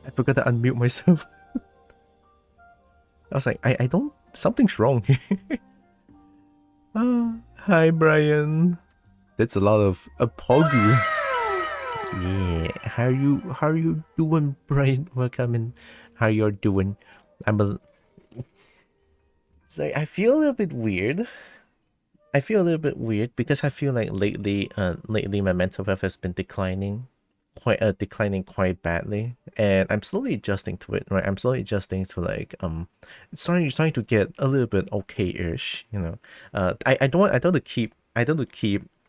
I forgot to unmute myself. I was like, I don't... Something's wrong here. Hi, Brian. That's a lot of Pogu. Yeah, how you doing, Brian? Welcome in. How you're doing? So I feel a little bit weird. Because I feel like lately my mental health has been declining quite badly, and I'm slowly adjusting to it, right? I'm slowly adjusting to like starting to get a little bit okay-ish, you know. I don't want to keep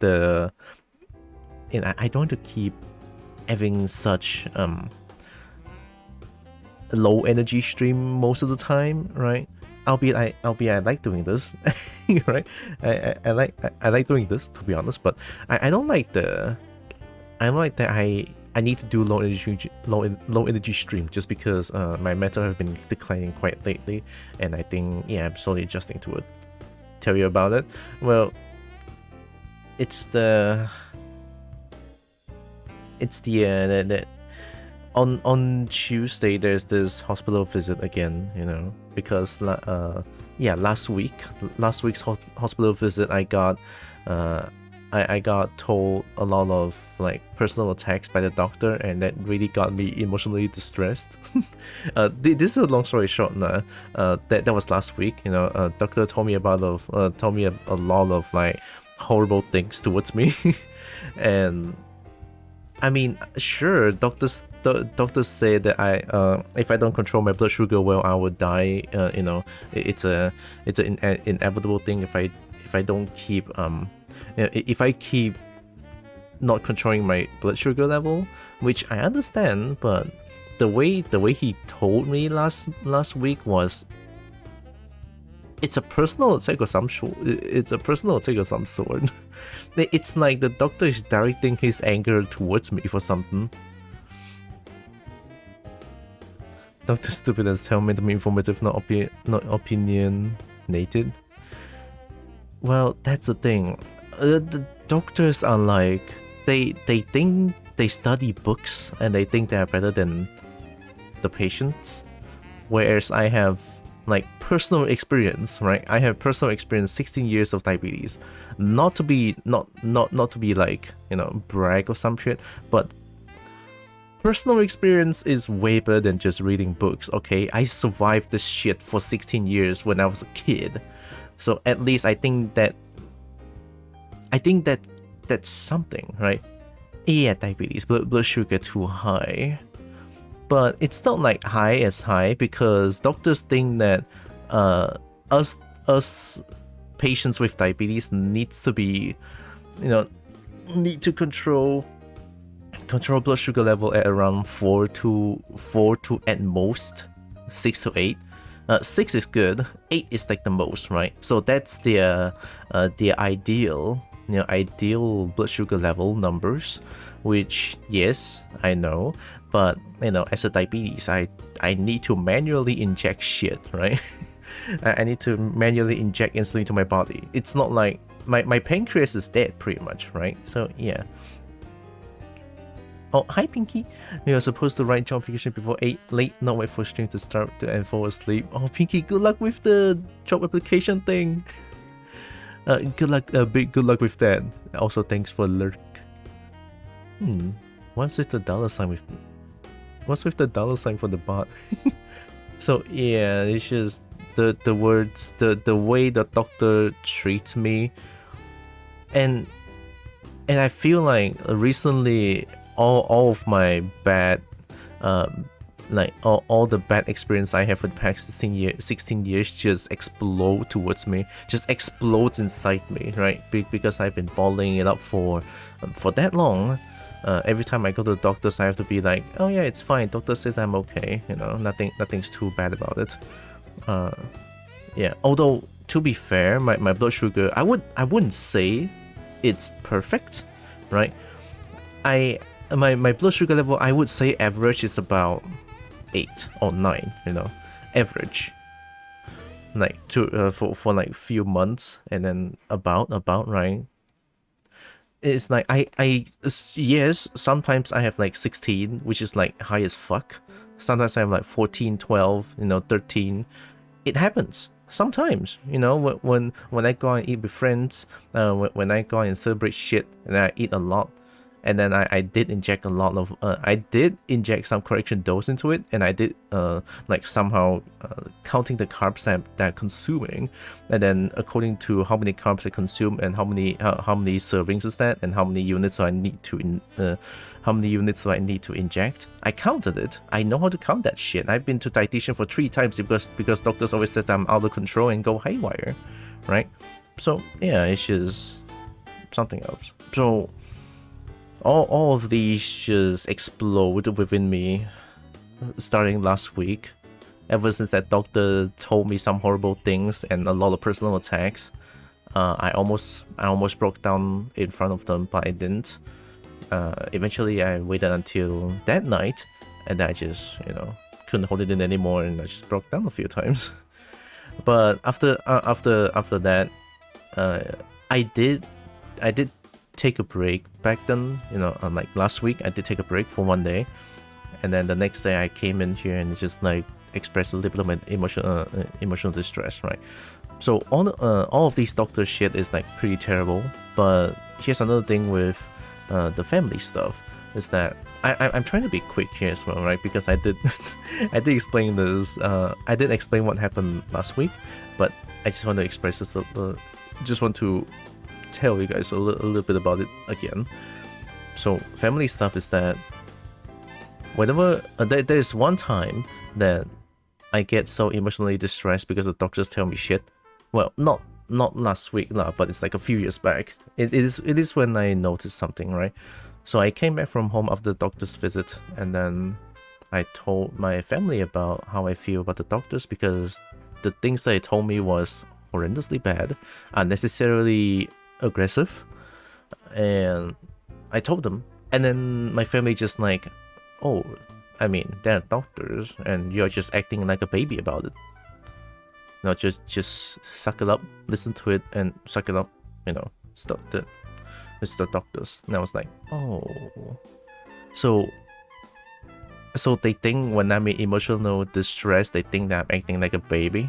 the I don't want to keep having such low energy stream most of the time, right? Albeit I like doing this, right? I like doing this, to be honest, but I don't like that I need to do low energy stream just because my mental have been declining quite lately, and I think, yeah, I'm slowly adjusting to it. Tell you about it? Well, it's the on Tuesday there's this hospital visit again, you know, because last week's hospital visit I got told a lot of like personal attacks by the doctor, and that really got me emotionally distressed. This is a long story short now. That was last week, you know. Doctor told me a lot of like horrible things towards me. And I mean, sure, doctors say that if I don't control my blood sugar well, I would die. You know, it's an inevitable thing if I don't keep if I keep not controlling my blood sugar level, which I understand, but the way he told me last week was, it's a personal attack of some sort. It's like the doctor is directing his anger towards me for something. Dr. Stupid has tell me to be informative, not opinionated. Well, that's the thing. The doctors are like, they think they study books and they think they're better than the patients, whereas I have like personal experience, right? I have personal experience, 16 years of diabetes. Not to be like, you know, brag or some shit, but personal experience is way better than just reading books, okay? I survived this shit for 16 years when I was a kid. So at least I think that's something, right? Yeah, diabetes, blood sugar too high. But it's not like high because doctors think that us patients with diabetes needs to be, you know, need to control blood sugar level at around 4 to at most 6 to 8. 6 is good, 8 is like the most, right? So that's the ideal, you know, ideal blood sugar level numbers, which, yes, I know, but, you know, as a diabetes, I need to manually inject shit, right? I need to manually inject insulin to my body. It's not like my pancreas is dead pretty much, right? So yeah. Oh, hi Pinky. We are supposed to write job application before 8 late, not wait for stream to start and fall asleep. Oh Pinky, good luck with the job application thing. Good luck with that. Also, thanks for lurk. What's with the dollar sign with? What's with the dollar sign for the bot? So yeah, it's just the words, the way the doctor treats me, and I feel like recently all of my bad, like all the bad experience I have for the past 16 years just explode towards me, just explodes inside me, right? Because I've been bottling it up for that long. Every time I go to the doctors, I have to be like, oh yeah, it's fine, doctor says I'm okay, you know, nothing's too bad about it. Yeah, although to be fair, my blood sugar, I wouldn't say it's perfect, right? My blood sugar level, I would say average is about 8 or 9, you know, average. Like for like few months, and then about right. It's like I yes, sometimes I have like 16, which is like high as fuck, Sometimes I'm like 14, 12, 13. It happens sometimes, when I go out and eat with friends, when I go out and celebrate shit, and I eat a lot, and then I did inject a lot of I did inject some correction dose into it, and I did like somehow counting the carbs that I'm consuming, and then according to how many carbs I consume and how many servings is that, and how many units do I need to inject. I counted it. I know how to count that shit. I've been to dietitian for 3 times because doctors always says that I'm out of control and go haywire, right? So yeah, it's just something else. So all of these just explode within me starting last week. Ever since that doctor told me some horrible things and a lot of personal attacks, I almost broke down in front of them, but I didn't. Eventually I waited until that night, and I just couldn't hold it in anymore, and I just broke down a few times. But after that, I did take a break back then. Like last week I did take a break for 1 day, and then the next day I came in here and just like expressed a little bit of my emotional distress, right? So all of these doctor shit is like pretty terrible. But here's another thing with the family stuff, is that I'm trying to be quick here as well, right? Because I did I did explain this. I did explain what happened last week, but I just want to express this. Just want to tell you guys a little bit about it again. So family stuff is that whenever there's one time that I get so emotionally distressed because the doctors tell me shit. Well, not last week, but it's like a few years back. It is when I noticed something, right? So I came back from home after the doctor's visit, and then I told my family about how I feel about the doctors, because the things they told me was horrendously bad, unnecessarily aggressive, and I told them, and then my family just like, oh, I mean, they're doctors and you're just acting like a baby about it. Just suck it up, listen to it and suck it up, stop it. It's the doctors. And I was like, oh, so they think when I'm in emotional distress, they think that I'm acting like a baby.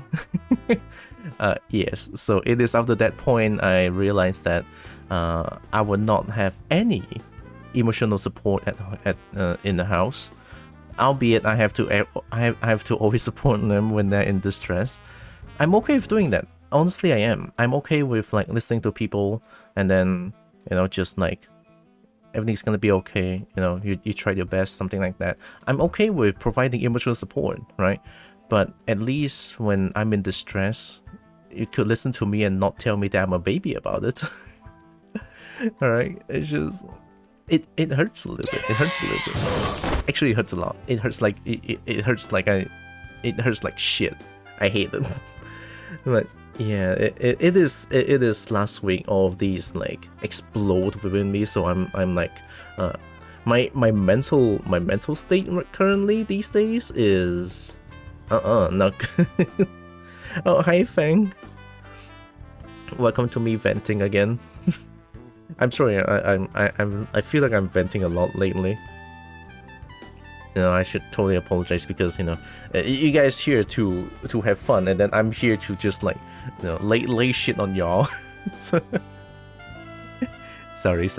Yes, so it is after that point I realized that I would not have any emotional support at in the house, albeit I have to always support them when they're in distress. I'm okay with doing that. Honestly, I am. I'm okay with like listening to people, and then just like everything's gonna be okay. You tried your best, something like that. I'm okay with providing emotional support, right? But at least when I'm in distress, you could listen to me and not tell me that I'm a baby about it. All right, it's just it hurts a little bit. It hurts a little bit. Actually, it hurts a lot. It hurts like it hurts like shit. I hate it. But yeah, it is last week all of these like explode within me. So I'm like my mental state currently these days is not good. Oh, hi Fang. Welcome to me venting again. I'm sorry, I feel like I'm venting a lot lately. I should totally apologize, because you guys here to have fun, and then I'm here to just like lay shit on y'all. So, sorry.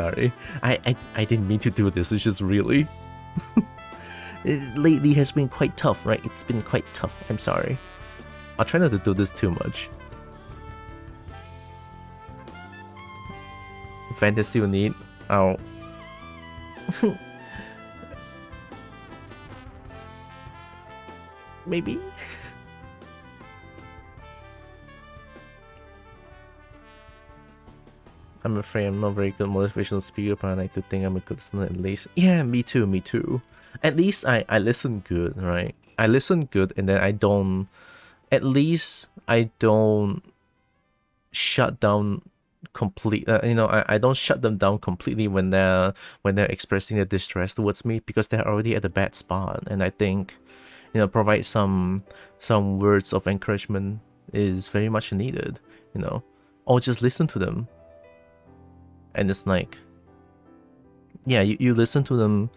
I didn't mean to do this. It's just really lately has been quite tough, right? It's been quite tough. I'm sorry. I'll try not to do this too much. Fantasy you need. Oh. Maybe. I'm afraid I'm not very good motivational speaker, but I like to think I'm a good listener at least. Yeah, me too. At least I listen good, right? I listen good, and then I don't shut down complete. I don't shut them down completely when they're expressing their distress towards me, because they're already at a bad spot. And I think provide some words of encouragement is very much needed, or just listen to them. And it's like, yeah, you listen to them,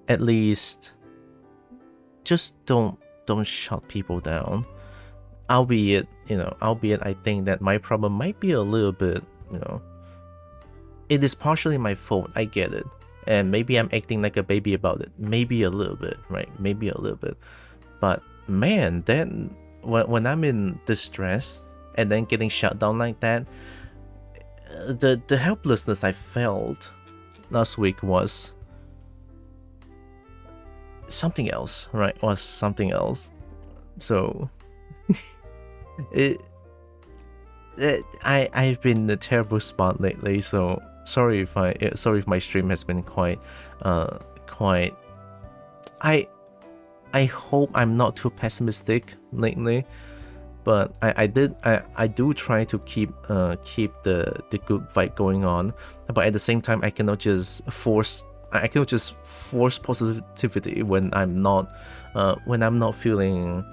at least just don't shut people down. Albeit I think that my problem might be a little bit, it is partially my fault. I get it. And maybe I'm acting like a baby about it. Maybe a little bit, right? Maybe a little bit. But man, then when I'm in distress and then getting shut down like that, the helplessness I felt last week was something else, right? Was something else. So I've been in a terrible spot lately, so sorry if my stream has been quite I hope I'm not too pessimistic lately, but I do try to keep the good vibe going on, but at the same time I cannot just force positivity when I'm not feeling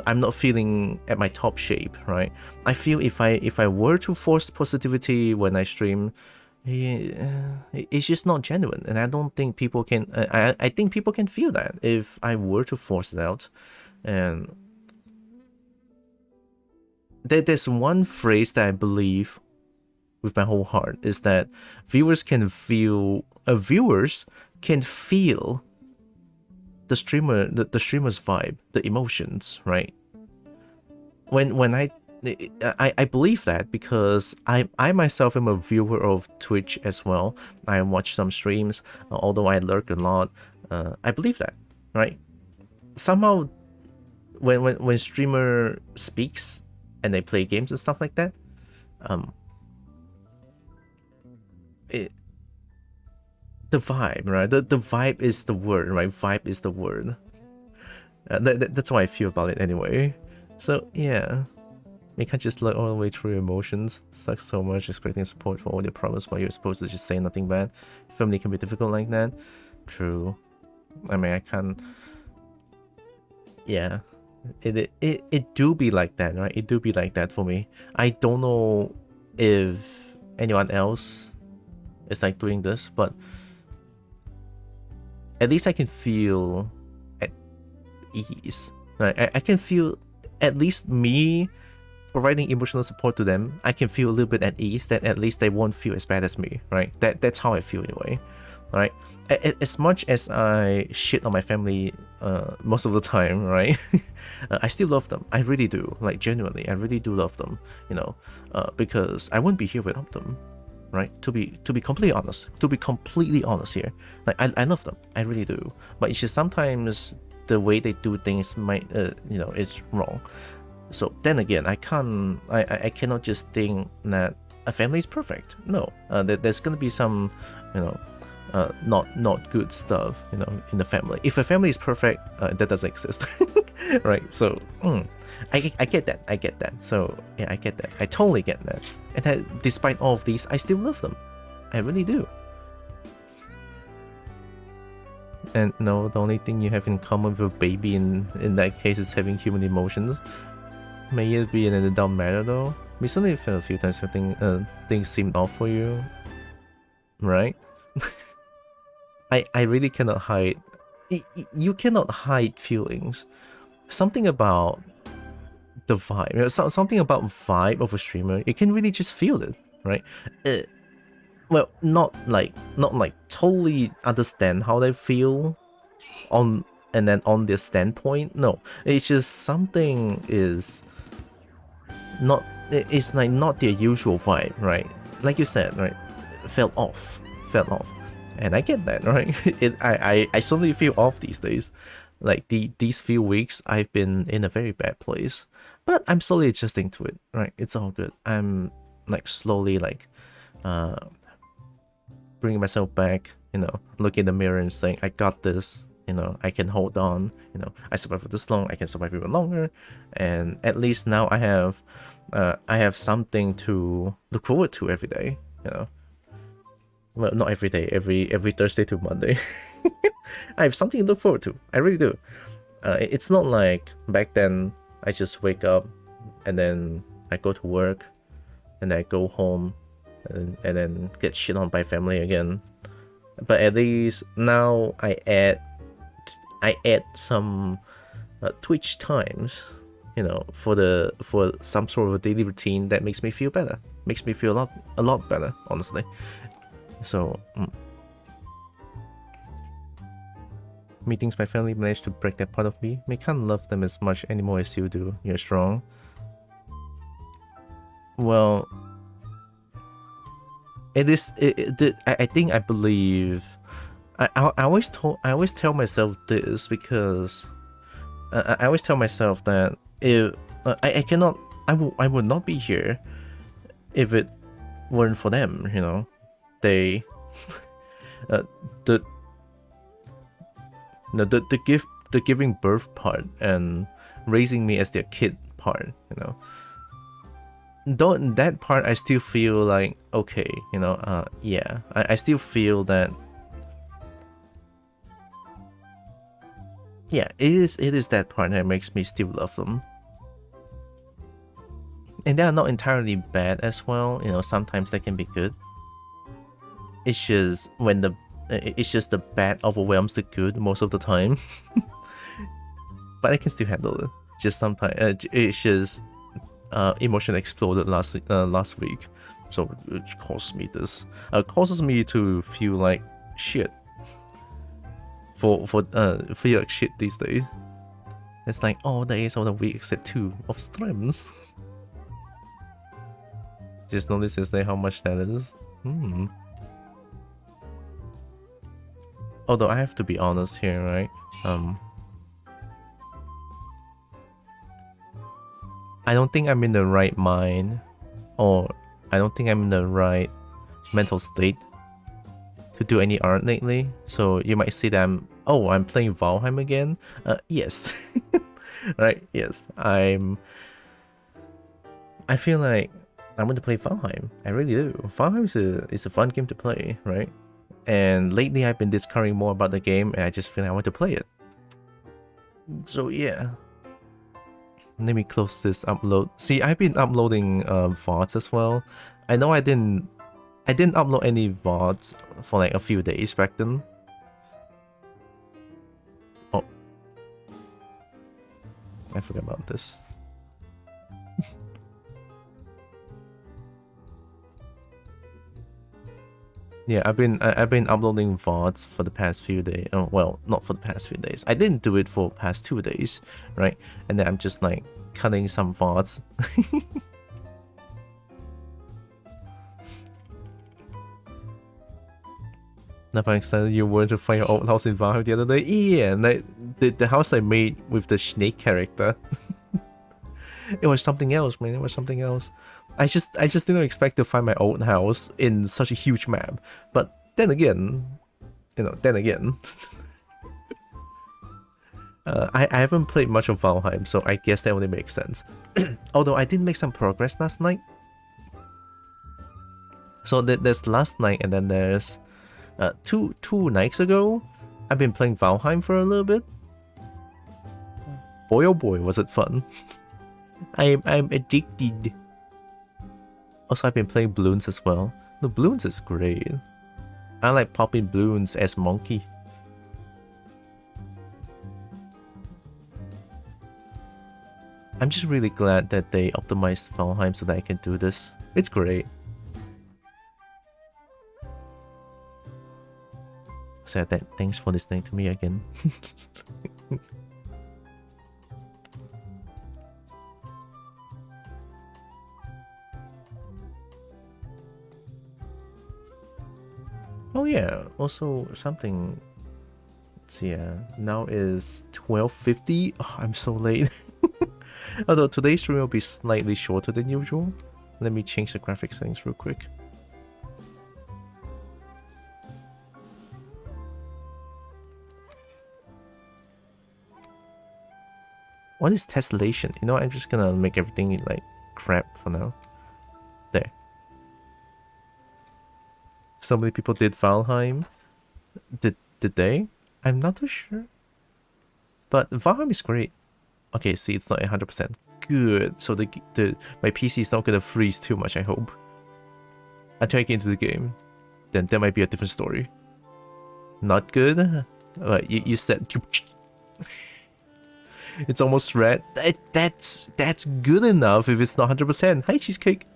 I'm not feeling at my top shape, right? I feel if I were to force positivity when I stream, it's just not genuine, and I don't think people can. I think people can feel that if I were to force it out. And there's one phrase that I believe with my whole heart is that viewers can feel the streamer's vibe, the emotions, right? When I believe that because I myself am a viewer of Twitch as well. I watch some streams, although I lurk a lot. I believe that, right? Somehow, when streamer speaks and they play games and stuff like that, the vibe, right? The vibe is the word, right? Vibe is the word. That's how I feel about it anyway. So yeah, you can't just look all the way through your emotions. Sucks so much expecting support for all your problems while you're supposed to just say nothing bad. Family can be difficult like that. True. I mean, I can't. Yeah, it do be like that, right? It do be like that for me. I don't know if anyone else is like doing this, but at least I can feel at ease, right? I can feel, at least me providing emotional support to them, I can feel a little bit at ease that at least they won't feel as bad as me, right? That's how I feel anyway, right? As much as I shit on my family most of the time, right? I still love them. I really do. Like, genuinely, I really do love them, because I wouldn't be here without them, right? To be completely honest here, like I love them. I really do. But it's just sometimes the way they do things might, it's wrong. So then again, I cannot just think that a family is perfect. No, there's gonna be some, not good stuff, in the family. If a family is perfect, that doesn't exist, right? So I get that. So yeah, I get that. I totally get that. And that despite all of these, I still love them. I really do. And no, the only thing you have in common with a baby in that case is having human emotions. May it be in an adult matter though. Recently felt a few times things seemed off for you, right? I really cannot hide. You cannot hide feelings. Something about the vibe, something about vibe of a streamer. You can really just feel it, right? Well, not like totally understand how they feel on their standpoint. No, it's just something is not. It's like not their usual vibe, right? Like you said, right? Felt off, and I get that, right? I suddenly feel off these days. Like these few weeks, I've been in a very bad place, but I'm slowly adjusting to it, right? It's all good. I'm like slowly bringing myself back, looking in the mirror and saying, I got this, I can hold on, I survived for this long, I can survive even longer, and at least now I have something to look forward to every day, Well, not every day, every Thursday to Monday. I have something to look forward to. I really do. It's not like back then I just wake up and then I go to work and then I go home and then get shit on by family again. But at least now I add some Twitch times, you know, for some sort of a daily routine that makes me feel better, makes me feel a lot better, honestly. So meetings, my family managed to break that part of me. I can't love them as much anymore as you do. You're strong. Well, it is. I think I believe. I always tell myself this because I always tell myself that if I cannot, I would not be here if it weren't for them. You know, they the giving birth part and raising me as their kid part. You know, though that part I still feel like okay. You know, yeah, I still feel that. Yeah, it is that part that makes me still love them. And they are not entirely bad as well, you know, sometimes they can be good. It's just when it's just the bad overwhelms the good most of the time. But I can still handle it. Just sometimes it's just emotion exploded last week. So it caused me this. Causes me to feel like shit. Feel like shit these days. It's like all days of the week except 2 of streams. Just notice yesterday how much that is. Although I have to be honest here, right? I don't think I'm in the right mind, or I don't think I'm in the right mental state to do any art lately. So you might see that I'm playing Valheim again. Yes. Right, yes. I feel like I want to play Valheim. I really do. Valheim is a fun game to play, right? And lately I've been discovering more about the game and I just feel like I want to play it. So yeah. Let me close this upload. See, I've been uploading VODs as well. I know I didn't upload any VODs for like a few days back then. Oh. I forgot about this. Yeah, I've been uploading VODs for the past few days. Oh, well, not for the past few days. I didn't do it for the past 2 days, right? And then I'm just like cutting some VODs. Not excited you were to find your old house in Valheim the other day. Yeah, like the house I made with the snake character. It was something else, man. It was something else. I just didn't expect to find my old house in such a huge map. But then again, you know, I haven't played much of Valheim, so I guess that only makes sense. Although I did make some progress last night. So there's last night, and then there's two nights ago. I've been playing Valheim for a little bit. Boy oh boy, was it fun. I'm addicted. Also, I've been playing Bloons as well. The Bloons is great. I like popping Bloons as Monkey. I'm just really glad that they optimized Valheim so that I can do this. It's great. So thanks for listening to me again. Oh yeah, also something. Let's see, now is 12:50. Oh, I'm so late. Although today's stream will be slightly shorter than usual. Let me change the graphic settings real quick. What is tessellation? You know, I'm just gonna make everything like crap for now. There. So many people did Valheim. Did they? I'm not too sure. But Valheim is great. Okay, see, it's not 100%. Good. So my PC is not gonna freeze too much, I hope. Until I get into the game. Then there might be a different story. Not good? You said... It's almost red. That's good enough if it's not 100%. Hi, Cheesecake.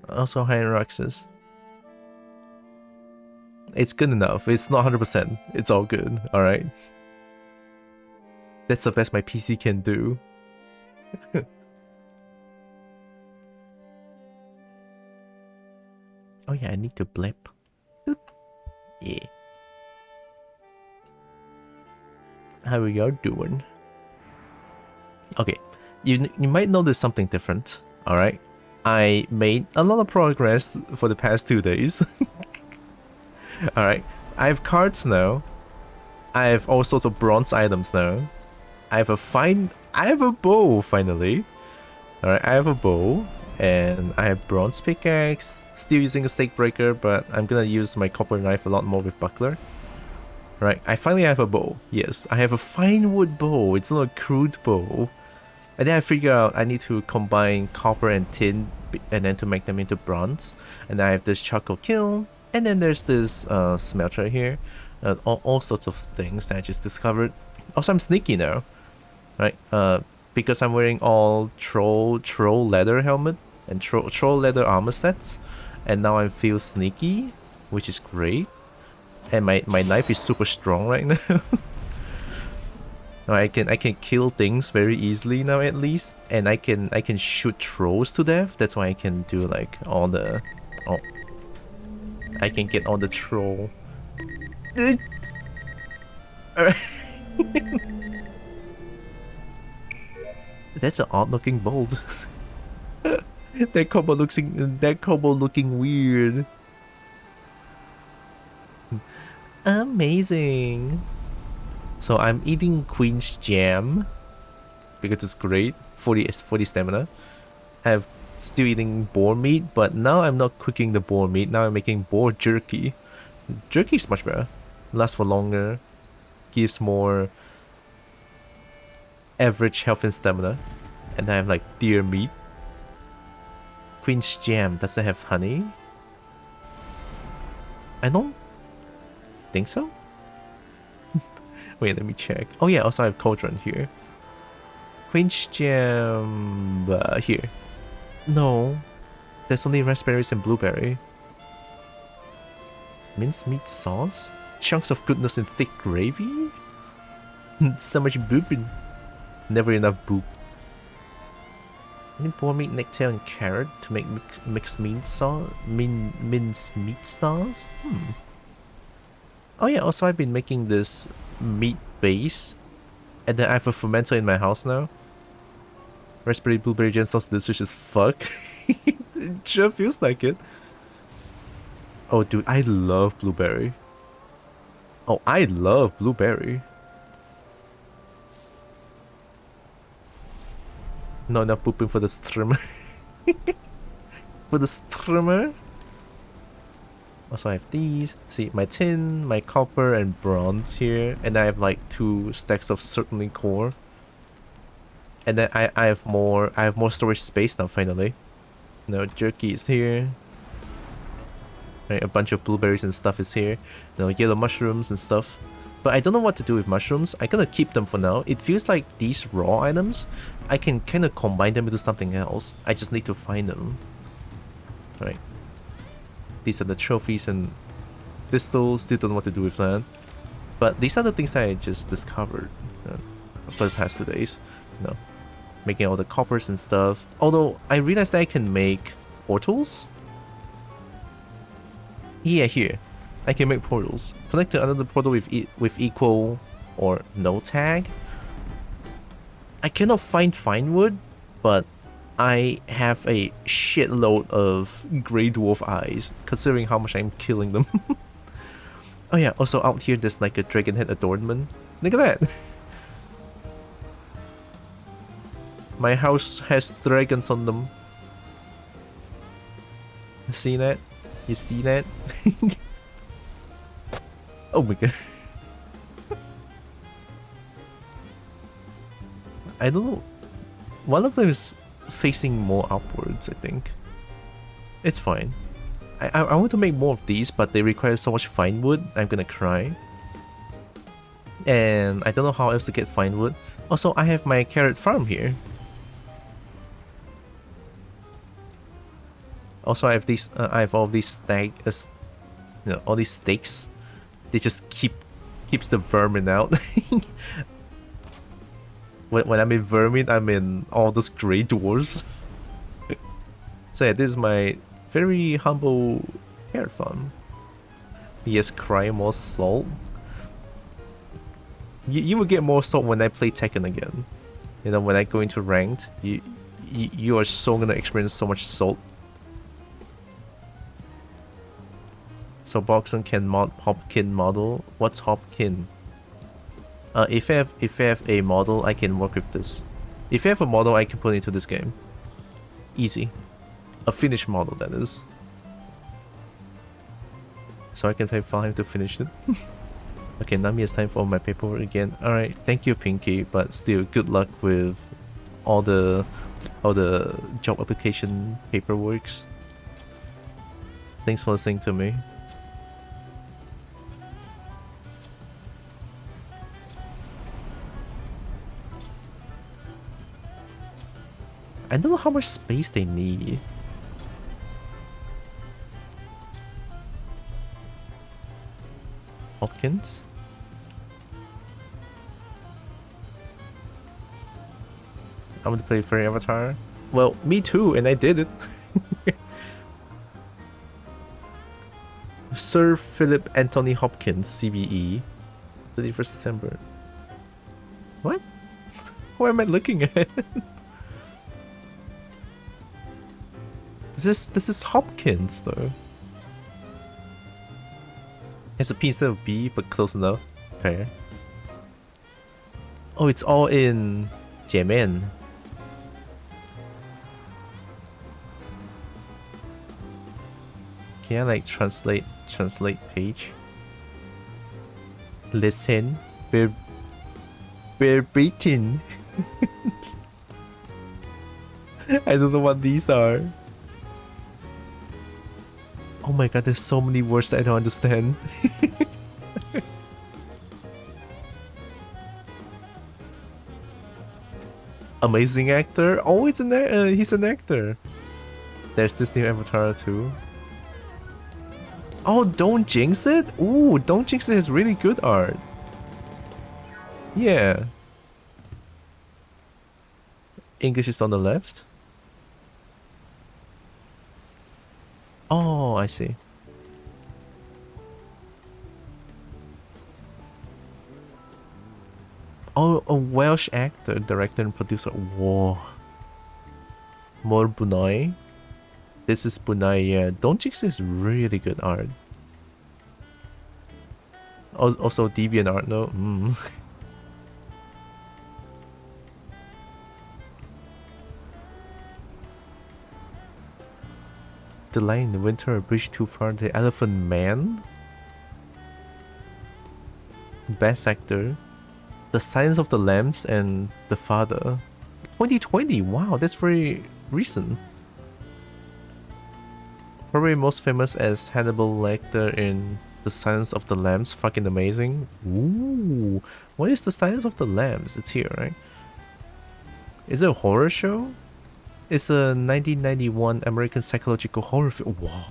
Also, hi, Roxas. It's good enough. It's not 100%. It's all good. Alright. That's the best my PC can do. Oh yeah, I need to blip. Yeah. How are y'all doing? Okay. You might notice something different. Alright. I made a lot of progress for the past 2 days. Alright. I have cards now. I have all sorts of bronze items now. I have a bow finally. Alright, I have a bow. And I have bronze pickaxe. Still using a stake breaker, but I'm gonna use my copper knife a lot more with buckler. Right, I finally have a bow. Yes, I have a fine wood bow. It's not a crude bow. And then I figure out I need to combine copper and tin and then to make them into bronze. And I have this charcoal kiln. And then there's this smelter here. All sorts of things that I just discovered. Also, I'm sneaky now. Right, because I'm wearing all troll leather helmet and troll leather armor sets. And now I feel sneaky, which is great. And my knife is super strong right now. I can kill things very easily now at least, and I can shoot trolls to death. That's why I can do like all the I can get all the troll. That's an odd looking bolt. That combo looking weird. Amazing. So I'm eating Queen's Jam because it's great. 40 stamina. I'm still eating boar meat, but now I'm not cooking the boar meat. Now I'm making boar jerky. Jerky is much better. Lasts for longer. Gives more average health and stamina. And I have like deer meat. Queen's Jam, does it have honey? I don't think so. Wait, let me check. Oh yeah, also I have cauldron here. Queen's Jam here. No, there's only raspberries and blueberry. Mincemeat sauce? Chunks of goodness in thick gravy? So much booping. Never enough boop. I need boar meat, nectar, and carrot to make mixed meat sauce. Minced meat sauce? Oh yeah, also I've been making this meat base, and then I have a fermenter in my house now. Raspberry blueberry jam sauce delicious as fuck. It sure feels like it. Oh dude, I love blueberry. Oh, I love blueberry. Not enough pooping for the streamer. For the streamer. Also, I have these. See, my tin, my copper, and bronze here. And I have like 2 stacks of certainly core. And then I have more storage space now finally. No, jerky is here. Right, a bunch of blueberries and stuff is here. No, yellow mushrooms and stuff. But I don't know what to do with mushrooms. I'm gonna keep them for now. It feels like these raw items, I can kind of combine them into something else. I just need to find them. Right. These are the trophies and distils. Still don't know what to do with that. But these are the things that I just discovered for the past 2 days. You know, making all the coppers and stuff. Although I realized that I can make portals. Yeah, here. I can make portals. Connect to another portal with equal or no tag. I cannot find fine wood, but I have a shitload of grey dwarf eyes, considering how much I'm killing them. Oh yeah, also out here there's like a dragon head adornment. Look at that! My house has dragons on them. You see that? You see that? Oh my god. I don't know. One of them is facing more upwards, I think. It's fine. I want to make more of these, but they require so much fine wood, I'm gonna cry. And I don't know how else to get fine wood. Also, I have my carrot farm here. Also, I have these. I have all these all these stakes. They just keeps the vermin out. when I'm in vermin, I'm in all those gray dwarves. So yeah, this is my very humble carrot farm. Yes, cry more salt. You will get more salt when I play Tekken again. You know, when I go into ranked, you are so gonna experience so much salt. So Boxen can mod Hopkin model. What's Hopkin? If I have a model, I can work with this. If I have a model, I can put into this game. Easy. A finished model, that is. So I can play Valheim to finish it. Okay, now it's time for my paperwork again. Alright, thank you Pinky, but still good luck with all the job application paperworks. Thanks for listening to me. I don't know how much space they need. Hopkins? I want to play Fairy Avatar. Well, me too, and I did it. Sir Philip Anthony Hopkins, CBE. 31st December. What? What am I looking at? This is Hopkins though. It's a P instead of B, but close enough. Fair. Oh, it's all in Jaman. Can I like translate page? Listen, we're beaten. I don't know what these are. Oh my god, there's so many words I don't understand. Amazing actor? Oh, he's an actor. There's this new Avatar too. Oh, Don't Jinx It? Ooh, Don't Jinx It has really good art. Yeah. English is on the left. Oh, I see. Oh, a Welsh actor, director and producer. Whoa. More Bunai. This is Bunai, yeah. Don't Jinx is really good art. Also Deviant art, no? The Lion in the Winter, A Bridge Too Far, The Elephant Man. Best Actor. The Silence of the Lambs and The Father. 2020, wow, that's very recent. Probably most famous as Hannibal Lecter in The Silence of the Lambs. Fucking amazing. Ooh, what is The Silence of the Lambs? It's here, right? Is it a horror show? It's a 1991 American psychological horror film. Wow.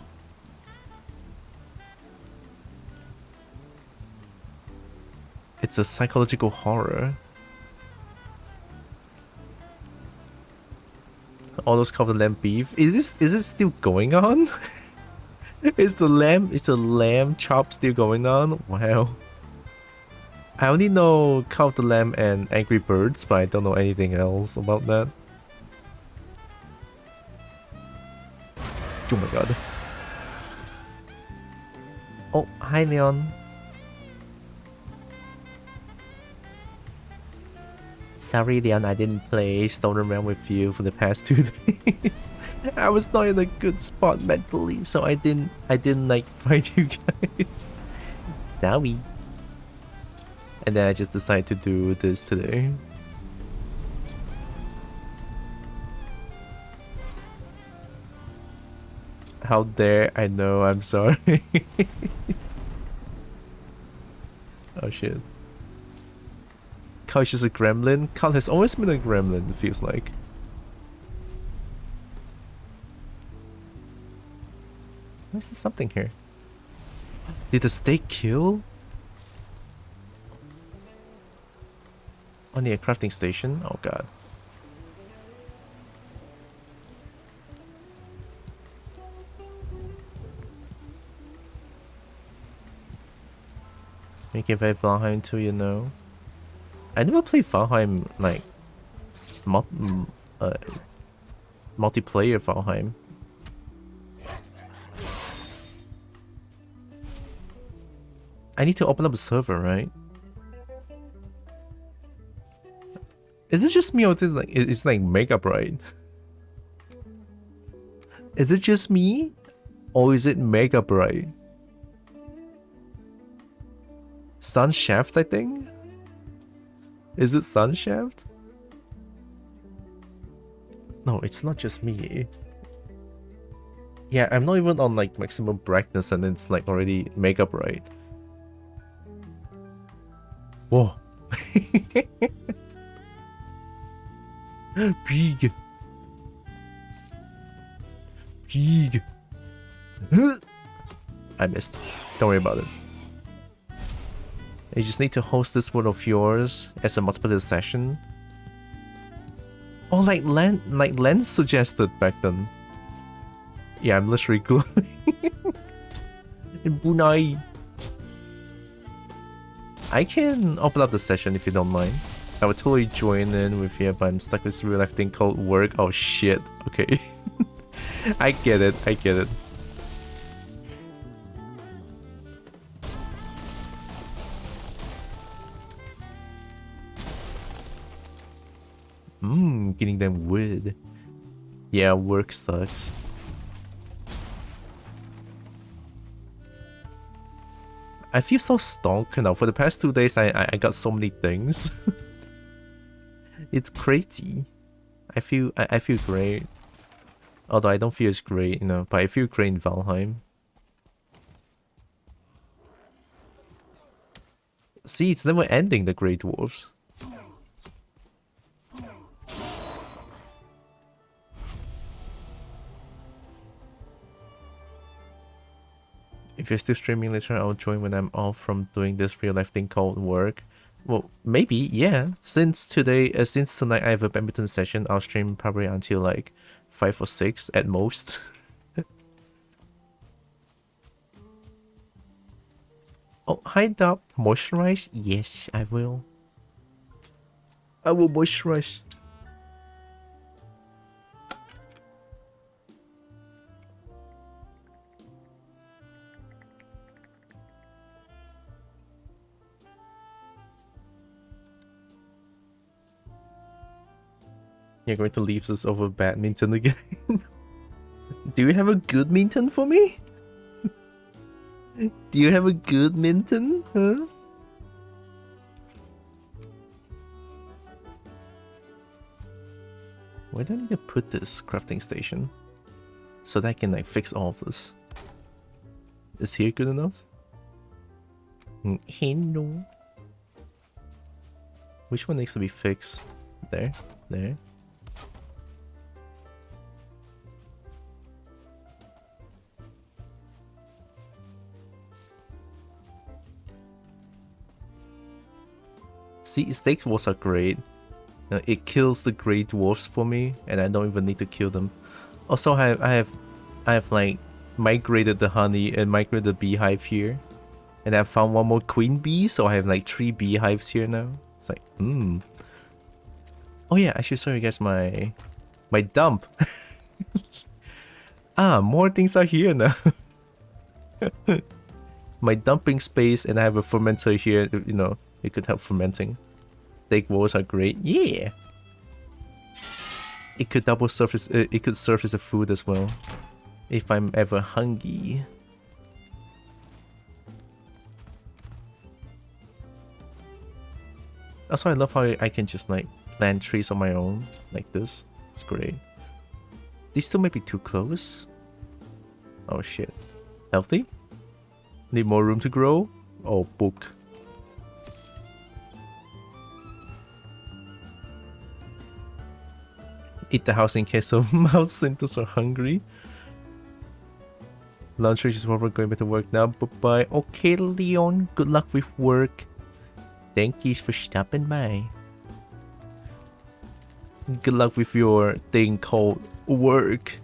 It's a psychological horror. All those covered lamb beef. Is it still going on? Is the lamb chop still going on? Wow. I only know Cow of the Lamb and Angry Birds, but I don't know anything else about that. Oh my god. Oh, hi Leon. Sorry Leon, I didn't play Stoner Man with you for the past 2 days. I was not in a good spot mentally, so I didn't like fight you guys. Sorry. And then I just decided to do this today. How dare, I know, I'm sorry. Oh shit. Carl is just a gremlin? Carl has always been a gremlin, it feels like. Why is there something here? Did the steak kill? On the crafting station? Oh god. You can play Valheim too, you know. I never played Valheim, like, multiplayer Valheim. I need to open up a server, right? Is it just me or is it's like mega bright? Is it just me? Or is it mega bright? Sun Shaft, I think? Is it Sun Shaft? No, it's not just me. Yeah, I'm not even on like maximum brightness and it's like already mega bright. Whoa. Big. Big. I missed. Don't worry about it. You just need to host this one of yours as a multiplayer session. Oh, like Len suggested back then. Yeah, I'm literally glowing. In Bunai. I can open up the session if you don't mind. I would totally join in with you, but I'm stuck with this real life thing called work. Oh shit. Okay. I get it. I get it. Getting them wood. Yeah, work sucks. I feel so stonk now. For the past 2 days, I got so many things. It's crazy. I feel great. Although I don't feel as great, you know, but I feel great in Valheim. See, it's never ending, the Grey Dwarfs. If you're still streaming later, I'll join when I'm off from doing this real life thing called work. Well, maybe, yeah. Since tonight I have a badminton session, I'll stream probably until like 5 or 6 at most. Oh, hi Dub. Moisturize? Yes, I will. I will moisturize. You're going to leave us over badminton again. Do you have a good minton for me? Do you have a good minton? Huh? Where do I need to put this crafting station? So that I can like fix all of this. Is here good enough? Hello. Which one needs to be fixed? There, there. See, steak walls are great. It kills the Grey Dwarfs for me, and I don't even need to kill them. Also, I have like migrated the honey and migrated the beehive here, and I found one more queen bee, so I have like 3 beehives here now. It's like, Oh yeah, I should show you guys my dump. Ah, more things are here now. My dumping space, and I have a fermenter here. You know, it could help fermenting. Steak walls are great. Yeah. It could double surface. It could serve as a food as well, if I'm ever hungry. Also, I love how I can just like plant trees on my own like this. It's great. These two might be too close. Oh shit. Healthy? Need more room to grow? Oh, book. Eat the house in case of mouse symptoms are hungry. Lunch is over, going back to work now. Bye-bye. Okay, Leon. Good luck with work. Thank you for stopping by. Good luck with your thing called work.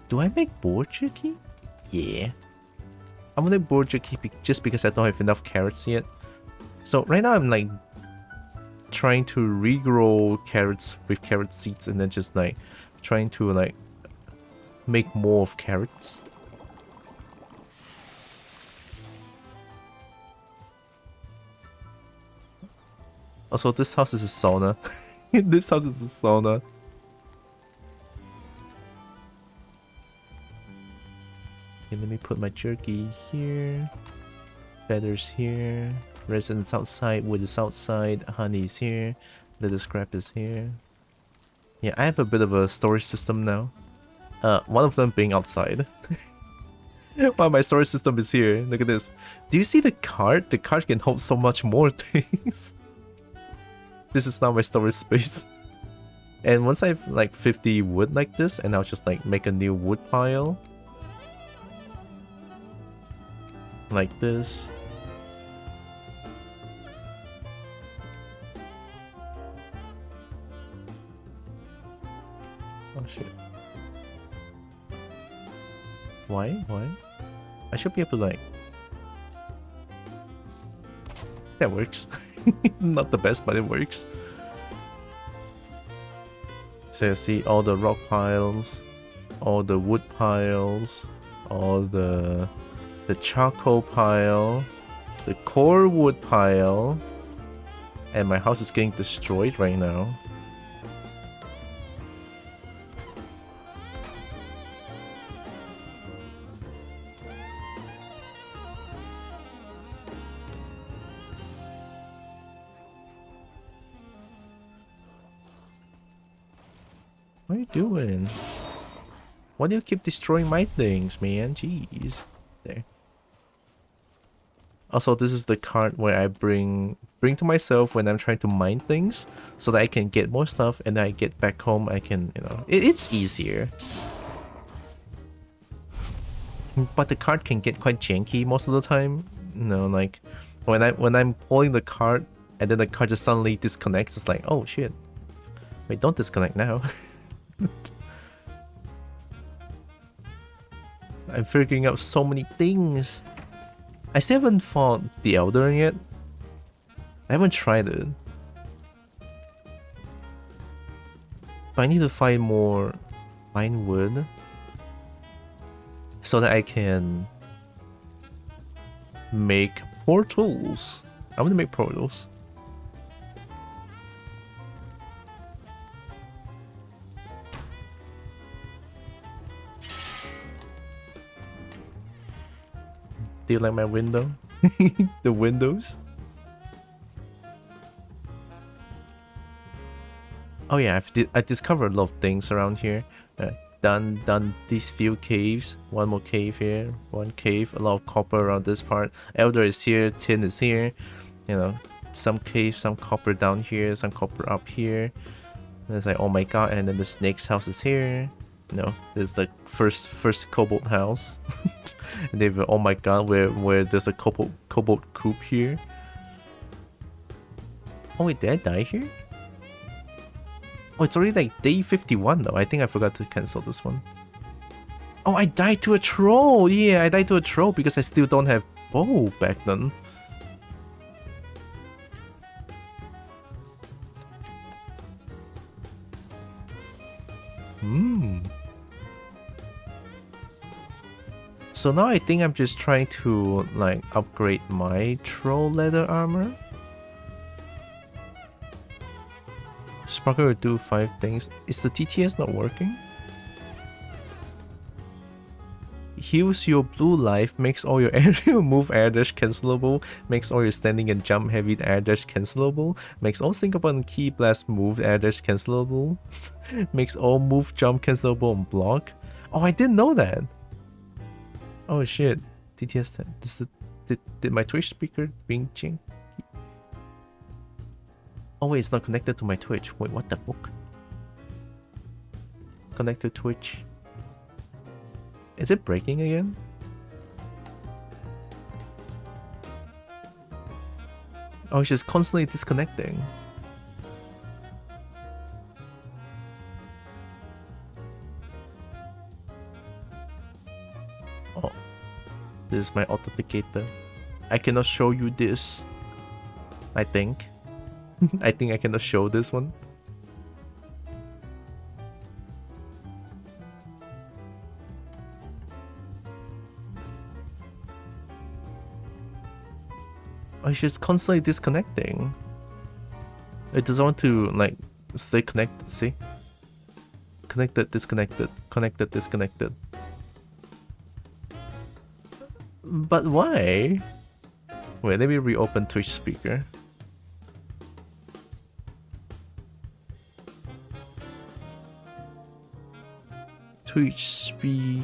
Do I make boar jerky? Yeah. I'm gonna make boar jerky just because I don't have enough carrots yet. So right now I'm like trying to regrow carrots with carrot seeds and then just like trying to like make more of carrots. Also, this house is a sauna. This house is a sauna. Okay, let me put my jerky here. Feathers here. Residence outside, wood is outside, honey is here. Little scrap is here. Yeah, I have a bit of a storage system now. One of them being outside. Wow, my storage system is here. Look at this. Do you see the cart? The cart can hold so much more things. This is now my storage space. And once I have like 50 wood like this, and I'll just like make a new wood pile. Like this. Oh shit. Why? Why? I should be able to like... That works. Not the best, but it works. So you see all the rock piles, all the wood piles, all the charcoal pile, the core wood pile, and my house is getting destroyed right now. What are you doing? Why do you keep destroying my things, man? Jeez. There. Also, this is the cart where I bring to myself when I'm trying to mine things, so that I can get more stuff, and then I get back home, I can, you know, it's easier. But the cart can get quite janky most of the time. You know, like when I'm pulling the cart, and then the cart just suddenly disconnects. It's like, oh shit! Wait, don't disconnect now. I'm figuring out so many things. I still haven't fought the Elder yet. I haven't tried it. But I need to find more fine wood so that I can make portals. I want to make portals. Do you like my window? The windows? Oh yeah, I discovered a lot of things around here. Done these few caves. One more cave here. One cave. A lot of copper around this part. Elder is here. Tin is here. You know, some cave, some copper down here, some copper up here. And it's like, oh my god! And then the snake's house is here. No, there's the first cobalt house. And they've, oh my god, where there's a cobalt coop here. Oh wait, did I die here? Oh, it's already like day 51 though. I think I forgot to cancel this one. Oh, I died to a troll. Yeah, I died to a troll because I still don't have bow back then. So now I think I'm just trying to like upgrade my troll leather armor. Sparkle will do 5 things. Is the TTS not working? heals your blue life, makes all your aerial move air dash cancelable, makes all your standing and jump heavy air dash cancelable, makes all sync up on ki blast move air dash cancelable, makes all move jump cancelable on block. Oh, I didn't know that. Oh shit. DTS 10. Did my Twitch speaker being ching? Oh wait, it's not connected to my Twitch. Wait, what the fuck? Connect to Twitch. Is it breaking again? Oh, it's just constantly disconnecting. Oh, this is my authenticator. I cannot show you this. I think. I think I cannot show this one. Oh, it's just constantly disconnecting. It doesn't want to like stay connected, see? Connected, disconnected, connected, disconnected. But why? Wait, let me reopen Twitch speaker. Twitch speak.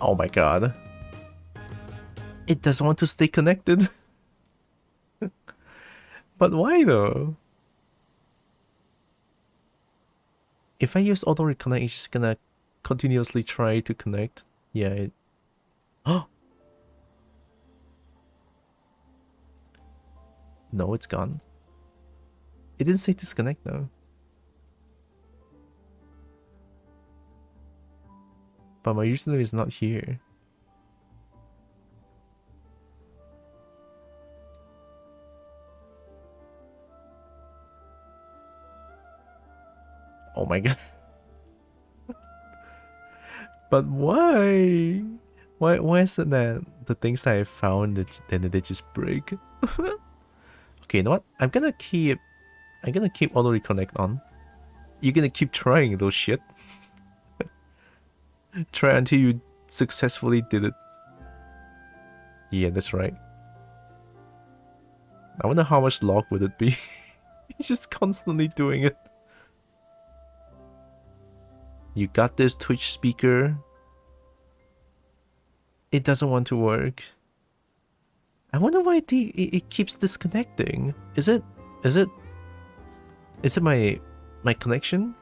Oh my god. It doesn't want to stay connected. But why though? If I use auto reconnect, it's just gonna continuously try to connect. Yeah, it... Oh! No, it's gone. It didn't say disconnect though. But my username is not here. Oh my god. But why? Why is it that the things that I found then they just break? Okay, you know what? I'm gonna keep auto reconnect on. You're gonna keep trying those shit. Try until you successfully did it. Yeah, that's right. I wonder how much log would it be. He's just constantly doing it. You got this, Twitch speaker. It doesn't want to work. I wonder why it keeps disconnecting. Is it my connection?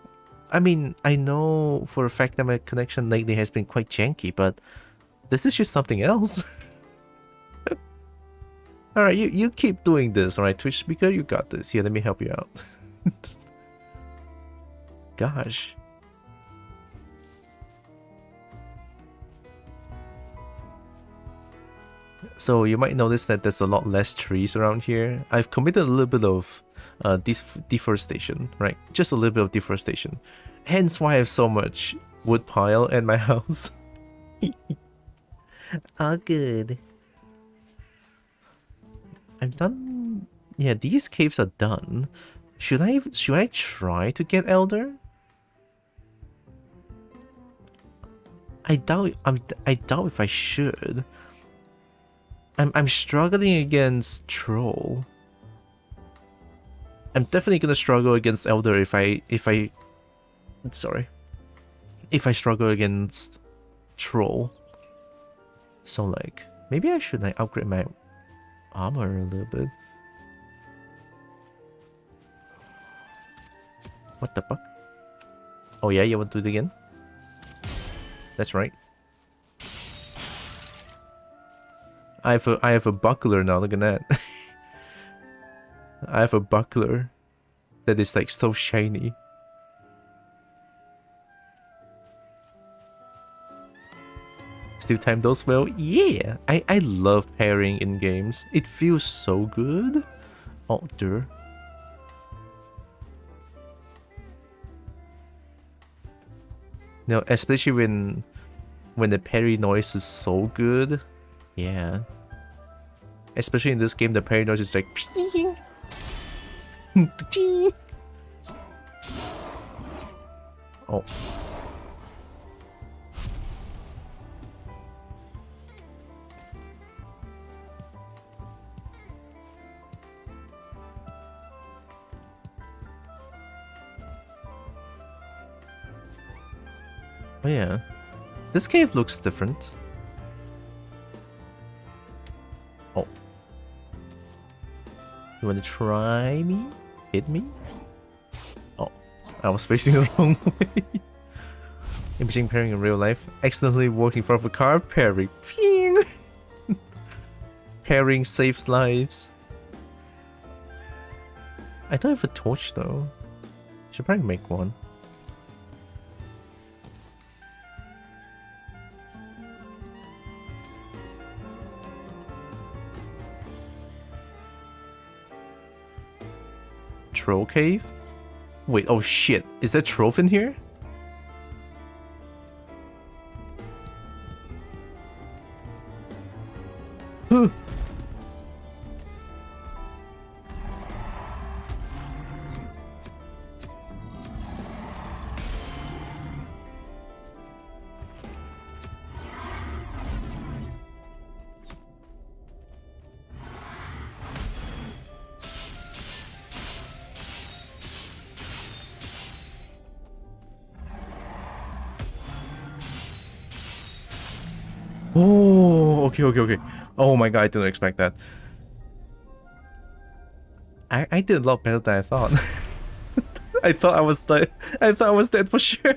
I mean, I know for a fact that my connection lately has been quite janky, but this is just something else. Alright, you keep doing this, alright, Twitch speaker, you got this. Here, let me help you out. Gosh. So you might notice that there's a lot less trees around here. I've committed a little bit of deforestation, right? Just a little bit of deforestation. Hence why I have so much wood pile at my house. All good. I'm done. Yeah, these caves are done. Should I try to get Elder? I doubt if I should. I'm struggling against Troll. I'm definitely gonna struggle against Elder if I struggle against Troll. So like maybe I should like upgrade my armor a little bit. What the fuck? Oh yeah, you want to do it again? That's right. I have a buckler now, look at that. I have a buckler that is like so shiny. Still time those well? Yeah! I love pairing in games. It feels so good. Oh, dear. No, especially when the parry noise is so good. Yeah. Especially in this game, the parry noise is like ping. Oh. Oh yeah. This cave looks different. Oh. You wanna try me? Hit me? Oh. I was facing the wrong way. Imaging parrying in real life. Accidentally walking in front of a car. Parry. Ping! Parrying saves lives. I don't have a torch though. Should probably make one. Troll cave? Wait, oh shit. Is there troll in here? Huh. Oh, okay. Oh my god, I didn't expect that. I did a lot better than I thought. I thought I was dead. I thought I was dead for sure.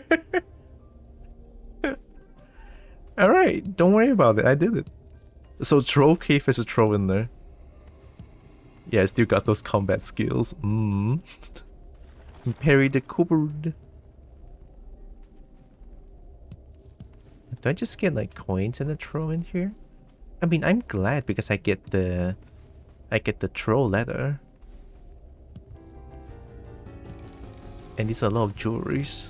Alright, don't worry about it. I did it. So troll cave is a troll in there. Yeah, I still got those combat skills. Parry the cupboard. Do I just get like coins and a troll in here? I mean, I'm glad because I get the troll leather. And these are a lot of jewelries.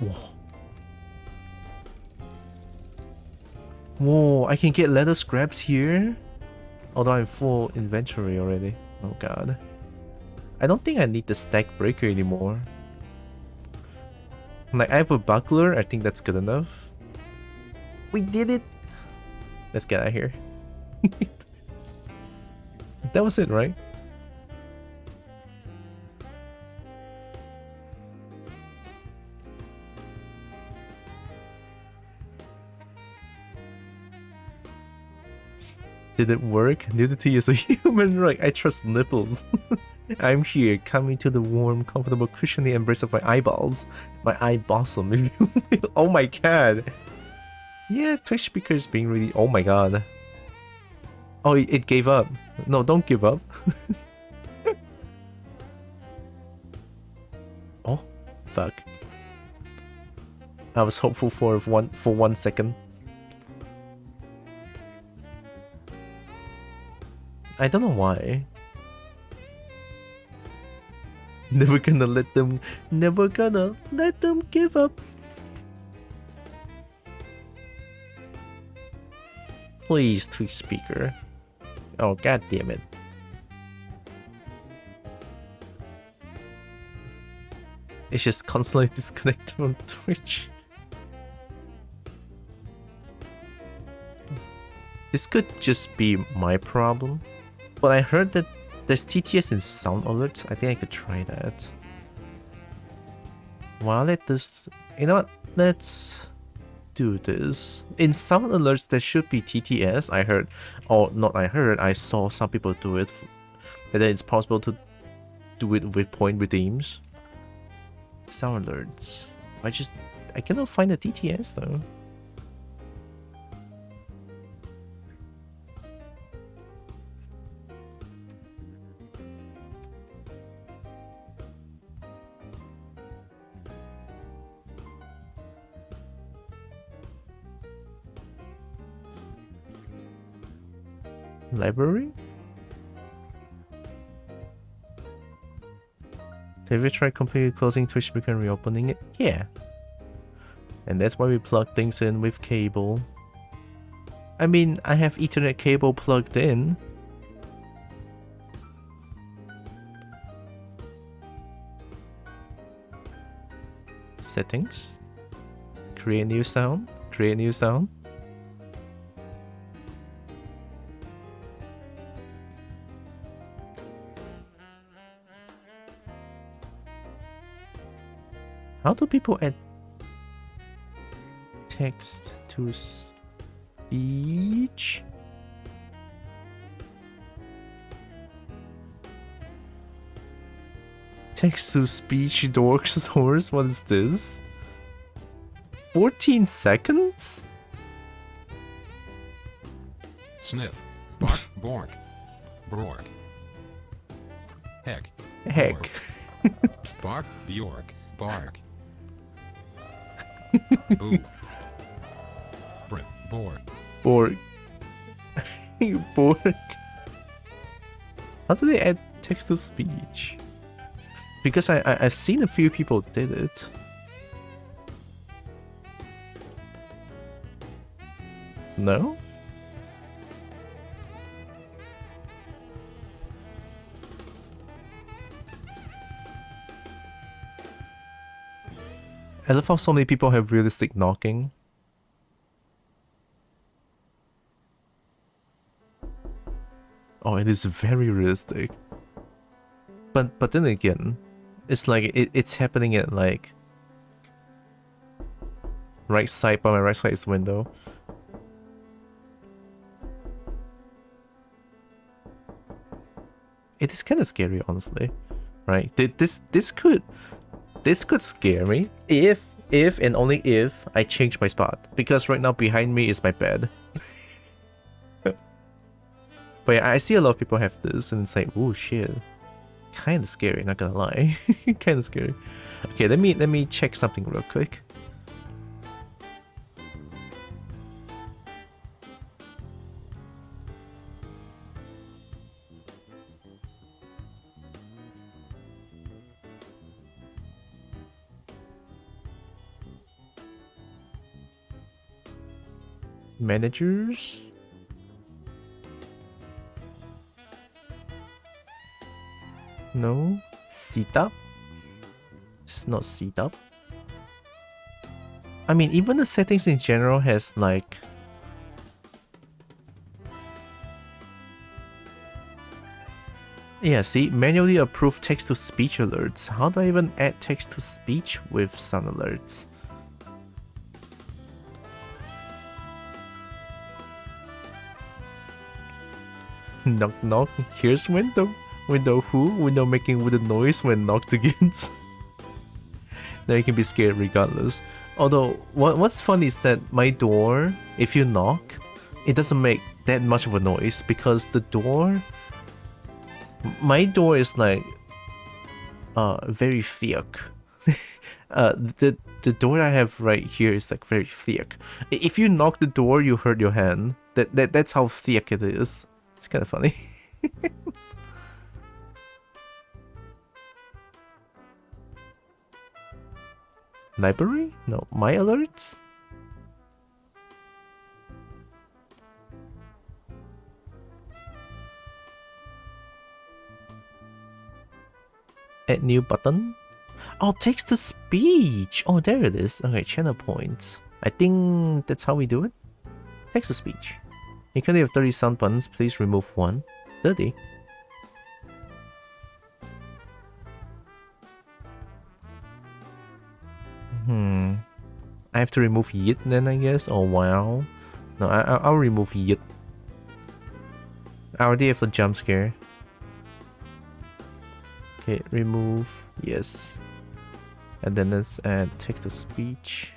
Whoa. Whoa, I can get leather scraps here? Although I'm full inventory already. Oh god. I don't think I need the stack breaker anymore. Like, I have a buckler, I think that's good enough. We did it! Let's get out of here. That was it, right? Did it work? Nudity is a human right. I trust nipples. I'm here, coming to the warm, comfortable, cushiony embrace of my eyeballs. My eye blossom, if you will. Oh my god. Yeah, Twitch speaker is being really... Oh my god. Oh, it gave up. No, don't give up. Oh, fuck. I was hopeful for 1 second. I don't know why. Never gonna let them give up. Please, Twitch speaker. Oh, god damn it. It's just constantly disconnected from Twitch. This could just be my problem. But I heard that there's TTS in sound alerts. I think I could try that. Well, you know what? Let's do this. In sound alerts, there should be TTS. I heard, or not I heard, I saw some people do it. And then it's possible to do it with point redeems. Sound alerts. I cannot find the TTS though. Library? Have you tried completely closing Twitch speaker and reopening it? Yeah. And that's why we plug things in with cable. I mean, I have Ethernet cable plugged in. Settings. Create new sound. Create new sound. How do people add text to speech? Text to speech dork source? What is this? 14 seconds? Sniff. Bark. Bork. Bork. Heck. Heck. Bark. Bjork. Bark. Boo. Brit. Bork. Bork. Bork. How do they add text to speech? Because I've seen a few people did it. No? I love how so many people have realistic knocking. Oh, it is very realistic. But then again, it's like it's happening at like right side by my right side's window. It is kind of scary, honestly. Right? This could scare me if and only if I change my spot, because right now behind me is my bed. But yeah, I see a lot of people have this and it's like, oh shit, kind of scary, not gonna lie. Kind of scary. Okay, let me check something real quick. Managers. No. Setup. It's not setup. I mean, even the settings in general has like yeah, see, manually approve text to speech alerts. How do I even add text to speech with sound alerts? Knock knock, here's window. Window who? Window making wooden noise when knocked against. Now you can be scared regardless. Although, what's funny is that my door, if you knock, it doesn't make that much of a noise because the door... My door is like... very thick. The door I have right here is like very thick. If you knock the door, you hurt your hand. That's how thick it is. It's kind of funny. Library? No, my alerts? Add new button? Oh, text to speech! Oh, there it is. Okay, channel points. I think that's how we do it. Text to speech. You currently have 30 sound buttons. Please remove one. 30. I have to remove Yit then, I guess. Oh, wow. No, I'll remove Yit. I already have a jump scare. Okay, remove. Yes. And then let's add text to speech.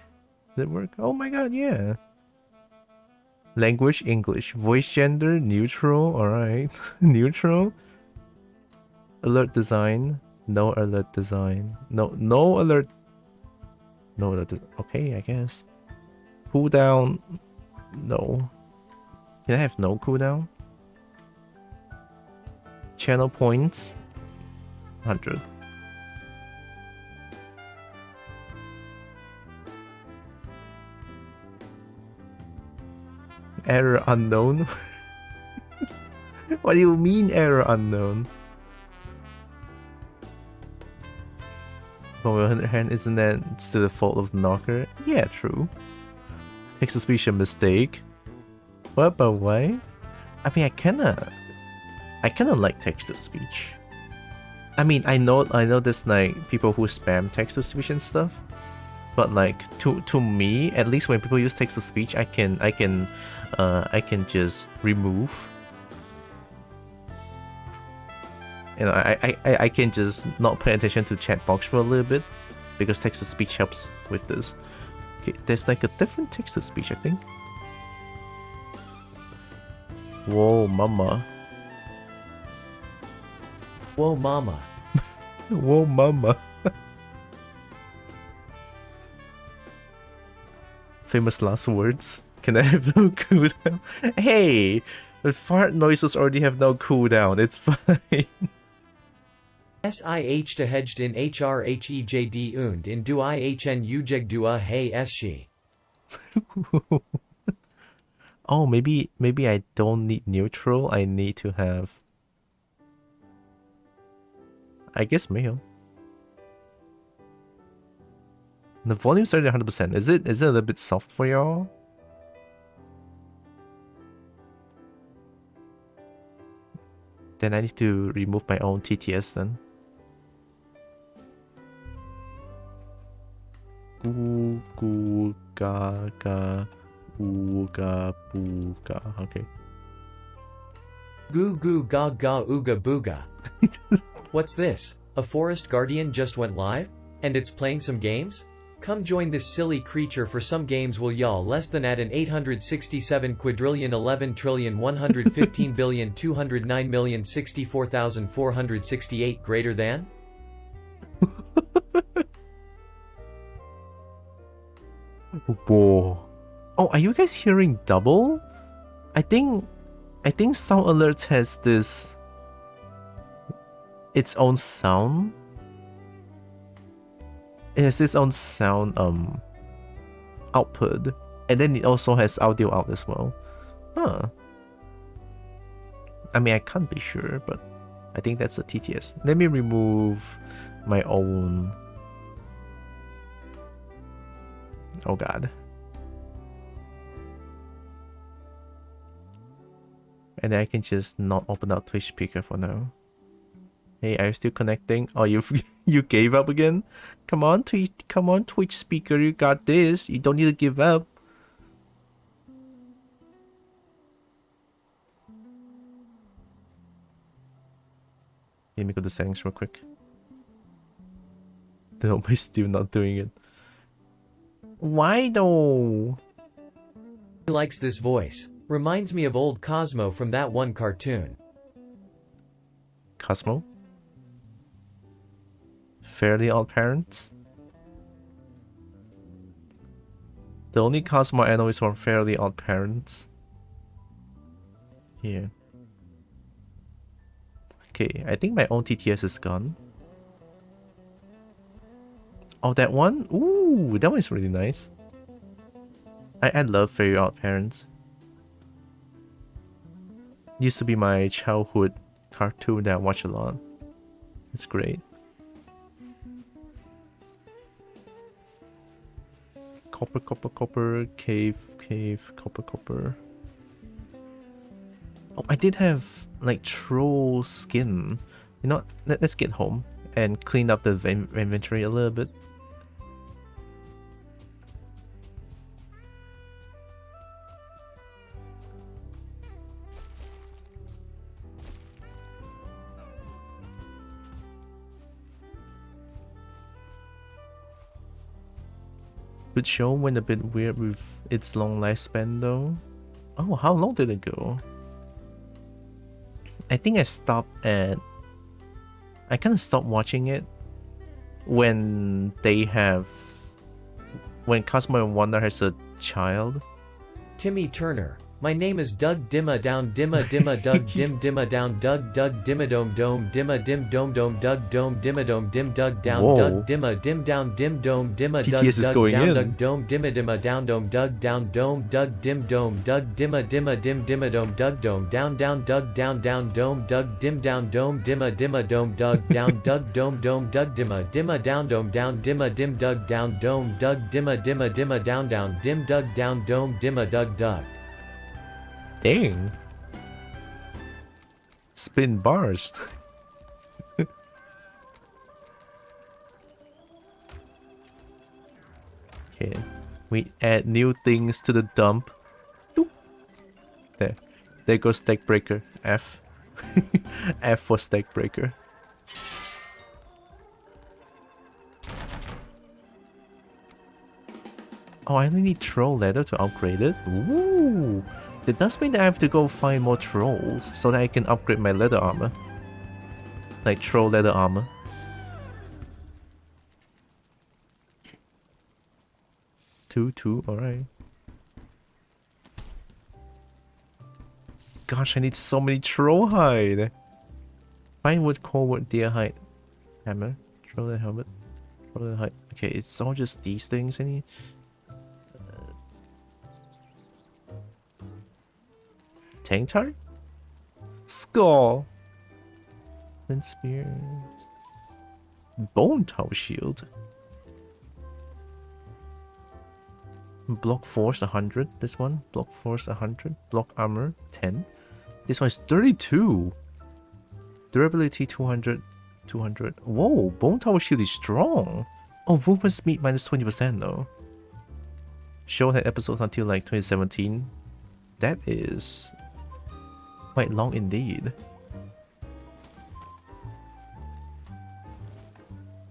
Did it work? Oh my god, yeah. Language, English. Voice gender, neutral. Alright. Neutral. Alert design. No alert design. No alert. No alert. Okay, I guess. Cooldown. No. Can I have no cooldown? Channel points. 100. Error unknown? What do you mean error unknown? But on the other hand, isn't that still the fault of the knocker? Yeah, true. Text-to-speech a mistake. What, but why? I mean, I kinda like text-to-speech. I mean, I know there's like people who spam text-to-speech and stuff, but like to me, at least when people use text-to-speech, I can just remove. You know, I can just not pay attention to chat box for a little bit because text-to-speech helps with this. Okay, there's like a different text-to-speech, I think. Whoa, mama. Whoa, mama. Whoa, mama. Famous last words. Can I have no cooldown? Hey! The fart noises already have no cooldown. It's fine. SIH to hedged in HRHEJD und in du IHN UJEG du hey SSHI. Oh, maybe I don't need neutral. I need to have, I guess, male. The volume's already 100%. Is it a little bit soft for y'all? Then I need to remove my own TTS then. Goo goo ga ga ooga booga. Okay. Goo goo ga ga ooga booga. What's this? A forest guardian just went live? And it's playing some games? Come join this silly creature for some games will y'all less than at an 867 quadrillion 11 trillion 115 billion 209 million 64,468 greater than? Whoa. Oh, are you guys hearing double? I think Sound Alerts has this its own sound. It has its own sound output, and then it also has audio out as well. Huh. I mean, I can't be sure, but I think that's a TTS. Let me remove my own. Oh god. And then I can just not open up Twitch speaker for now. Hey, are you still connecting? Oh, you gave up again? Come on, Twitch speaker, you got this. You don't need to give up. Let me go to settings real quick. Nobody's still not doing it. Why though? He likes this voice. Reminds me of old Cosmo from that one cartoon. Cosmo? Fairly Odd Parents? The only Cosmo I know is from Fairly Odd Parents. Here. Okay, I think my own TTS is gone. Oh, that one? Ooh, that one is really nice. I love Fairly Odd Parents. Used to be my childhood cartoon that I watch a lot. It's great. Copper, copper, copper, cave, cave, copper, copper. Oh, I did have like troll skin. You know, let's get home and clean up the inventory a little bit. Good show went a bit weird with its long lifespan though. Oh, how long did it go? I think I stopped at... I kind of stopped watching it when they have... When Cosmo and Wanda has a child. Timmy Turner. My name is Doug Dimma Down Dimma Dimma Doug Dim Dimma Down Doug Doug Dimma Dome Dome Dimma Dim Dome Dome Doug Dome Dimma Dome Dim Doug Down Whoa. Doug Dimma Dim Down Dim Dome Dimma Doug TTS is Doug going Down in. Doug Dome Dimma Dimma Down Dome Doug Down Dome Doug Dim Dome Doug Dimma Dimma Dim Dimma Dome Doug Dome Down Down Doug Down Down Dome Doug Dim Down Dome Dimma Dimma Dome Doug Down Doug Dome Dome Doug Dimma Dimma Down Dome Down Dimma Dim Doug Down Dome Doug Dimma Dimma Dimma Down Down Dim Doug Down Dome Dimma Doug Doug. Dang. Spin bars. Okay, we add new things to the dump. Doop. There goes stack breaker. F. F for stack breaker. Oh, I only need troll leather to upgrade it. Ooh. That does mean that I have to go find more trolls so that I can upgrade my leather armor. Like troll leather armor. Two, alright. Gosh, I need so many troll hide. Fine wood, core wood, deer hide, hammer, troll leather helmet, troll leather hide. Okay, it's all just these things I need. Tank tart? Skull! Flint spear. Bone tower shield. Block force 100. This one. Block force 100. Block armor 10. This one is 32. Durability 200. 200. Whoa, bone tower shield is strong. Oh, movement speed minus 20% though. Show had episodes until like 2017. That is quite long indeed.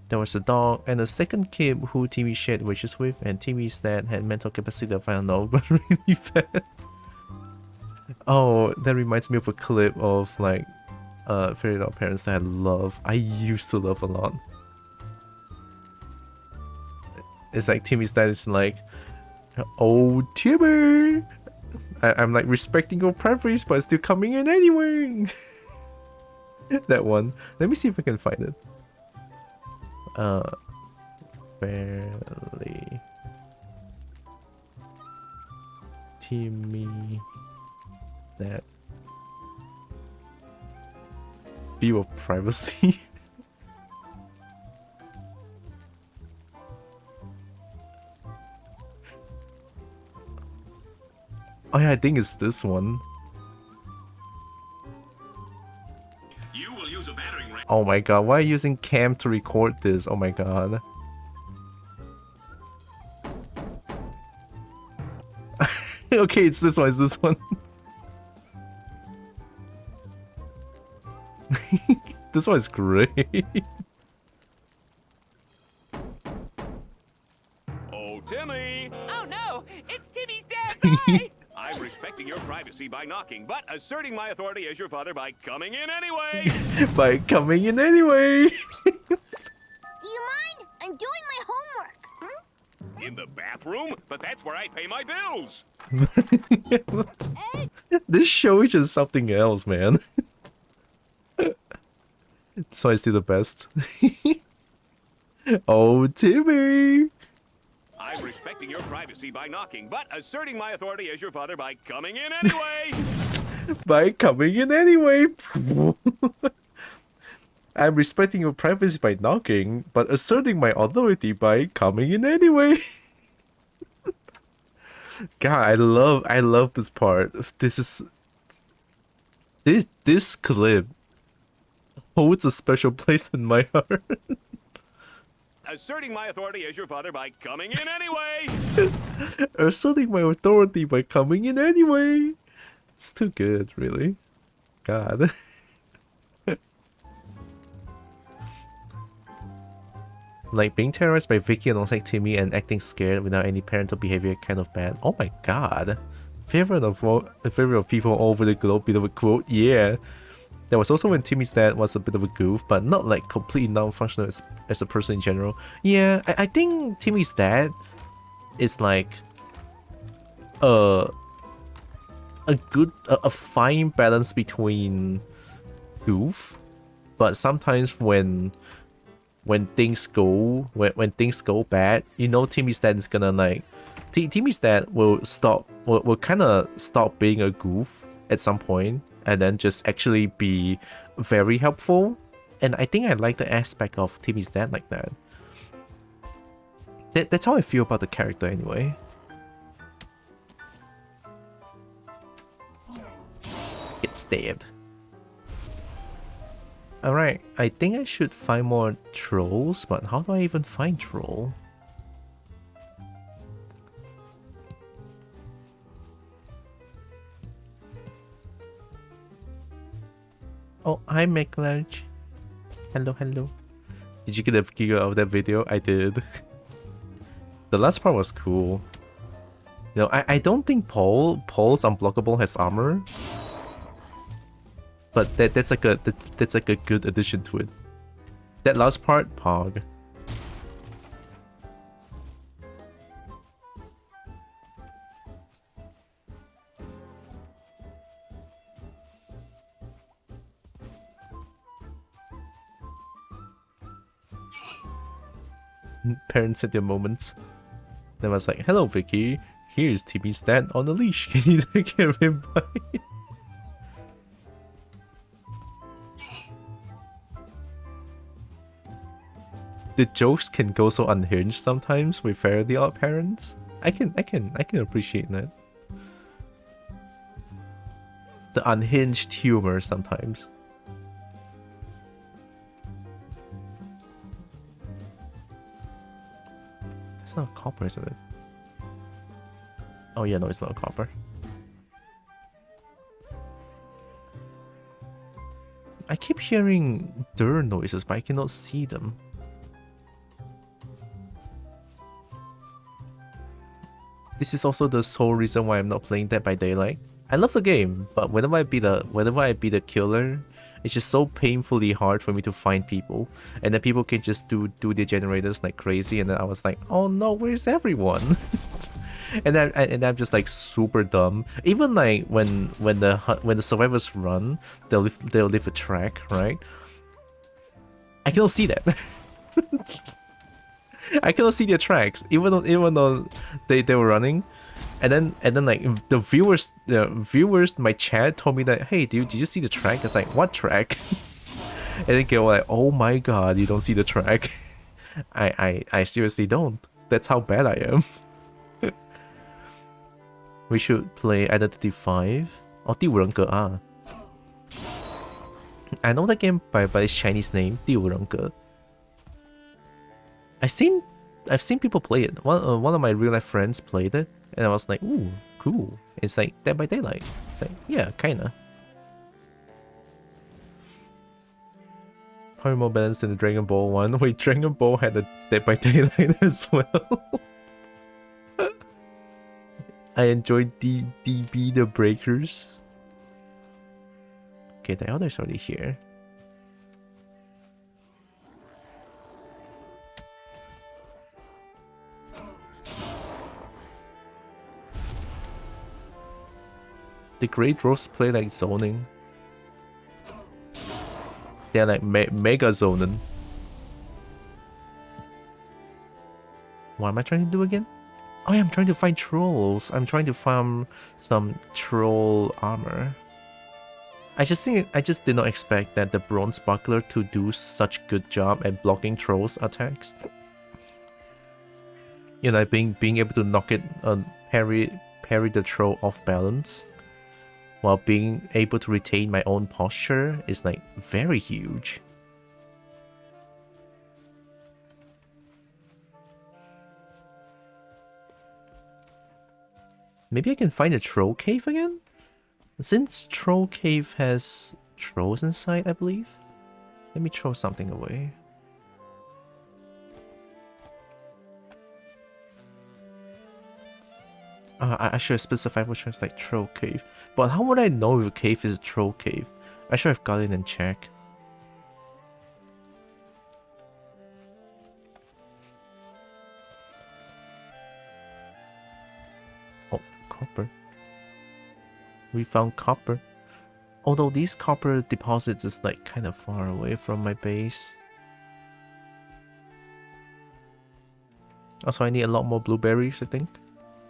There was a dog and a second kid who Timmy shared wishes with, and Timmy's dad had mental capacity of I don't know, but really bad. Oh, that reminds me of a clip of like fairy tale parents that I used to love a lot. It's like Timmy's dad is like, "Oh Timmy, I'm like respecting your preference, but still coming in anyway." That one. Let me see if I can find it. Fairly Timmy that view of privacy. Oh yeah, I think it's this one. Oh my god, why are you using cam to record this? Oh my god. Okay, it's this one. This one is great. Oh, Timmy! Oh no, it's Timmy's dad. Bye. I'm respecting your privacy by knocking, but asserting my authority as your father by coming in anyway! By coming in anyway. Do you mind? I'm doing my homework. In the bathroom? But that's where I pay my bills! This show is just something else, man. So I still the best. Oh, Timmy! I'm respecting your privacy by knocking, but asserting my authority as your father by coming in anyway! By coming in anyway. I'm respecting your privacy by knocking, but asserting my authority by coming in anyway. God, I love this part. This clip holds a special place in my heart. Asserting my authority as your father by coming in anyway! Asserting my authority by coming in anyway. It's too good, really. God. Like being terrorized by Vicky alongside Timmy and acting scared without any parental behavior, kind of bad. Oh my god. Favorite of people all over the globe, bit of a quote, yeah. There was also when Timmy's dad was a bit of a goof, but not like completely non-functional as a person in general. Yeah, I think Timmy's dad is like a fine balance between goof, but sometimes when things go when things go bad, you know, Timmy's dad is gonna like Timmy's dad will kind of stop being a goof at some point and then just actually be very helpful. And I think I like the aspect of Timmy's dad like that. That's how I feel about the character anyway. Get stabbed. Alright, I think I should find more trolls, but how do I even find troll? Oh, hi McLarge. Hello, hello. Did you get a giggle out of that video? I did. The last part was cool. You know, I don't think Paul's unblockable has armor, but that's like a good addition to it. That last part, Pog. Parents at their moments. Then I was like, hello Vicky, here's Timmy's dad on a leash. Can you take care of him? The jokes can go so unhinged sometimes with Fairly Odd Parents. I can appreciate that. The unhinged humor sometimes. It's not copper, isn't it? Oh yeah, no, it's not copper. I keep hearing door noises, but I cannot see them. This is also the sole reason why I'm not playing Dead by Daylight. I love the game, but whenever I beat the killer, it's just so painfully hard for me to find people, and then people can just do the generators like crazy, and then I was like, oh no, where's everyone? and I'm just like super dumb. Even like when the survivors run, they'll leave a track, right? I cannot see that. I cannot see their tracks, even though they were running. And then like the viewers, my chat told me that, hey dude, did you see the track? It's like, what track? And then they were like, oh my god, you don't see the track. I seriously don't. That's how bad I am. We should play Identity 5. Oh, 第五人格 ah. I know that game by its Chinese name, 第五人格. I've seen people play it. One of my real life friends played it, and I was like, ooh, cool. It's like Dead by Daylight. It's like, yeah, kinda. Probably more balanced than the Dragon Ball one. Wait, Dragon Ball had a Dead by Daylight as well. I enjoyed DB the Breakers. Okay, the Elder's already here. The Great Dwarfs play like zoning. They're like mega zoning. What am I trying to do again? Oh yeah, I'm trying to find trolls. I'm trying to farm some troll armor. I just did not expect that the bronze buckler to do such good job at blocking trolls attacks. You know, being able to knock it, parry the troll off balance, while being able to retain my own posture is like very huge. Maybe I can find a troll cave again? Since troll cave has trolls inside, I believe. Let me throw something away. I should have specified which one's like troll cave. But how would I know if a cave is a troll cave? I should have got in and check. Oh, copper. We found copper. Although these copper deposits is like kind of far away from my base. Also, I need a lot more blueberries, I think,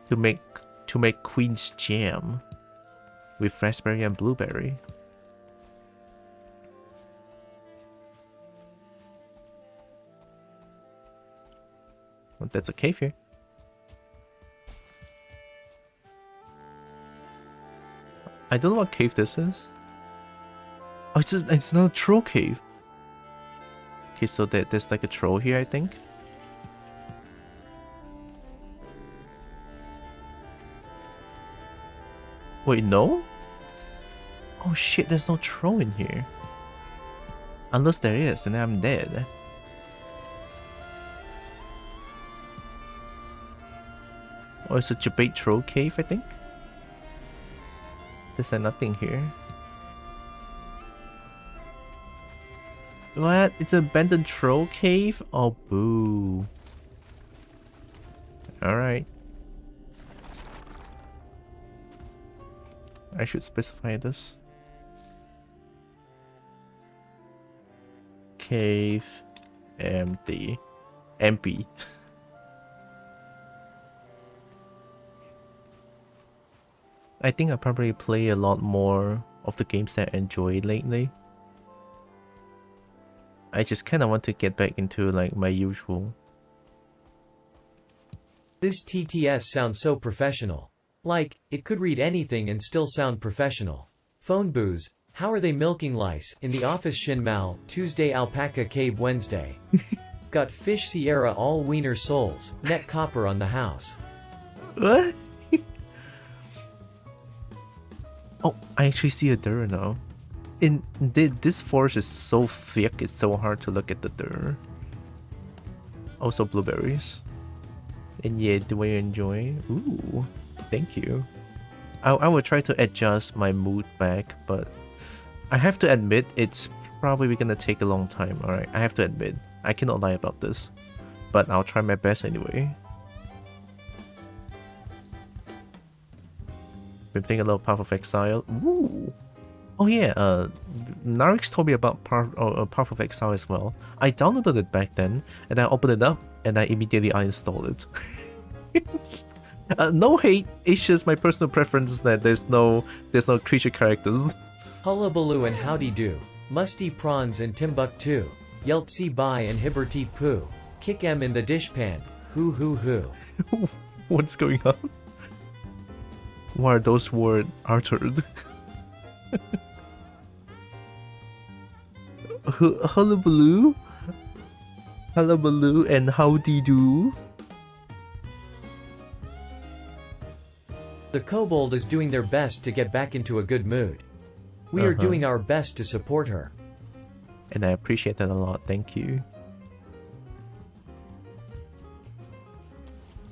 to make Queen's Jam with raspberry and blueberry. Well, that's a cave here. I don't know what cave this is. Oh, it's not a troll cave. Okay, so there's like a troll here, I think. Wait, no? Oh shit, there's no troll in here. Unless there is, and I'm dead. Oh, it's a Jabate troll cave, I think. There's nothing here. What? It's an abandoned troll cave? Oh, boo. Alright. I should specify this. Cave empty. Empty. I think I probably play a lot more of the games that I enjoy lately. I just kind of want to get back into like my usual. This TTS sounds so professional. Like, it could read anything and still sound professional. Phone booze, how are they milking lice? In the office Shin Mao, Tuesday Alpaca Cave Wednesday. Got fish Sierra all wiener souls, net copper on the house. What? Oh, I actually see a dir now. This forest is so thick, it's so hard to look at the dir. Also blueberries. And yeah, do I enjoy? Ooh, thank you. I will try to adjust my mood back, but I have to admit it's probably gonna take a long time. Alright, I have to admit. I cannot lie about this. But I'll try my best anyway. Been playing a little Path of Exile. Ooh. Oh yeah, Narix told me about Path of Exile as well. I downloaded it back then, and I opened it up, and I immediately uninstalled it. No hate, it's just my personal preference that there's no creature characters. Hullabaloo and Howdy Do, Musty Prawns and Timbuktu, Yeltsi Bai and Hibberty Poo, Kick M in the dishpan, hoo hoo hoo. What's going on? Why are those words uttered? Hullabaloo? Hullabaloo and howdy do? The kobold is doing their best to get back into a good mood. We are doing our best to support her. And I appreciate that a lot, thank you.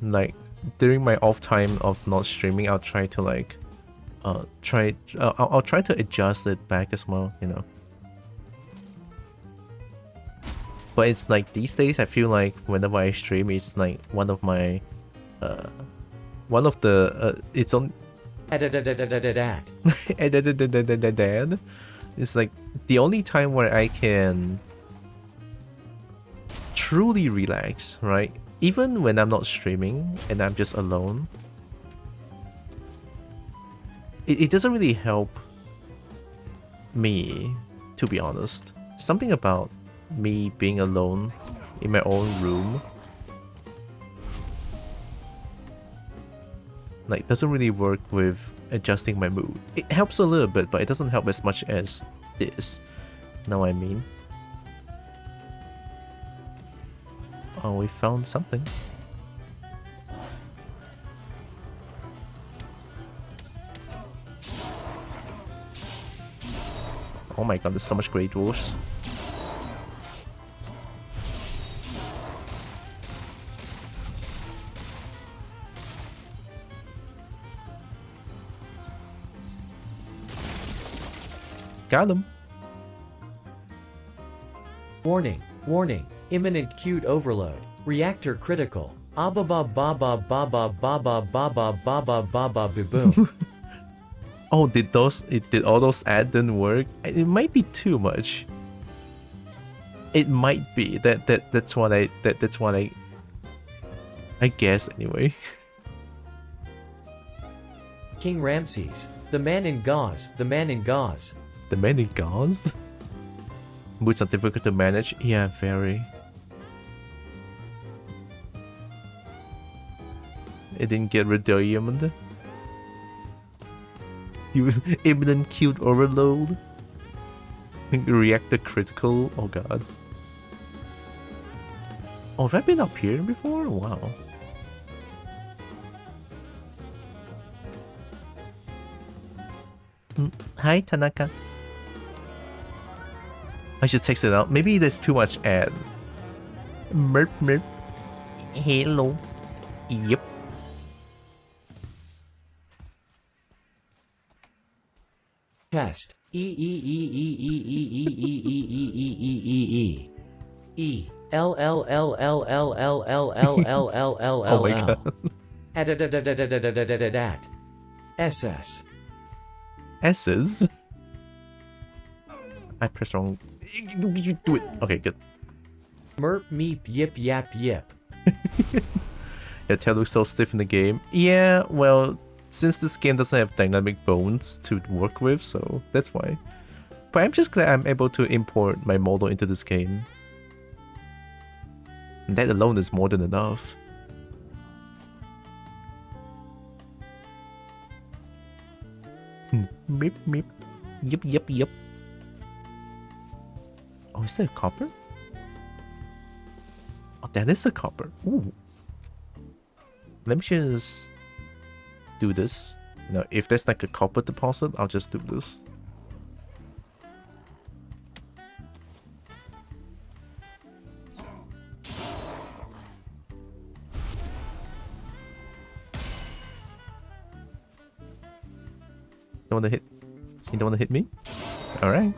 Like, during my off time of not streaming, I'll try to like, I'll try to adjust it back as well, you know. But it's like these days, I feel like whenever I stream, it's like one of my, it's on. It's like the only time where I can truly relax, right? Even when I'm not streaming and I'm just alone, it doesn't really help me, to be honest. Something about me being alone in my own room like doesn't really work with adjusting my mood. It helps a little bit, but it doesn't help as much as this. Know what I mean? Oh, we found something. Oh my god, there's so much Grey Dwarfs. Got him. Warning, warning, imminent cute overload. Reactor critical. Ababa baba baba baba baba baba baba boo boom. Oh, did all those ads didn't work? It might be too much. It might be. That's what I guess anyway. King Ramses. The man in gauze. The man in gauze. The man in gauze? Boots are difficult to manage. Yeah, very. It didn't get redeemed. You imminent cute overload. Reactor critical. Oh god. Oh, have I been up here before? Wow. Hi, Tanaka. I should text it out. Maybe there's too much ad. Merp merp. Hello. Yep. Test. E. L L L L L L L L L L L L. Oh my god. At. SS. S's? I pressed wrong. Do it. Okay, good. Merp meep yip yap yip. Your tail looks so stiff in the game. Yeah, well, since this game doesn't have dynamic bones to work with, so that's why. But I'm just glad I'm able to import my model into this game. And that alone is more than enough. Meep meep. Yep yep yep. Oh, is that a copper? Oh, that is a copper. Ooh. Let me just do this. You know, if there's like a copper deposit, I'll just do this. Don't wanna hit. You don't wanna hit me? Alright.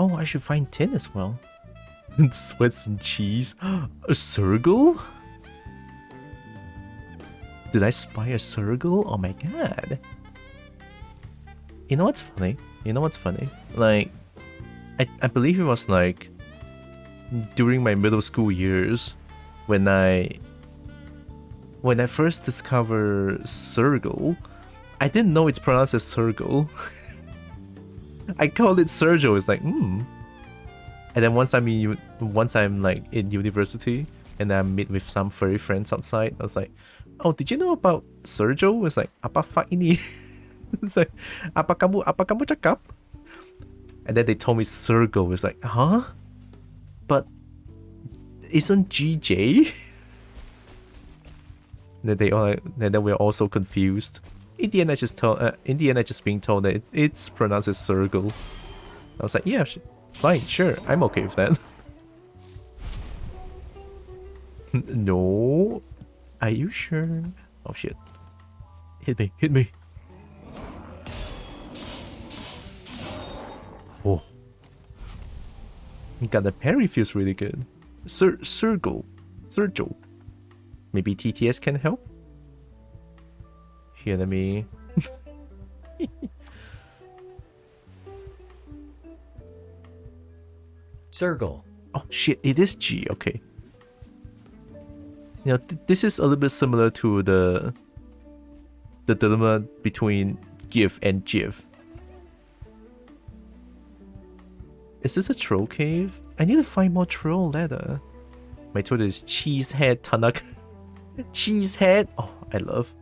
Oh, I should find tin as well. And sweats and cheese. A circle? Did I spy a circle? Oh my god. You know what's funny? You know what's funny? Like, I believe it was like during my middle school years when I first discovered Sergal. I didn't know it's pronounced as Sergal. I called it Sergio. It's like, And then once I'm like in university and I meet with some furry friends outside, I was like, oh, did you know about Sergio? It's like, apa fuck ini? It's like, apa kamu cakap? And then they told me Sergo. It's like, huh? But isn't GJ? And then we're also confused. In the end, I just being told that it's pronounced as Sergo. I was like, yeah, fine, sure, I'm okay with that. No, are you sure? Oh shit! Hit me! Hit me! Oh, God, the parry feels really good. Sergo. Maybe TTS can help? Here, let me... Sergal. Oh shit, it is G, okay. You know, this is a little bit similar to the dilemma between Give and Jiv. Is this a troll cave? I need to find more troll leather. My Twitter is Cheesehead Tanaka. Cheesehead! Oh, I love.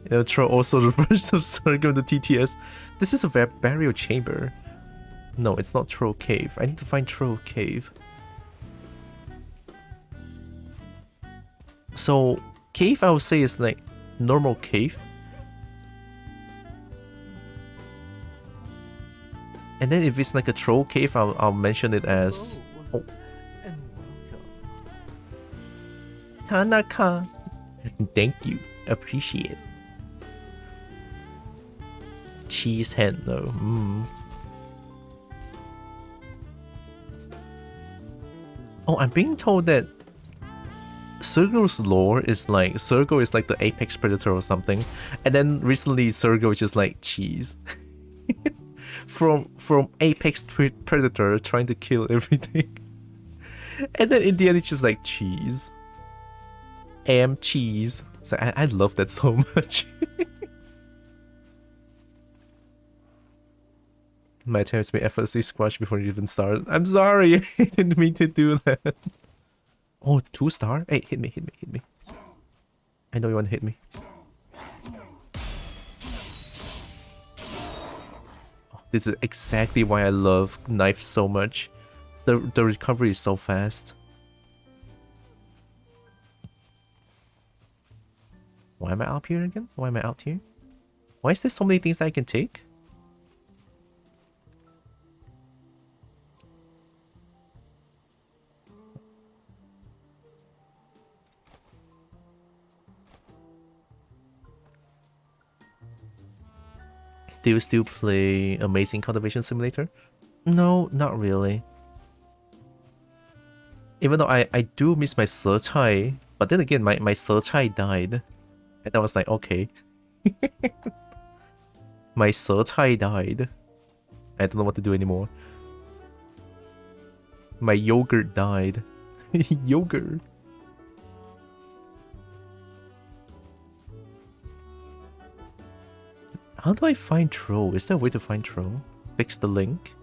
You know, troll also refers to Circle the TTS. This is a burial chamber. No, it's not troll cave. I need to find troll cave. So, cave I would say is like normal cave. And then if it's like a troll cave, I'll mention it as... Oh. And welcome. Tanaka. Thank you. Appreciate it. cheese hen though. Oh, I'm being told that Sergo's lore is like Sergo is like the apex predator or something, and then recently Sergo is just like cheese. from apex predator trying to kill everything, and then in the end it's just like cheese. Cheese. So I love that so much. My attempts may effortlessly squash before you even start. I'm sorry, I didn't mean to do that. Oh, 2-star? Hey, hit me. I know you want to hit me. Oh, this is exactly why I love knife so much. The recovery is so fast. Why am I up here again? Why am I out here? Why is there so many things that I can take? Do you still play Amazing Cultivation Simulator? No, not really. Even though I do miss my Serchai, but then again, my Serchai died. And I was like, okay. My Serchai died. I don't know what to do anymore. My yogurt died. Yogurt. How do I find Troll? Is there a way to find Troll? Fix the link?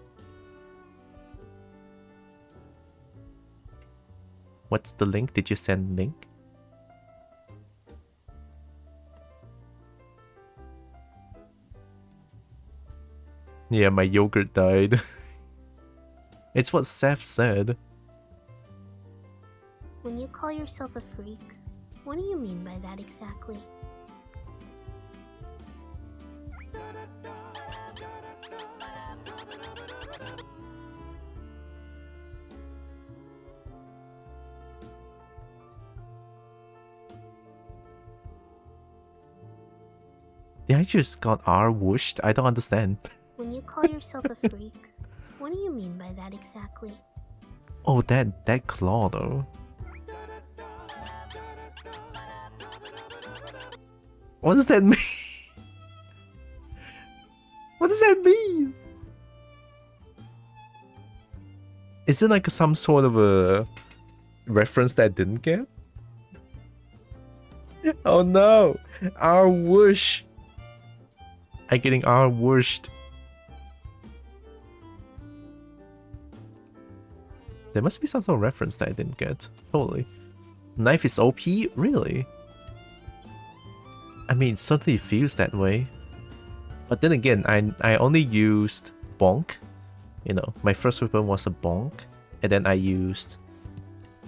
What's the link? Did you send link? Yeah, my yogurt died. It's what Seth said. When you call yourself a freak, what do you mean by that exactly? Yeah, I just got R whooshed. I don't understand. When you call yourself a freak, what do you mean by that exactly? Oh, that claw though. What does that mean? What does that mean? Is it like some sort of a reference that I didn't get? Oh no! R whoosh! I'm getting R whooshed. There must be some sort of reference that I didn't get. Totally. Knife is OP? Really? I mean, it certainly feels that way. But then again, I only used bonk. You know, my first weapon was a bonk. And then I used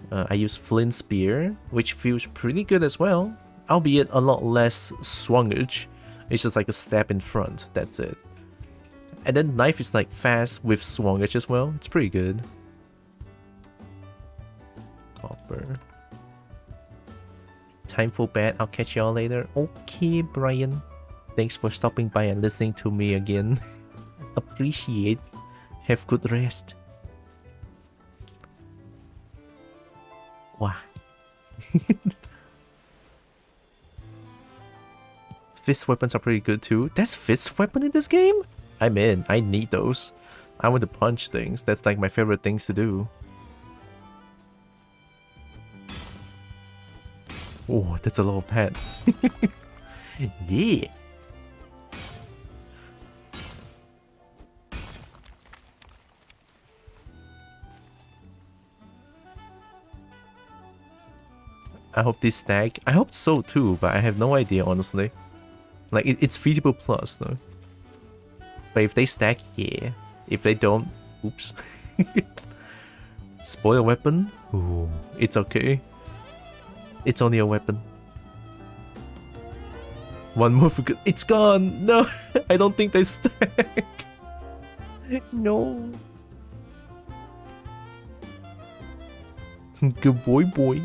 flint spear, which feels pretty good as well. Albeit a lot less swungage. It's just like a stab in front, that's it. And then knife is like fast with swungage as well. It's pretty good. Copper. Time for bed. I'll catch y'all later. Okay, Brian. Thanks for stopping by and listening to me again. Appreciate. Have good rest. Wow. Fist weapons are pretty good too. There's fist weapon in this game? I'm in. I need those. I want to punch things. That's like my favorite things to do. Oh, that's a lot of pet. Yeah. I hope they stack. I hope so too, but I have no idea honestly. Like it's feasible plus though. But if they stack, yeah. If they don't, oops. Spoil weapon? Ooh, it's okay. It's only a weapon. One more for good. It's gone! No! I don't think they stack. No. Good boy.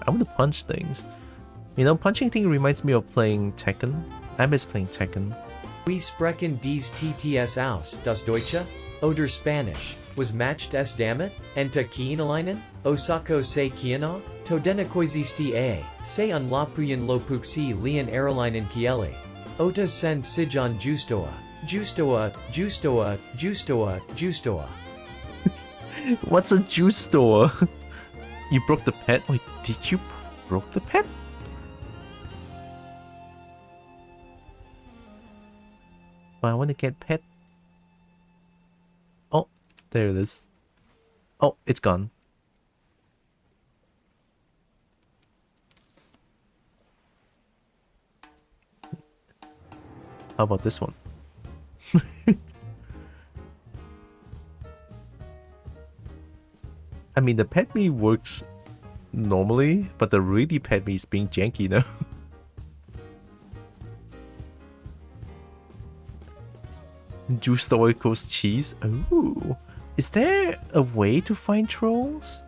I want to punch things. You know, punching thing reminds me of playing Tekken. I miss playing Tekken. We sprechen dies TTS aus, das Deutsche? Oder Spanish? Was matched s damit? Enta kiinalainen? Osako se kiana? Todena koisisti a, se unlapuyen lopuksi lian aerolinen kieli. Ota sen sijan justoa. Justoa, justoa, justoa, justoa. What's a juice store? You broke the pet? Wait, did you broke the pet? But I want to get pet. Oh, there it is. Oh, it's gone. How about this one? I mean, the pet me works normally, but the really pet me is being janky now. Juice store equals cheese. Ooh. Is there a way to find trolls?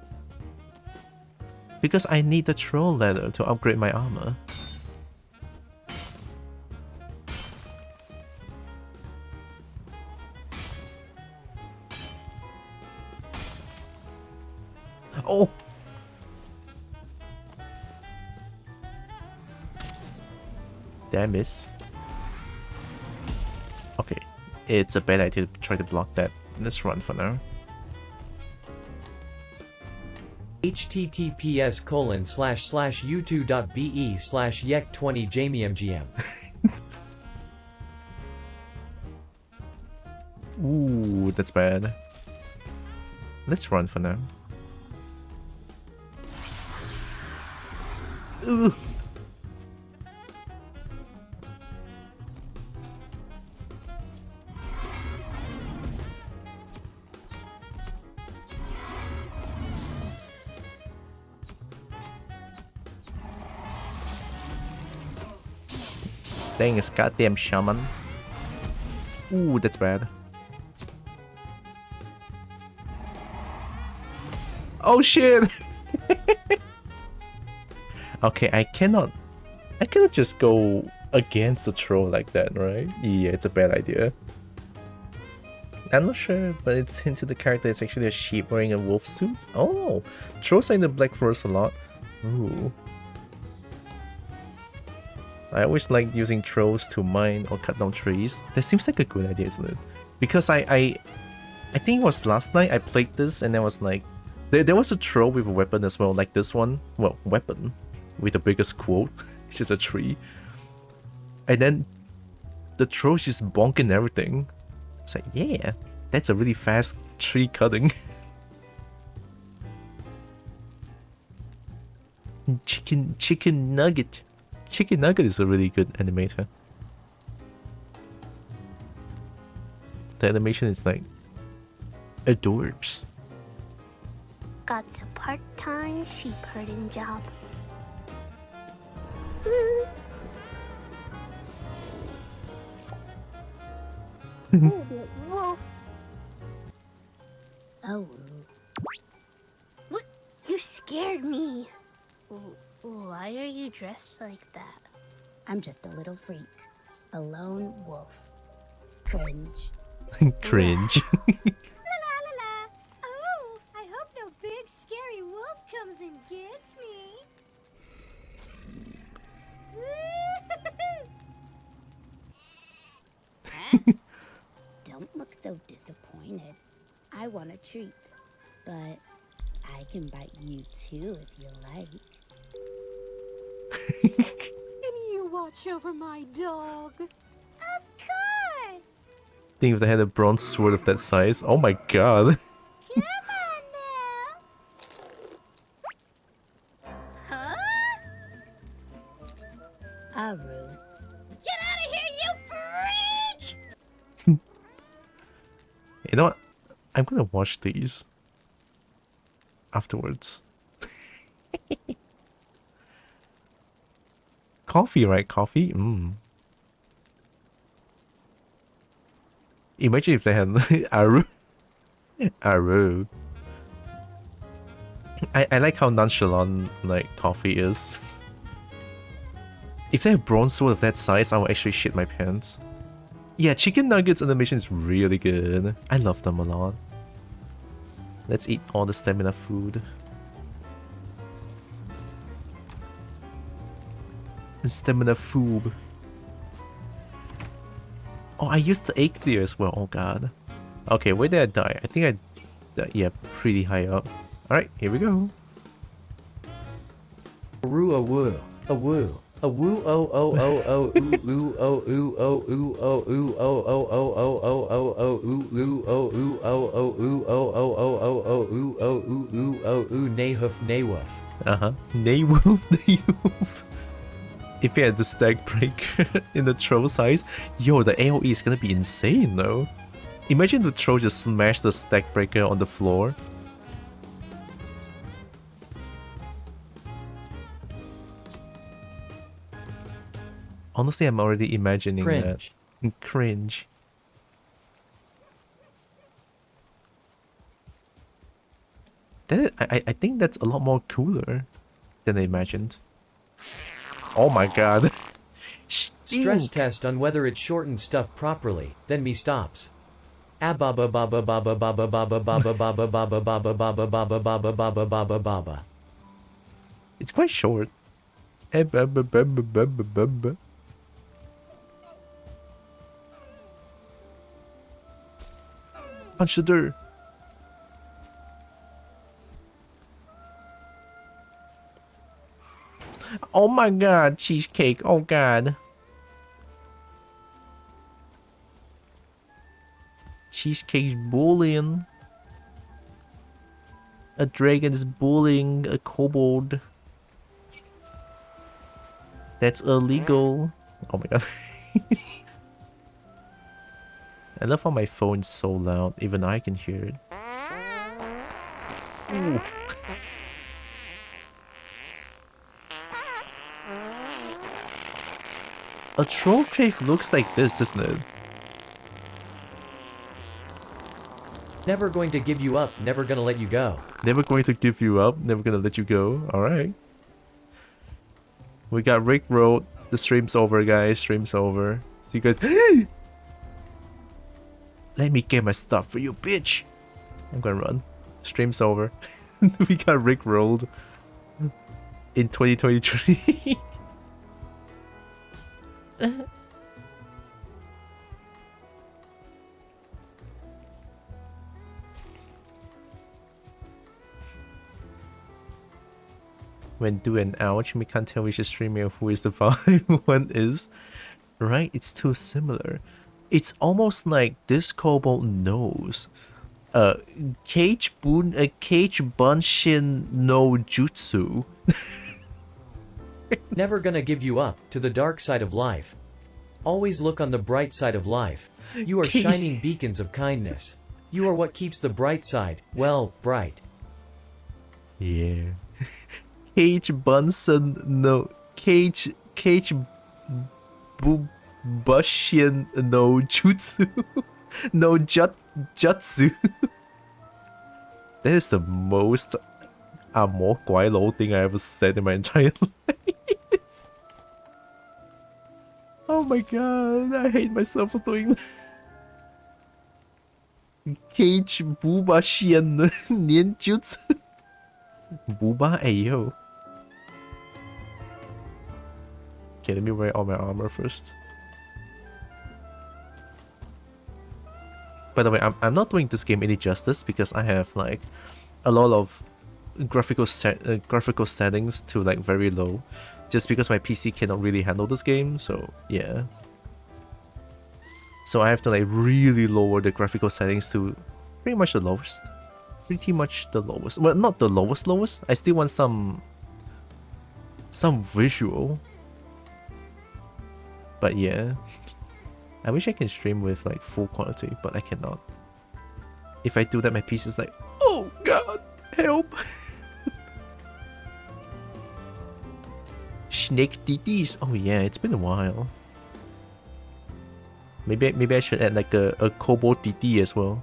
Because I need the troll leather to upgrade my armor. Oh! Damn miss. Okay. It's a bad idea to try to block that. Let's run for now. https://u2.be/yek20jamiemgm. Ooh, that's bad. Let's run for now. Ugh. Dang, it's goddamn shaman. Ooh, that's bad. Oh shit! Okay, I cannot just go against the troll like that, right? Yeah, it's a bad idea. I'm not sure, but it's hinted the character is actually a sheep wearing a wolf suit. Oh, trolls are in the Black Forest a lot. Ooh. I always like using trolls to mine or cut down trees. That seems like a good idea, isn't it? Because I think it was last night I played this and I was like, there was a troll with a weapon as well, like this one. Well, weapon with the biggest quote. It's just a tree. And then the troll just bonking everything. It's like, yeah, that's a really fast tree cutting. Chicken nugget. Chicken Nugget is a really good animator. The animation is like adorbs. Got a part-time sheep herding job. Ooh, wolf. Oh. What? You scared me. Why are you dressed like that? I'm just a little freak. A lone wolf. Cringe. Cringe. La la la la. Oh, I hope no big scary wolf comes and gets me. Don't look so disappointed. I want a treat, but I can bite you too if you like. Can you watch over my dog? Of course. Think if they had a bronze sword of that size. Oh my god. Come on now. Huh? Aru. Get out of here, you freak! You know what? I'm gonna watch these afterwards. Coffee, right? Coffee? Imagine if they had Aru. Aru. I like how nonchalant like coffee is. If they have bronze sword of that size, I will actually shit my pants. Yeah, chicken nuggets animation is really good. I love them a lot. Let's eat all the stamina food. Stamina food. Oh, I used the egg there as well. Oh god. Okay, where did I die? I think I... yeah, pretty high up. Alright, here we go. Woo a woo. A woo. A woo oh oh oh oh ooh oh ooh oh ooh oh ooh oh oh oh oh oh oh oh ooh ooh oh ooh oh oh ooh oh oh oh oh oh ooh oh ooh oh ooh nayhoof naywoof. Naywoof, naywoof. If you had the stack breaker in the troll size, yo, the AoE is gonna be insane though. Imagine the troll just smash the stack breaker on the floor. Honestly, I'm already imagining Cringe. that. Cringe. I think that's a lot more cooler than I imagined. Oh my god. Stress test on whether it shortens stuff properly, then me stops. Ababa baba baba baba baba baba baba baba baba baba baba baba baba baba baba. It's quite short. Punch the dirt. Oh my god, cheesecake. Oh god. Cheesecake's bullying. A dragon is bullying a kobold. That's illegal. Oh my god. I love how my phone's so loud, even I can hear it. Ooh. A troll crave looks like this, isn't it? Never going to give you up, never gonna let you go. Never going to give you up, never gonna let you go. Alright. We got Rick Road. The stream's over, guys. Stream's over. See you guys. Let me get my stuff for you, bitch. I'm gonna run. Stream's over. We got Rick rolled in 2023. When do an ouch, we can't tell which streamer who is the Valheim one is. Right? It's too similar. It's almost like this kobold knows. Cage Bunshin no Jutsu. Never gonna give you up, to the dark side of life. Always look on the bright side of life. You are shining beacons of kindness. You are what keeps the bright side, well, bright. Yeah. Cage Bunsen no Bushin no Jutsu. No Jutsu. That is the most more guai thing I ever said in my entire life. Oh my god, I hate myself for doing that. Cage Booba Xian Nian Jutsu. Booba Ayo. Okay, let me wear all my armor first. By the way, I'm not doing this game any justice because I have like a lot of graphical settings to like very low, just because my PC cannot really handle this game. So yeah, so I have to like really lower the graphical settings to pretty much the lowest. Pretty much the lowest. Well, not the lowest. I still want some visual. But yeah. I wish I can stream with like full quality, but I cannot. If I do that, my PC is like, oh god, help! Snake DDs. Oh yeah, it's been a while. Maybe I should add like a Kobo DD as well.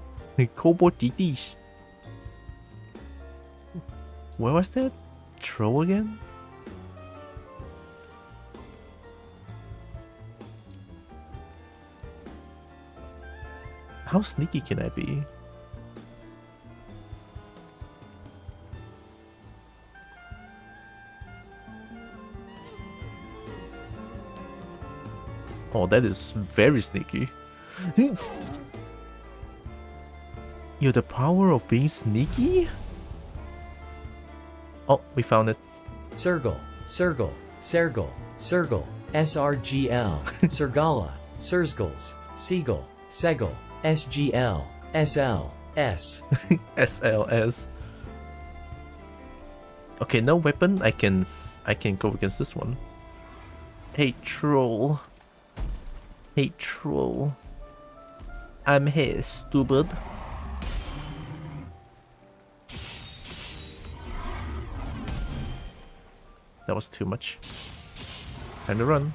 Kobo DDs. Where was that troll again? How sneaky can I be? Oh, that is very sneaky. Yo, the power of being sneaky? Oh, we found it. Sergal, Sergal, Sergal, Sergal, SRGL, Sergala, Sersgals, Seagull, Segal, SGL, SL, S. SLS. Okay, no weapon. I can go against this one. Hey troll. Hey troll. I'm here, stupid. That was too much. Time to run.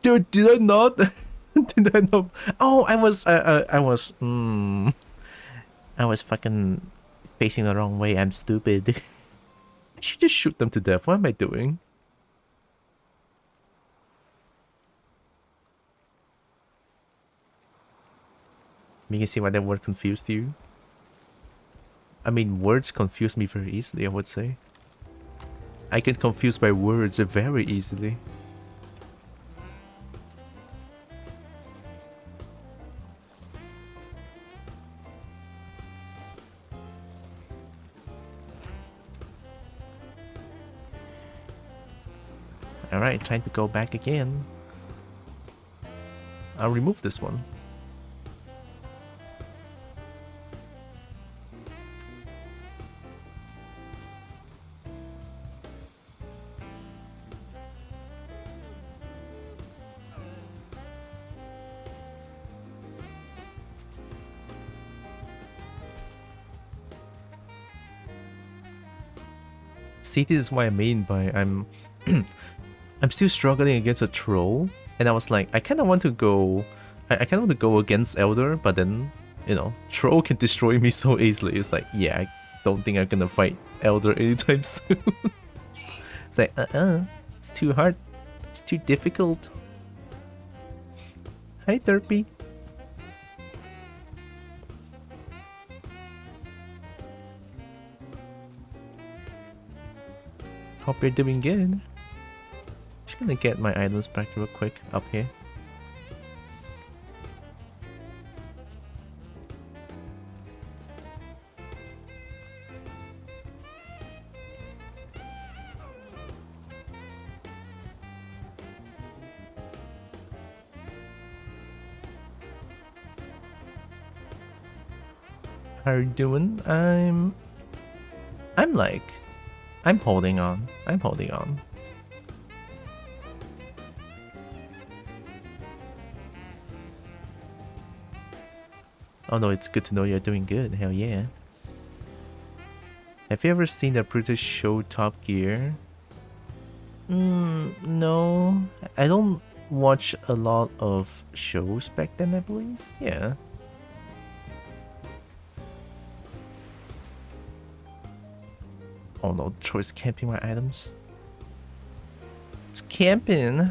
Dude, did I not? Did I not? Oh, I was fucking facing the wrong way. I'm stupid. I should just shoot them to death. What am I doing? You can see why that word confused you. I mean, words confuse me very easily, I would say. I get confused by words very easily. Alright, time to go back again. I'll remove this one. See, this is what I mean by I'm still struggling against a troll, and I was like, I kind of want to go, I kind of want to go against Elder, but then, you know, troll can destroy me so easily. It's like, yeah, I don't think I'm gonna fight Elder anytime soon. It's like, it's too hard, it's too difficult. Hi, Derpy. Hope you're doing good. Just gonna get my items back real quick up here. How are you doing? I'm holding on. I'm holding on. Oh no, it's good to know you're doing good. Hell yeah. Have you ever seen the British show Top Gear? No. I don't watch a lot of shows back then, I believe. Yeah. Oh no, Troy's camping my items. It's camping.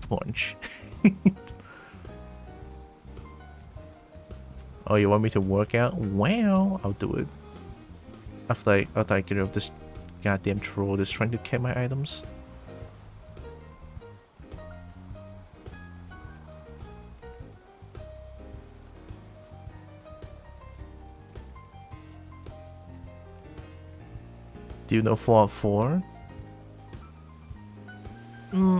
Punch. Oh, you want me to work out? Wow, I'll do it. After I get rid of this goddamn troll that's trying to camp my items. Do you know Fallout 4?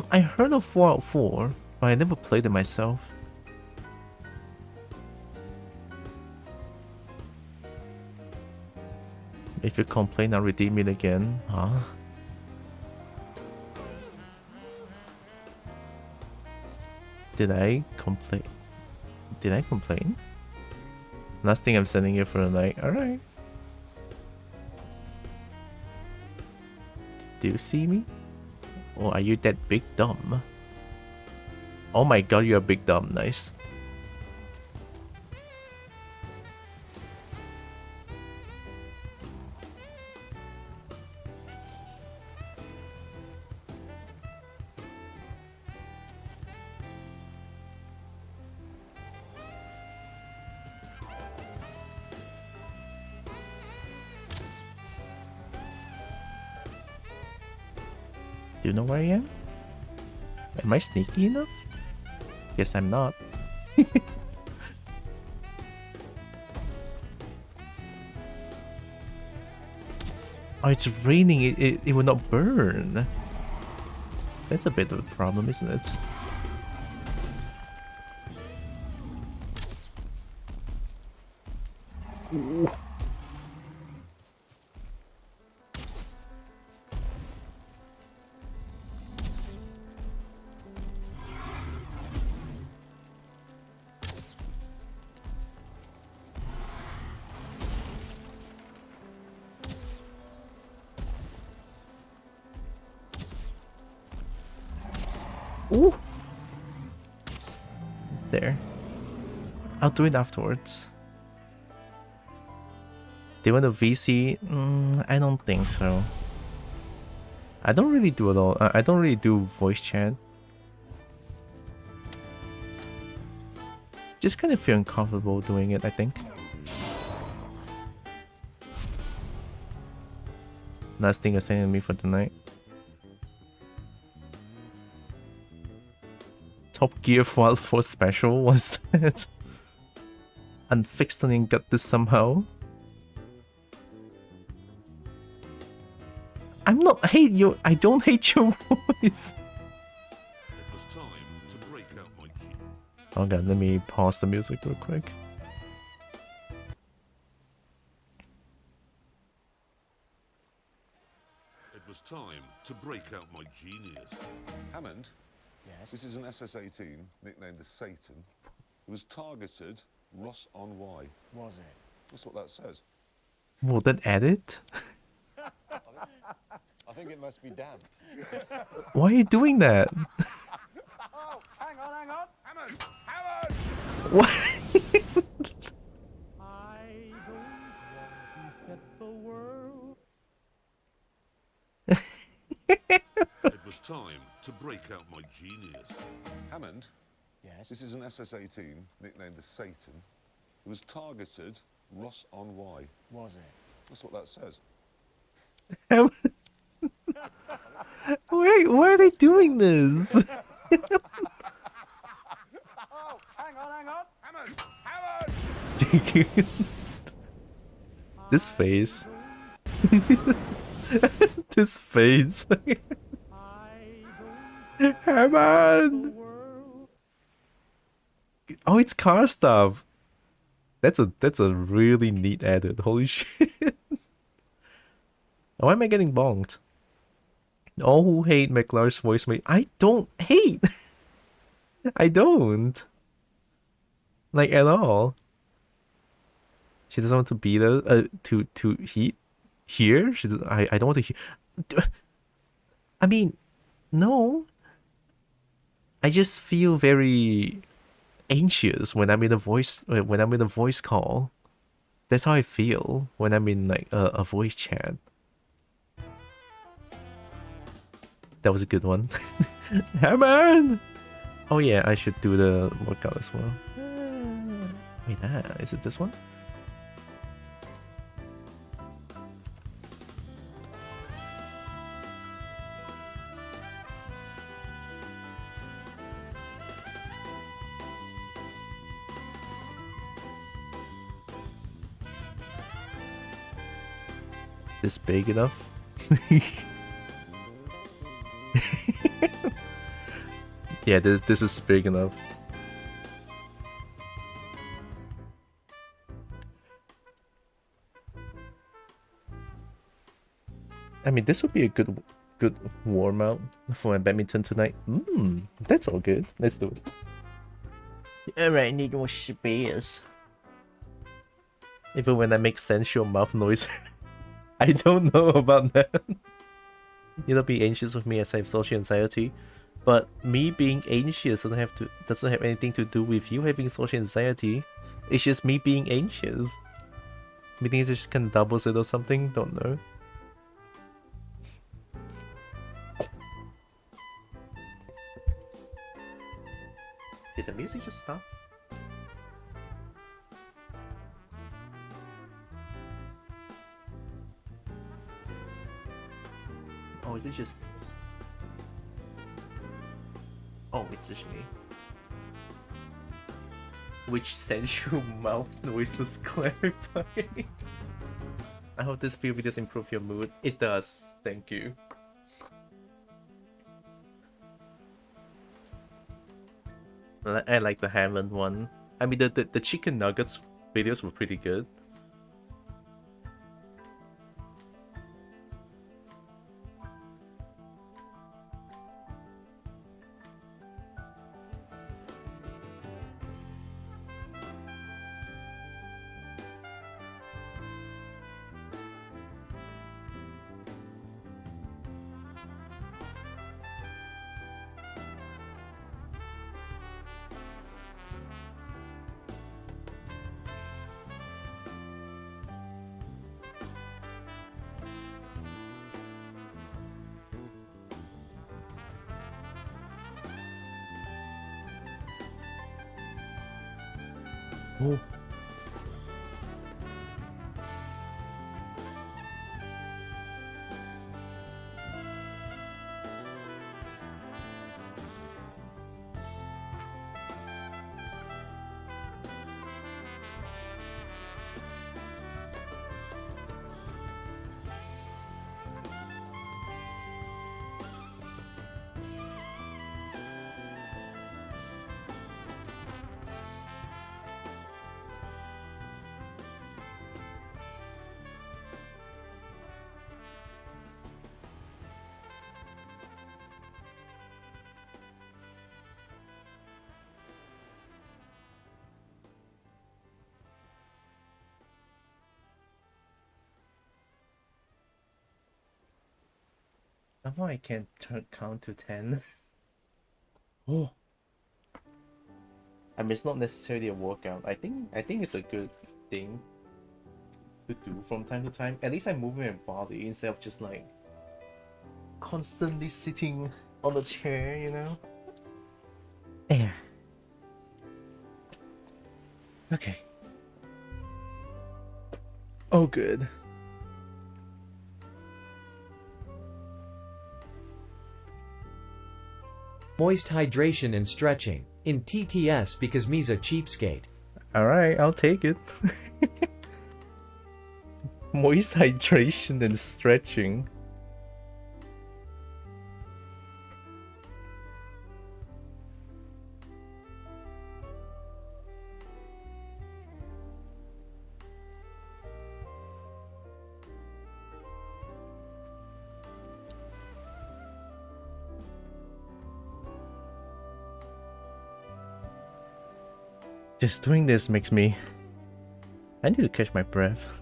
I heard of Fallout 4, but I never played it myself. If you complain, I'll redeem it again. Huh? Did I complain? Did I complain? Last thing I'm sending you for a night. Alright. Do you see me? Or are you that big dumb? Oh my god, you're a big dumb. Nice. do know where I am? Am I sneaky enough? Guess I'm not. Oh, it's raining. It will not burn. That's a bit of a problem, isn't it? Ooh. Ooh. There. I'll do it afterwards. Do you want a VC? I don't think so. I don't really do it all. I don't really do voice chat. Just kind of feel uncomfortable doing it, I think. Last thing you're saying to me for tonight. Top Gear Wild Force Special? What's that? Unfixed and got this somehow. I'm not hate you. I don't hate your voice. It was time to break out my key. Okay, let me pause the music real quick. It was time to break out my genius. Hammond? Yes? This is an SS-18, nicknamed the Satan. It was targeted Ross on Y. Was it? That's what that says. Will that edit? I think it must be damp. Why are you doing that? Oh, hang on. Hammond! Hammond! What? I don't want to set the world. It was time to break out my genius. Hammond? Yes? This is an SS-18, nicknamed the Satan. It was targeted Ross on Y. Was it? That's what that says. Why are they doing this? Oh, hang on. Hammond! This face. This face. Hammond! Oh, it's car stuff. That's a really neat edit. Holy shit. Why am I getting bonked? All who hate McLar's voice mate. I don't hate. I don't. Like at all. She doesn't want to be there. To heat here. She does, I don't want to hear. I mean, no. I just feel very anxious when I'm in a voice call. That's how I feel when I'm in like a voice chat. That was a good one. Hammond! Oh yeah, I should do the workout as well. Wait, is it this one? This big enough? Yeah, this is big enough. I mean, this would be a good warm up for my badminton tonight. That's all good. Let's do it. Alright, need more space. Even when I make sensual mouth noise. I don't know about that. You don't be anxious with me as I have social anxiety. But me being anxious doesn't have anything to do with you having social anxiety. It's just me being anxious. Maybe it just kind of doubles it or something. Don't know. Did the music just stop? Oh, is it just... Mitsushimi. Which sensual mouth noises clarify? I hope this few videos improve your mood. It does. Thank you. I like the Hammond one. I mean, the chicken nuggets videos were pretty good. Oh. Somehow I can't count to 10. Oh. I mean, it's not necessarily a workout. I think it's a good thing to do from time to time. At least I'm moving my body instead of just like constantly sitting on the chair, you know? Yeah. Okay. Oh, good. Moist hydration and stretching. In TTS because me's a cheapskate. Alright, I'll take it. Moist hydration and stretching. Just doing this makes me... I need to catch my breath.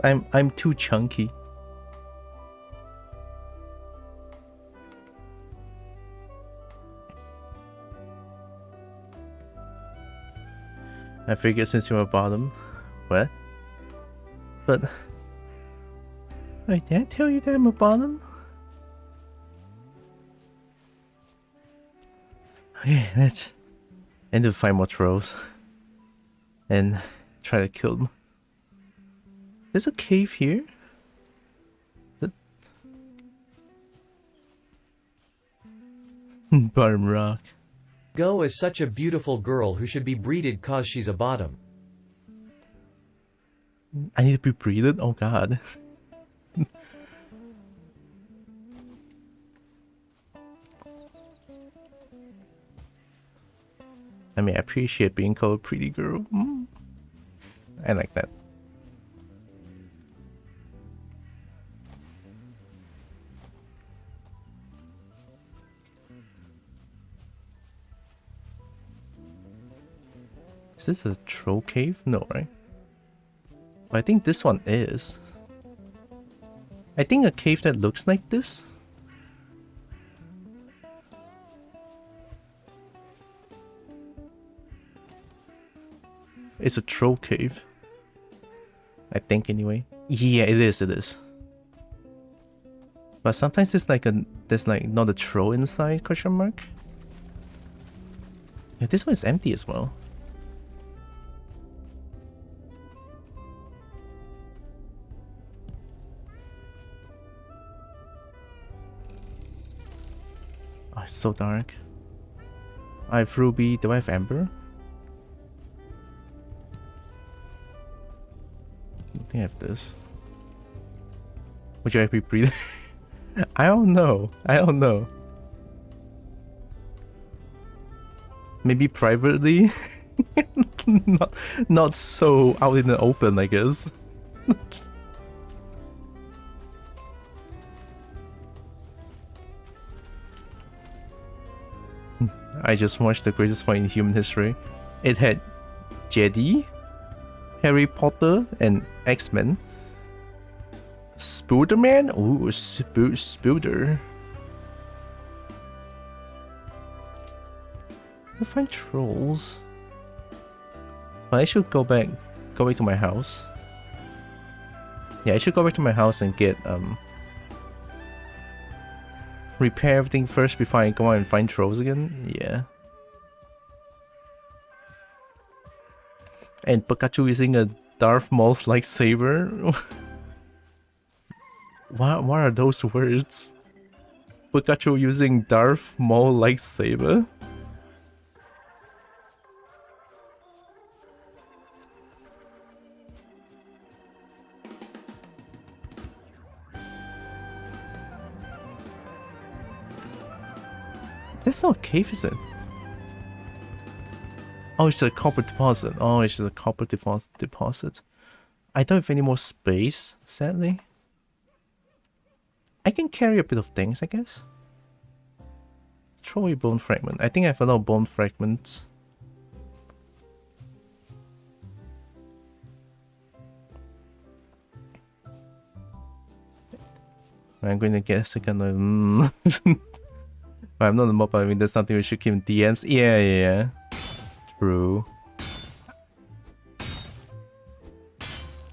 I'm too chunky. I figured since you're a bottom... What? But... Wait, did I tell you that I'm a bottom? Okay, let's... end to 5 more trolls. And try to kill them. There's a cave here? Bottom rock. Go is such a beautiful girl who should be breeded cause she's a bottom. I need to be breeded? Oh god. I mean, I appreciate being called a pretty girl. I like that. Is this a troll cave? No, right? But I think this one is. I think a cave that looks like this. It's a troll cave. I think anyway. Yeah, it is. But sometimes there's like not a troll inside, question mark. Yeah, this one is empty as well. Oh, it's so dark. I have Ruby. Do I have Amber? I think I have this. Would you like me breathe? I don't know. I don't know. Maybe privately? not so out in the open, I guess. I just watched the greatest fight in human history. It had Jedi, Harry Potter, and X-Men. Spooderman? Ooh, Spooder. I'll find trolls. But I should go back to my house. Yeah, I should go back to my house and get repair everything first before I go out and find trolls again. Yeah. And Pikachu using a Darth Maul's lightsaber. What are those words? Pikachu using Darth Maul lightsaber. That's not a cave, is it? Oh, it's a copper deposit. Oh, it's just a copper deposit. I don't have any more space, sadly. I can carry a bit of things, I guess. Throw away bone fragment. I think I have a lot of bone fragments. I'm going to guess again. I'm not a mob, I mean that's something we should keep in DMs. Yeah. True.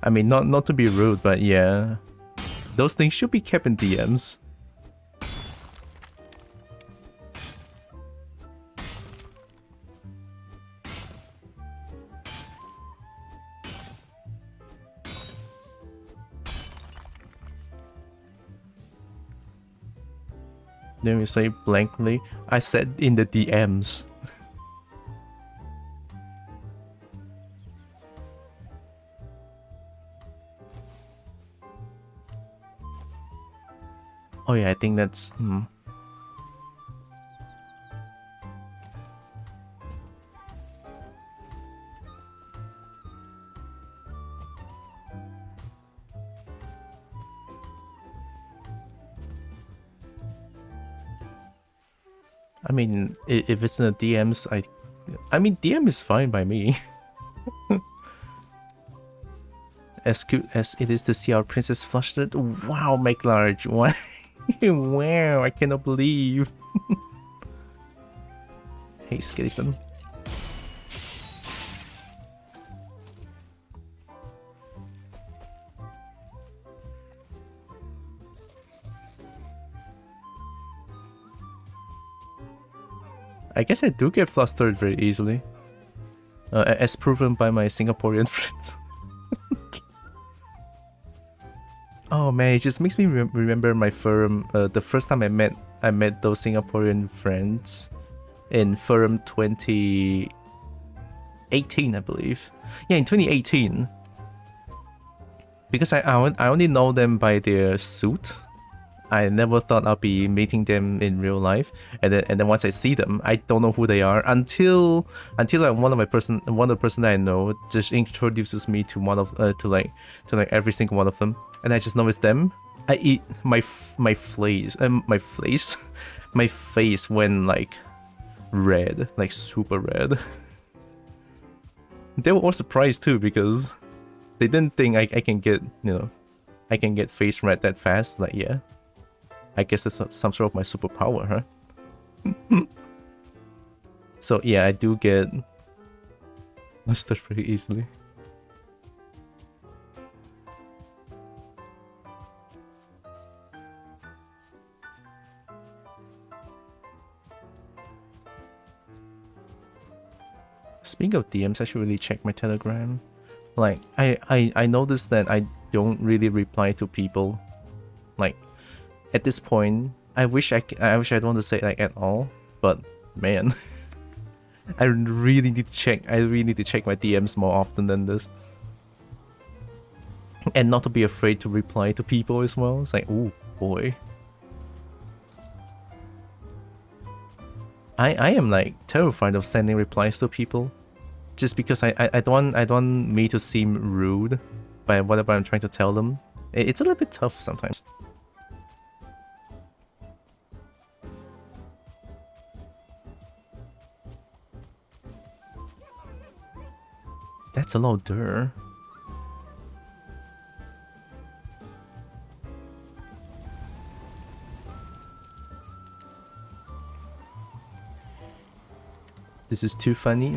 I mean, not to be rude, but yeah. Those things should be kept in DMs. Then we say blankly, I said in the DMs. Oh yeah, I think that's... I mean, if it's in the DMs, I mean, DM is fine by me. As cute as it is to see our princess flustered. Wow, make large. Wow, wow, I cannot believe. Hey, skeleton. I guess I do get flustered very easily. As proven by my Singaporean friends. Oh man, it just makes me remember my forum. The first time I met those Singaporean friends in forum 2018, I believe. Yeah, in 2018. Because I only know them by their suit. I never thought I'll be meeting them in real life, and then once I see them, I don't know who they are until like one of the person that I know just introduces me to one of to like every single one of them, and I just know it's them. I eat my face went like red, like super red. They were all surprised too because they didn't think I can get I can get face red that fast. Like yeah. I guess that's some sort of my superpower, huh? So yeah, I do get flustered very easily. Speaking of DMs, I should really check my Telegram. Like, I noticed that I don't really reply to people. Like, at this point, I wish I don't want to say like at all, but man, I really need to check. I really need to check my DMs more often than this. And not to be afraid to reply to people as well. It's like, oh boy. I am like terrified of sending replies to people. Just because I don't want me to seem rude by whatever I'm trying to tell them. It's a little bit tough sometimes. That's a lot of dirt. This is too funny.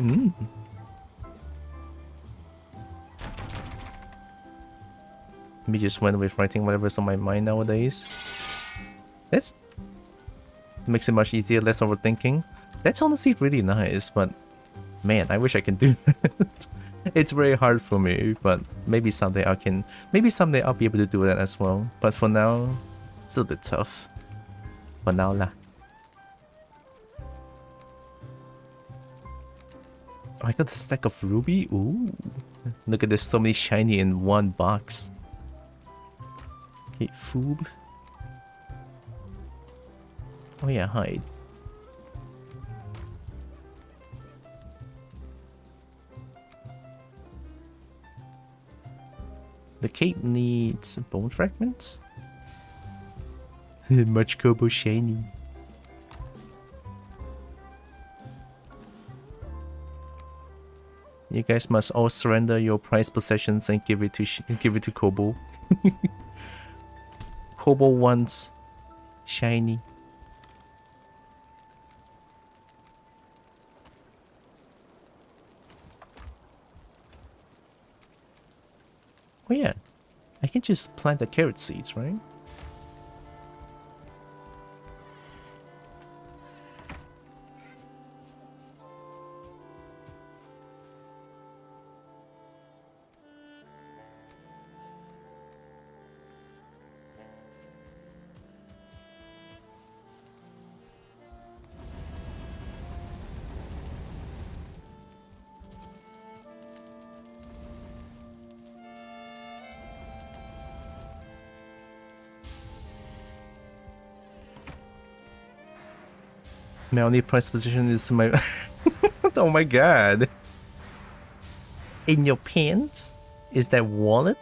Me just went with writing whatever's on my mind nowadays. That's makes it much easier, less overthinking. That's honestly really nice, but man, I wish I can do that. It's very hard for me, but maybe someday I can. Maybe someday I'll be able to do that as well. But for now, it's a bit tough. For now lah. Oh, I got a stack of ruby. Ooh, look at this, so many shiny in one box. Okay, food. Oh yeah, hide. The cape needs bone fragments. Much Kobo shiny. You guys must all surrender your prized possessions and give it to Kobo. Kobo wants shiny. Oh yeah, I can just plant the carrot seeds, right? My only prize position is my... Oh my god. In your pants? Is that wallet?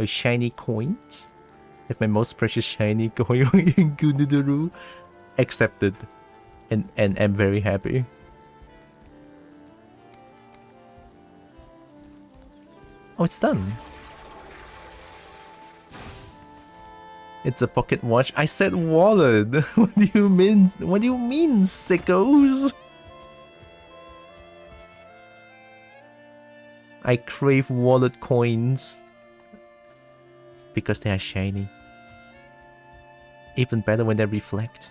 Or shiny coins? If my most precious shiny coin in Gunuduru. Accepted. And I'm very happy. Oh, it's done. It's a pocket watch. I said wallet. What do you mean? What do you mean, sickos? I crave wallet coins because they are shiny. Even better when they reflect.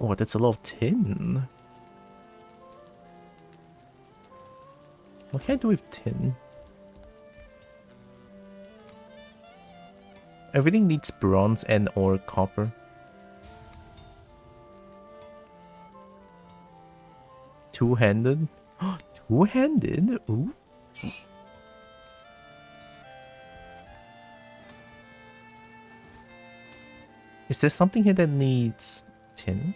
Oh, that's a lot of tin. What can I do with tin? Everything needs bronze and or copper. Two-handed? Two-handed? Ooh. Is there something here that needs tin?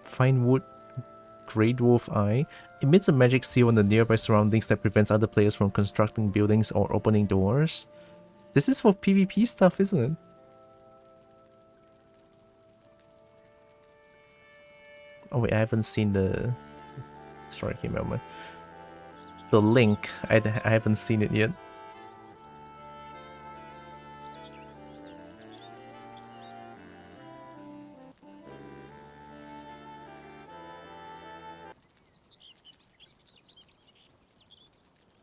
Fine wood, Grey Dwarf Eye. Emits a magic seal on the nearby surroundings that prevents other players from constructing buildings or opening doors. This is for PvP stuff, isn't it? Oh wait, I haven't seen the... Sorry, give me a moment. The link, I haven't seen it yet.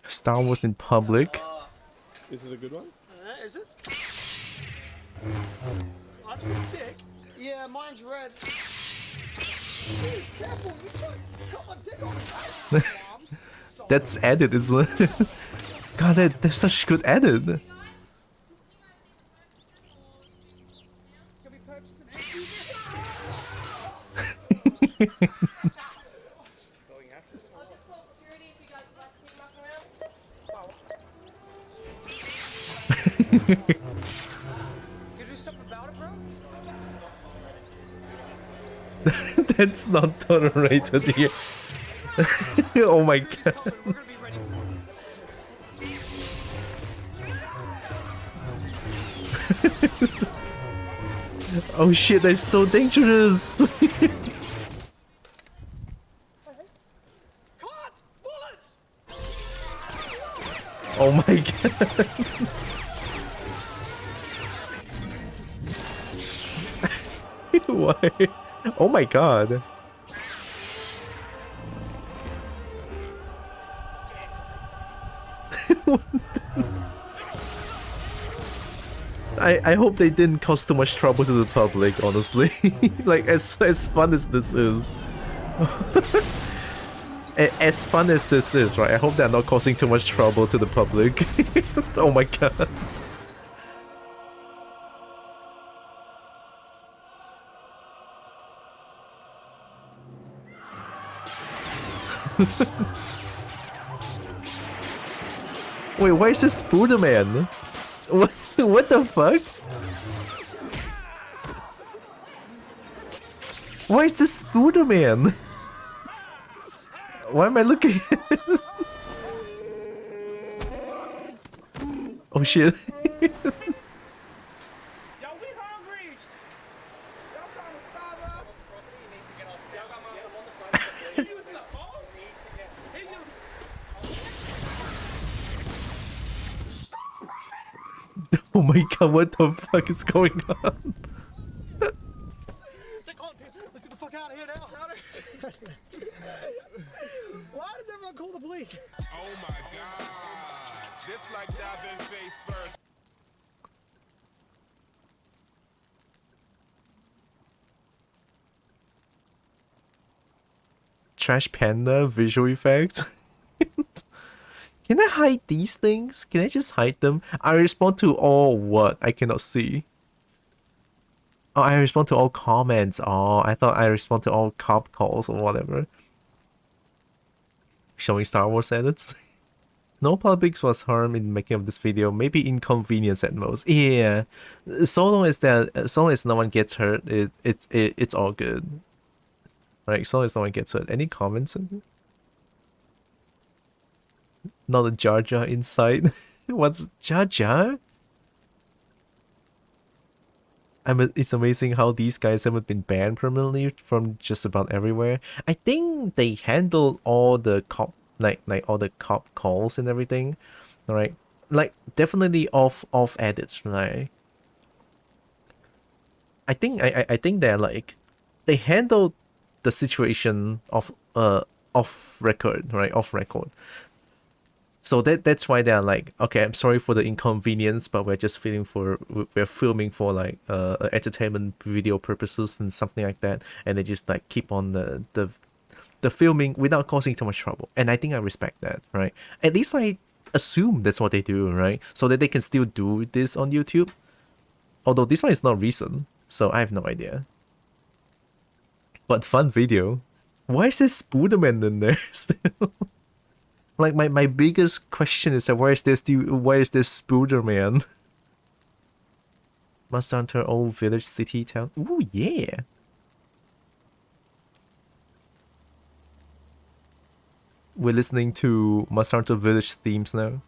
Star Wars in public. This is a good one. Is it? Oh, that's pretty sick. Yeah, mine's red. Hey, careful, you can't cut like this on the That's edit, isn't it? God, that's such good edit. You do something about it, bro? That's not tolerated here. Oh my god. Oh shit, that's so dangerous. Oh my god. Why? Oh my god. I hope they didn't cause too much trouble to the public, honestly. Like, as fun as this is. As fun as this is, right? I hope they're not causing too much trouble to the public. Oh my god. Wait, why is this Spooderman? What the fuck? Why is this Spooderman? Why am I looking? Oh shit. Oh my god, what the fuck is going on? Let's get the fuck out of here now. Why does everyone call the police? Oh my god. Just like diving face first. Trash Panda visual effects. Can I hide these things? Can I just hide them? I respond to all what? I cannot see. Oh, I respond to all comments. Oh, I thought I respond to all cop calls or whatever. Showing Star Wars edits. No public was harmed in making of this video. Maybe inconvenience at most. Yeah. So long as no one gets hurt, it's all good. Right, so long as no one gets hurt. Any comments? Not a Jar Jar inside. What's Jar Jar? It's amazing how these guys haven't been banned permanently from just about everywhere. I think they handled all the cop all the cop calls and everything, right? Like definitely off edits, right? I think they're like they handled the situation off record, right? Off record. So that's why they're like, okay, I'm sorry for the inconvenience, but we're filming for like entertainment video purposes and something like that, and they just like keep on the filming without causing too much trouble. And I think I respect that, right? At least I assume that's what they do, right? So that they can still do this on YouTube. Although this one is not recent, so I have no idea. But fun video. Why is there Spooderman in there still? Like my biggest question is that where is this Spooderman? Monster Hunter old village city town. Ooh yeah. We're listening to Monster Hunter Village themes now.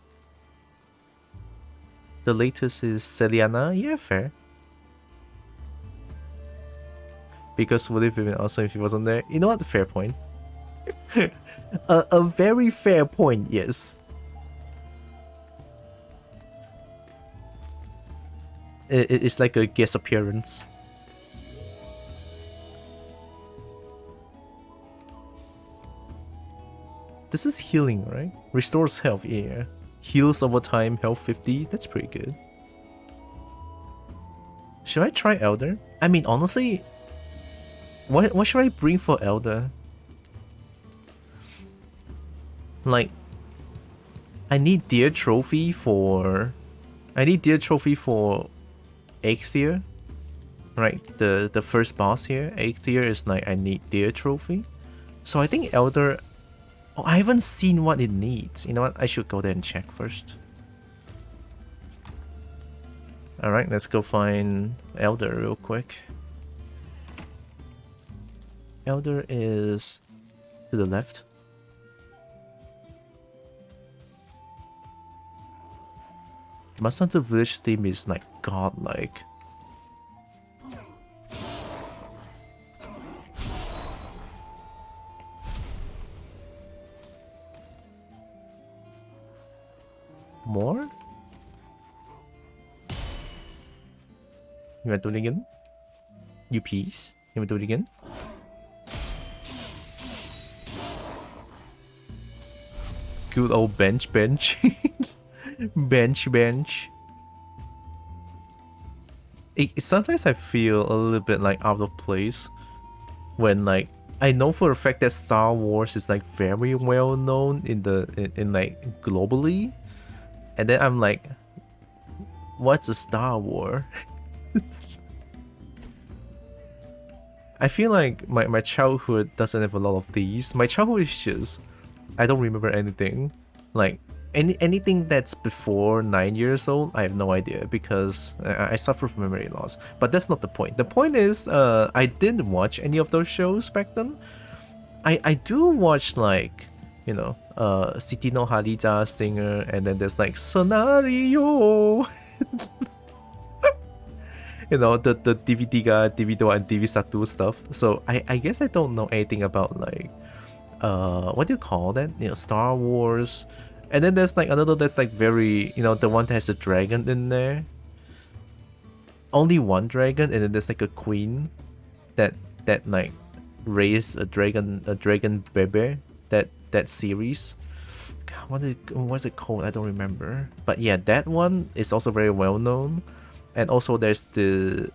The latest is Celiana. Yeah, fair. Because would it have been awesome if he wasn't there? You know what? Fair point. A very fair point, yes. It's like a guest appearance. This is healing, right? Restores health, yeah. Heals over time, health 50. That's pretty good. Should I try Elder? I mean, honestly, what should I bring for Elder? Like, I need Deer Trophy for 8th tier. Right, the first boss here. 8th tier is like I need Deer Trophy. So I think Elder... Oh, I haven't seen what it needs. You know what? I should go there and check first. Alright, let's go find Elder real quick. Elder is to the left. Must the village theme is like godlike. More? You want to do it again? You peace? You want to do it again? Good old bench. bench. Sometimes I feel a little bit like out of place when like I know for a fact that Star Wars is like very well known in like globally, and then I'm like, what's a Star Wars? I feel like my childhood doesn't have a lot of these. My childhood is just I don't remember anything. Like anything that's before 9 years old, I have no idea because I suffer from memory loss. But that's not the point. The point is, I didn't watch any of those shows back then. I do watch like, you know, Siti no Harija singer, and then there's like Scenario. You know, the DVD ga, DVD and DVD stuff. So I guess I don't know anything about like what do you call that? You know, Star Wars. And then there's like another that's like very, you know, the one that has a dragon in there. Only one dragon, and then there's like a queen that like raised a dragon baby. That series. God, what's it called? I don't remember. But yeah, that one is also very well known. And also there's the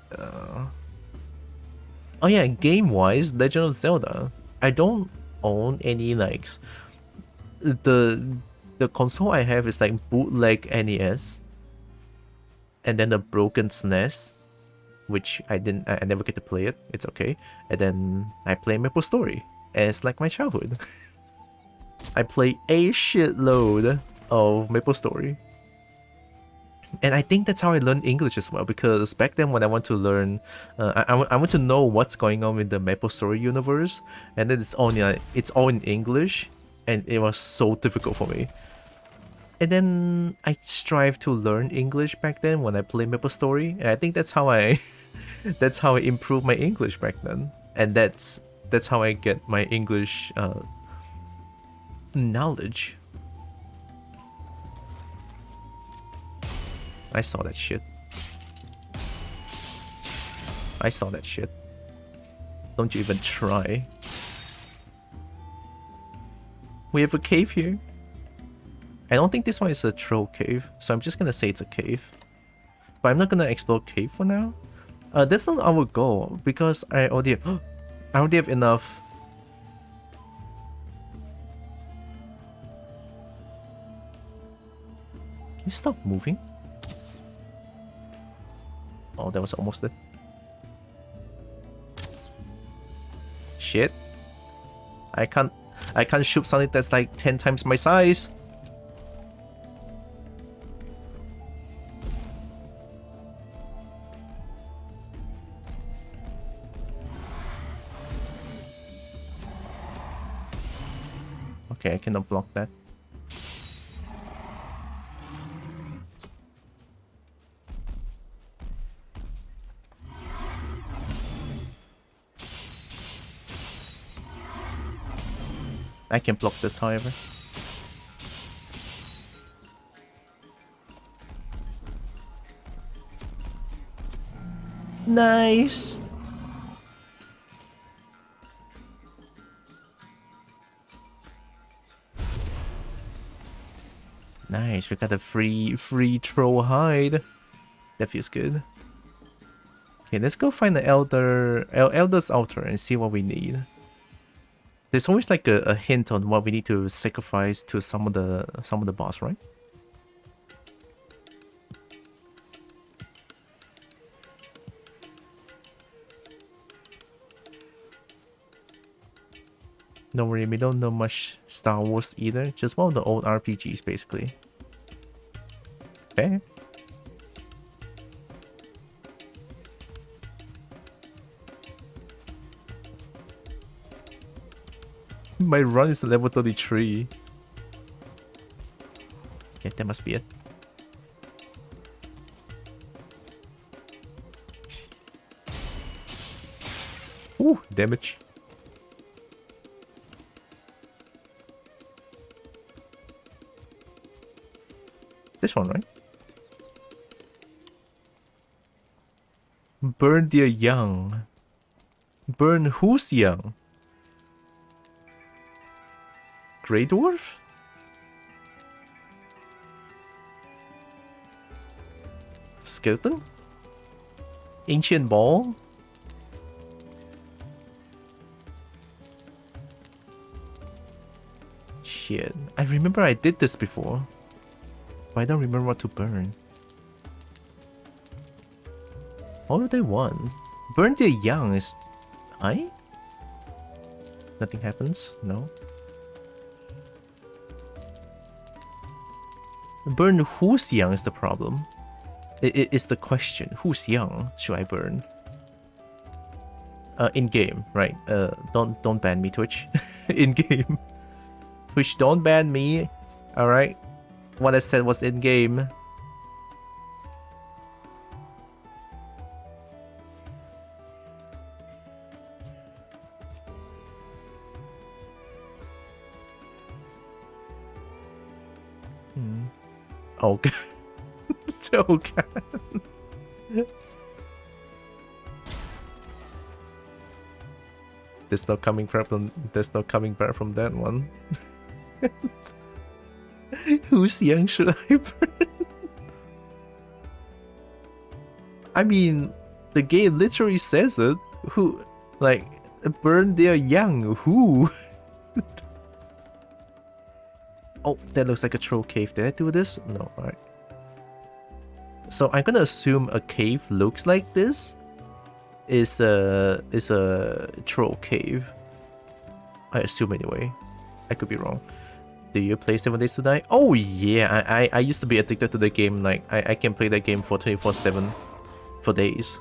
oh yeah, game wise, Legend of Zelda. I don't own any like the console I have is like bootleg NES, and then a broken SNES, which I never get to play it. It's okay. And then I play Maple Story, and it's like my childhood. I play a shitload of Maple Story, and I think that's how I learned English as well. Because back then, when I want to learn, I want to know what's going on in the Maple Story universe, and then it's all in English, and it was so difficult for me. And then I strive to learn English back then when I play Maple Story, and I think that's how I improve my English back then, and that's how I get my English knowledge. I saw that shit. Don't you even try. We have a cave here. I don't think this one is a troll cave, so I'm just gonna say it's a cave. But I'm not gonna explore cave for now. That's not our goal, because I already have enough. Can you stop moving? Oh, that was almost it. Shit. I can't shoot something that's like 10 times my size. Okay, I cannot block that. I can block this, however. Nice! Nice, we got a free troll hide. That feels good. Okay, let's go find the Elder's Altar and see what we need. There's always like a hint on what we need to sacrifice to some of the boss, right? Don't worry, we don't know much Star Wars either. Just one of the old RPGs, basically. Okay. My run is level 33. Yeah, that must be it. Ooh, damage. This one, right? Burn their young. Burn who's young? Grey Dwarf? Skeleton? Ancient Ball? Shit. I remember I did this before. But I don't remember what to burn. What do they want? Burn their young is... I? Nothing happens? No. Burn who's young is the problem. It's the question. Who's young should I burn? In game, right? Don't ban me, Twitch. In game. Twitch, don't ban me. All right. What I said was in game. Oh, okay. There's no coming back from. There's no coming back from that one. Who's young should I burn? I mean, the game literally says it. Who, like, burn their young? Who? Oh, that looks like a troll cave. Did I do this? No, alright. So I'm gonna assume a cave looks like this. Is a troll cave. I assume anyway. I could be wrong. Do you play 7 Days to Die? Oh yeah, I used to be addicted to the game. Like I can play that game for 24/7 for days.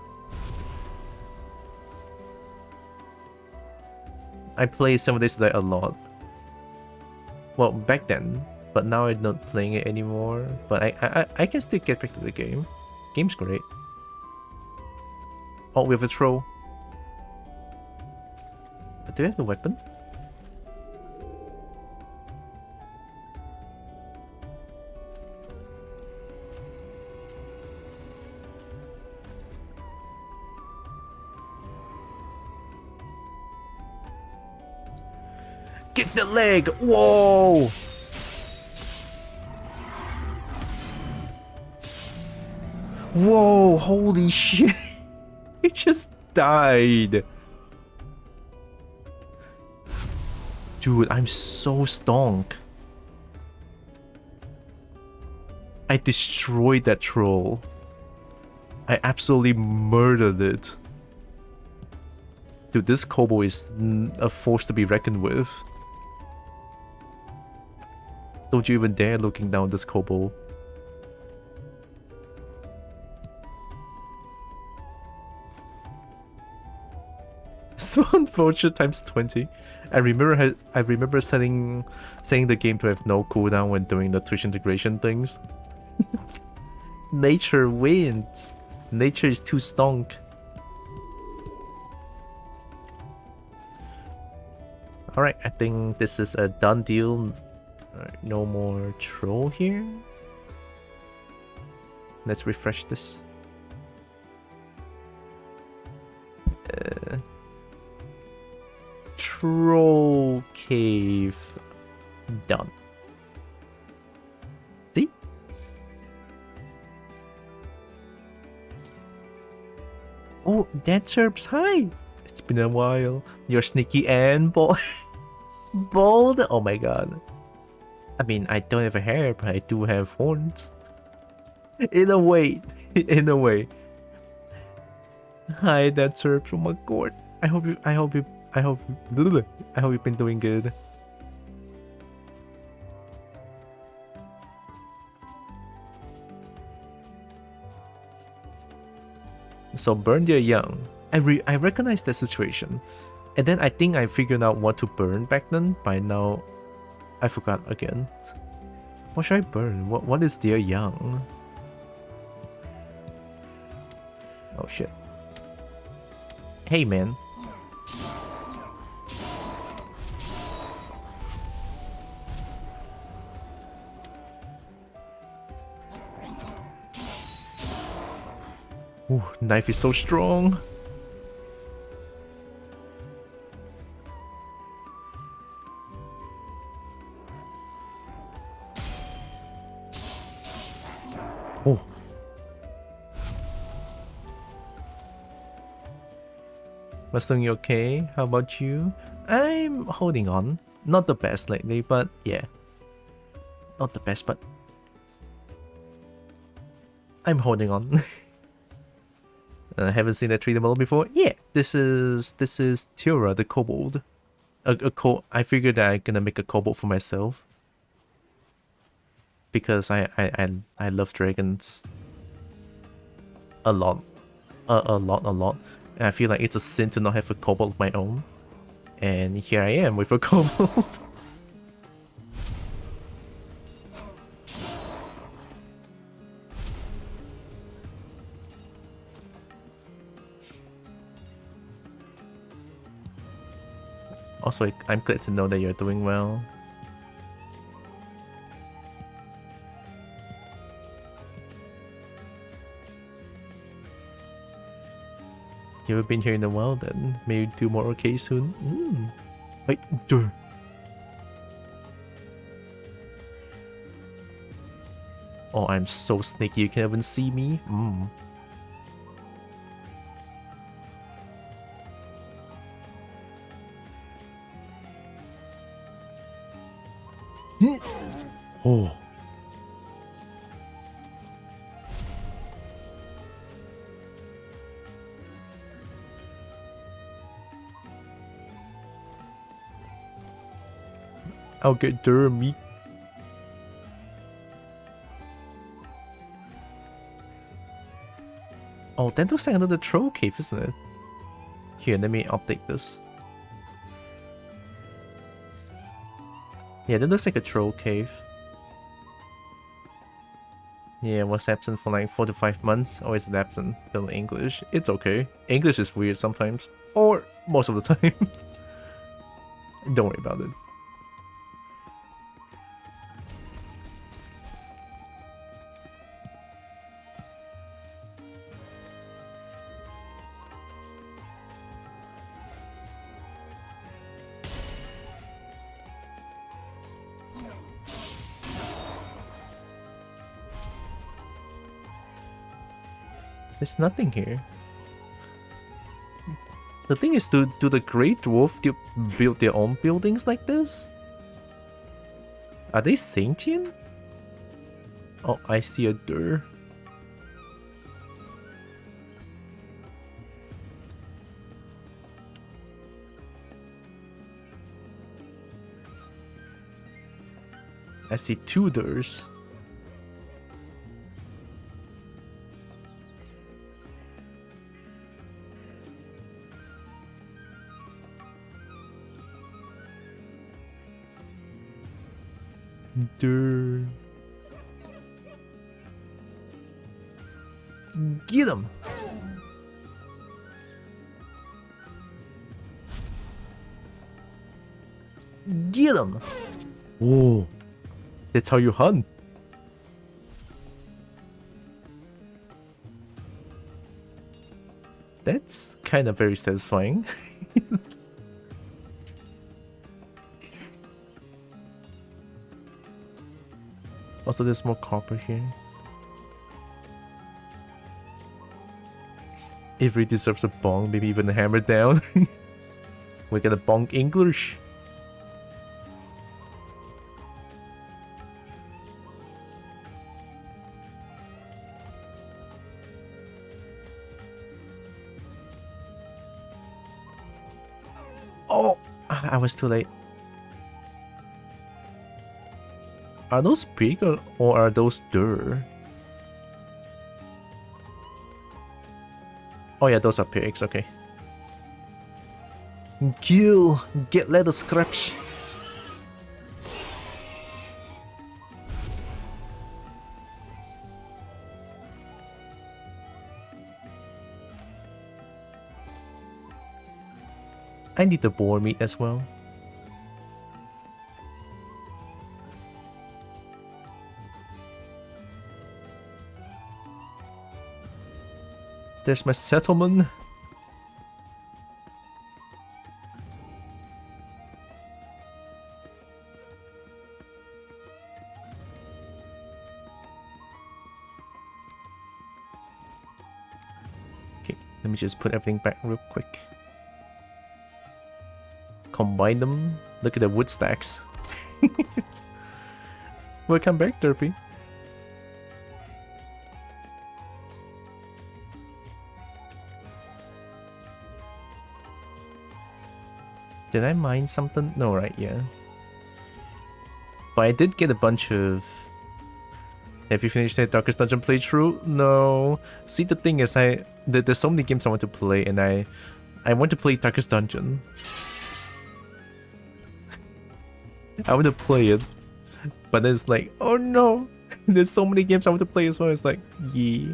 I play 7 Days to Die a lot. Well, back then, but now I'm not playing it anymore. But I can still get back to the game. Game's great. Oh, we have a troll. Do we have a weapon? Kick the leg! Whoa! Whoa, holy shit! He just died! Dude, I'm so stonk. I destroyed that troll. I absolutely murdered it. Dude, this Kobo is a force to be reckoned with. Don't you even dare looking down this Kobo. Swan voucher times 20. I remember saying the game to have no cooldown when doing the Twitch integration things. Nature wins. Nature is too stonk. Alright, I think this is a done deal. No more troll here. Let's refresh this. Troll cave done. See? Oh, that's Herbs. Hi. It's been a while. You're sneaky and bold. Bold. Oh my god. I mean, I don't have a hair, but I do have horns. In a way. In a way. Hi, that's Herbs from my court. I hope you've been doing good. So burn their young. I recognize that situation. And then I think I figured out what to burn back then. By now, I forgot again. What should I burn? What is their young? Oh shit. Hey man. Ooh, knife is so strong. Oh. Mustang, you okay? How about you? I'm holding on. Not the best lately, but yeah. Not the best, but I'm holding on. I haven't seen that treatable before. Yeah, this is Tira the kobold. I figured that I'm gonna make a kobold for myself because I love dragons a lot, a lot. And I feel like it's a sin to not have a kobold of my own. And here I am with a kobold. Also, I'm glad to know that you're doing well. You haven't been here in a while then. Maybe do more okay soon. Wait, duh. Oh, I'm so sneaky you can't even see me. Oh. I'll get meat. Oh, that looks like another troll cave, isn't it? Here, let me update this. Yeah, that looks like a troll cave. Yeah, was absent for like 4 to 5 months. Or is it absent? Still English. It's okay. English is weird sometimes. Or most of the time. Don't worry about it. There's nothing here. The thing is, do the Great Dwarf build their own buildings like this? Are they sentient? Oh, I see a door. I see 2 doors. Get him! Get him! Whoa! That's how you hunt. That's kind of very satisfying. Also, there's more copper here. Avery deserves a bong, maybe even a hammer down. We got a bong English. Oh, I was too late. Are those pig or are those deer? Oh yeah, those are pigs, okay. Kill! Get leather scraps! I need the boar meat as well. There's my settlement. Okay, let me just put everything back real quick. Combine them. Look at the wood stacks. Welcome back, Derpy. Did I mine something? No, right? Yeah. But I did get a bunch of... Have you finished the Darkest Dungeon playthrough? No. See, the thing is, there's so many games I want to play, and I want to play Darkest Dungeon. I want to play it, but then it's like, oh no, there's so many games I want to play as well. It's like, yeah.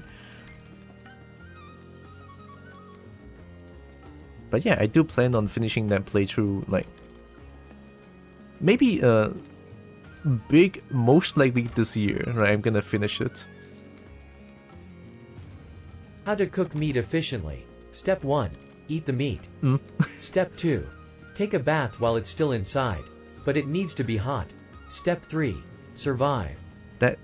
But yeah, I do plan on finishing that playthrough, like, maybe big, most likely this year, right? I'm gonna finish it. How to cook meat efficiently. Step 1. Eat the meat. Step 2. Take a bath while it's still inside, but it needs to be hot. Step 3. Survive. That's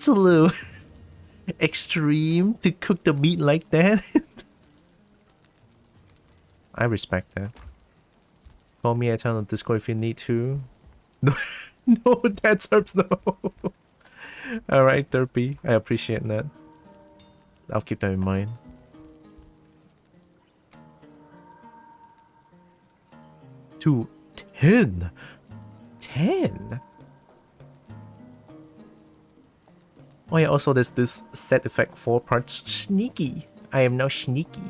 a little extreme to cook the meat like that. I respect that. Call me at on Discord if you need to. No, no, that serves no. Alright, Derpy. I appreciate that. I'll keep that in mind. To 10. 10? Oh yeah, also there's this set effect 4 parts sneaky. I am now sneaky.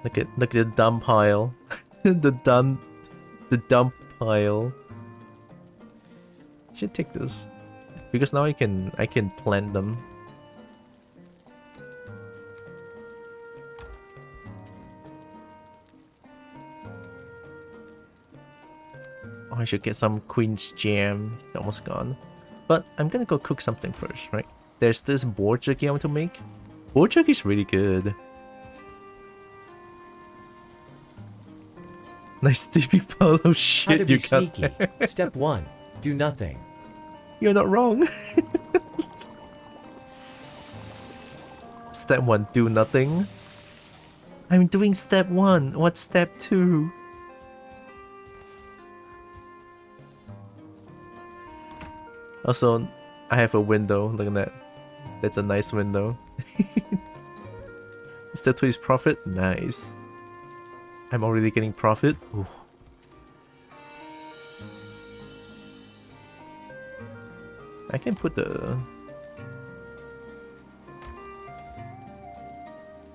Look at the dump pile. the dump pile. Should take this. Because now I can plant them. Oh, I should get some Queen's Jam. It's almost gone. But I'm gonna go cook something first, right? There's this boar jerky I want to make. Boar jerky is really good. Nice Stevie Paulo shit. How to be you got sneaky. Step 1. Do nothing. You're not wrong. Step 1, do nothing. I'm doing step 1. What's step 2? Also, I have a window. Look at that. That's a nice window. Step 2 is profit. Nice. I'm already getting profit. Ooh. I can put the...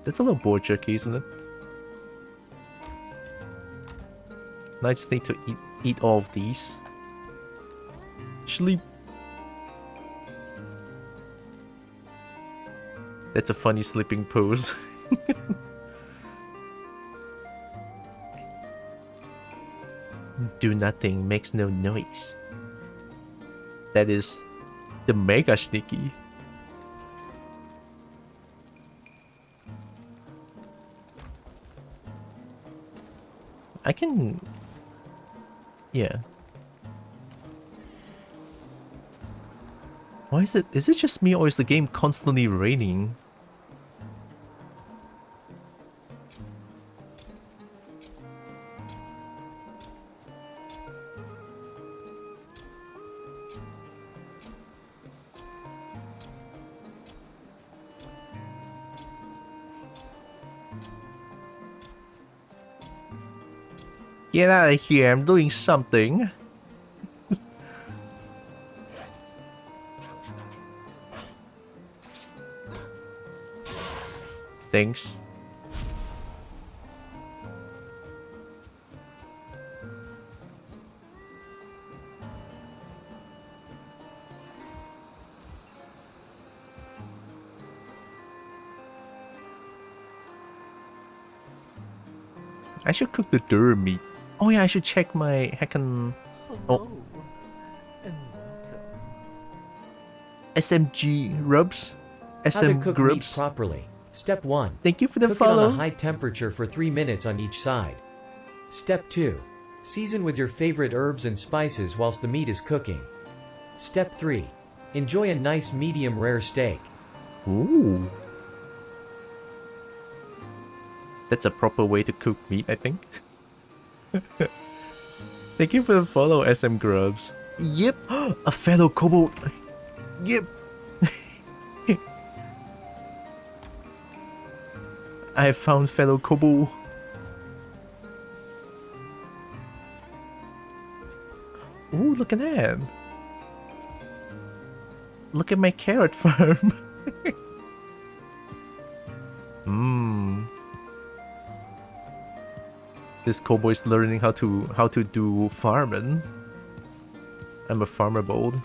That's a little boar jerky, isn't it? Now I just need to eat all of these. Sleep. That's a funny sleeping pose. Do nothing, makes no noise. That is the mega sneaky. I can... Yeah. Why is it... Is it just me or is the game constantly raining? Get out of here, I'm doing something. Thanks. I should cook the dur meat. Oh yeah, I should check my heckin'... Oh. And welcome. SMG rubs? How to SM cook meat grubs? properly. Step 1. Thank you for the cook follow. it on a high temperature for 3 minutes on each side. Step 2. Season with your favorite herbs and spices whilst the meat is cooking. Step 3. Enjoy a nice medium rare steak. Ooh. That's a proper way to cook meat, I think. Thank you for the follow, SM Grubs. Yep, a fellow kobold. Yep. I have found fellow kobold. Ooh, look at that. Look at my carrot farm. Mmm. This kobold is learning how to do farming. I'm a farmer bold.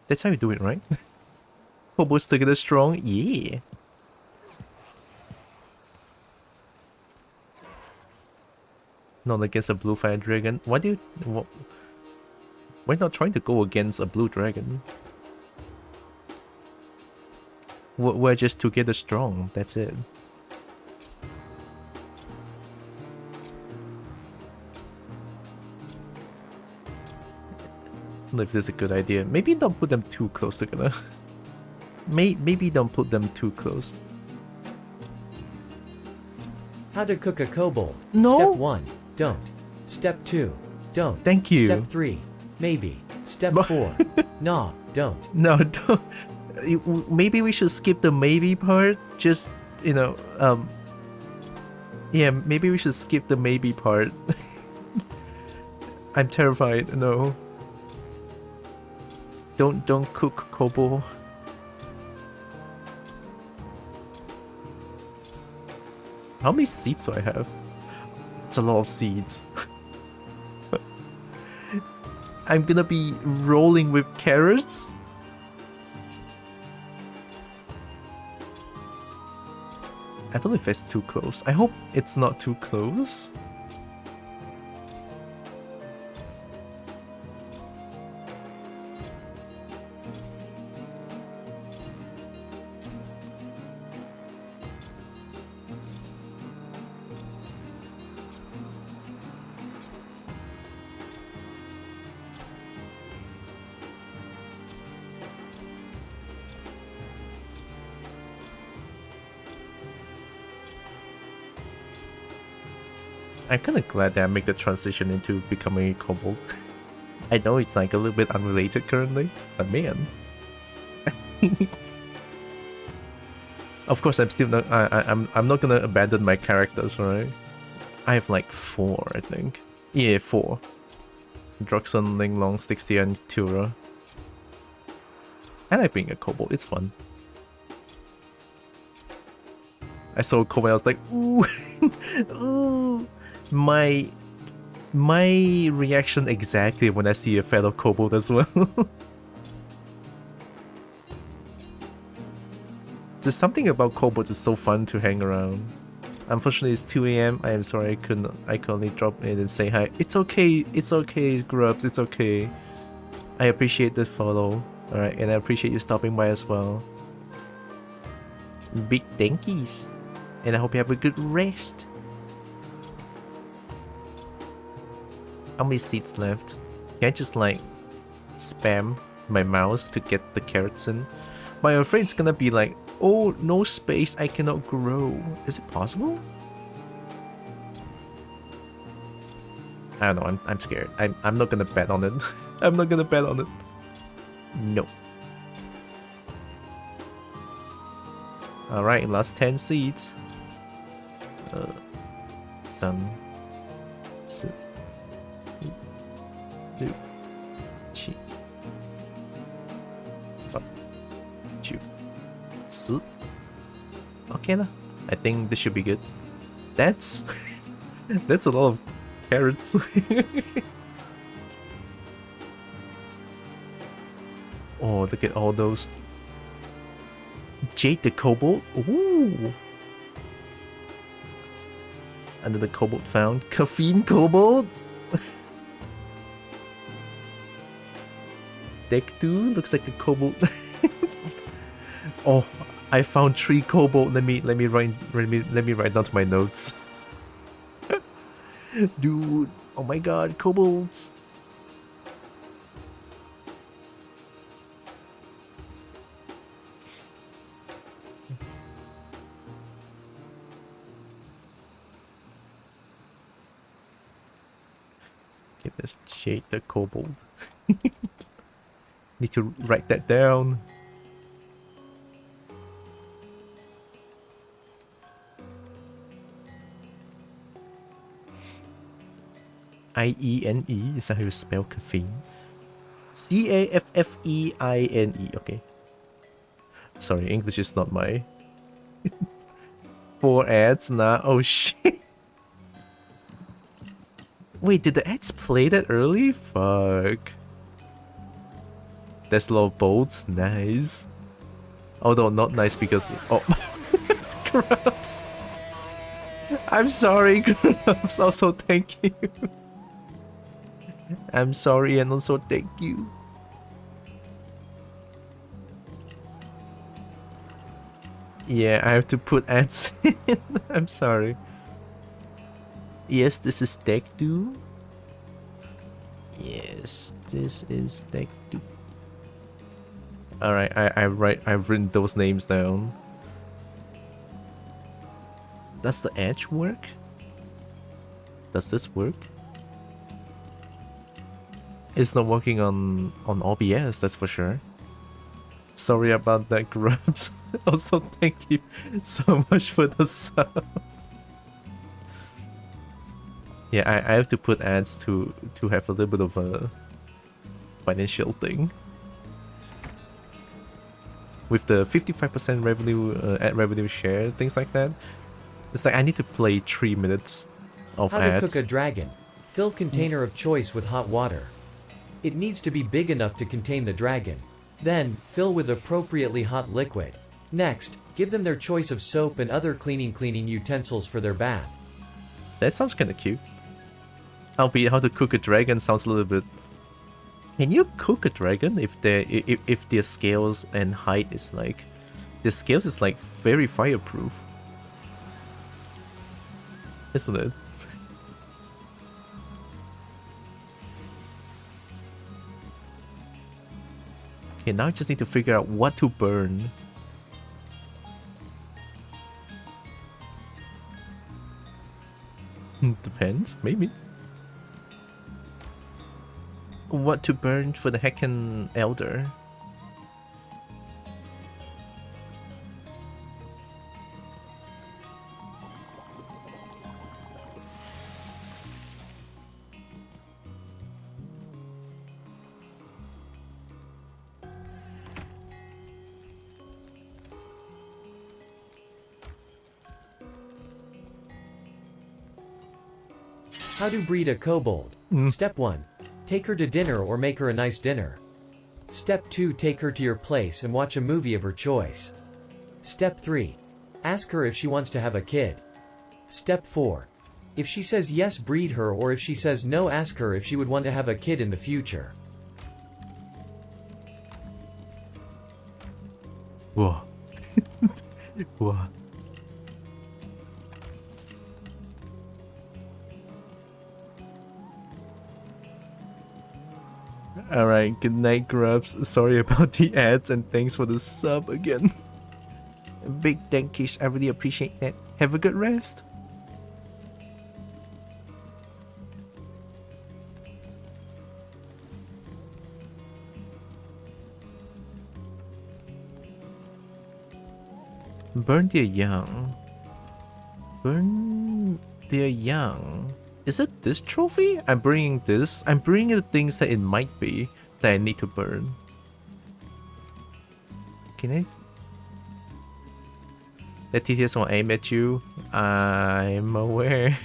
That's how you do it, right? Kobolds together strong, yeah. Not against a blue fire dragon. Why do you? We're not trying to go against a blue dragon. We're just together strong, that's it. I don't know if this is a good idea. Maybe don't put them too close together. Maybe don't put them too close. How to cook a kobold. No. Step 1. Don't. Step 2. Don't. Thank you. Step 3. Maybe. Step 4. No, don't. No, don't. Maybe we should skip the maybe part. Just, you know, yeah, maybe we should skip the maybe part. I'm terrified. No. Don't cook kobo. How many seeds do I have? It's a lot of seeds. I'm gonna be rolling with carrots. I don't know if it's too close. I hope it's not too close. I'm kind of glad that I make the transition into becoming a kobold. I know it's like a little bit unrelated currently, but man. Of course, I'm still not. I'm not gonna abandon my characters, right? I have like 4, I think. Yeah, 4. Droxen, Linglong, Stixia, and Tura. I like being a kobold. It's fun. I saw a kobold. I was like, ooh, ooh. My reaction exactly when I see a fellow kobold as well. There's something about kobolds is so fun to hang around. Unfortunately, it's 2 AM. I am sorry I could only drop in and say hi. It's okay, Grubs, it's okay. I appreciate the follow. Alright, and I appreciate you stopping by as well. Big thankies. And I hope you have a good rest. How many seats left? Can I just like spam my mouse to get the carrots in? But I'm afraid it's gonna be like, oh, no space, I cannot grow. Is it possible? I don't know, I'm scared. I'm not gonna bet on it. I'm not gonna bet on it. No. Alright, last 10 seats. Sun. Su. Du. Chi. Fa. Ju. Su. Okay lah. I think this should be good. That's... that's a lot of carrots. Oh, look at all those. Jade the Kobold? Ooh! Another Kobold found. Caffeine Kobold? Deck 2 looks like a Kobold. Oh, I found 3 Kobold. Let me write down to my notes. Dude, oh my god, Kobolds. Okay, let's Jade the Kobold. Need to write that down. I-E-N-E, is that how you spell caffeine? C-A-F-F-E-I-N-E, okay. Sorry, English is not my... 4 ads, nah, oh shit. Wait, did the ads play that early? Fuck. There's a lot of bolts, nice. Although not nice because... oh, Grubs. I'm sorry, Grubs, also thank you. I'm sorry and also thank you. Yeah, I have to put ads in. I'm sorry. Yes, this is deck 2. Yes, this is deck 2. Alright, I've written those names down. Does the edge work? Does this work? It's not working on OBS, that's for sure. Sorry about that, Grubs. Also, thank you so much for the sub. Yeah, I have to put ads to have a little bit of a financial thing. With the 55% revenue, ad revenue share, things like that. It's like I need to play 3 minutes of How ads. to cook a dragon. Fill container of choice with hot water. It needs to be big enough to contain the dragon. Then, fill with appropriately hot liquid. Next, give them their choice of soap and other cleaning utensils for their bath. That sounds kinda cute. Albeit how to cook a dragon sounds a little bit... Can you cook a dragon if their scales and height is like... The scales is like very fireproof. Isn't it? Okay, now I just need to figure out what to burn. Depends, maybe. What to burn for the Heckin Elder? How to breed a kobold. Step 1. Take her to dinner or make her a nice dinner. Step 2. Take her to your place and watch a movie of her choice. Step 3. Ask her if she wants to have a kid. Step 4. If she says yes, breed her, or if she says no, ask her if she would want to have a kid in the future. Whoa. Whoa. Alright, good night, Grubs. Sorry about the ads and thanks for the sub again. Big thank yous, I really appreciate that. Have a good rest. Burn their young. Burn their young. Is it this trophy? I'm bringing this. I'm bringing the things that it might be that I need to burn. Can I? The TTS won't aim at you. I'm aware.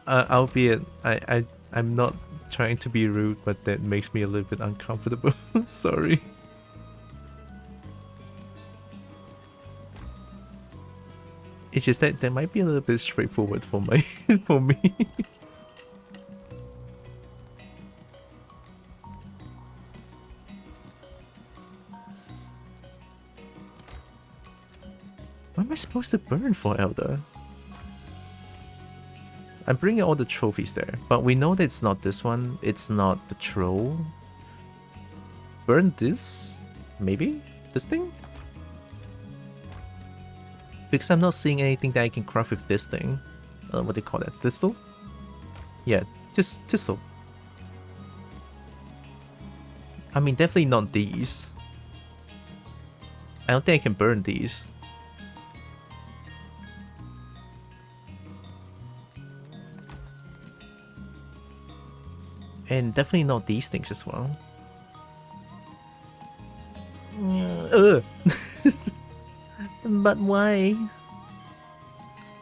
Albeit, I'm not trying to be rude, but that makes me a little bit uncomfortable. Sorry. It's just that might be a little bit straightforward for my for me. What am I supposed to burn for, Elder? I'm bringing all the trophies there, but we know that it's not this one. It's not the troll. Burn this? Maybe? This thing? Because I'm not seeing anything that I can craft with this thing. What do you call that? Thistle? Yeah, thistle. I mean, definitely not these. I don't think I can burn these. And definitely not these things as well. But why?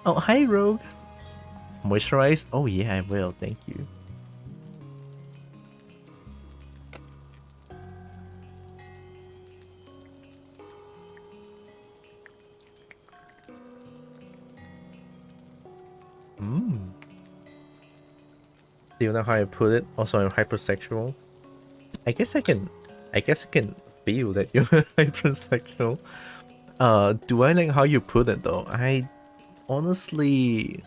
Oh, hi, Rogue. Moisturize? Oh yeah, I will. Thank you. Do you know how I put it? Also, I'm hypersexual. I guess I can feel that you're hypersexual. Do I like how you put it though? I honestly,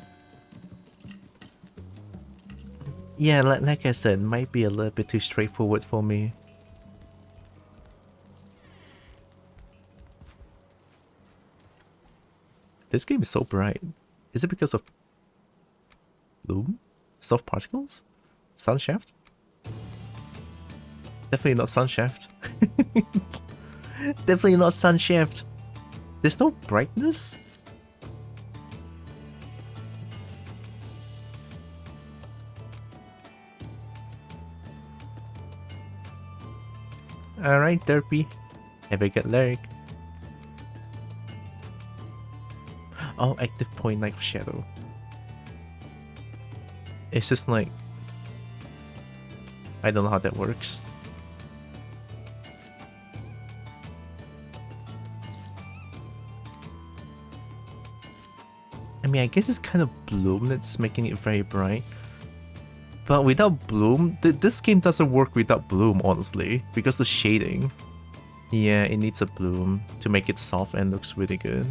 yeah, like I said, might be a little bit too straightforward for me. This game is so bright. Is it because of bloom? Soft particles? Sunshaft? Definitely not sunshaft. Definitely not sunshaft. There's no brightness? Alright, Derpy. Have a good lurk. Oh, active point Night of Shadow. It's just like, I don't know how that works. I mean, I guess it's kind of bloom that's making it very bright. But without bloom, this game doesn't work without bloom, honestly, because the shading. Yeah, it needs a bloom to make it soft and looks really good.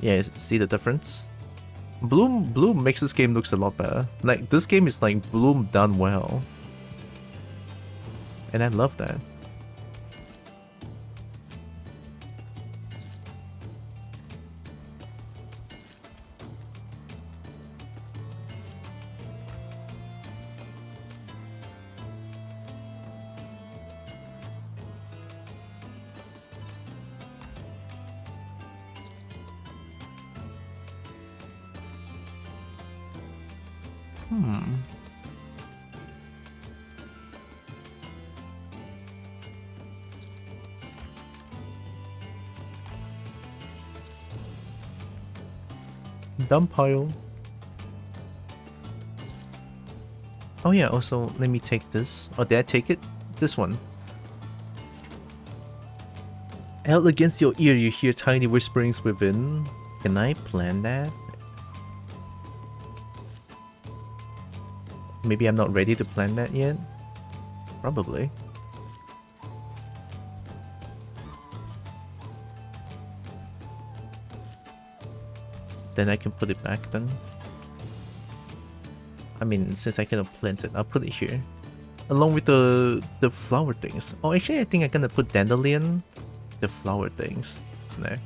Yeah, see the difference? Bloom makes this game looks a lot better. Like, this game is like bloom done well. And I love that. Dump pile. Oh yeah, also let me take this. Oh, did I take it? This one. Held against your ear, you hear tiny whisperings within. Can I plan that? Maybe I'm not ready to plan that yet? Probably. Then I can put it back then. I mean, since I cannot plant it, I'll put it here. Along with the flower things. Oh, actually, I think I'm gonna put dandelion, the flower things, there.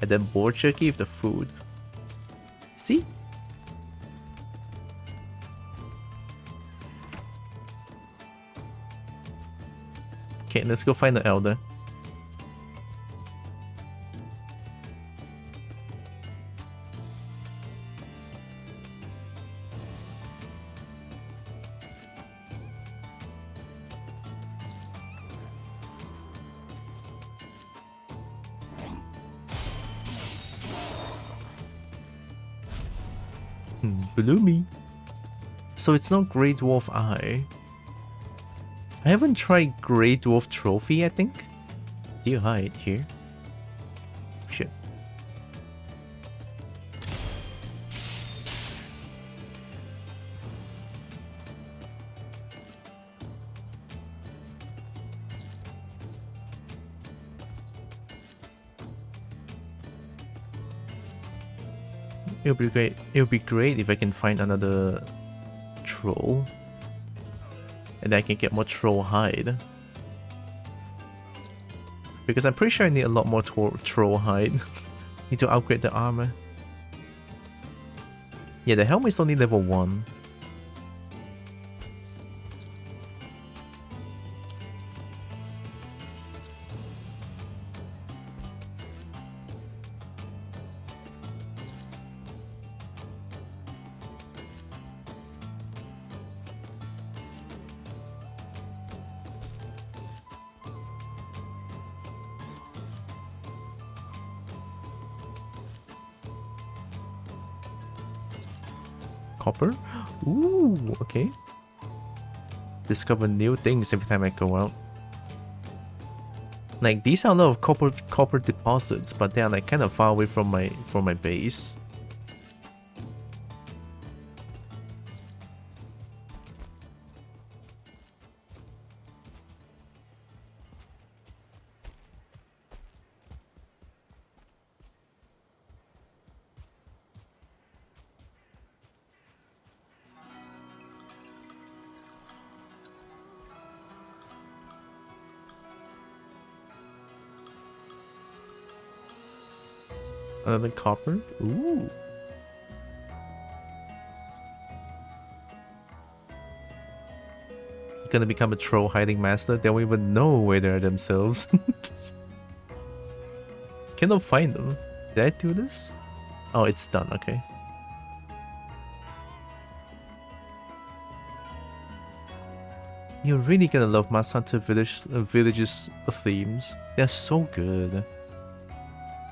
And then boar jerky with the food. See? Okay, let's go find the elder. Bloomy. So it's not Grey Dwarf Eye. I haven't tried Grey Dwarf Trophy, I think. Do you hide here? Shit. It would be great. It would be great if I can find another troll, and I can get more troll hide. Because I'm pretty sure I need a lot more troll hide. Need to upgrade the armor. Yeah, the helmet's only level 1. Copper? Ooh, okay. Discover new things every time I go out. Like, these are a lot of copper deposits, but they are like kind of far away from my base. Another copper? Ooh. Gonna become a troll hiding master? They won't even know where they are themselves. Cannot find them. Did I do this? Oh, it's done, okay. You're really gonna love Monster Hunter Village's themes. They're so good.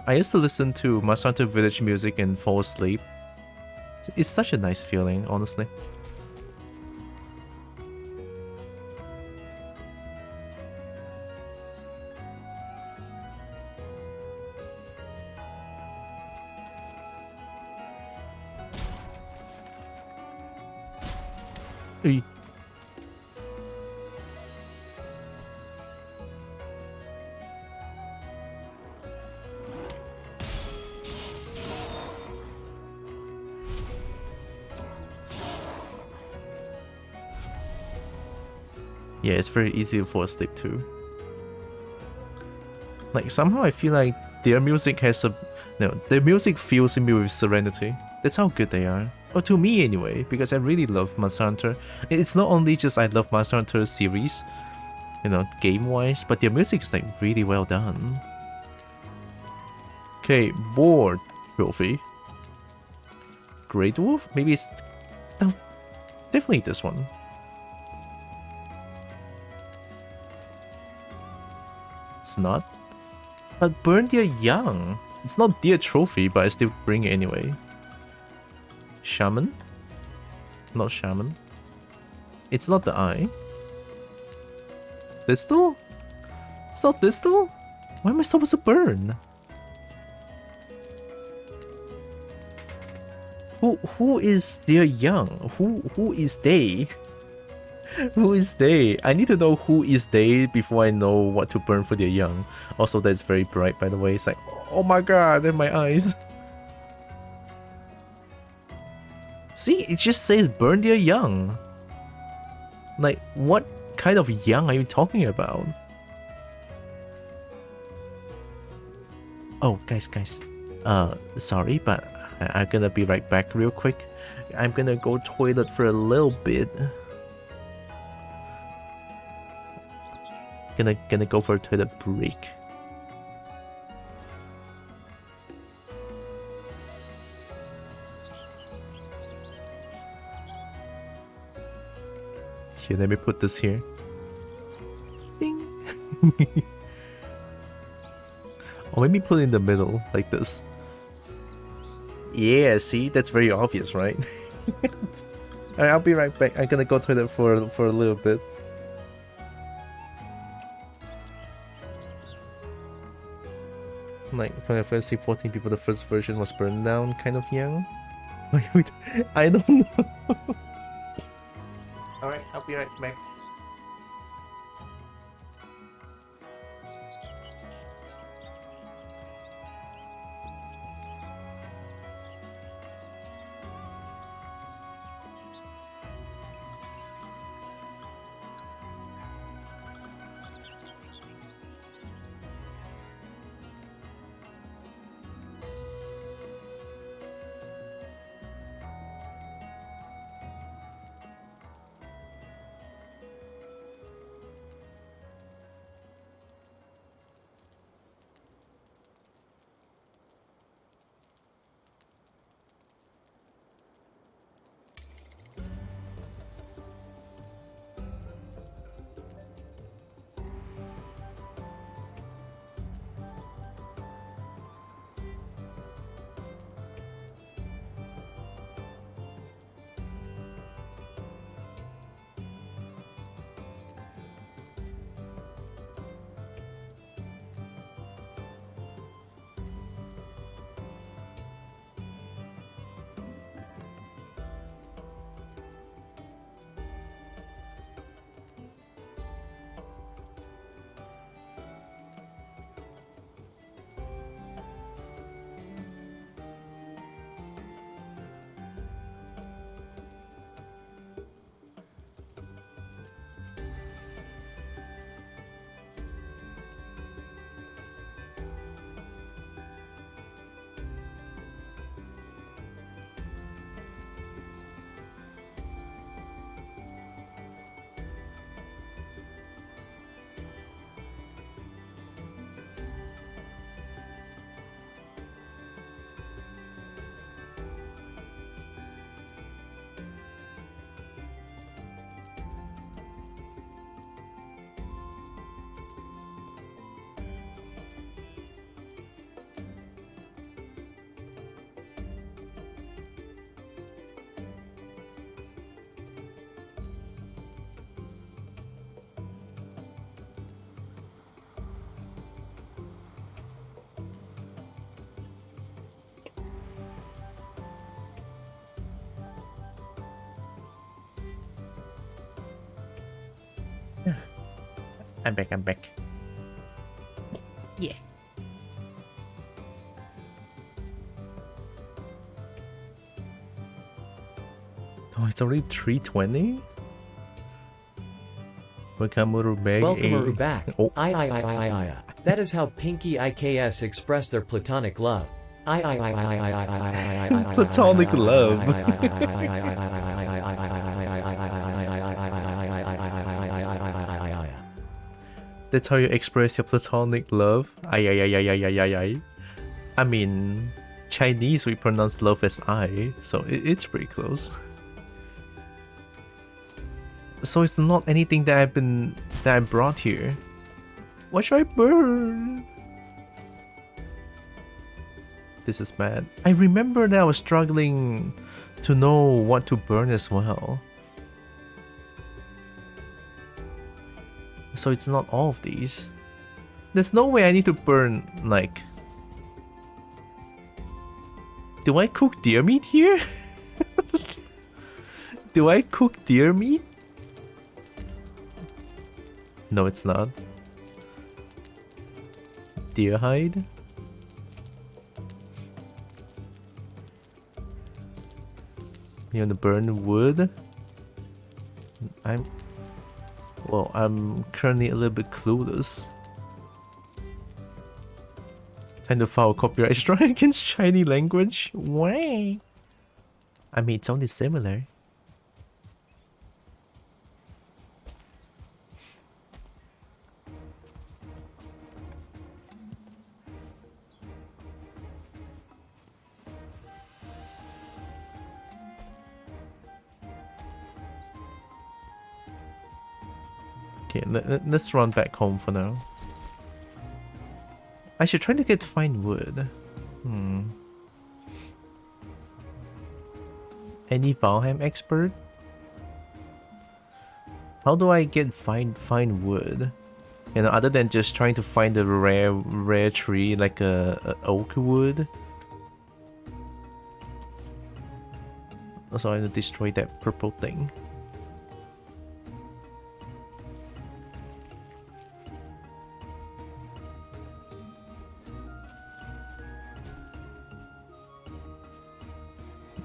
I used to listen to Monster Hunter Village music and fall asleep. It's such a nice feeling, honestly. Hey. Yeah, it's very easy to fall asleep too. Like, somehow I feel like their music has a... No, their music fills me with serenity. That's how good they are. Or to me anyway, because I really love Monster Hunter. It's not only just I love Monster Hunter series, you know, game-wise, but their music is like really well done. Okay, board trophy. Grey Dwarf? Maybe it's... No, definitely this one. It's not. But burn their young. It's not their trophy, but I still bring it anyway. Shaman? Not shaman. It's not the eye. Thistle? It's not Thistle? Why am I supposed to burn? Who is their young? Who is they? Who is they? I need to know who is they before I know what to burn for their young. Also, that's very bright, by the way. It's like, oh my god, in my eyes. It just says burn their young. Like, what kind of young are you talking about? Oh, guys. Sorry, but I'm gonna be right back real quick. I'm gonna go toilet for a little bit. Gonna go for a toilet break. Here, let me put this here. Ding. Or maybe put it in the middle, like this. Yeah, see? That's very obvious, right? Alright, I'll be right back. I'm gonna go toilet for a little bit. Like, Final Fantasy 14 people, the first version was burned down, kind of young. I don't know. Alright, I'll be right back. I'm back. Yeah. Oh, it's already 3:20? Welcome back. Welcome back. Oh. I. That is how Pinky IKS express their platonic love. Platonic love. That's how you express your platonic love. I mean, Chinese we pronounce love as I, so it's pretty close. So it's not anything that I brought here. What should I burn? This is bad. I remember that I was struggling to know what to burn as well. So it's not all of these. There's no way I need to burn, like... Do I cook deer meat here? Do I cook deer meat? No, it's not. Deer hide? You want to burn wood? I'm currently a little bit clueless. Time to file a copyright strike against shiny language. Why? I mean, it's only similar. Okay, let's run back home for now. I should try to find wood. Any Valheim expert? How do I find wood? You know, other than just trying to find a rare tree like a oak wood. Also, I need to destroy that purple thing.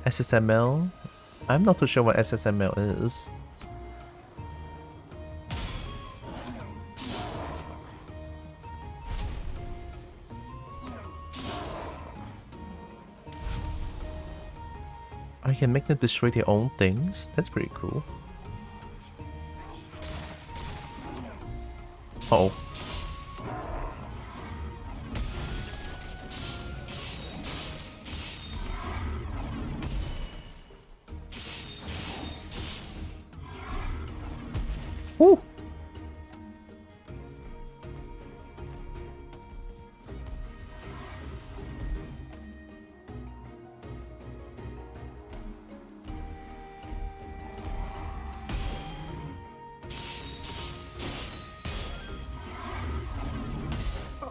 SSML? I'm not too sure what SSML is. I can make them destroy their own things? That's pretty cool. Uh-oh. Woo!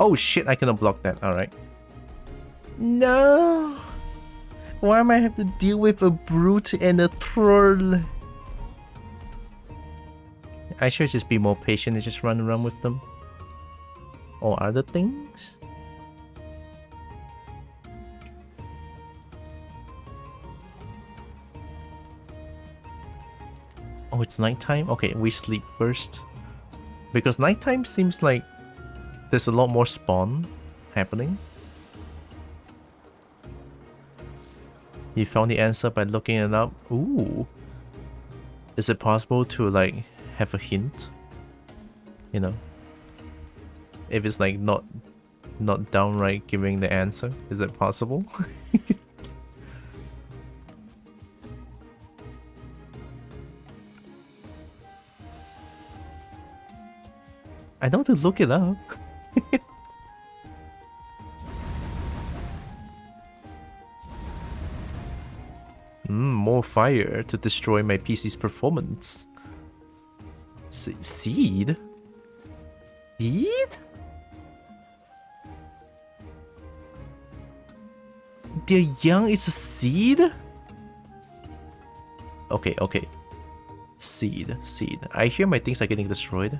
Oh shit, I cannot block that. Alright. No! Why am I have to deal with a brute and a troll? I should just be more patient and just run around with them. Or other things? Oh, it's nighttime? Okay, we sleep first. Because nighttime seems like there's a lot more spawn happening. You found the answer by looking it up. Ooh. Is it possible to like have a hint? You know? If it's like not downright giving the answer, is it possible? I know to look it up. More fire to destroy my PC's performance. Seed? Seed? Their young is a seed? Okay, okay. Seed. I hear my things are getting destroyed.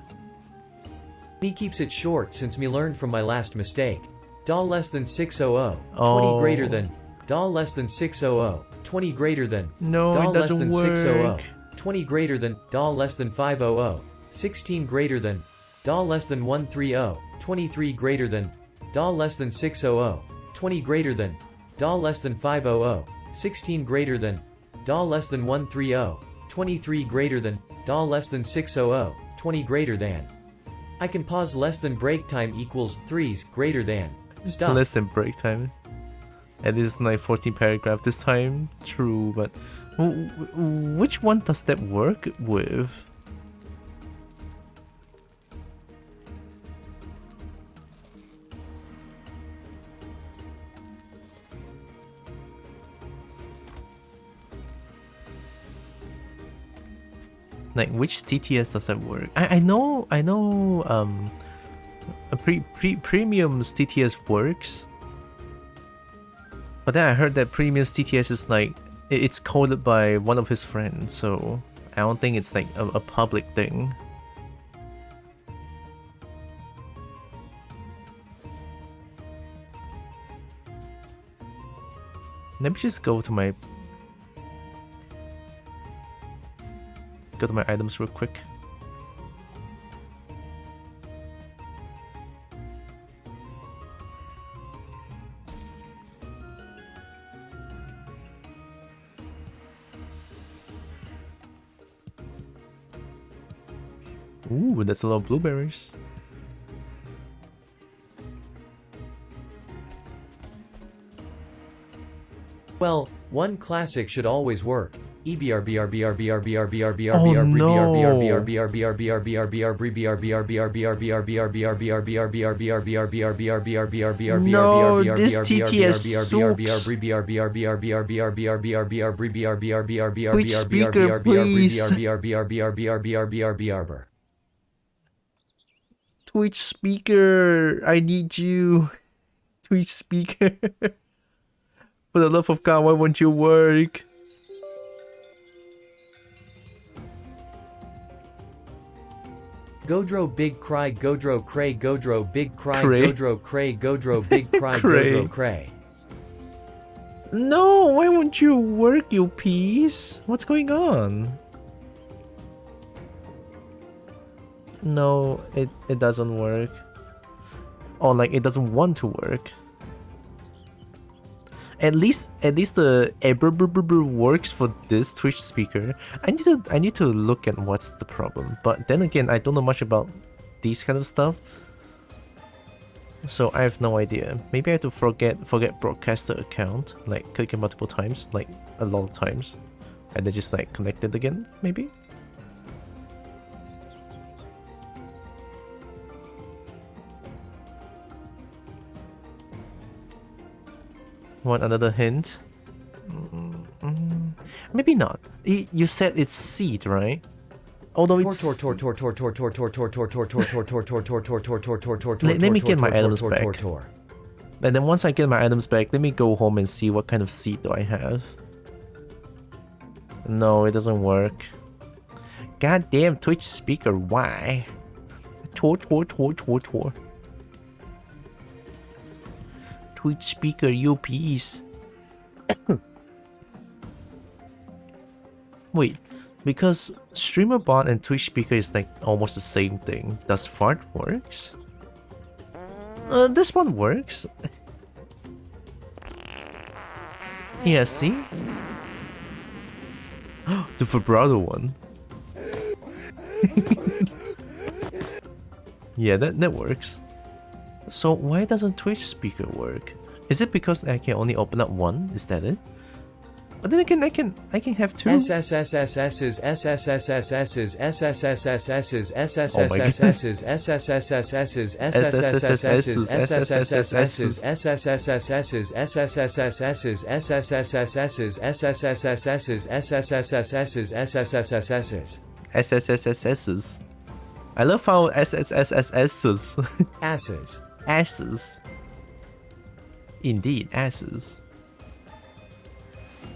Me keeps it short since me learned from my last mistake. Doll less than 600. 20 greater than. Doll less than 600. 20 greater than. No, doll it doesn't less than 600. work. 20 greater than. Doll less than 500. 16 greater than. Doll less than 130. 23 greater than. Doll less than 600. 20 greater than. Doll less than 500. 16 greater than. Doll less than 130. 23 greater than. Doll less than 600. 20 greater than. I can pause less than break time equals 3s greater than. Stop. Less than break time. And this is like 14 paragraph this time. True, but which one does that work with? Like which TTS does that work? I know a premium's TTS works. But then I heard that premium's TTS is like it's coded by one of his friends, so I don't think it's like a public thing. Let me just go to my go to my items real quick. Ooh, that's a lot of blueberries. Well, one classic should always work. No. No, this TTS sucks. Twitch speaker, please. Twitch speaker, I need you. Twitch speaker. For the love of God, why won't you work? Godro big cry Godro cray Godro big cry Cray? Godro cray Godro big cry Cray. Godro cray. No, why won't you work, you piece? What's going on? No, it doesn't work. Or like it doesn't want to work. At least the works for this Twitch speaker. I need to look at what's the problem. But then again, I don't know much about these kind of stuff, so I have no idea. Maybe I have to forget broadcaster account, like click it multiple times, like a lot of times, and then just like connect it again, maybe. Want another hint? Maybe not. You said it's seed, right? Although it's... Let me get my items back. And then once I get my items back, let me go home and see what kind of seed do I have. No, it doesn't work. Goddamn Twitch speaker, why? Twitch speaker, you piece. Wait, because streamer bot and Twitch speaker is like almost the same thing. Does fart works? This one works. Yeah, see? The vibrato one. Yeah, that works. So why doesn't Twitch speaker work? Is it because I can only open up one? Is that it? But then again, I can have two. SSSSSs, SSSSSs, SSSSSs, SSSSSs, SSSSSs, SSSSSs, SSSSSs, SSSSSs, SSSSSs, SSSSSs, SSSSSs, SSSSSs, SSSSSs. SSSSSs. I love how SSSSSs. Asses. Asses. Indeed, asses.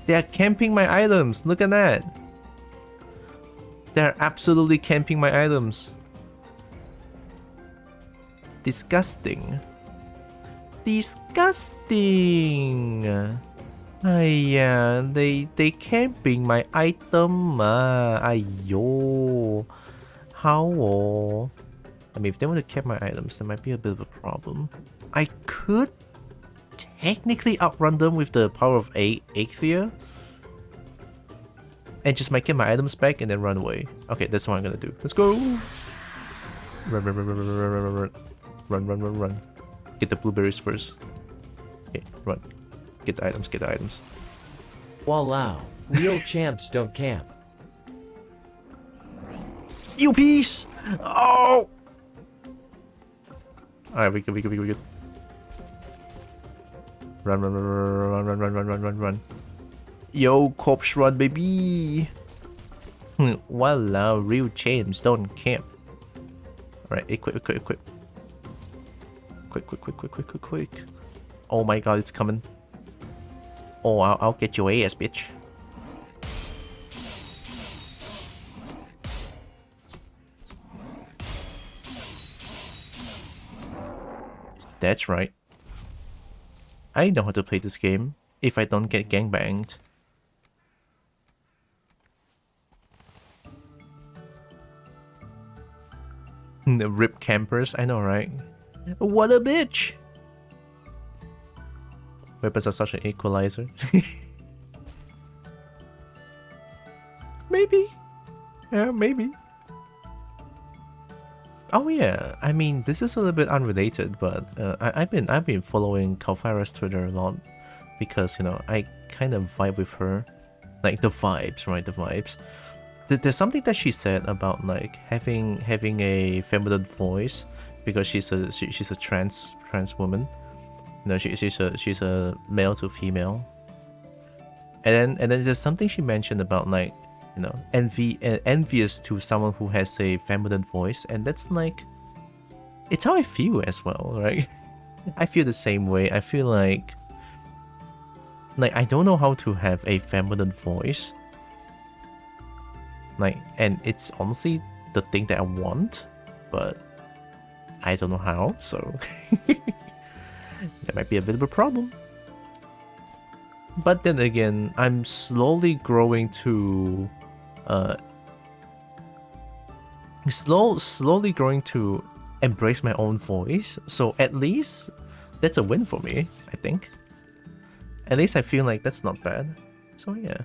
They are camping my items. Look at that. They're absolutely camping my items. Disgusting. Disgusting. They camping my item. Ayo. How? I mean, if they want to camp my items, there might be a bit of a problem. I could technically outrun them with the power of Aethia and just might get my items back and then run away. Okay, that's what I'm gonna do. Let's go! Run. Get the blueberries first. Okay, run. Get the items, Walao. Real champs don't camp. You piece! Oh! Alright, we good. Run. Yo, corpse run, baby! Walao, real champs don't camp. Alright, equip. Quick. Oh my god, it's coming. Oh, I'll get your ass, bitch. That's right. I know how to play this game if I don't get gangbanged. Rip campers, I know, right? What a bitch! Weapons are such an equalizer. Maybe. Yeah, maybe. Oh yeah, I mean, this is a little bit unrelated, but I've been following Kalfira's Twitter a lot because, you know, I kind of vibe with her, like the vibes, right? The vibes. There's something that she said about like having a feminine voice because she's a trans woman. You know, she's a male to female. And then there's something she mentioned about like, you know, envious to someone who has a feminine voice, and that's like, it's how I feel as well, right? I feel the same way. I feel like I don't know how to have a feminine voice. Like, and it's honestly the thing that I want, but I don't know how, so that might be a bit of a problem. But then again, I'm slowly growing to slowly growing to embrace my own voice, so at least that's a win for me, I think. At least I feel like that's not bad. So yeah.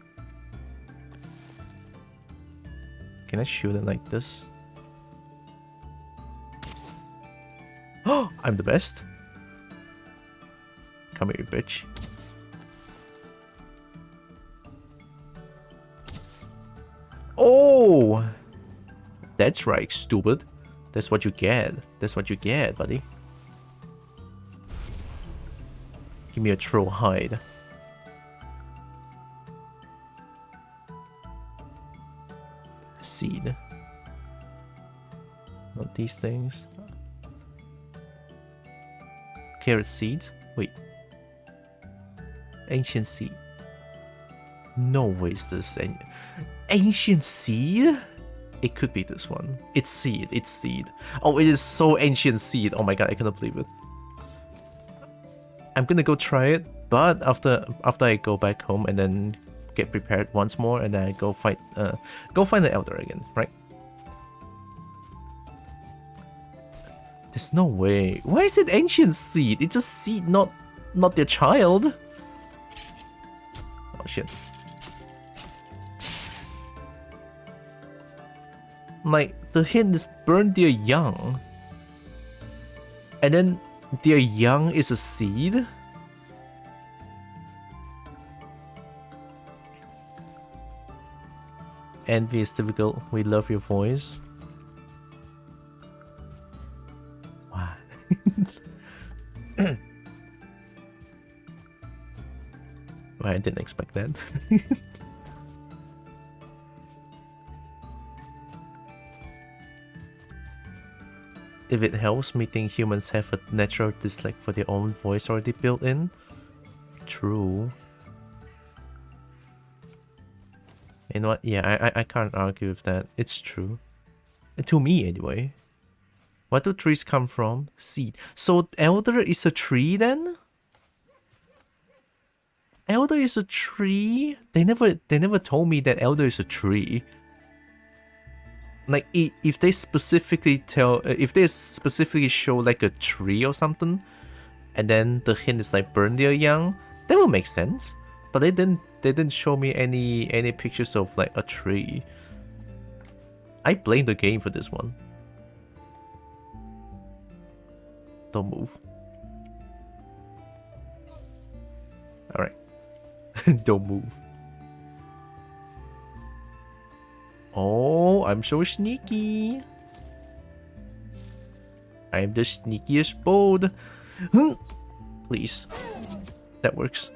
Can I shoot it like this? Oh, I'm the best. Come here, bitch. Oh! That's right, stupid. That's what you get. That's what you get, buddy. Give me a troll hide. Seed. Not these things. Carrot seeds? Wait. Ancient seed. No way is this ancient seed? It could be this one. It's seed. It's seed. Oh, it is so ancient seed. Oh my god, I cannot believe it. I'm gonna go try it, but after I go back home and then get prepared once more, and then I go find the elder again, right? There's no way. Why is it ancient seed? It's a seed, not their child. Oh shit. Like, the hint is burn their young. And then their young is a seed? Envy is difficult. We love your voice. Wow. I didn't expect that. If it helps, me think humans have a natural dislike for their own voice already built in. True. You know what? Yeah, I can't argue with that. It's true. To me, anyway. Where do trees come from? Seed. So elder is a tree then? Elder is a tree? They never told me that elder is a tree. Like, if they specifically show like a tree or something, and then the hint is like burn their young, that will make sense. But they didn't show me any pictures of like a tree. I blame the game for this one. Don't move. Alright. Don't move. Oh, I'm so sneaky. I'm the sneakiest bold. Please. That works.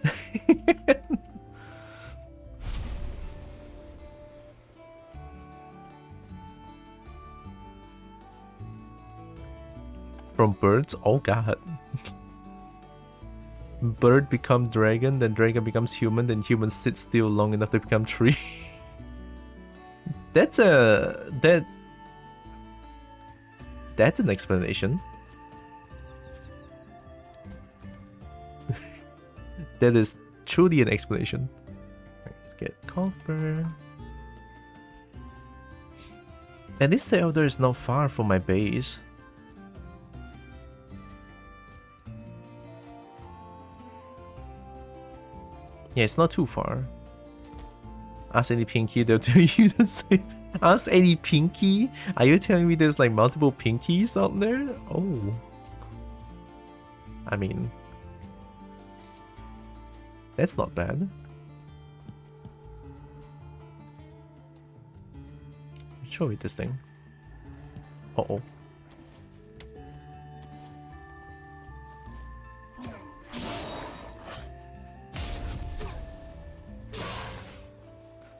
From birds? Oh god. Bird become dragon, then dragon becomes human, then human sits still long enough to become tree. That's an explanation. That is truly an explanation. Let's get copper. At least the Elder is not far from my base. Yeah, it's not too far. Ask any Pinky, they'll tell you the same. Ask any Pinky? Are you telling me there's like multiple Pinkies out there? Oh. I mean, that's not bad. Show me this thing. Uh-oh.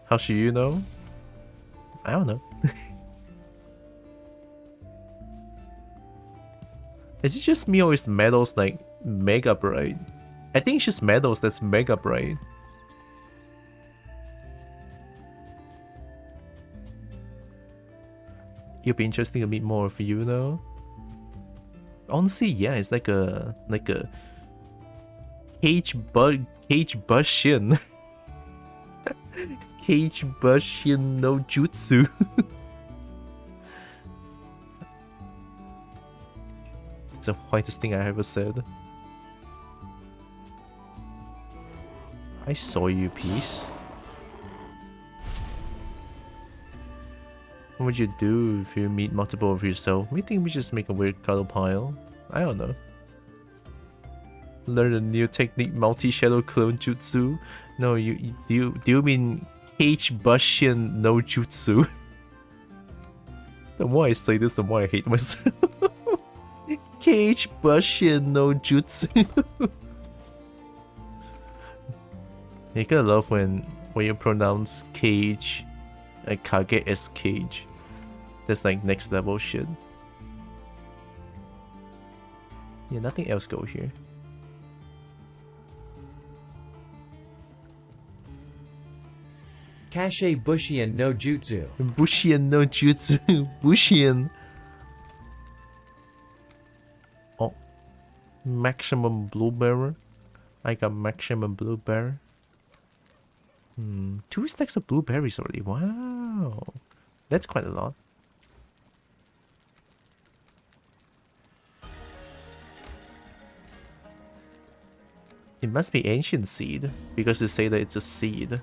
How should you know? I don't know. Is it just me or is metals like mega bright? I think it's just metals that's mega bright. It'll be interesting to meet more of you though. Honestly, yeah, it's like a cage bushin. Cage bushin no jutsu. It's the whitest thing I ever said. I saw you, piece. What would you do if you meet multiple of yourself? We think we just make a weird cuddle pile. I don't know. Learn a new technique, multi-shadow clone jutsu. No, do you mean cage bushin no jutsu? The more I say this, the more I hate myself. Cage bushin no jutsu. You gotta love when you pronounce cage like Kage as cage. That's like next level shit. Yeah, nothing else go here. Cache Bushian no Jutsu. Bushian no Jutsu. Bushian. Oh. Maximum blueberry. I got maximum blueberry. 2 stacks of blueberries already. Wow. That's quite a lot. It must be ancient seed because they say that it's a seed.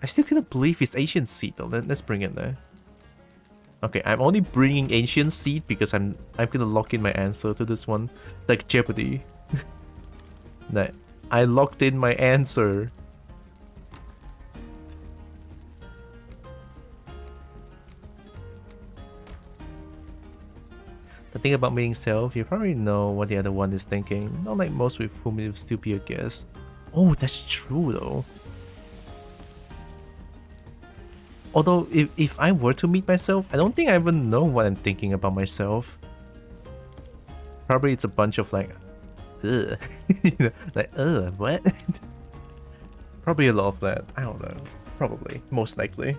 I still cannot believe it's ancient seed though. Let's bring it there. Okay, I'm only bringing ancient seed because I'm gonna lock in my answer to this one. It's like Jeopardy. That I locked in my answer. The thing about meeting self, you probably know what the other one is thinking. Not like most with whom it will still be a guess. Oh, that's true though. Although, if I were to meet myself, I don't think I even know what I'm thinking about myself. Probably it's a bunch of like, ugh. You know, like, what? Probably a lot of that. I don't know. Probably. Most likely.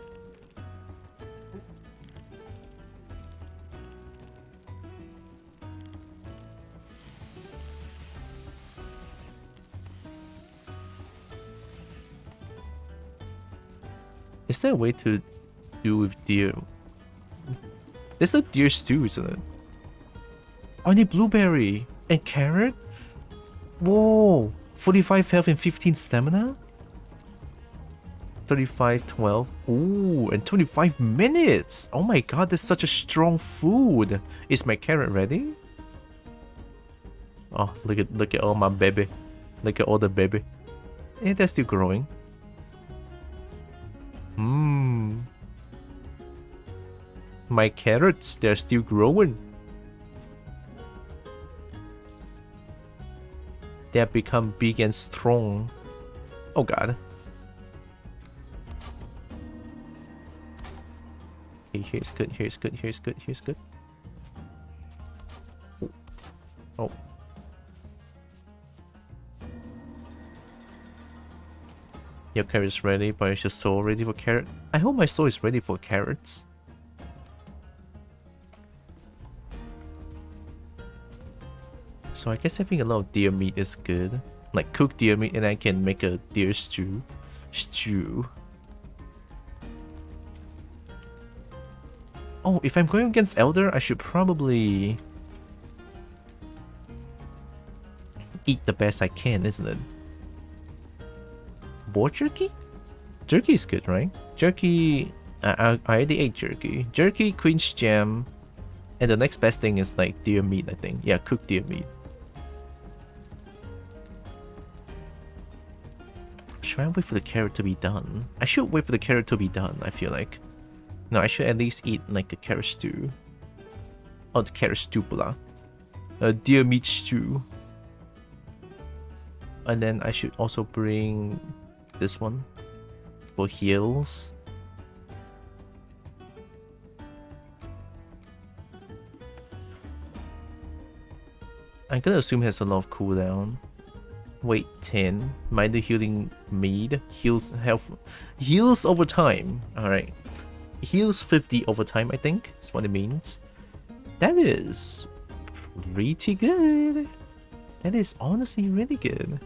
Is there a way to do with deer? There's a deer stew, isn't it? Oh, I need blueberry and carrot? Whoa! 45 health and 15 stamina? 35, 12. Ooh, and 25 minutes! Oh my god, that's such a strong food! Is my carrot ready? Oh, look at all my baby. Look at all the baby. Yeah, they're still growing. My carrots, they're still growing. They have become big and strong. Oh god. Okay, here's good, here's good, here's good, here's good. Oh. Your carrot's ready, but is your soul ready for carrot? I hope my soul is ready for carrots. So I guess having a lot of deer meat is good. Like cooked deer meat, and I can make a deer stew. Oh, if I'm going against Elder, I should probably eat the best I can, isn't it? Boar jerky? Jerky is good, right? Jerky, I already ate jerky. Jerky, queen's jam, and the next best thing is like deer meat, I think. Yeah, cooked deer meat. Should I wait for the carrot to be done? I should wait for the carrot to be done, I feel like. No, I should at least eat like the carrot stew. Oh, the carrot stew pula. Deer meat stew. And then I should also bring this one for heals. I'm gonna assume it has a lot of cooldown. Weight 10. Minor healing mead. Heals health. Heals over time. Alright. Heals 50 over time, I think. That's what it means. That is pretty good. That is honestly really good.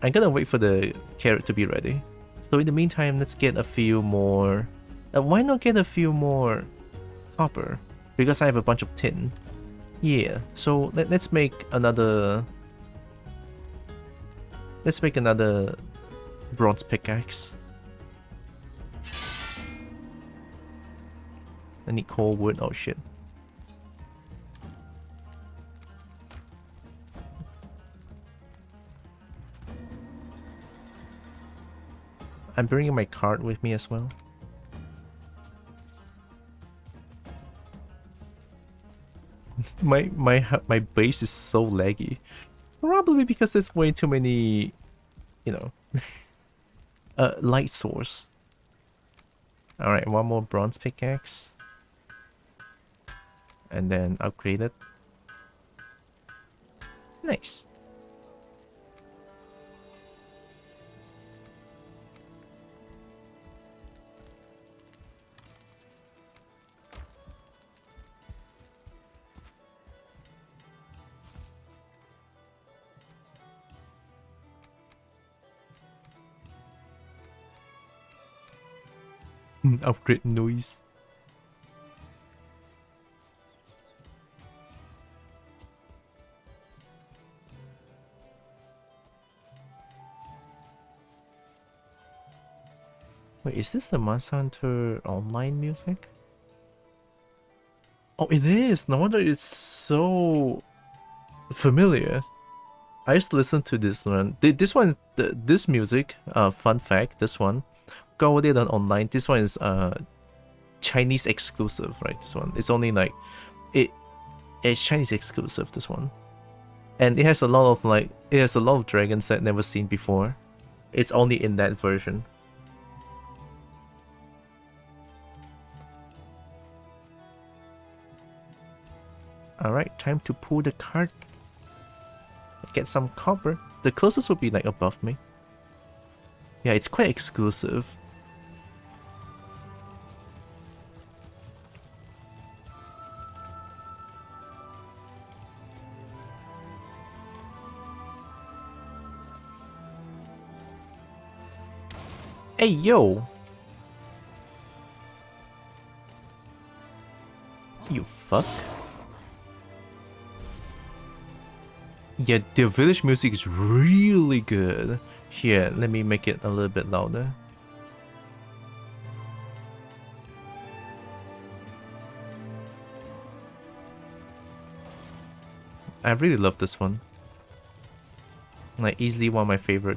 I'm gonna wait for the carrot to be ready. So in the meantime, let's get a few more... why not get a few more copper? Because I have a bunch of tin. Yeah, so let's make another... Let's make another bronze pickaxe. I need coal wood. Oh shit. I'm bringing my cart with me as well. my base is so laggy. Probably because there's way too many, you know, light source. Alright, one more bronze pickaxe. And then upgrade it. Nice. Upgrade noise. Wait, is this the Monster Hunter Online music? Oh, it is! No wonder it's so familiar. I used to listen to this one. This one, this music, fun fact, this one, got it on online. This one is Chinese exclusive, right? This one. It's only like, it's Chinese exclusive, this one. And it has a lot of like, it has a lot of dragons that I've never seen before. It's only in that version. Alright, time to pull the cart. Get some copper. The closest would be like above me. Yeah, it's quite exclusive. Hey, yo! You fuck. Yeah, the village music is really good. Here, let me make it a little bit louder. I really love this one. Like, easily one of my favorite.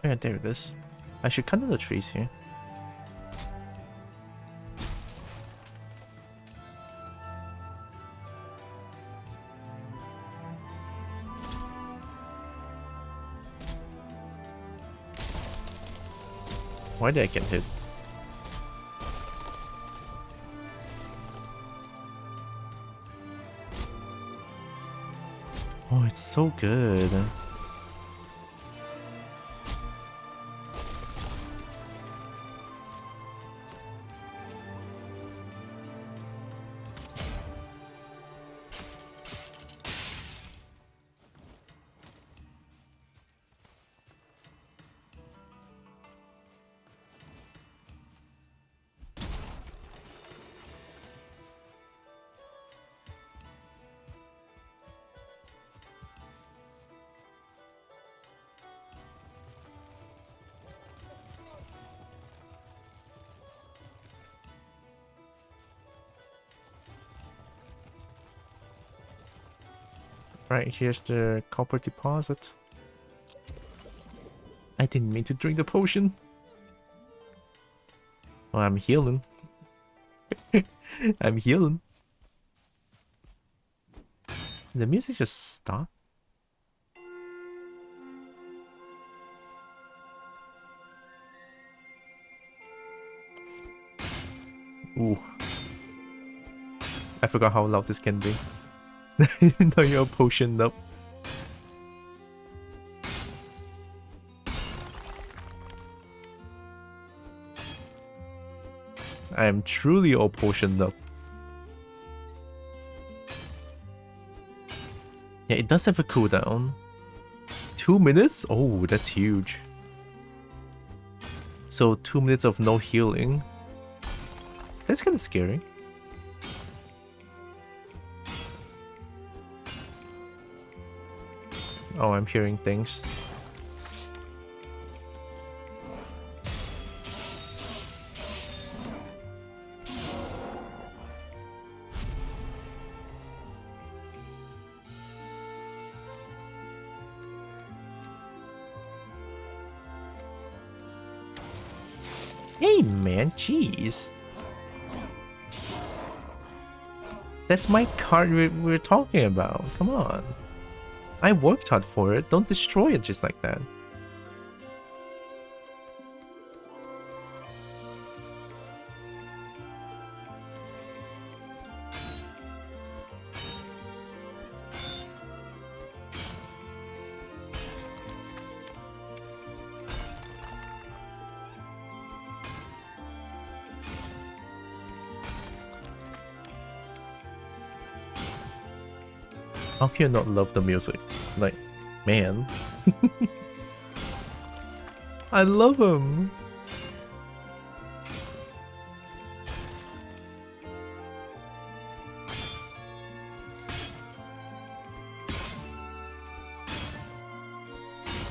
Oh yeah, there it is. I should cut down the trees here. Why did I get hit? Oh, it's so good. Right, here's the copper deposit. I didn't mean to drink the potion. Oh, I'm healing. I'm healing. The music just stopped. Ooh. I forgot how loud this can be. Now you're potioned up. I am truly all potioned up. Yeah, it does have a cooldown. 2 minutes? Oh, that's huge. So 2 minutes of no healing. That's kind of scary. Oh, I'm hearing things. Hey man, jeez. That's my card we're talking about. Come on. I worked hard for it. Don't destroy it just like that. How can you not love the music? Like, man. I love him.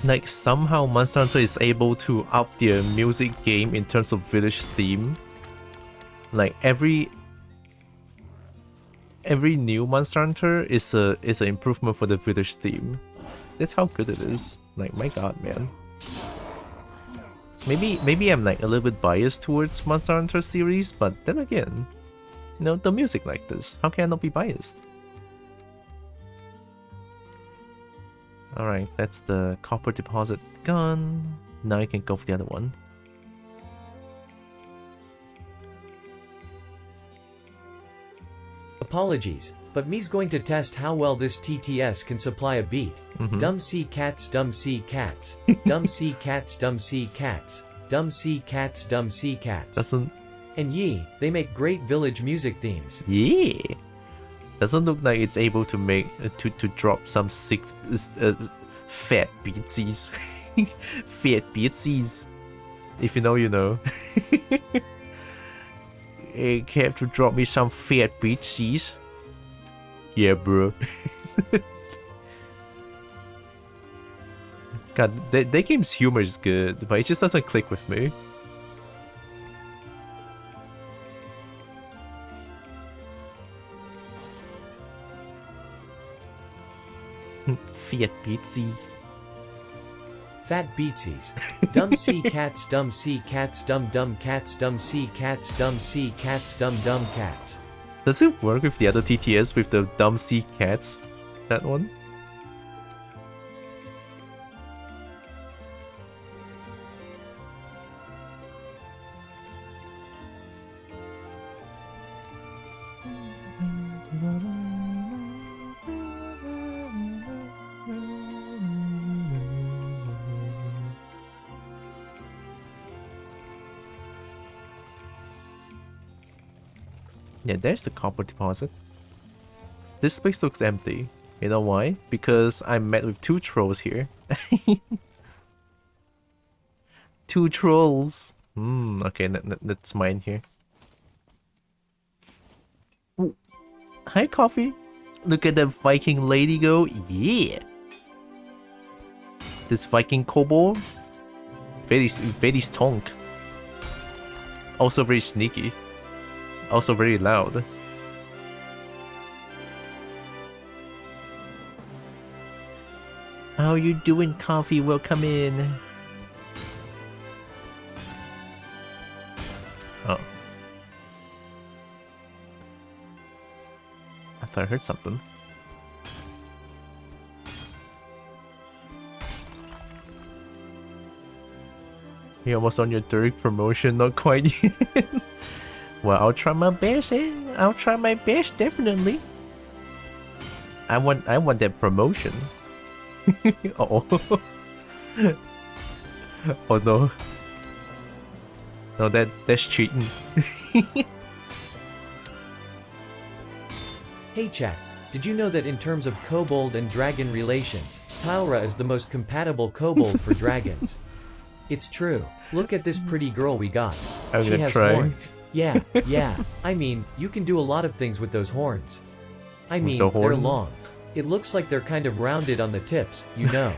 Like, somehow Monster Hunter is able to up their music game in terms of village theme. Like, every new Monster Hunter is an improvement for the village theme. That's how good it is. Like, my god, man. Maybe I'm like a little bit biased towards Monster Hunter series, but then again, you know, the music like this. How can I not be biased? Alright, that's the copper deposit gone. Now you can go for the other one. Apologies, but me's going to test how well this TTS can supply a beat. Dumb sea cats, dumb sea cats. Dumb sea cats, dumb sea cats. Dumb sea cats, dumb sea cats. Doesn't... And they make great village music themes. Yeah. Doesn't look like it's able to make to drop some sick fat beatsies. Fat beatsies. If you know, you know. You have to drop me some fat beatsies. Yeah, bro. God, that game's humor is good, but it just doesn't click with me. Fiat beatsies. Fat beatsies. Dumb sea cats, dumb sea cats, dumb dumb cats, dumb sea cats, dumb sea cats, dumb dumb cats. Does it work with the other TTS with the dumb sea cats? That one? Yeah, there's the copper deposit. This place looks empty. You know why? Because I'm met with 2 trolls here. 2 trolls! Okay, that's mine here. Ooh. Hi, Coffee! Look at that Viking lady go! Yeah! This Viking kobold? Very strong. Also very sneaky. Also very loud. How you doing, Coffee? Welcome in. Oh. I thought I heard something. You're almost on your 3rd promotion, not quite yet. Well, I'll try my best, eh? I'll try my best, definitely. I want that promotion. Oh. Oh no. No, that's cheating. Hey chat, did you know that in terms of kobold and dragon relations, Tylra is the most compatible kobold for dragons? It's true. Look at this pretty girl we got. She has horns. Yeah, yeah. I mean, you can do a lot of things with those horns. I mean, they're long. It looks like they're kind of rounded on the tips, you know.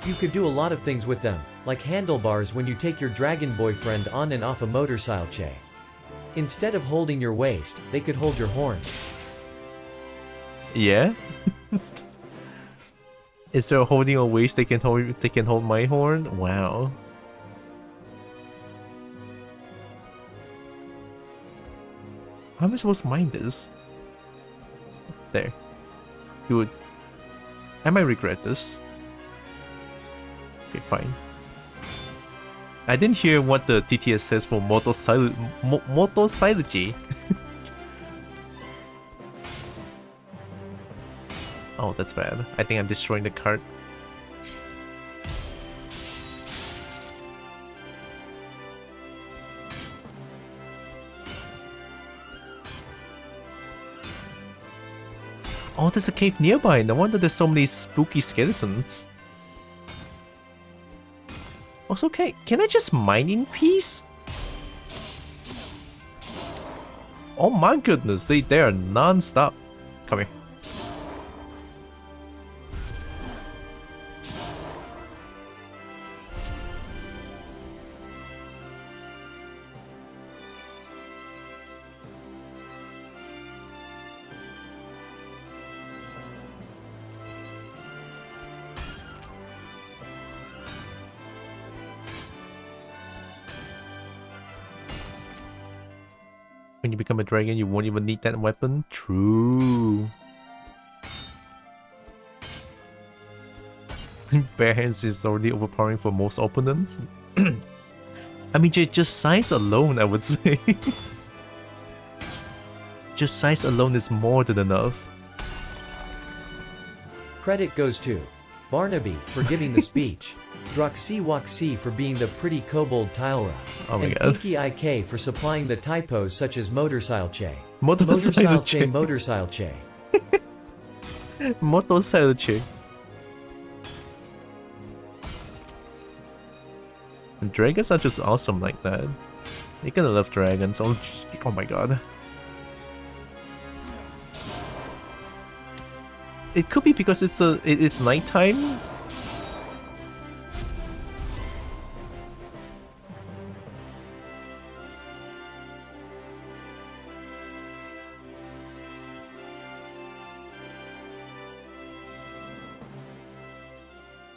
You could do a lot of things with them, like handlebars when you take your dragon boyfriend on and off a motorcycle. Instead of holding your waist, they could hold your horns. Yeah? Is there holding a waist they can hold my horn? Wow. How am I supposed to mind this? There. You would... I might regret this. Okay, fine. I didn't hear what the TTS says for motocylogy. Oh, that's bad. I think I'm destroying the cart. Oh, there's a cave nearby. No wonder there's so many spooky skeletons. Also, okay, can I just mine in peace? Oh my goodness, they are non-stop. Come here. When you become a dragon, you won't even need that weapon. True. Bare hands is already overpowering for most opponents. I mean, just size alone, I would say. Just size alone is more than enough. Credit goes to Barnaby for giving the speech, Droxy for being the pretty kobold Tylra, and Pinky IK for supplying the typos such as motorcycle. Motorcycle. Motorcycle. Dragons are just awesome like that. You're gonna love dragons. Oh my god. It could be because it's nighttime.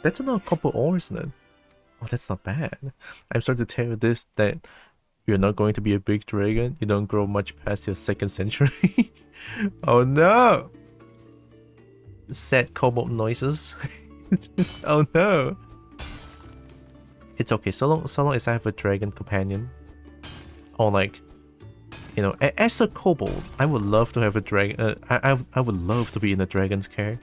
That's another couple ores then. Oh, that's not bad. I'm starting to tell you this, that you're not going to be a big dragon. You don't grow much past your 2nd century. Oh no! Sad cobalt noises. Oh no! It's okay, so long as I have a dragon companion. Or like, you know, as a kobold, I would love to have a dragon. I would love to be in a dragon's care.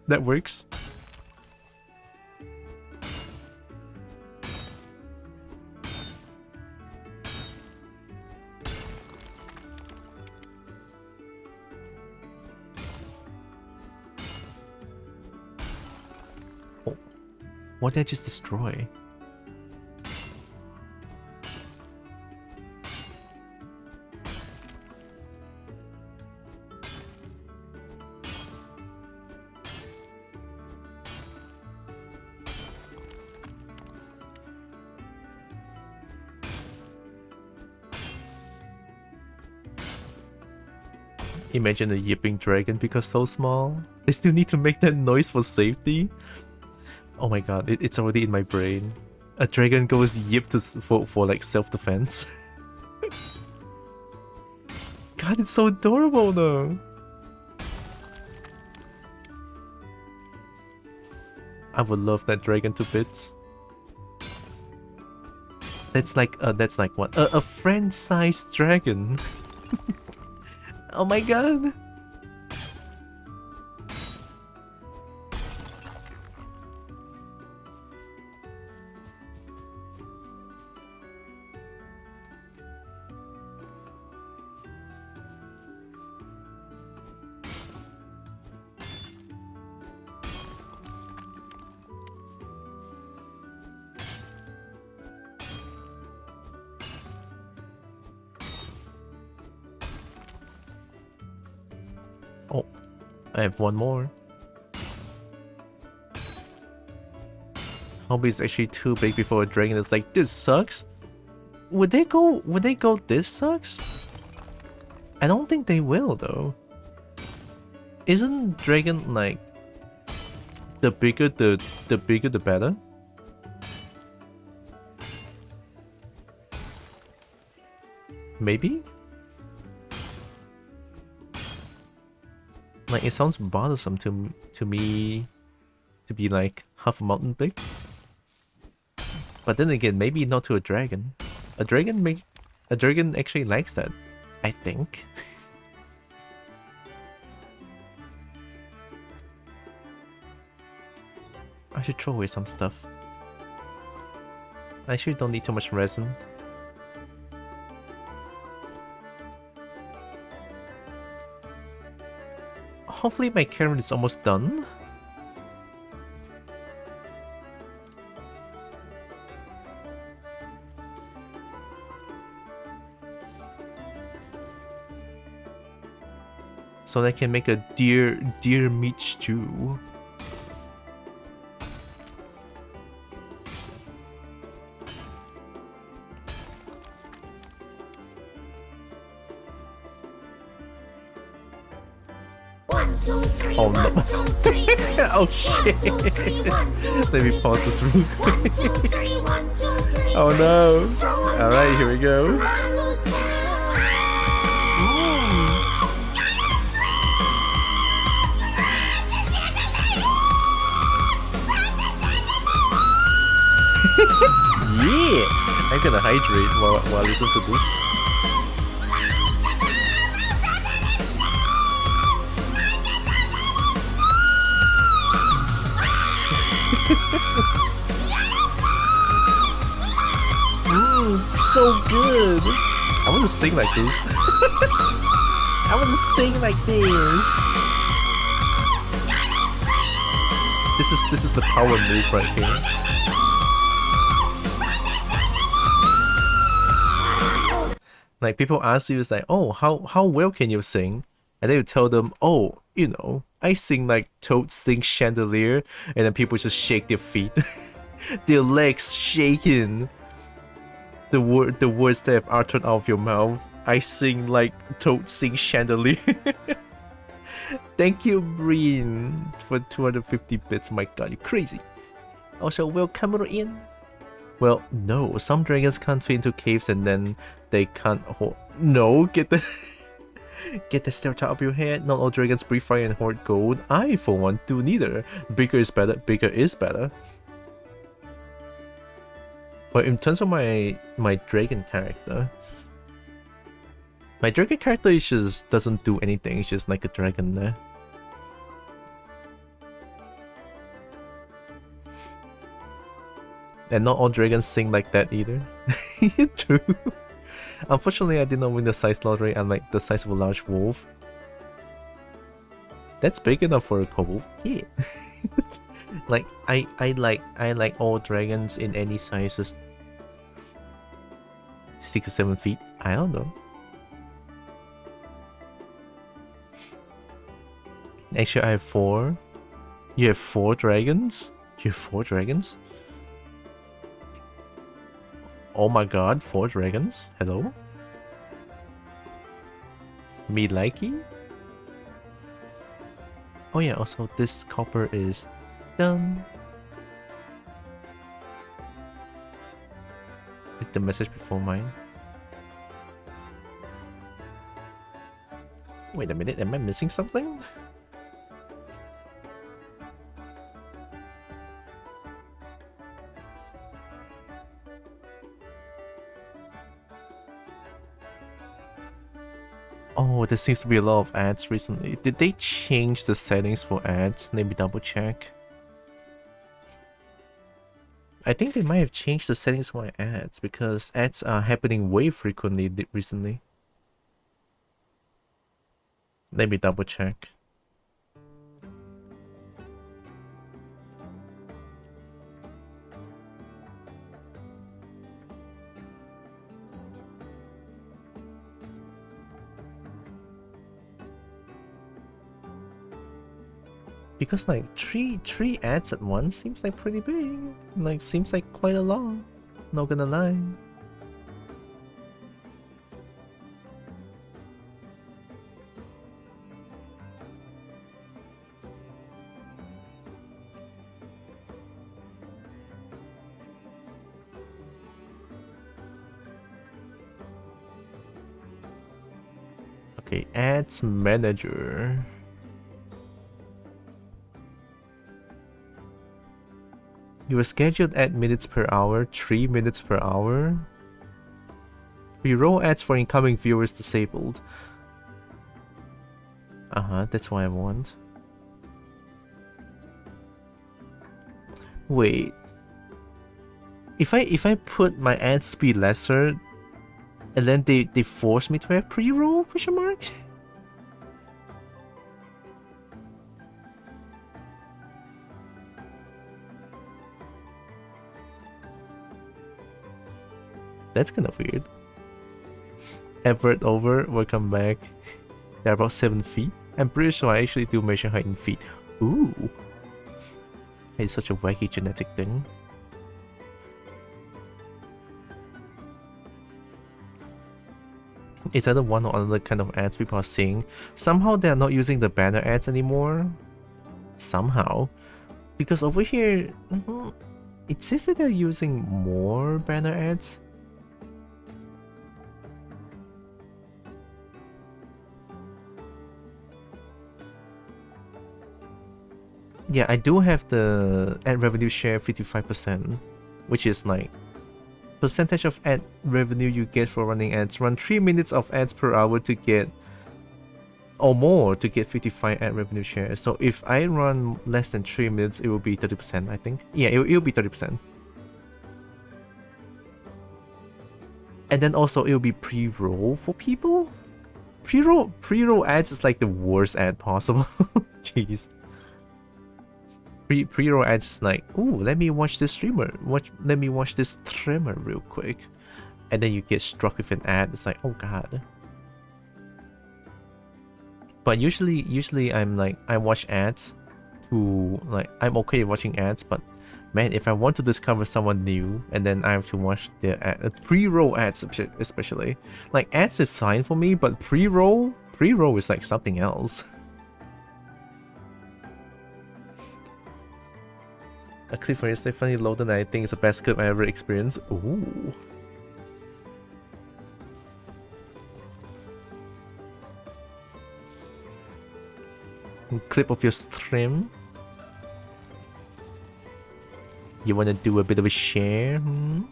That works. Oh, what did I just destroy? Imagine a yipping dragon because so small. They still need to make that noise for safety. Oh my god, it's already in my brain. A dragon goes yip for like self-defense. God, it's so adorable though. I would love that dragon to bits. That's like what? A friend-sized dragon. Oh my god. Oh, I have one more. Hope it's actually too big before a dragon is like, this sucks? Would they go this sucks? I don't think they will though. Isn't dragon like the bigger the bigger the better? Maybe? Like, it sounds bothersome to me to be like half a mountain big. But then again, maybe not to a dragon. A dragon actually likes that, I think. I should throw away some stuff. I actually don't need too much resin. Hopefully my carrot is almost done. So that I can make a deer meat stew. Oh no. Oh shit. Let me pause this real quick. Oh no. Alright, here we go. Yeah! I'm gonna hydrate while I listen to this. So good! I wanna sing like this. I wanna sing like this. This is the power move right here. Like, people ask you, it's like, oh, how well can you sing? And then you tell them, oh, you know, I sing like Toad sings Chandelier, and then people just shake their feet. Their legs shaking. The words that have uttered out of your mouth. I sing like Toad sings Chandelier. Thank you, Breen, for 250 bits. My god, you're crazy. Also, will Camero in? Well, no. Some dragons can't fit into caves and then they can't hold. No, get the get the stereotype out of your head. Not all dragons breathe fire and hoard gold. I, for one, do neither. Bigger is better. Bigger is better. But in terms of my dragon character, my dragon character is just doesn't do anything. It's just like a dragon there. And not all dragons sing like that either. True. Unfortunately, I did not win the size lottery. I'm like the size of a large wolf. That's big enough for a kobold. Yeah. Like I like all dragons in any sizes. 6 to 7 feet. I don't know. Actually, I have 4. You have 4 dragons? You have 4 dragons? Oh my god, 4 dragons? Hello? Me likey? Oh yeah, also this copper is done. Hit the message before mine. Wait a minute, am I missing something? Oh, there seems to be a lot of ads recently. Did they change the settings for ads? Let me double check. I think they might have changed the settings for ads because ads are happening way frequently recently. Let me double check. Because like three ads at once seems like pretty big. Like seems like quite a lot. Not gonna lie. Okay, ads manager. Your scheduled ad minutes per hour, 3 minutes per hour. Pre-roll ads for incoming viewers disabled. That's what I want. Wait. If I put my ad speed lesser and then they force me to have pre-roll question mark? That's kind of weird. Everett over, welcome back. They're about 7 feet. I'm pretty sure I actually do measure height in feet. Ooh. It's such a wacky genetic thing. It's either one or another kind of ads people are seeing. Somehow they're not using the banner ads anymore. Somehow. Because over here, it says that they're using more banner ads. Yeah, I do have the ad revenue share 55%, which is like percentage of ad revenue you get for running ads. Run 3 minutes of ads per hour to get, or more to get 55 ad revenue share. So if I run less than 3 minutes, it will be 30%, I think. Yeah, it'll be 30%. And then also it'll be pre-roll for people. Pre-roll ads is like the worst ad possible. Jeez. Pre-roll ads is like, ooh, let me watch this streamer. Let me watch this streamer real quick. And then you get struck with an ad. It's like, oh god. But usually I'm like, I watch ads to like, I'm okay watching ads, but man, if I want to discover someone new and then I have to watch their ad, pre-roll ads especially. Like ads is fine for me, but pre-roll is like something else. A clip for Stephanie Loden, I think is the best clip I ever experienced. Ooh. Clip of your stream. You wanna do a bit of a share? Hmm?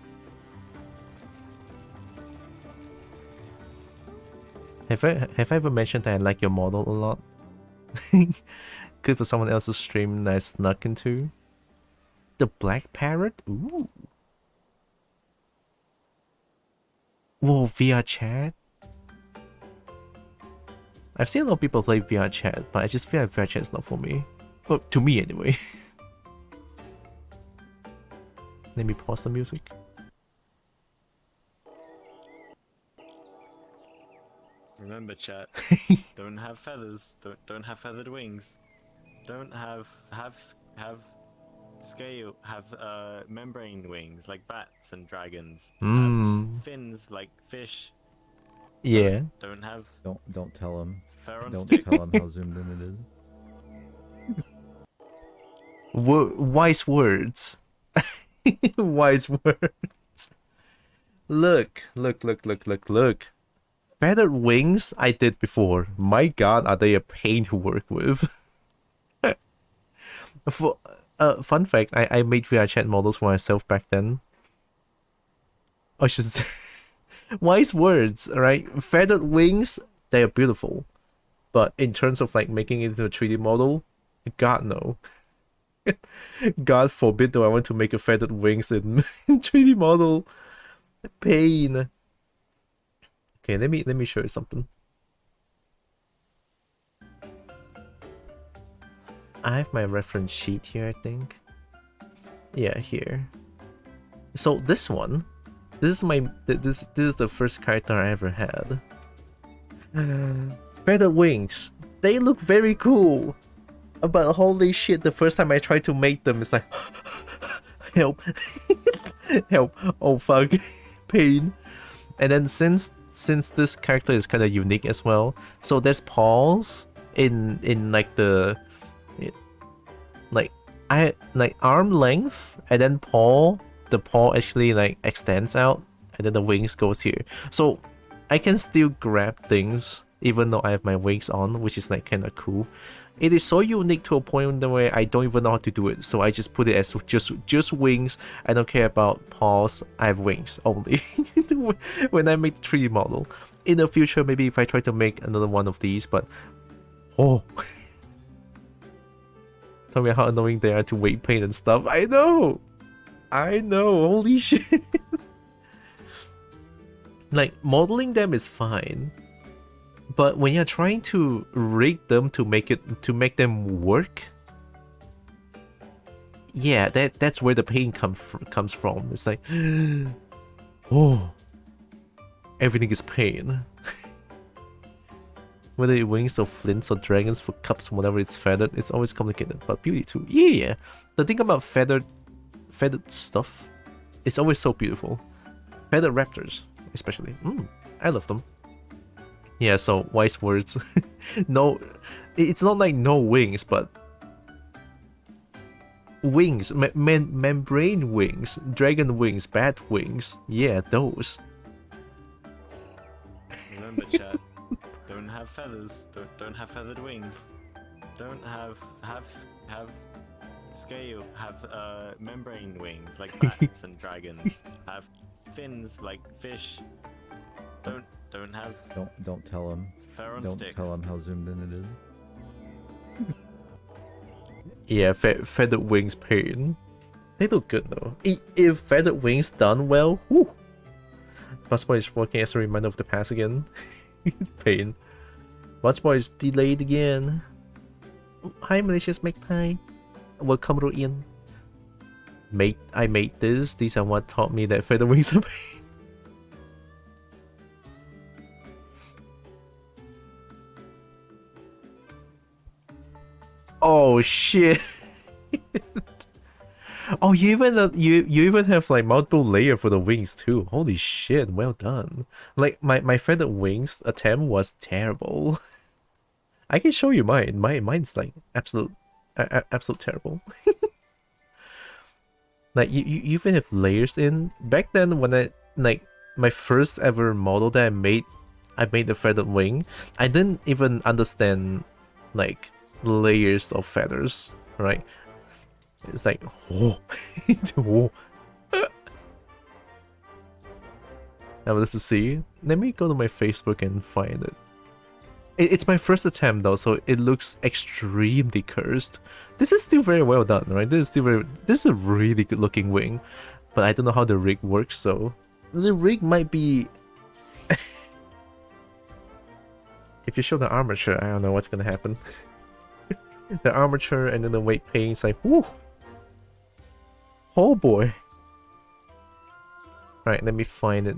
Have I ever mentioned that I like your model a lot? Clip for someone else's stream that I snuck into. The Black Parrot? Ooh. Whoa, VR chat? I've seen a lot of people play VR chat, but I just feel like VR chat is not for me. Well, to me anyway. Let me pause the music. Remember, chat. Don't have feathers. Don't have feathered wings. Don't have scale. Have membrane wings like bats and dragons. Have fins like fish. Yeah. Don't have. Don't tell him. Pharaoh Don't sticks. tell him how zoomed in it is. Wise words. Wise words. Look. Feathered wings I did before. My god, are they a pain to work with. For fun fact, I made VR chat models for myself back then. I should say wise words, alright? Feathered wings, they are beautiful. But in terms of like making it into a 3D model, god no. God forbid though I want to make a feathered wings in 3D model. Pain. Okay, let me show you something. I have my reference sheet here, I think. Yeah, here. So this one, this is the first character I ever had. Feathered wings. They look very cool. But holy shit, the first time I tried to make them, it's like help. Help. Oh fuck. Pain. And then since this character is kind of unique as well, so there's paws in like the like arm length, and then the paw actually like extends out, and then the wings goes here. So I can still grab things even though I have my wings on, which is like kind of cool. It is so unique to a point where I don't even know how to do it, so I just put it as just wings. I don't care about paws, I have wings only. When I make the 3D model. In the future, maybe if I try to make another one of these, but oh. Tell me how annoying they are to weight paint and stuff. I know, holy shit. Like, modeling them is fine. But when you're trying to rig them to make them work, yeah, that's where the pain comes from. It's like, oh, everything is pain. Whether it wings or flints or dragons for cups, whatever it's feathered, it's always complicated. But beauty too, yeah. The thing about feathered stuff, it's always so beautiful. Feathered raptors, especially. I love them. Yeah, so wise words. No, it's not like no wings, but wings, membrane wings, dragon wings, bat wings. Yeah, those. Remember, chat. Don't have feathers. Don't have feathered wings. Don't have scale. Have membrane wings like bats and dragons. Have fins like fish. Don't have. Don't tell him. Pharaoh Don't sticks. tell him how zoomed in it is. Yeah, feathered wings pain. They look good though. If feathered wings done well, whoo. Busboy is working as a reminder of the past again. Pain. Busboy is delayed again. Hi, malicious magpie. Welcome in. I made this. These are what taught me that feathered wings are pain. Oh shit! Oh, you even have like multiple layer for the wings too. Holy shit! Well done. Like my feathered wings attempt was terrible. I can show you mine. Mine's like absolute terrible. Like you even have layers in. Back then when I like my first ever model that I made the feathered wing. I didn't even understand like layers of feathers, right? It's like whoa. Whoa. Now let's see. Let me go to my Facebook and find it. It's my first attempt though, so it looks extremely cursed. This is still very well done, right? This is a really good looking wing, but I don't know how the rig works. So the rig might be. If you show the armature, I don't know what's gonna happen. The armature and then the weight paint is like, whoo! Oh boy! Alright, let me find it.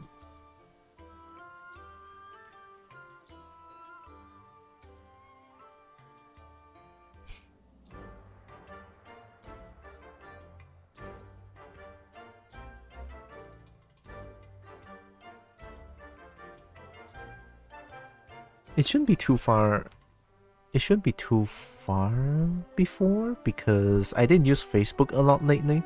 It shouldn't be too far. It shouldn't be too far before because I didn't use Facebook a lot lately.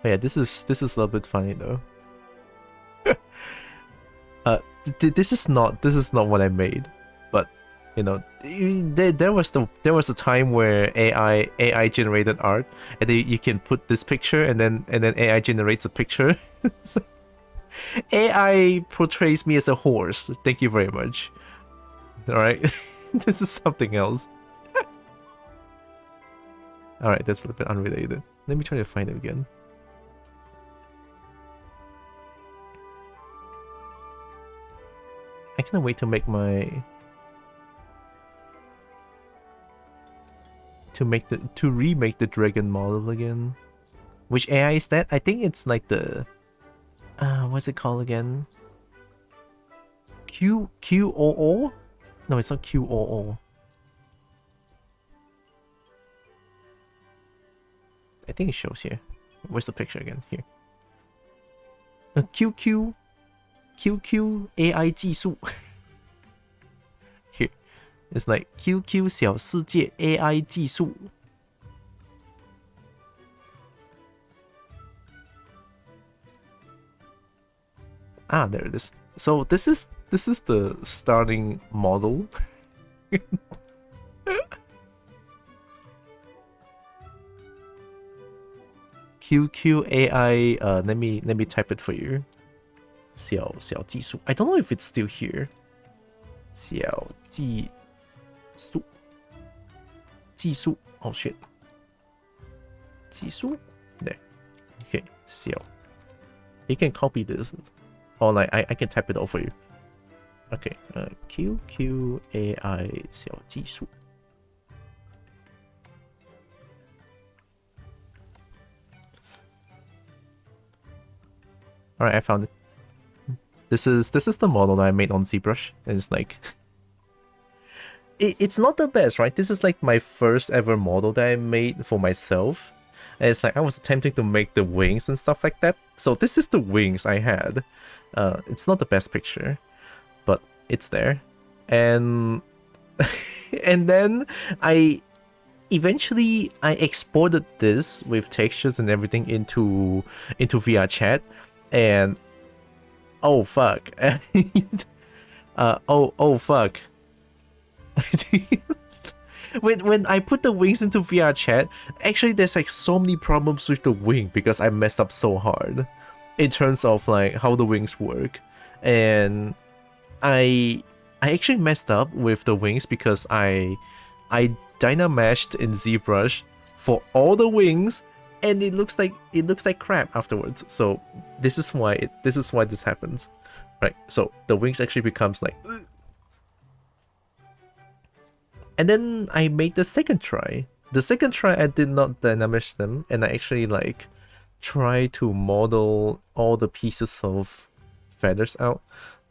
But yeah, this is a little bit funny though. This is not what I made, but you know, there was a time where AI generated art, and then you can put this picture, and then AI generates a picture. AI portrays me as a horse. Thank you very much. All right, this is something else. All right, that's a little bit unrelated. Let me try to find it again. I cannot wait to make to remake the dragon model again. Which AI is that? I think it's like the what's it called again? QOO? No, it's not QOO. I think it shows here. Where's the picture again? Here. QQ AI 技术 Here. It's like QQ 小世界 AI 技术 Ah, there it is. So this is the starting model. QQ AI let me type it for you. 小技术. I don't know if it's still here. 小技术. 技术. Oh shit. 技术. There. Okay. 小. You can copy this. Or like I can type it out for you. Okay. QQ AI 小技术. Alright, I found it. This is the model that I made on ZBrush, and it's like it's not the best, right? This is like my first ever model that I made for myself, and it's like I was attempting to make the wings and stuff like that. So this is the wings I had. It's not the best picture, but it's there, and and then I eventually exported this with textures and everything into VR chat, and oh fuck. Oh fuck. when I put the wings into VR chat, actually there's like so many problems with the wing because I messed up so hard in terms of like how the wings work. And I actually messed up with the wings because I dynameshed in ZBrush for all the wings, and it looks like crap afterwards. So this is why this happens, right? So the wings actually becomes like, and then I made the second try. The second try I did not dynamesh them, and I actually like try to model all the pieces of feathers out.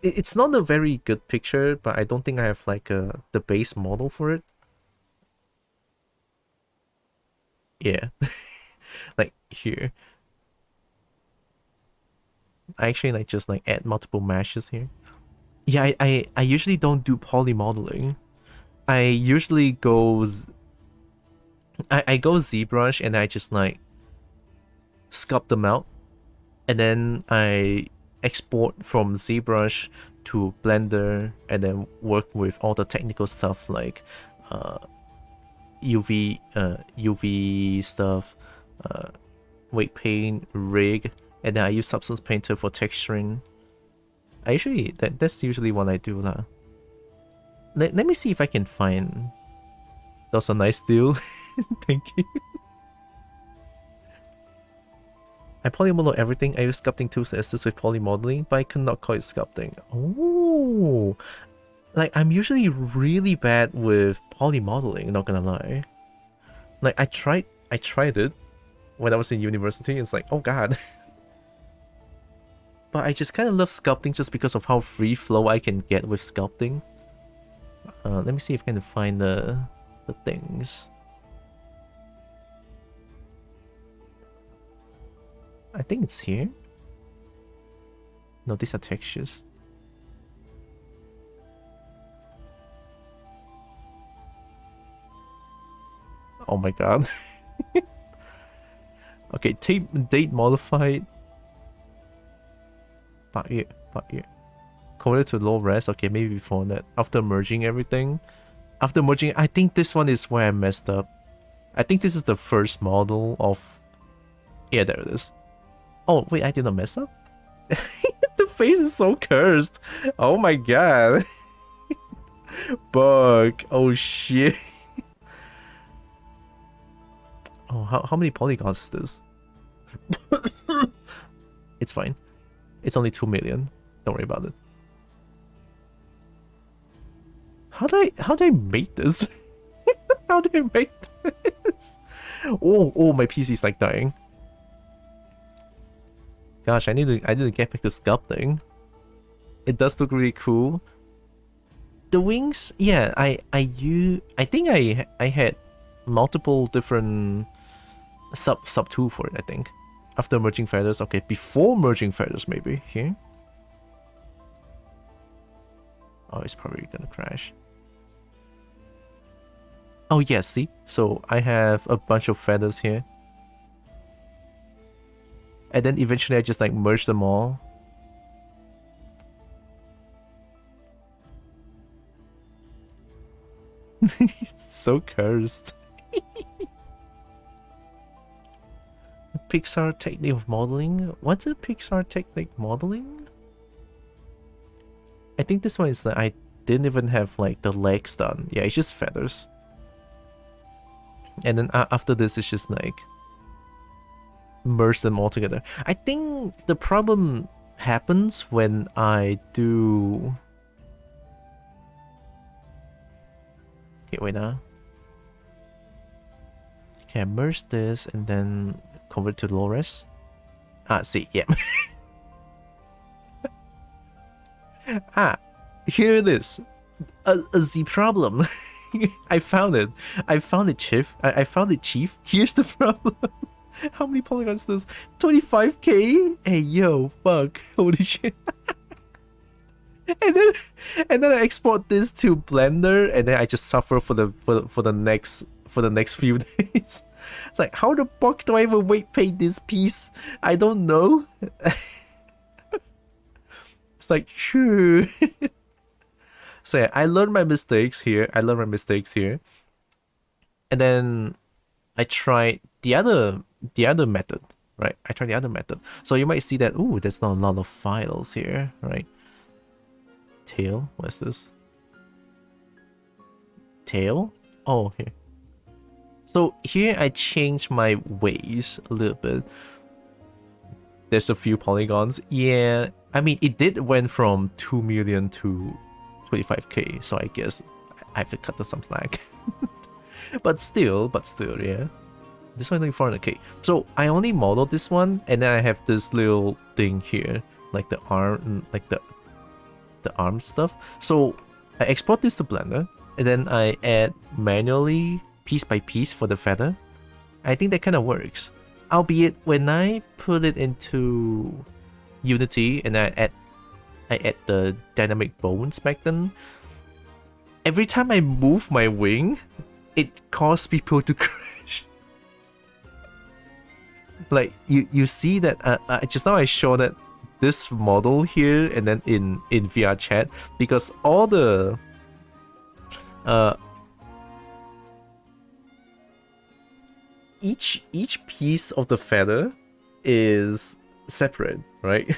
It's not a very good picture, but I don't think I have like the base model for it. Yeah. Like here, I actually like just like add multiple meshes here. Yeah, I usually don't do poly modeling. I usually go I go ZBrush and I just like sculpt them out, and then I export from ZBrush to Blender, and then work with all the technical stuff like UV stuff, weight paint, rig, and then I use Substance Painter for texturing. That's usually what I do lah. Let me see if I can find. That's a nice deal. Thank you. I polymodel everything. I use sculpting tools to assist with polymodeling, but I cannot call it sculpting. Oh, like I'm usually really bad with polymodeling, not gonna lie. Like I tried it when I was in university. It's like, oh god. But I just kind of love sculpting just because of how free flow I can get with sculpting. Let me see if I can find the things. I think it's here. No, these are textures. Oh my god. Okay, date modified. 8月. Converted to low res. Okay, maybe before that. After merging everything. After merging, I think this one is where I messed up. I think this is the first model of... Yeah, there it is. Oh, wait, I did not mess up? The face is so cursed. Oh my god. Bug. Oh shit. Oh, how many polygons is this? It's fine. It's only 2 million. Don't worry about it. How do I make this? How do I make this? Oh, my PC is like dying. Gosh, I need to get back to sculpting. It does look really cool. The wings, yeah, I think I had multiple different sub 2 for it, I think. After merging feathers, okay, before merging feathers maybe, here. Oh, it's probably gonna crash. Oh yeah, see? So I have a bunch of feathers here. And then eventually I just like merge them all. It's so cursed. Pixar technique of modeling? What's a Pixar technique modeling? I think this one is that I didn't even have like the legs done. Yeah, it's just feathers. And then after this, it's just like merge them all together. I think the problem happens when I do... Okay, wait now. Okay, I merge this and then convert to low res. See, yeah. Here it is. The problem. I found it. I found it, Chief. I found it, Chief. Here's the problem. How many polygons is this? 25k? Hey, yo, fuck. Holy shit. and then I export this to Blender, and then I just suffer for the next few days. It's like, how the fuck do I even weight paint this piece? I don't know. It's like, sure. So yeah, I learned my mistakes here. And then I tried the other method, right? I tried the other method. So you might see that, ooh, there's not a lot of files here, right? Tail, what's this? Tail? Oh, here. So here I changed my ways a little bit. There's a few polygons. Yeah, I mean, it did went from 2 million to 25k, so I guess I have to cut some slack. but still, yeah. This one only 400k. So I only modeled this one, and then I have this little thing here, like the arm, like the arm stuff. So I export this to Blender, and then I add manually piece by piece for the feather. I think that kind of works. Albeit when I put it into Unity and I I add the dynamic bones back then. Every time I move my wing, it caused people to crash. Like you see that just now I showed that this model here, and then in VR chat, because all the each piece of the feather is separate, right?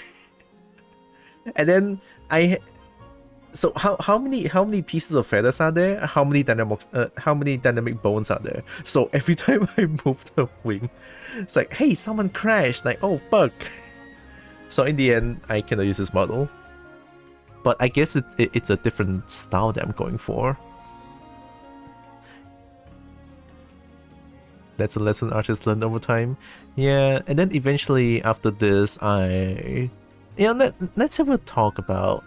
And then so how many pieces of feathers are there? How many dynamic bones are there? So every time I move the wing, it's like, hey, someone crashed. Like, oh, bug. So in the end, I cannot use this model. But I guess it's a different style that I'm going for. That's a lesson artists learn over time. Yeah, and then eventually after this, let's have a talk about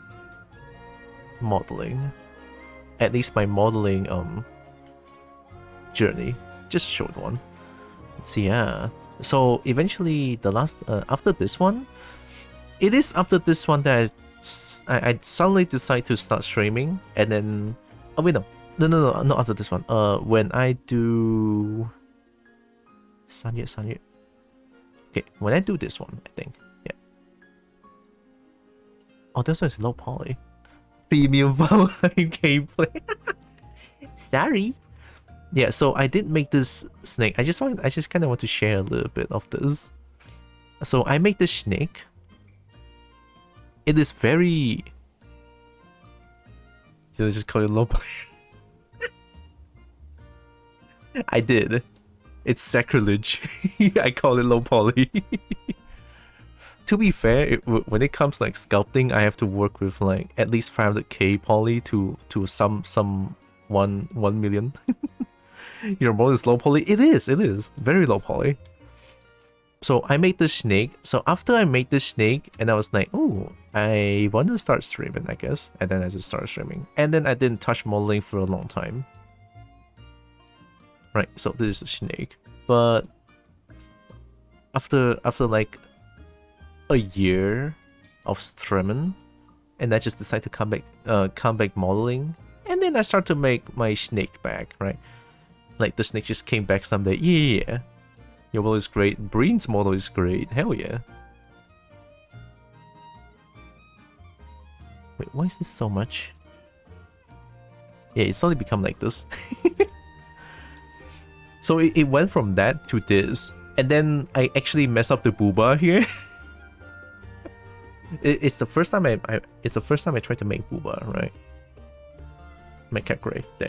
modeling. At least my modeling journey. Just short one. Let's see, yeah. So eventually the last after this one, it is after this one that I suddenly decide to start streaming, and then oh wait, no, not after this one. When I do Sanye. Okay, when I do this one, I think. Yeah. Oh, this one is low poly. Premium Valheim gameplay. Sorry. Yeah, so I did make this snake. I just kind of want to share a little bit of this. So I made this snake. It is very. Should I just call it low poly? I did. It's sacrilege. I call it low poly. To be fair, when it comes like sculpting, I have to work with like at least 500k poly to some 1 million. Your model is low poly. It is very low poly. So I made this snake. So after I made this snake, and I was like, oh, I want to start streaming, I guess. And then I just started streaming. And then I didn't touch modeling for a long time. Right, so this is a snake. But after like a year of streaming, and I just decided to come back modeling, and then I start to make my snake back, right? Like the snake just came back someday. Yeah. Your model is great. Breen's model is great. Hell yeah. Wait, why is this so much? Yeah, it's suddenly become like this. So it went from that to this, and then I actually messed up the booba here. It's the first time I tried to make booba, right? Make cat gray there.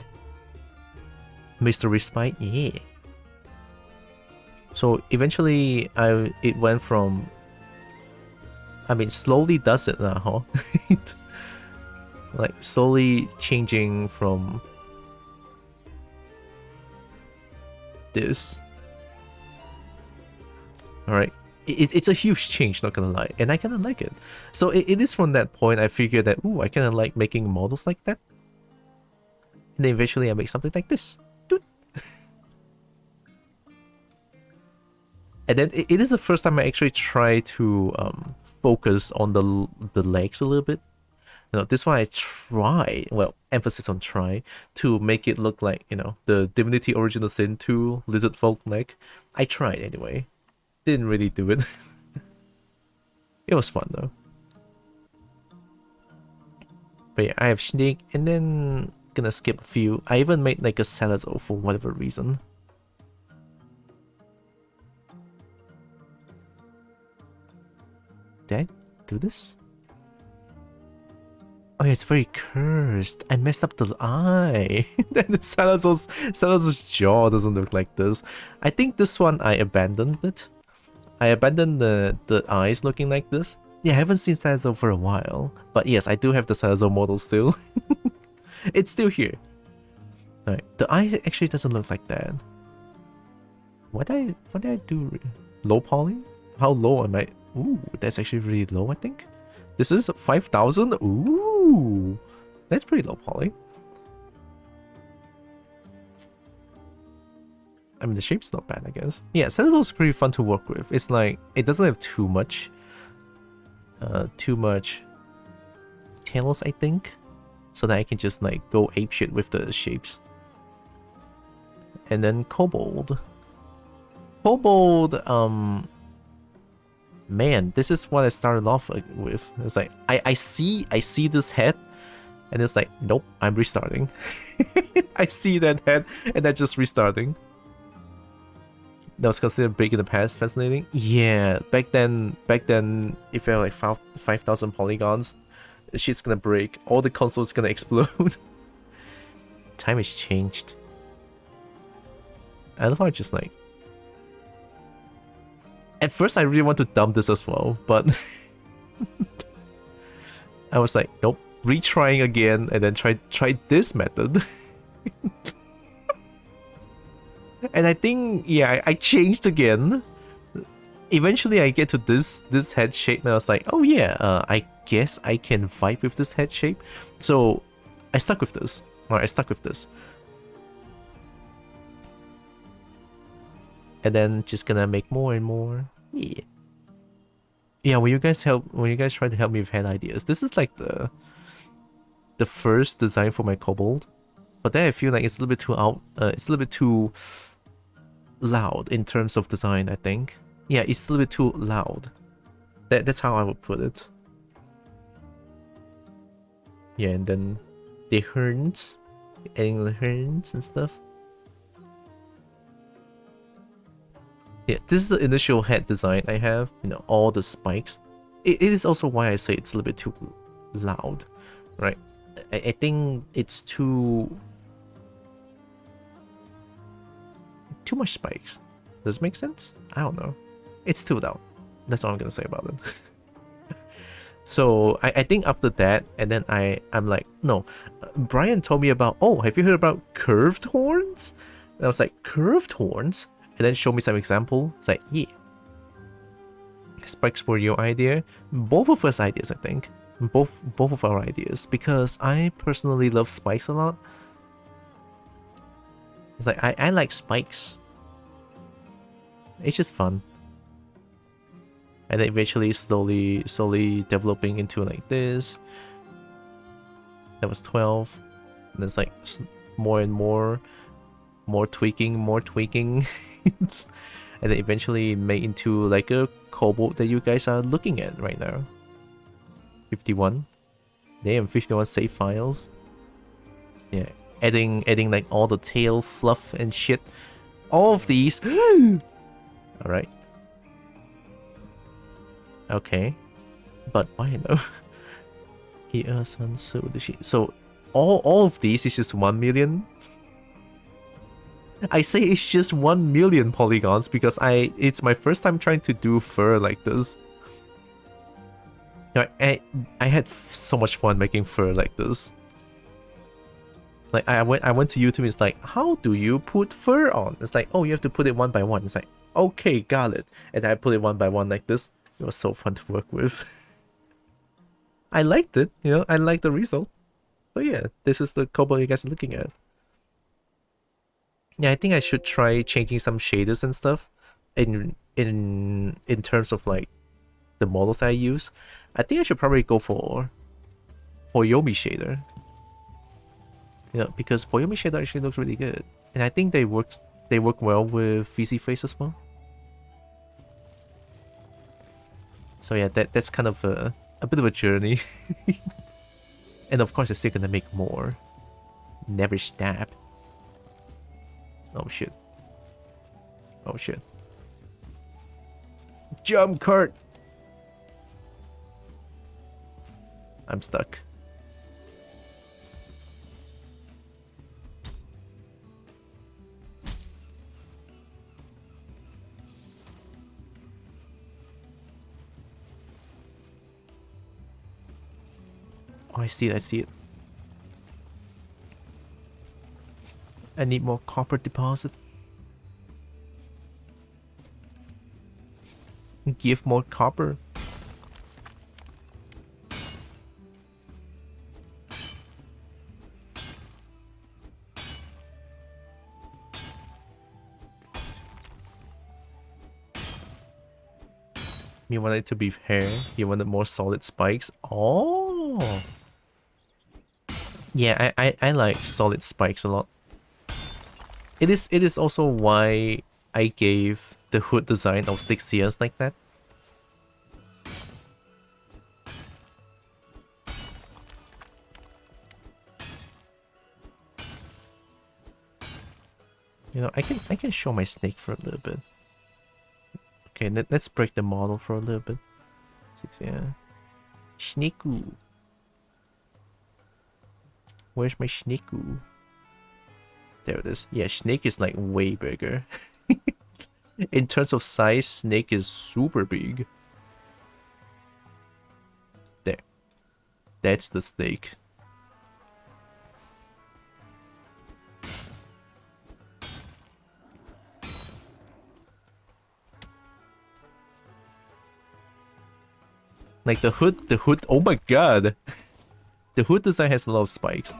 Mr. Respite, yeah. So eventually it went from, I mean, slowly does it now, huh? Like slowly changing from this. Alright, it's a huge change, not gonna lie, and I kinda like it. So it is from that point I figured that, ooh, I kinda like making models like that. And then eventually I make something like this. And then it is the first time I actually try to focus on the legs a little bit. You know, this one I try, well, emphasis on try, to make it look like, you know, the Divinity Original Sin 2 Lizard Folk leg. I tried anyway. Didn't really do it. It was fun though. But yeah, I have Snake, and then gonna skip a few. I even made like a Salazar for whatever reason. Did I do this? Oh yeah, it's very cursed. I messed up the eye. Then Salazar's jaw doesn't look like this. I think this one I abandoned it. I abandoned the eyes looking like this. Yeah, I haven't seen Salazar for a while. But yes, I do have the Salazar model still. It's still here. Alright, the eye actually doesn't look like that. What did I do? Low poly? How low am I? Ooh, that's actually really low, I think. This is 5,000? Ooh, that's pretty low poly. I mean, the shape's not bad, I guess. Yeah, Salazar's pretty fun to work with. It's like, it doesn't have too much details, I think, so that I can just like go apeshit with the shapes. And then kobold. Kobold, man, this is what I started off with. It's like I see this head, and it's like, nope, I'm restarting. I see that head, and I'm just restarting. That was considered big in the past. Fascinating. Yeah, back then, if you have like 5,000 polygons, shit's gonna break. All the consoles gonna explode. Time has changed. I love how just like. At first, I really want to dump this as well, but I was like, nope, retrying again, and then try this method. And I think, yeah, I changed again. Eventually, I get to this head shape, and I was like, oh yeah, I guess I can vibe with this head shape. So I stuck with this. Or I stuck with this. And then just gonna make more and more. Yeah. Yeah, when you guys try to help me with head ideas, this is like the first design for my kobold. But then I feel like it's a little bit too it's a little bit too loud in terms of design, I think. Yeah, it's a little bit too loud. That's how I would put it. Yeah, and then the horns, adding the horns and stuff. Yeah, this is the initial head design I have, you know, all the spikes. It is also why I say it's a little bit too loud, right? I think it's too much spikes. Does it make sense? I don't know. It's too loud. That's all I'm gonna say about it. So I think after that, and then I'm like, no, Brian told me about, oh, have you heard about curved horns? And I was like, curved horns? And then show me some example. It's like, yeah. Spikes were your idea. Both of us ideas, I think. Both of our ideas. Because I personally love spikes a lot. It's like, I like spikes. It's just fun. And then eventually slowly developing into like this. That was 12. And it's like more and more tweaking. And then eventually made into like a kobold that you guys are looking at right now. 51. Damn, 51 save files. Yeah, adding like all the tail fluff and shit. All of these. Alright. Okay. But why though? So all of these is just 1 million. I say it's just 1 million polygons because it's my first time trying to do fur like this. You know, I had so much fun making fur like this. Like I went to YouTube. It's like, how do you put fur on? It's like, oh, you have to put it one by one. It's like, okay, got it. And I put it one by one like this. It was so fun to work with. I liked it. You know, I liked the result. So yeah, this is the kobold you guys are looking at. Yeah, I think I should try changing some shaders and stuff in terms of like the models I use. I think I should probably go for Yomi shader. You know, because Yomi shader actually looks really good. And I think they work well with VC face as well. So yeah, that's kind of a bit of a journey. And of course, I'm still gonna make more. Never stop. Oh shit. Oh shit. Jump cart! I'm stuck. Oh, I see it. I need more copper deposit. Give more copper. You want it to be hair? You wanted more solid spikes? Oh! Yeah, I like solid spikes a lot. It is also why I gave the hood design of 6 years like that. You know, I can show my snake for a little bit. Okay, let's break the model for a little bit. 6 years. Sneaku. Where's my Sneaku? There it is. Yeah, Snake is like way bigger. In terms of size, Snake is super big. There. That's the Snake. Like the hood, oh my god! The hood design has a lot of spikes.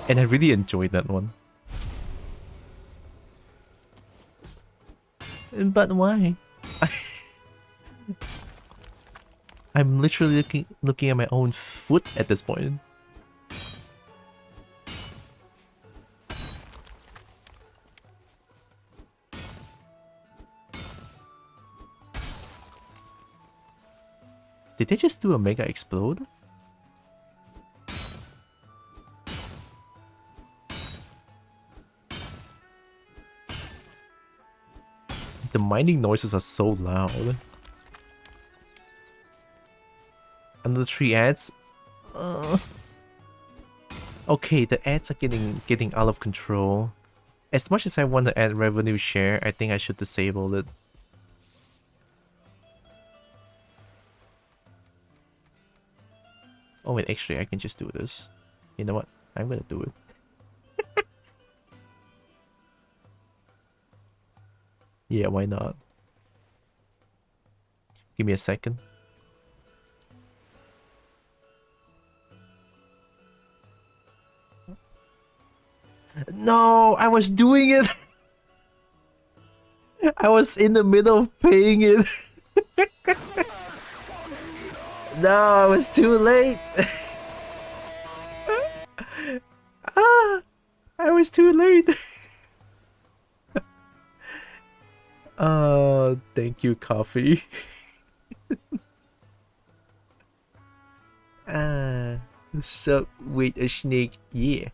And I really enjoyed that one. But why? I'm literally looking at my own foot at this point. Did they just do a mega explode? The mining noises are so loud. And the 3 ads. Okay, the ads are getting out of control. As much as I want to add revenue share, I think I should disable it. Oh wait, actually I can just do this. You know what? I'm gonna do it. Yeah, why not? Give me a second. No, I was doing it. I was in the middle of paying it. No, I was too late. I was too late. Thank you, coffee. So wait, a snake, yeah.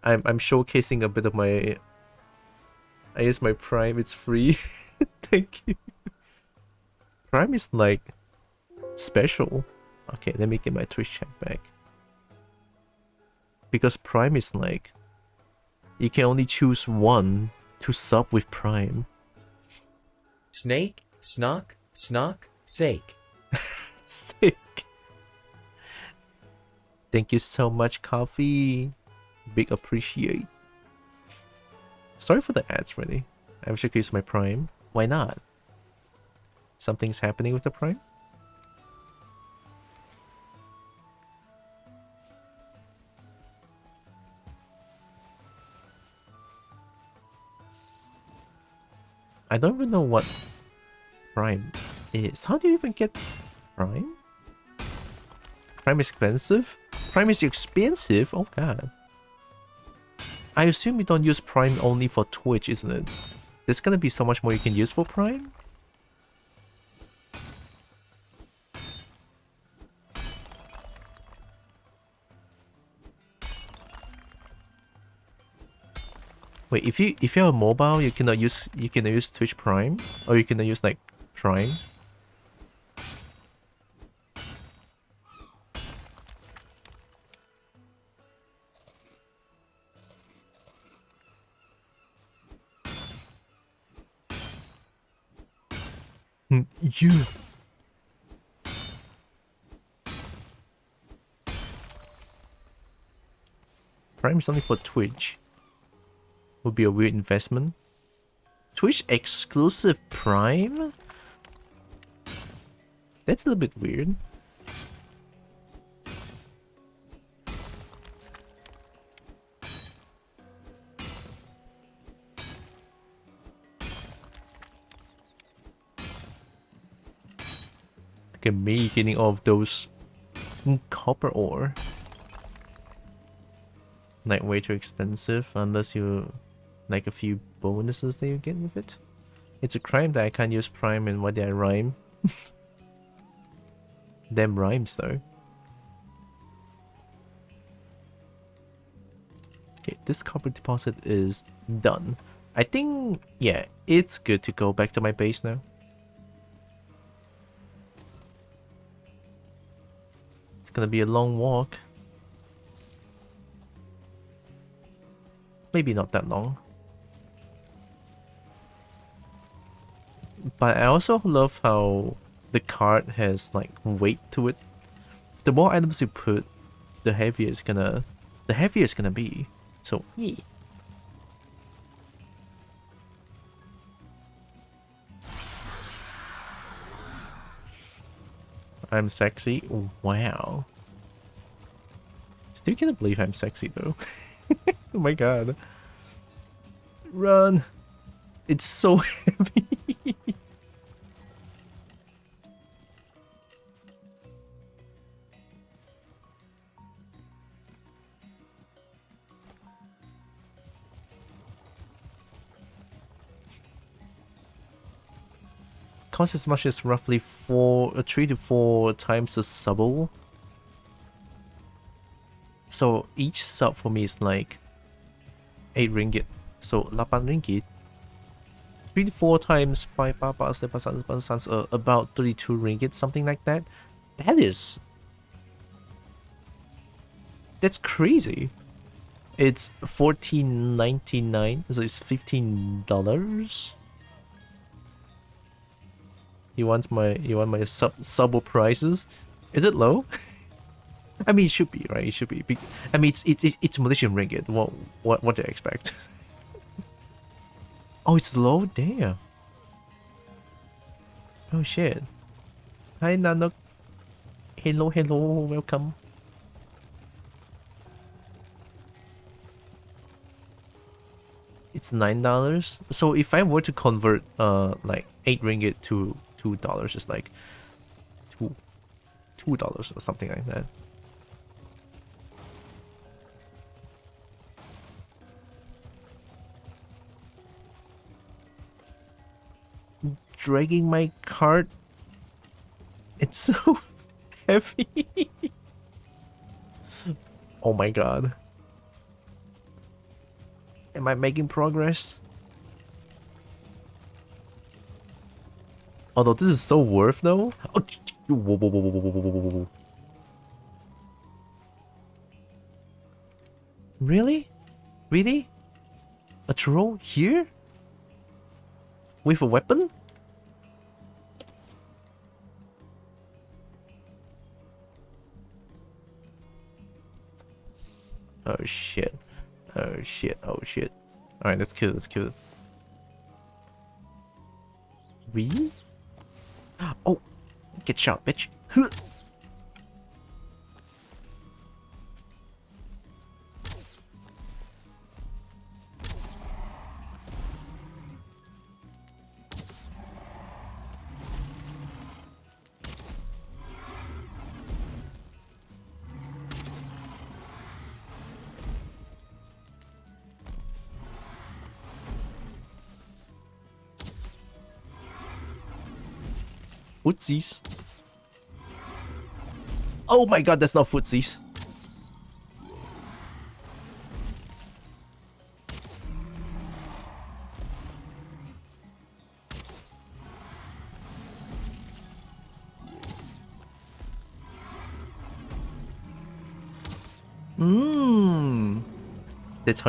I'm showcasing a bit of my. I use my Prime. It's free. Thank you. Prime is like special. Okay, let me get my Twitch chat back. Because Prime is like, you can only choose one to sub with Prime. Snake, snock, sake. Sake. Thank you so much, coffee. Big appreciate. Sorry for the ads, really. I wish I could use my Prime. Why not? Something's happening with the Prime? I don't even know what Prime is. How do you even get Prime? Prime is expensive? Prime is expensive? Oh god. I assume you don't use Prime only for Twitch, isn't it? There's gonna be so much more you can use for Prime? Wait, if you're a mobile, you cannot use Twitch Prime, or you cannot use like Prime. Yeah. Prime is only for Twitch. Would be a weird investment. Twitch exclusive Prime? That's a little bit weird. Look at me getting all of those copper ore. like way too expensive unless you like a few bonuses that you get with it. It's a crime that I can't use Prime and why did I rhyme? Them rhymes though. Okay, this copper deposit is done. I think, yeah, it's good to go back to my base now. It's gonna be a long walk. Maybe not that long. But I also love how the card has like weight to it. The more items you put, the heavier it's gonna be. So yeah. I'm sexy. Wow. Still can't believe I'm sexy though. Oh my god. Run. It's so heavy. Costs as much as roughly 3 to 4 times the subble. So each sub for me is like 8 ringgit. So 8 ringgit. 3 to 4 times by about 32 ringgit, something like that. That's crazy. It's $14.99, so it's $15. You want my subble prices? Is it low? I mean, it should be, right? It should be. I mean, it's Malaysian ringgit. What do I expect? Oh, it's low? Damn. Oh shit. Hi Nanok. Hello, welcome. It's $9. So if I were to convert like 8 ringgit to $2, it's like $2 or something like that. Dragging my cart. It's so heavy. Oh my god. Am I making progress? Although this is so worth though. Oh, whoa. Really? Really? A troll here? With a weapon? Oh shit. Oh shit. Alright, let's kill it. We? Oh! Get shot, bitch. Footsies. Oh my god, that's not footsies. That's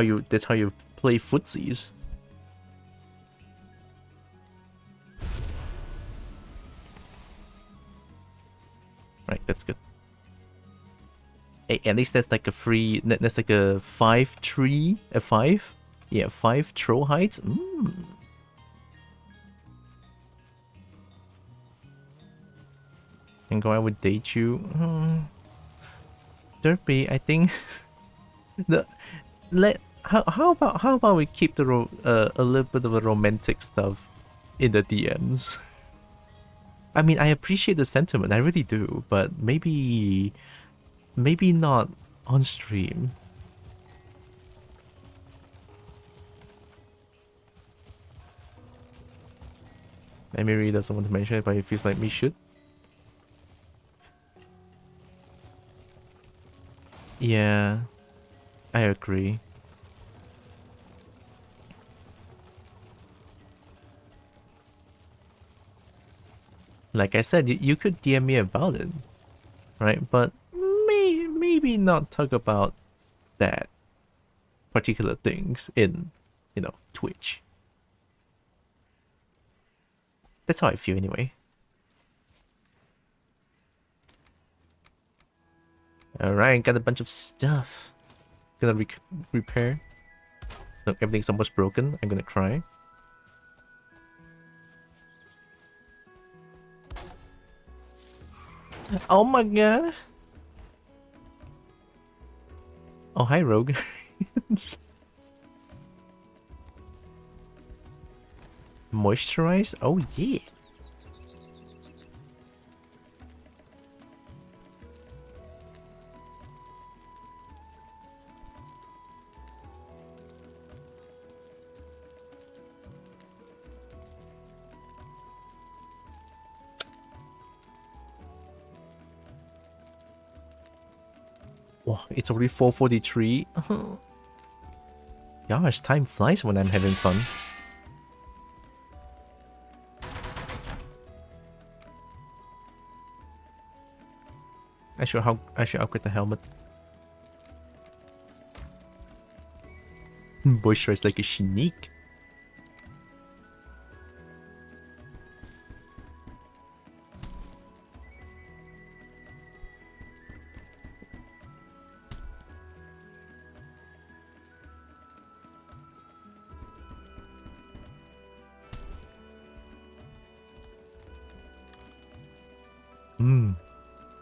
how you play footsies. Right, that's good. Hey, at least that's like a free. That's like a 5 tree. A 5? Yeah, 5 troll hides. And go out with Daichu. Derpy, I think. How about we keep the a little bit of a romantic stuff in the DMs. I mean, I appreciate the sentiment, I really do, but maybe not on stream. Emery doesn't want to mention it, but it feels like me should. Yeah, I agree. Like I said, you could DM me about it, right? But maybe not talk about that particular things in, you know, Twitch. That's how I feel anyway. Alright, got a bunch of stuff. Gonna repair. Look, everything's almost broken. I'm gonna cry. Oh my god! Oh, hi, Rogue. Moisturize? Oh, yeah. Wow, it's already 4:43. Gosh, time flies when I'm having fun. I should upgrade the helmet. Moisturize like a snake.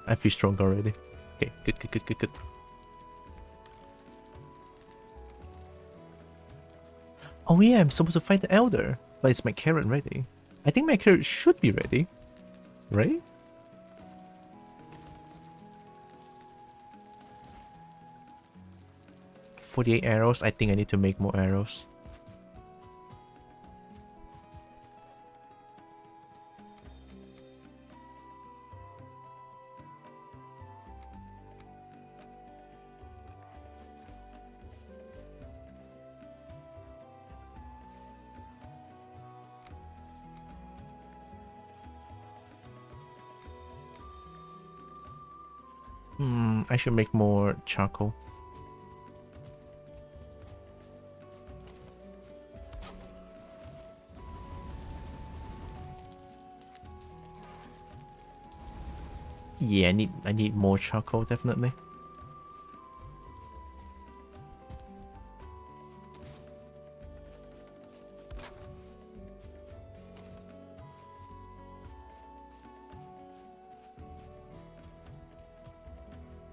I feel strong already. Okay, good. Oh yeah, I'm supposed to fight the Elder. But is my carrot ready? I think my carrot should be ready. Right? "48 arrows. I think I need to make more arrows. I should make more charcoal. Yeah, I need more charcoal, definitely.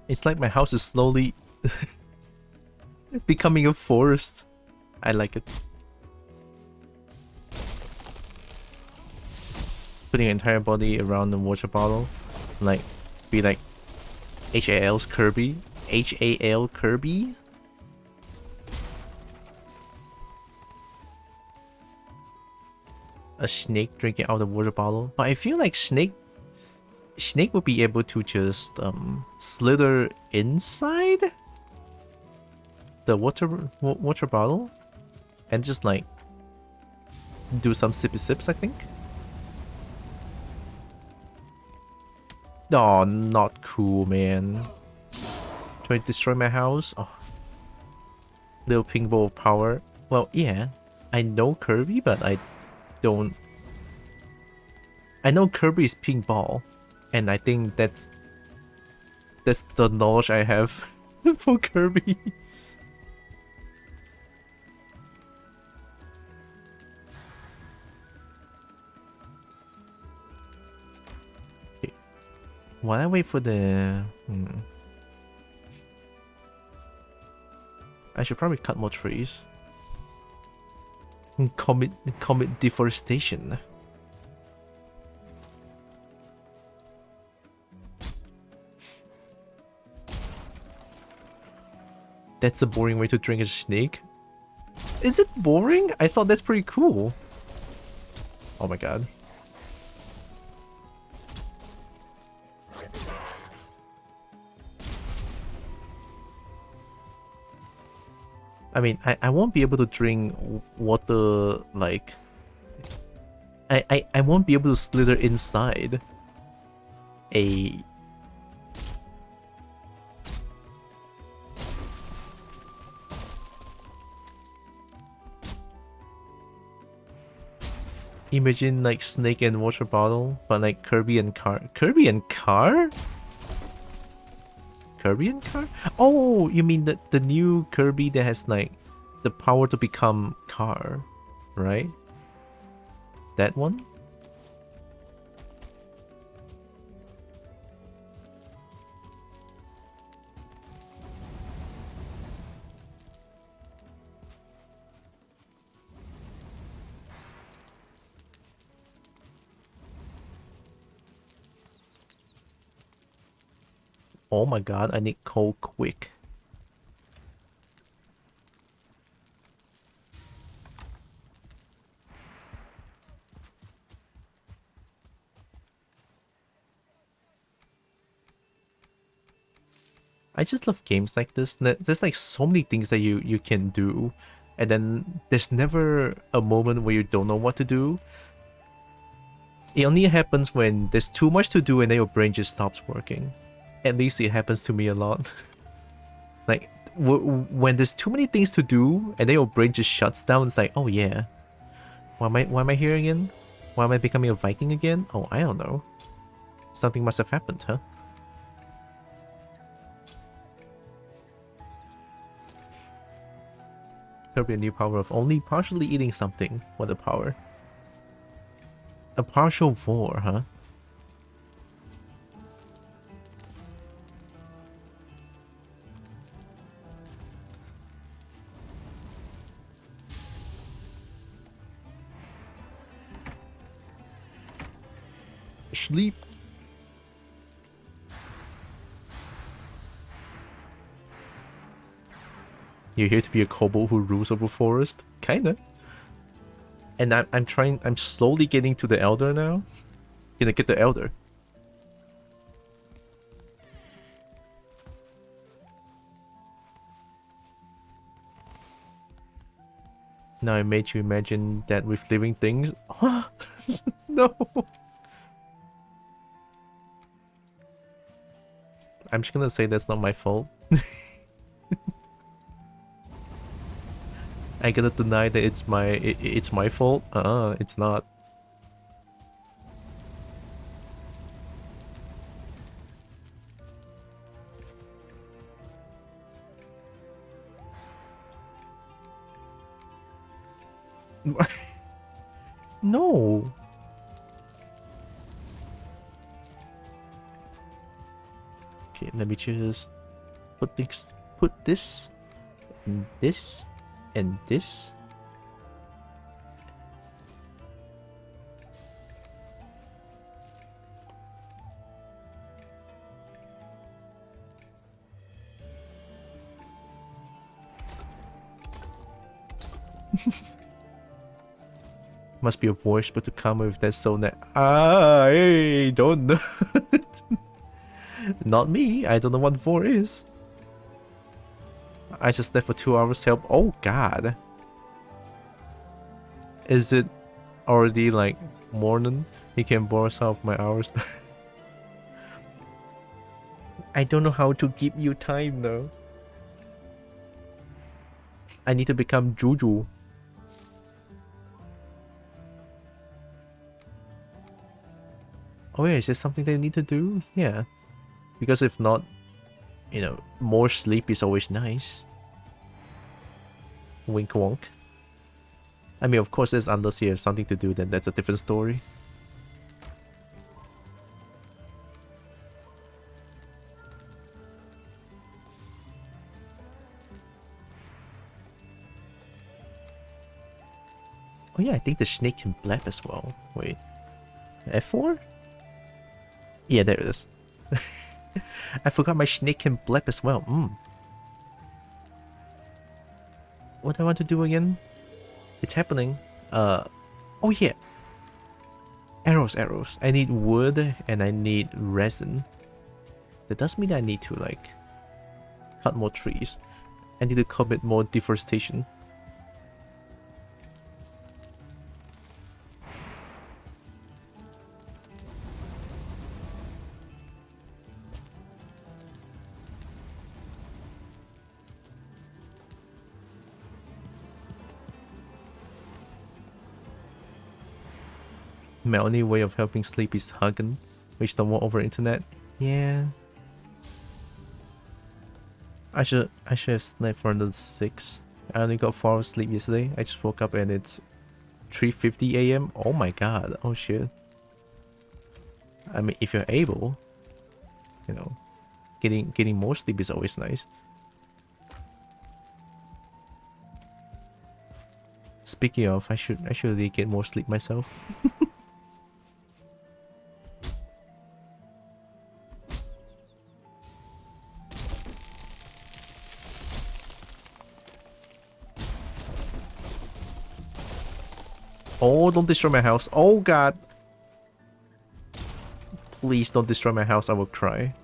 It's like my house is slowly becoming a forest. I like it. Putting an entire body around the water bottle. Like, be like HAL's Kirby. HAL Kirby? A snake drinking out of the water bottle. But I feel like Snake would be able to just slither inside the water bottle and just like do some sippy sips, I think. Oh, not cool, man. Trying to destroy my house. Oh. Little pink ball of power. Well, yeah, I know Kirby, but I don't. I know Kirby is pink ball. And I think that's the knowledge I have for Kirby. Okay. While I wait for the... I should probably cut more trees. Commit deforestation. That's a boring way to drink a snake. Is it boring? I thought that's pretty cool. Oh my god. I mean, I won't be able to drink water, like... I won't be able to slither inside a... Imagine like snake and water bottle, but like Kirby and car. Kirby and car? Kirby and car? Oh, you mean the new Kirby that has like the power to become car, right? That one? Oh my god, I need coal quick. I just love games like this. There's like so many things that you can do, and then there's never a moment where you don't know what to do. It only happens when there's too much to do and then your brain just stops working. At least it happens to me a lot. Like, when there's too many things to do and then your brain just shuts down, it's like, oh yeah. Why am I here again? Why am I becoming a Viking again? Oh, I don't know. Something must have happened, huh? Could be a new power of only partially eating something. What a power. A partial vor, huh? Sleep. You're here to be a kobold who rules over forest? Kinda. And I'm slowly getting to the elder now. Gonna get the elder. Now I made you imagine that with living things. No. I'm just gonna say that's not my fault. I gotta deny that it's my fault. It's not. No. Okay, let me just put this and this and this. Must be a voice, but to come with that so that I don't know. Not me. I don't know what vor is. I just left for 2 hours help. Oh god. Is it already like morning? He can borrow some of my hours. I don't know how to give you time though. I need to become Juju. Oh yeah, is there something they need to do? Yeah. Because if not, you know, more sleep is always nice. Wink wonk. I mean, of course, there's unless you have something to do, then that's a different story. Oh yeah, I think the snake can blab as well. Wait. F4? Yeah, there it is. I forgot my snake can blab as well. What do I want to do again? It's happening. Oh yeah. Arrows. I need wood and I need resin. That does mean I need to like cut more trees. I need to commit more deforestation. My only way of helping sleep is hugging, which don't want over internet. Yeah. I should have slept for another 6. I only got 4 hours sleep yesterday. I just woke up and it's 3:50 AM. Oh my god. Oh shit. I mean, if you're able, you know, getting more sleep is always nice. Speaking of, I should really get more sleep myself. Oh, don't destroy my house. Oh god. Please don't destroy my house, I will cry.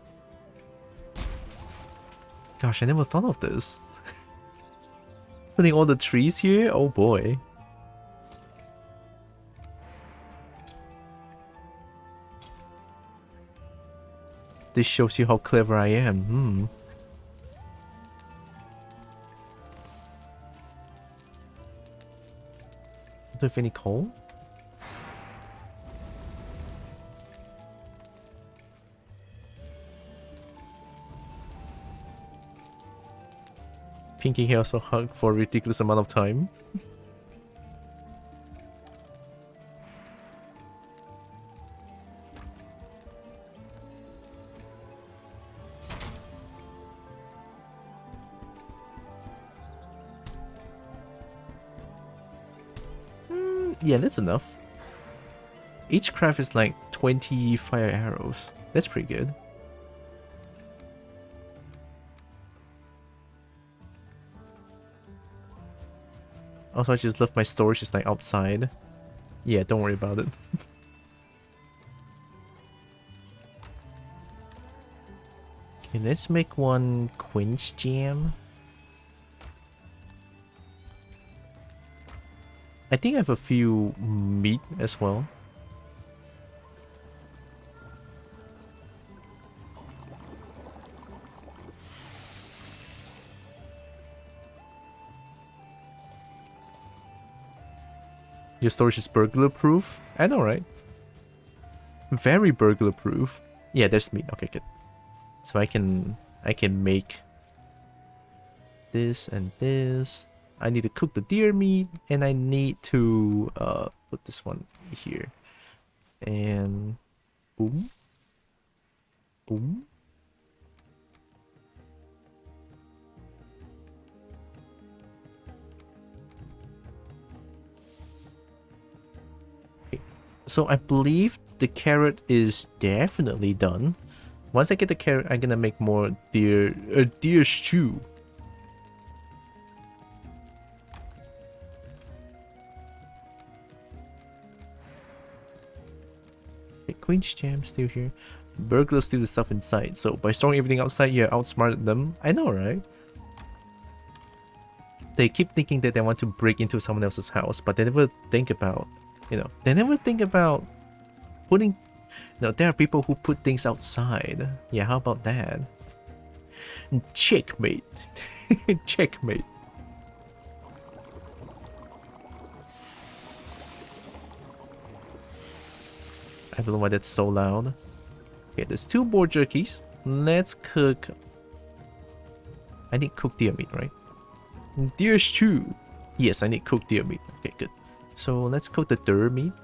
Gosh, I never thought of this. Putting all the trees here? Oh boy. This shows you how clever I am. Do you have any coal? Pinky here also hugged for a ridiculous amount of time. Yeah, that's enough. Each craft is like 20 fire arrows. That's pretty good. Also, I just left my storage just like outside. Yeah, don't worry about it. Okay, let's make one quince jam. I think I have a few meat as well. Your storage is burglar proof? I know, right? Very burglar proof. Yeah, there's meat. Okay, good. So I can make this and this. I need to cook the deer meat, and I need to put this one here. And boom. Boom. Okay. So I believe the carrot is definitely done. Once I get the carrot, I'm gonna make more deer stew. Queen's jam still here. Burglars steal the stuff inside, so by storing everything outside, you outsmarted them. I know, right? They keep thinking that they want to break into someone else's house, but they never think about, they never think about putting, there are people who put things outside. Yeah, how about that? Checkmate. Checkmate. I don't know why that's so loud. Okay, there's 2 boar jerkies. Let's cook. I need cooked deer meat, right? Deer stew. Yes, I need cooked deer meat. Okay, good. So let's cook the deer meat.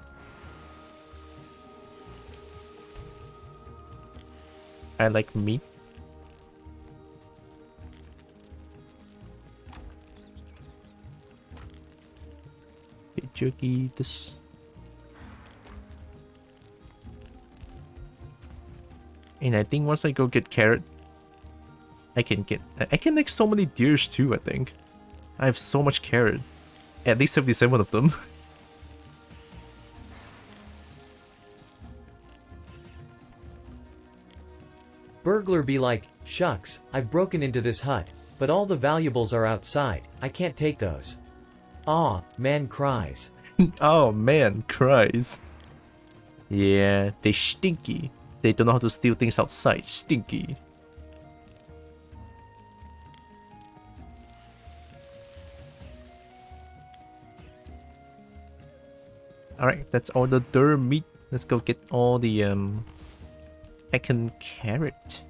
I like meat. Okay, jerky, this. And I think once I go get carrot, I can make so many deer stew, I think. I have so much carrot. At least 77 of them. Burglar be like, shucks, I've broken into this hut. But all the valuables are outside. I can't take those. Aw, man cries. Oh man, cries. Yeah, they stinky. They don't know how to steal things outside. Stinky. Alright, that's all the dirt meat. Let's go get all the heckin' carrot.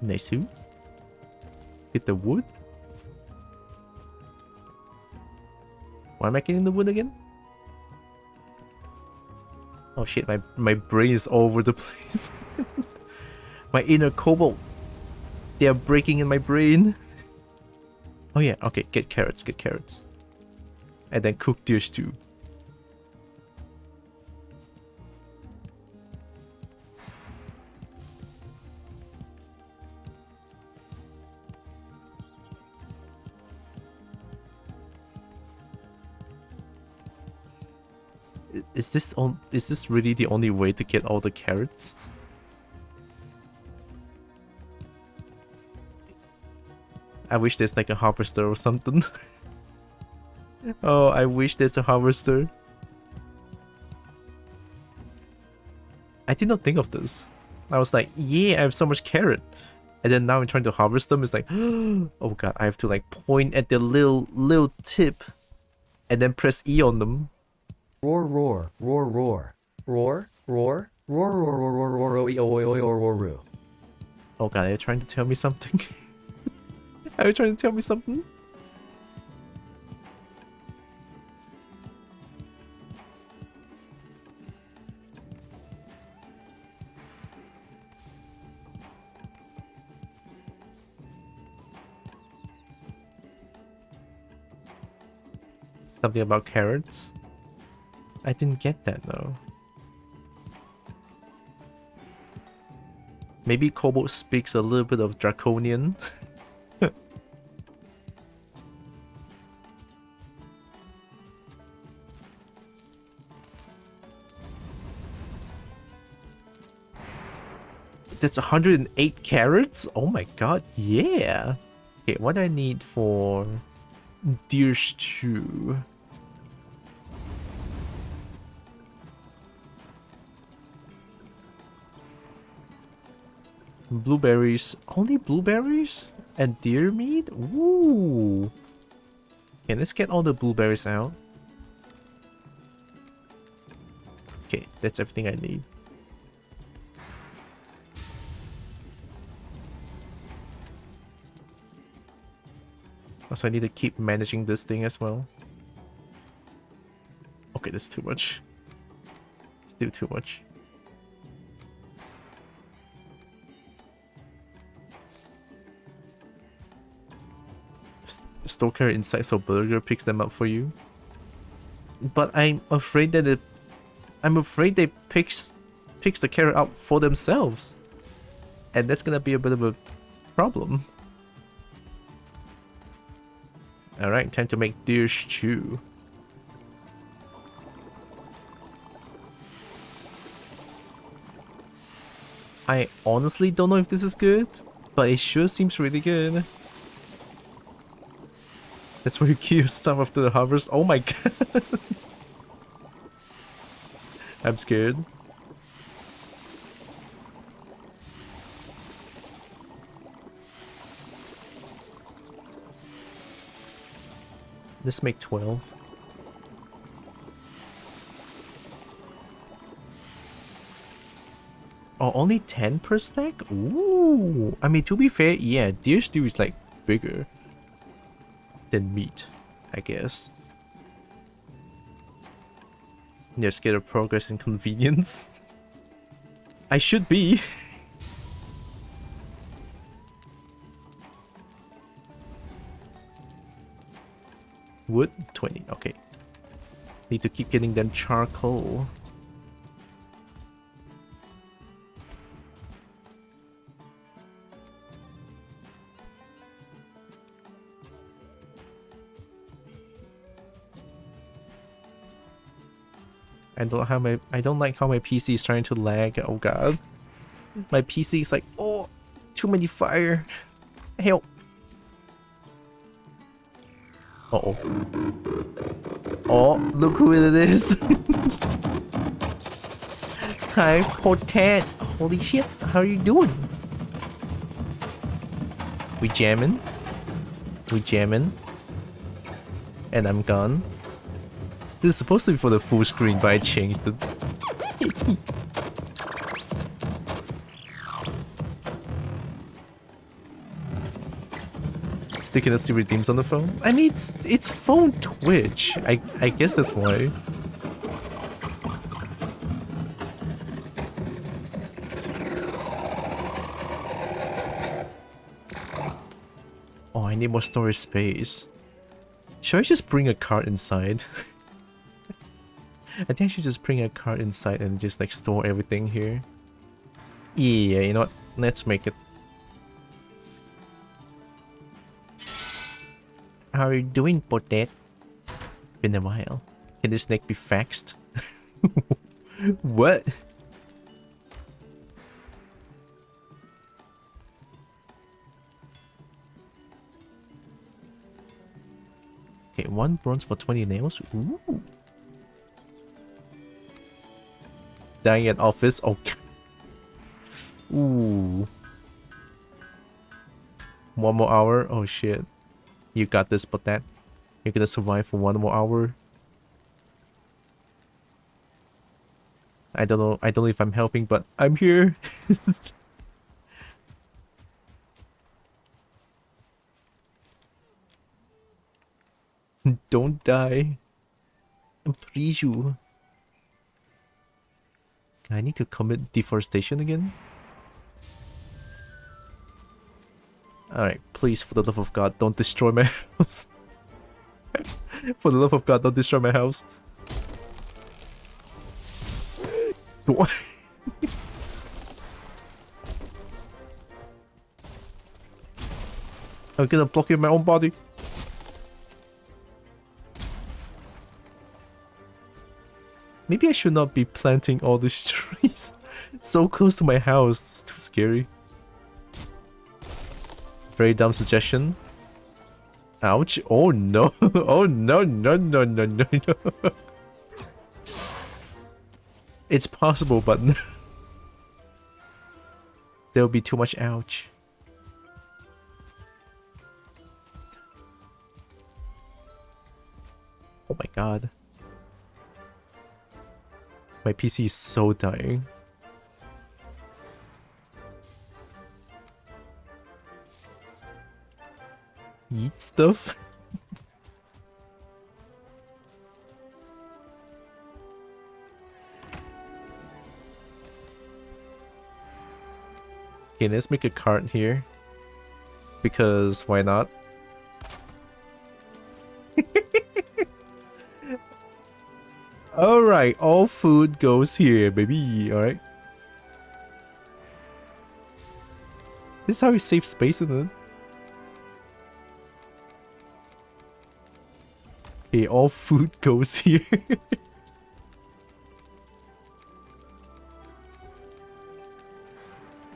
Nice. Get the wood. Why am I getting the wood again? Oh shit, my brain is all over the place. My inner kobold. They are breaking in my brain. Oh yeah, okay, get carrots, get carrots. And then cook deer stew. Is this really the only way to get all the carrots? I wish there's like a harvester or something. Oh, I wish there's a harvester. I did not think of this. I was like, yeah, I have so much carrot. And then now I'm trying to harvest them. It's like, oh god, I have to like point at the little tip and then press E on them. Roar, roar, roar, roar. Roar, roar, roar, roar, roar, roar, roar, roar, roar, roar, roar, roar. Oh god, are you trying to tell me something? Are you trying to tell me something? Something about carrots? I didn't get that though. Maybe Kobold speaks a little bit of Draconian. That's 108 carrots? Oh my god, yeah. Okay, what do I need for deer stew? Blueberries. Only blueberries? And deer meat? Ooh. Okay, let's get all the blueberries out. Okay, that's everything I need. So I need to keep managing this thing as well. Okay, that's too much. Still too much. Store carrot inside so Burger picks them up for you. But I'm afraid that they picks the carrot out for themselves. And that's gonna be a bit of a problem. Alright, time to make deer stew. I honestly don't know if this is good, but it sure seems really good. That's where you kill your stuff after the harvest. Oh my god. I'm scared. Let's make 12. Oh, only 10 per stack? Ooh. I mean, to be fair, yeah, deer stew is like bigger than meat, I guess. You're scared of progress and convenience. I should be. Wood, 20. Okay. Need to keep getting them charcoal. I don't like how my PC is trying to lag. Oh god. My PC is like, oh, too many fire. Help. Uh-oh. Oh, look who it is. Hi, Potat. Holy shit, how are you doing? We jamming? We jamming? And I'm gone. This is supposed to be for the full screen, but I changed it. Sticking us to redeems on the phone? I mean, it's phone Twitch. I guess that's why. Oh, I need more storage space. Should I just bring a cart inside? I think I should just bring a cart inside and just like store everything here. Yeah, you know what? Let's make it. How are you doing, Potet? Been a while. Can this snake be faxed? What? Okay, 1 bronze for 20 nails. Ooh. Dying at office. Okay. Ooh. 1 more hour. Oh shit. You got this, Potet. You're gonna survive for 1 more hour. I don't know if I'm helping, but I'm here. Don't die. Please you. I need to commit deforestation again. Alright, please, for the love of God, don't destroy my house. For the love of God, don't destroy my house. What? I'm gonna block it with my own body. Maybe I should not be planting all these trees so close to my house. It's too scary. Very dumb suggestion. Ouch. Oh no. Oh no, no, no, no, no, no. It's possible, but there'll be too much ouch. Oh my god. My PC is so dying. Eat stuff? Okay, let's make a cart here. Because why not? Alright, all food goes here, baby. Alright. This is how you save space, isn't it? Okay, all food goes here.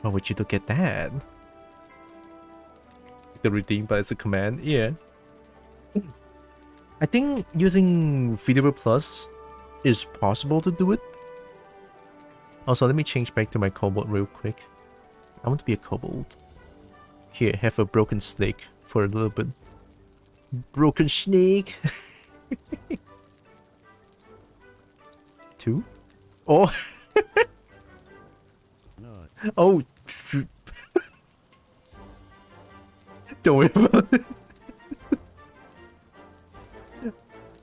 Why would you look at that? The redeem by as a command, yeah. I think using Feedable Plus is possible to do it. Also, let me change back to my kobold real quick. I want to be a kobold. Here, have a broken snake for a little bit. Broken snake. 2? Oh. Oh. Don't worry about it.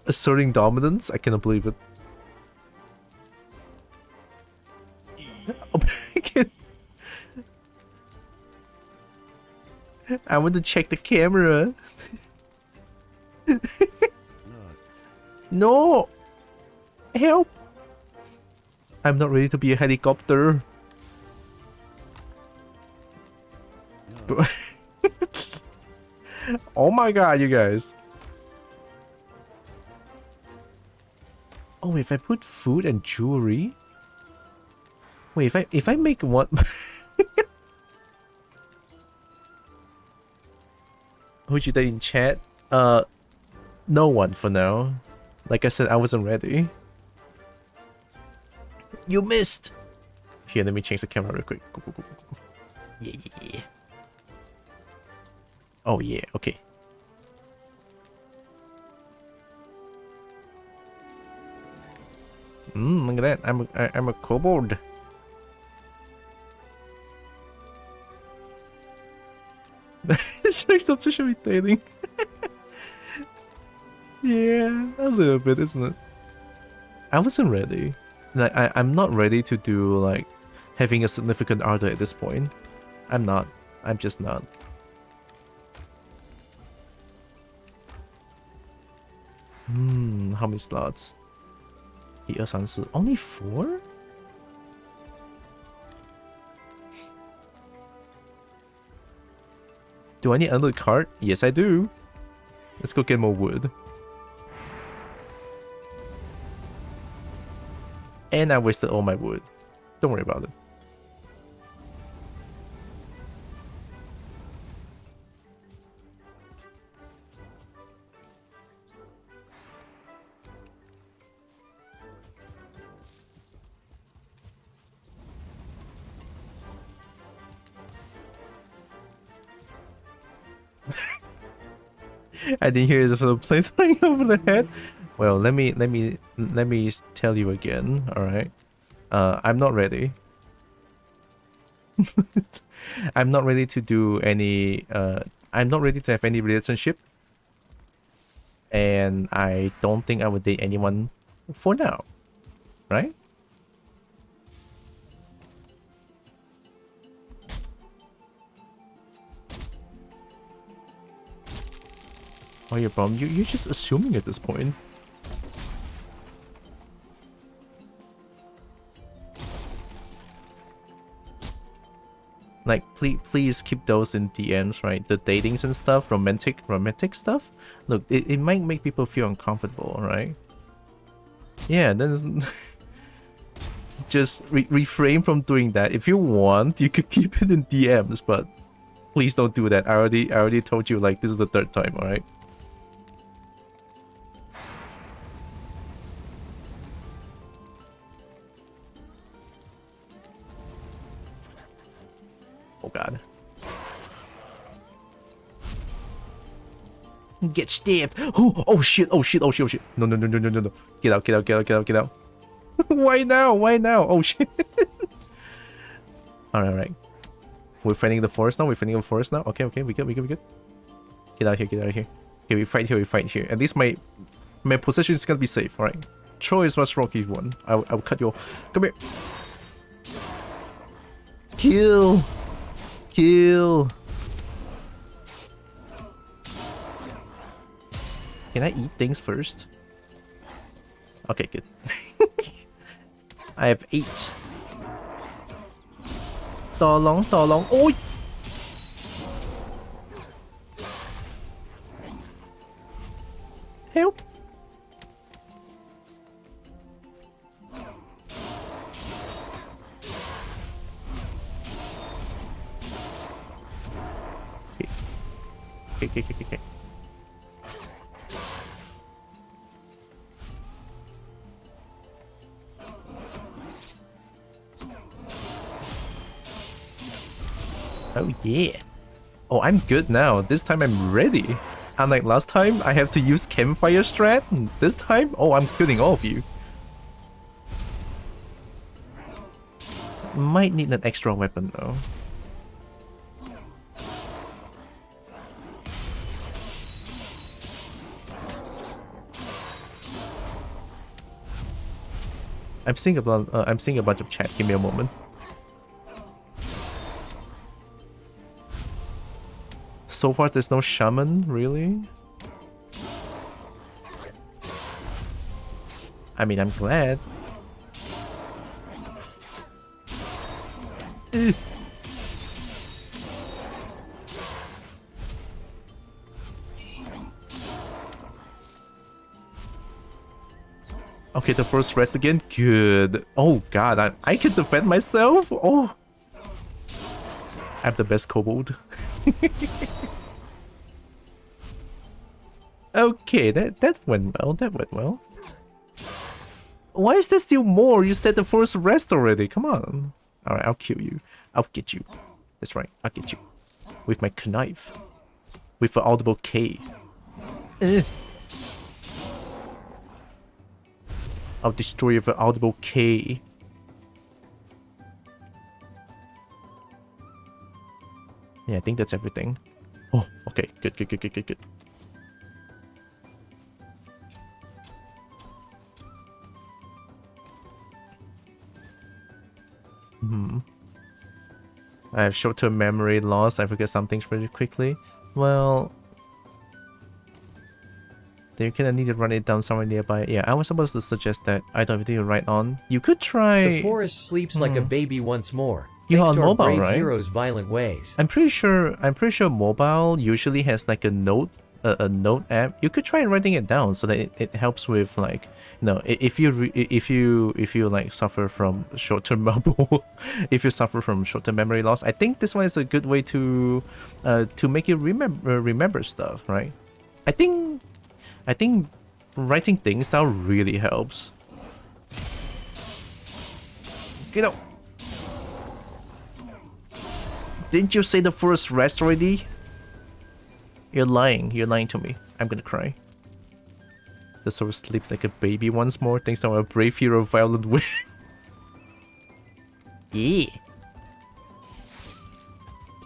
Asserting dominance? I cannot believe it. I want to check the camera. No! Help! I'm not ready to be a helicopter. Oh my god, you guys. Oh, if I put food and jewelry. Wait, if I make one. Who'd you date in chat? No one for now. Like I said, I wasn't ready. You missed! Here, let me change the camera real quick. Go, go, go, go, go. Yeah, yeah, yeah. Oh yeah, okay. Look at that. I'm a kobold. Shark's obsession with dating. Yeah, a little bit, isn't it? I wasn't ready. Like, I'm not ready to do, like, having a significant other at this point. I'm not. I'm just not. How many slots? 1, 2, 3, 4. Only 4? Do I need another card? Yes, I do. Let's go get more wood. And I wasted all my wood. Don't worry about it. I didn't hear the plane flying over the head. Well, let me tell you again. All right, I'm not ready. I'm not ready to do any. I'm not ready to have any relationship, and I don't think I would date anyone for now. Right? Oh, your problem. You're just assuming at this point. Like, please keep those in DMs, right? The datings and stuff, romantic stuff. Look, it might make people feel uncomfortable, right? Yeah, then just refrain from doing that. If you want, you could keep it in DMs, but please don't do that. I already told you, like, this is the 3rd time, all right? Oh god. Get stabbed. Oh shit. Oh shit. Oh shit. Oh shit. No. Get out. Why now? Oh shit. Alright. We're fighting the forest now. Okay, we good. Get out here. Okay, we fight here. At least my position is gonna be safe, alright? Troy is what's rock if you want. I will cut your. Come here. Kill. Can I eat things first? Okay, good. I have 8. Tolong. Oh! Help! Okay. Oh yeah. Oh, I'm good now. This time I'm ready. Unlike last time, I have to use campfire strat. This time, oh, I'm killing all of you. Might need an extra weapon though. I'm seeing a bunch of chat. Give me a moment. So far, there's no shaman, really. I mean, I'm glad. Okay, the first rest again. Good. Oh god, I can defend myself. Oh, I'm the best kobold. Okay, that went well. That went well. Why is there still more? You said the first rest already. Come on. All right, I'll kill you. I'll get you. That's right. I'll get you with my knife, with an audible K. I'll destroy you with an audible K. Yeah, I think that's everything. Oh, okay. Good, good, good, good, good, good. I have short-term memory loss. I forget some things pretty quickly. Well, then you kind of need to run it down somewhere nearby. Yeah, I was supposed to suggest that. I don't think you're right on. You could try... The forest sleeps like a baby once more. You're thanks on to our mobile, brave right? heroes' violent ways. I'm pretty sure mobile usually has like a note app. You could try writing it down so that it helps with, like, you know, if you like suffer from short-term mobile, if you suffer from short-term memory loss. I think this one is a good way to make you remember stuff, right? I think writing things down really helps. Get out. Didn't you say the first rest already? You're lying. You're lying to me. I'm gonna cry. The sword sleeps like a baby once more, thanks to our brave hero violent way. Yeah.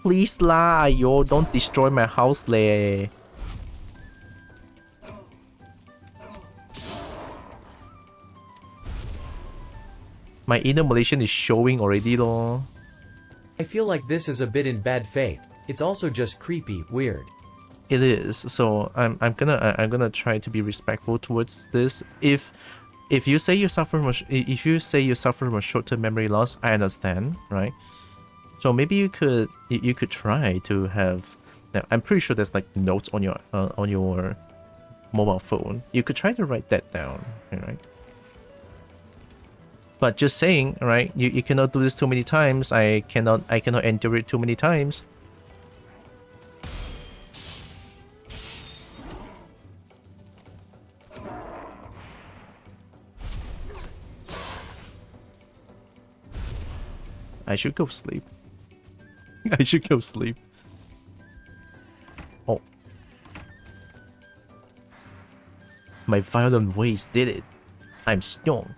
Please lah, yo, don't destroy my house leh. My inner Malaysian is showing already lor. I feel like this is a bit in bad faith. It's also just creepy, weird. It is. So I'm gonna try to be respectful towards this. If you say you suffer from a short-term memory loss, I understand, right? So maybe you could try to have. Now, I'm pretty sure there's like notes on your mobile phone. You could try to write that down, right? But just saying, right? You cannot do this too many times. I cannot endure it too many times. I should go sleep. I should go sleep. Oh. My violent ways did it. I'm strong.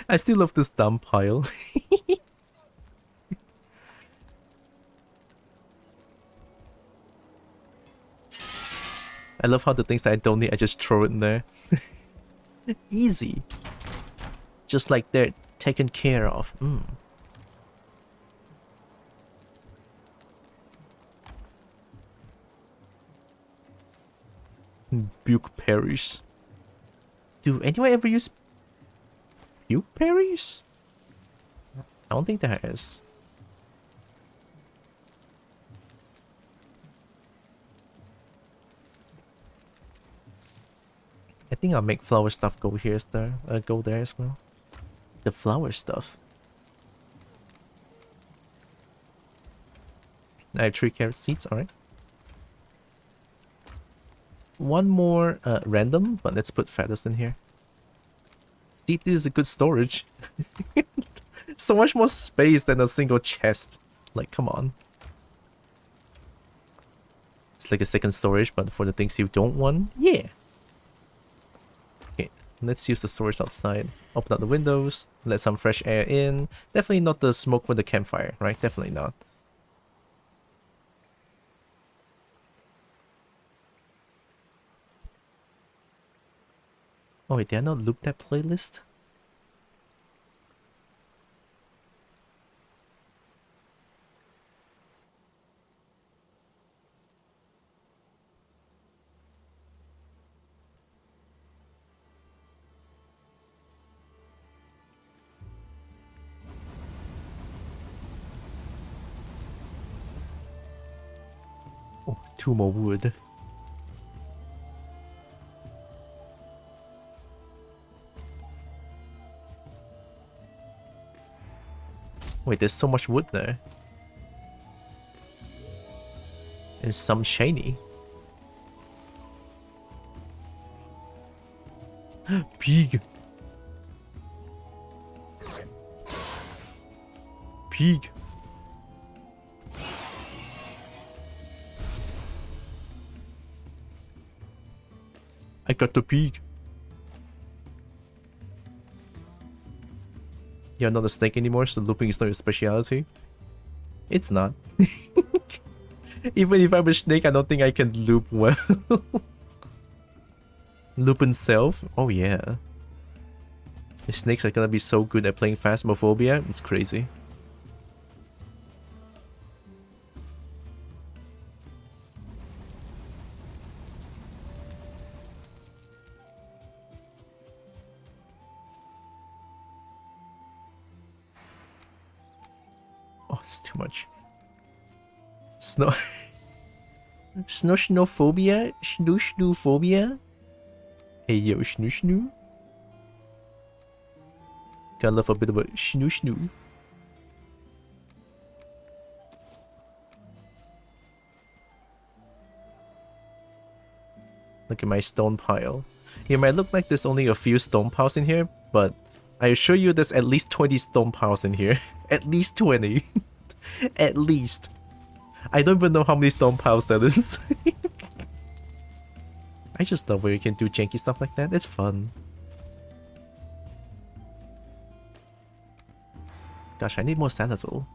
I still love this dumb pile. I love how the things that I don't need, I just throw it in there. Easy. Just like they're taken care of. Buke Parish. Do anyone ever use Buke Parish? I don't think there is. I think I'll make flower stuff go here, go there as well. The flower stuff. I have 3 carrot seeds, alright. One more random, but let's put feathers in here. See, this is a good storage. So much more space than a single chest. Like, come on. It's like a second storage, but for the things you don't want, yeah. Okay, let's use the storage outside. Open up the windows, let some fresh air in. Definitely not the smoke for the campfire, right? Definitely not. Oh wait, did I not loop that playlist? Oh, 2 more wood. Wait, there's so much wood there. And some shiny. Pig! Pig! I got the pig. You're not a snake anymore, so looping is not your speciality. It's not. Even if I'm a snake, I don't think I can loop well. Loop himself? Oh yeah. The snakes are gonna be so good at playing Phasmophobia, it's crazy. Oh, it's too much. Snow... Snoshnophobia? Snooshnophobia? Hey yo, snoo. Gotta love a bit of a snoo. Look at my stone pile. It might look like there's only a few stone piles in here, but I assure you there's at least 20 stone piles in here. At least 20. At least. I don't even know how many stone piles that is. I just love where you can do janky stuff like that. It's fun. Gosh, I need more Sanazel.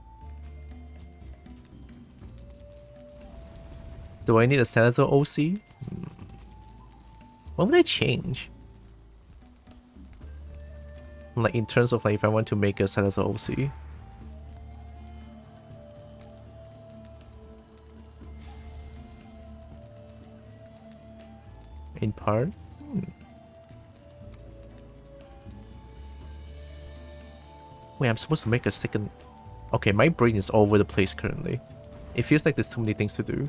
Do I need a Sanazel OC? What would I change? Like in terms of like if I want to make a Sanazel OC. In part? Wait, I'm supposed to make a second... Okay, my brain is all over the place currently. It feels like there's too many things to do.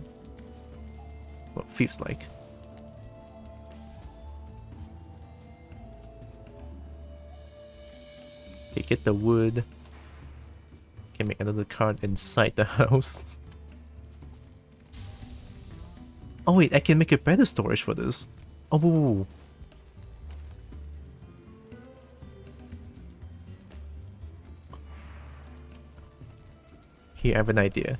Well, feels like. Okay, get the wood. Can make another card inside the house. Oh wait, I can make a better storage for this. Oh, whoa, whoa, whoa. Here, I have an idea.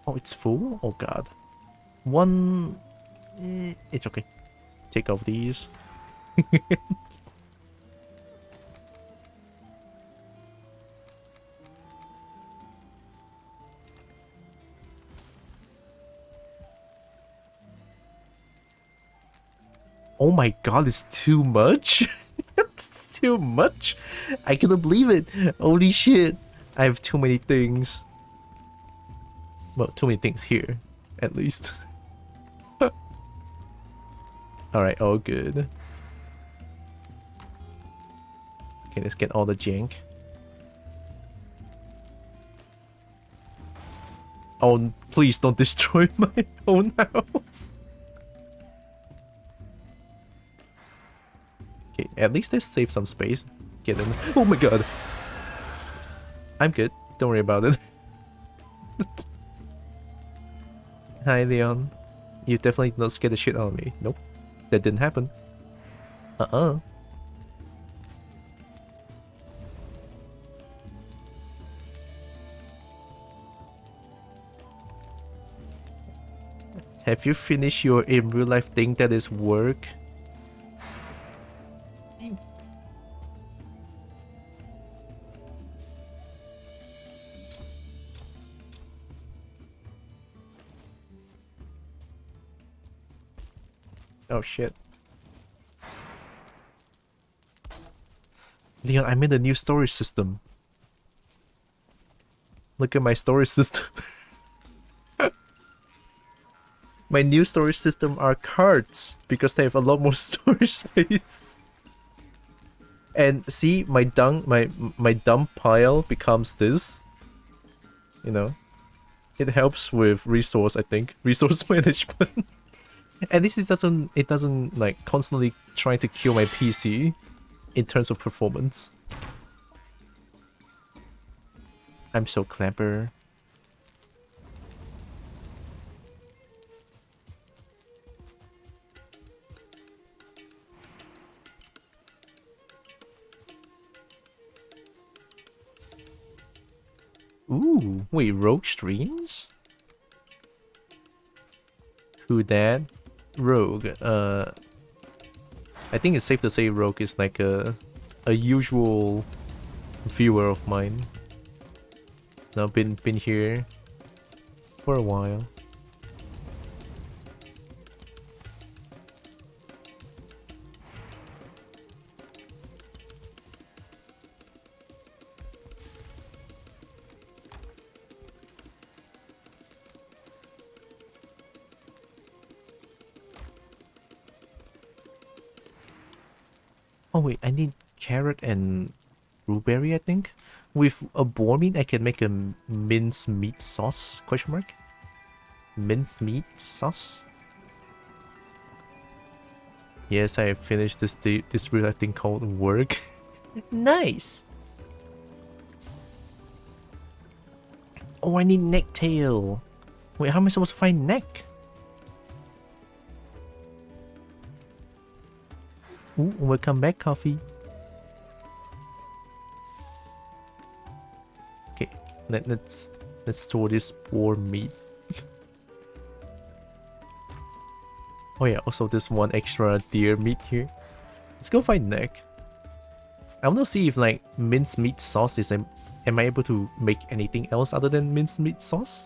Oh, it's full? Oh god. One... it's okay. Take off these. Oh my god, it's too much? It's too much? I cannot believe it. Holy shit. I have too many things. Well, too many things here, at least. Alright, all good. Okay, let's get all the jank. Oh, please don't destroy my own house. Okay, at least let's save some space. Get in. Oh my god. I'm good. Don't worry about it. Hi, Leon. You definitely not scared the shit out of me. Nope. That didn't happen. Uh-uh. Have you finished your in real life thing that is work? Oh shit. Leon, I made a new storage system. Look at my storage system. My new storage system are cards because they have a lot more storage space. And see, my dump pile becomes this. You know, it helps with resource, I think, resource management. At least it doesn't like constantly try to kill my PC in terms of performance. I'm so clever. Ooh, wait, Rogue streams? Who that? Rogue. I think it's safe to say Rogue is like a usual viewer of mine. Now been here for a while. Oh wait, I need carrot and blueberry, I think. With a boar meat, I can make a mince meat sauce? Question mark? Mince meat sauce? Yes, I have finished this real thing called work. Nice! Oh, I need necktail. Wait, how am I supposed to find neck? Ooh, welcome back, coffee. Okay, let's store this boar meat. Oh yeah, also this one extra deer meat here. Let's go find neck. I want to see if like minced meat sauce is am I able to make anything else other than minced meat sauce?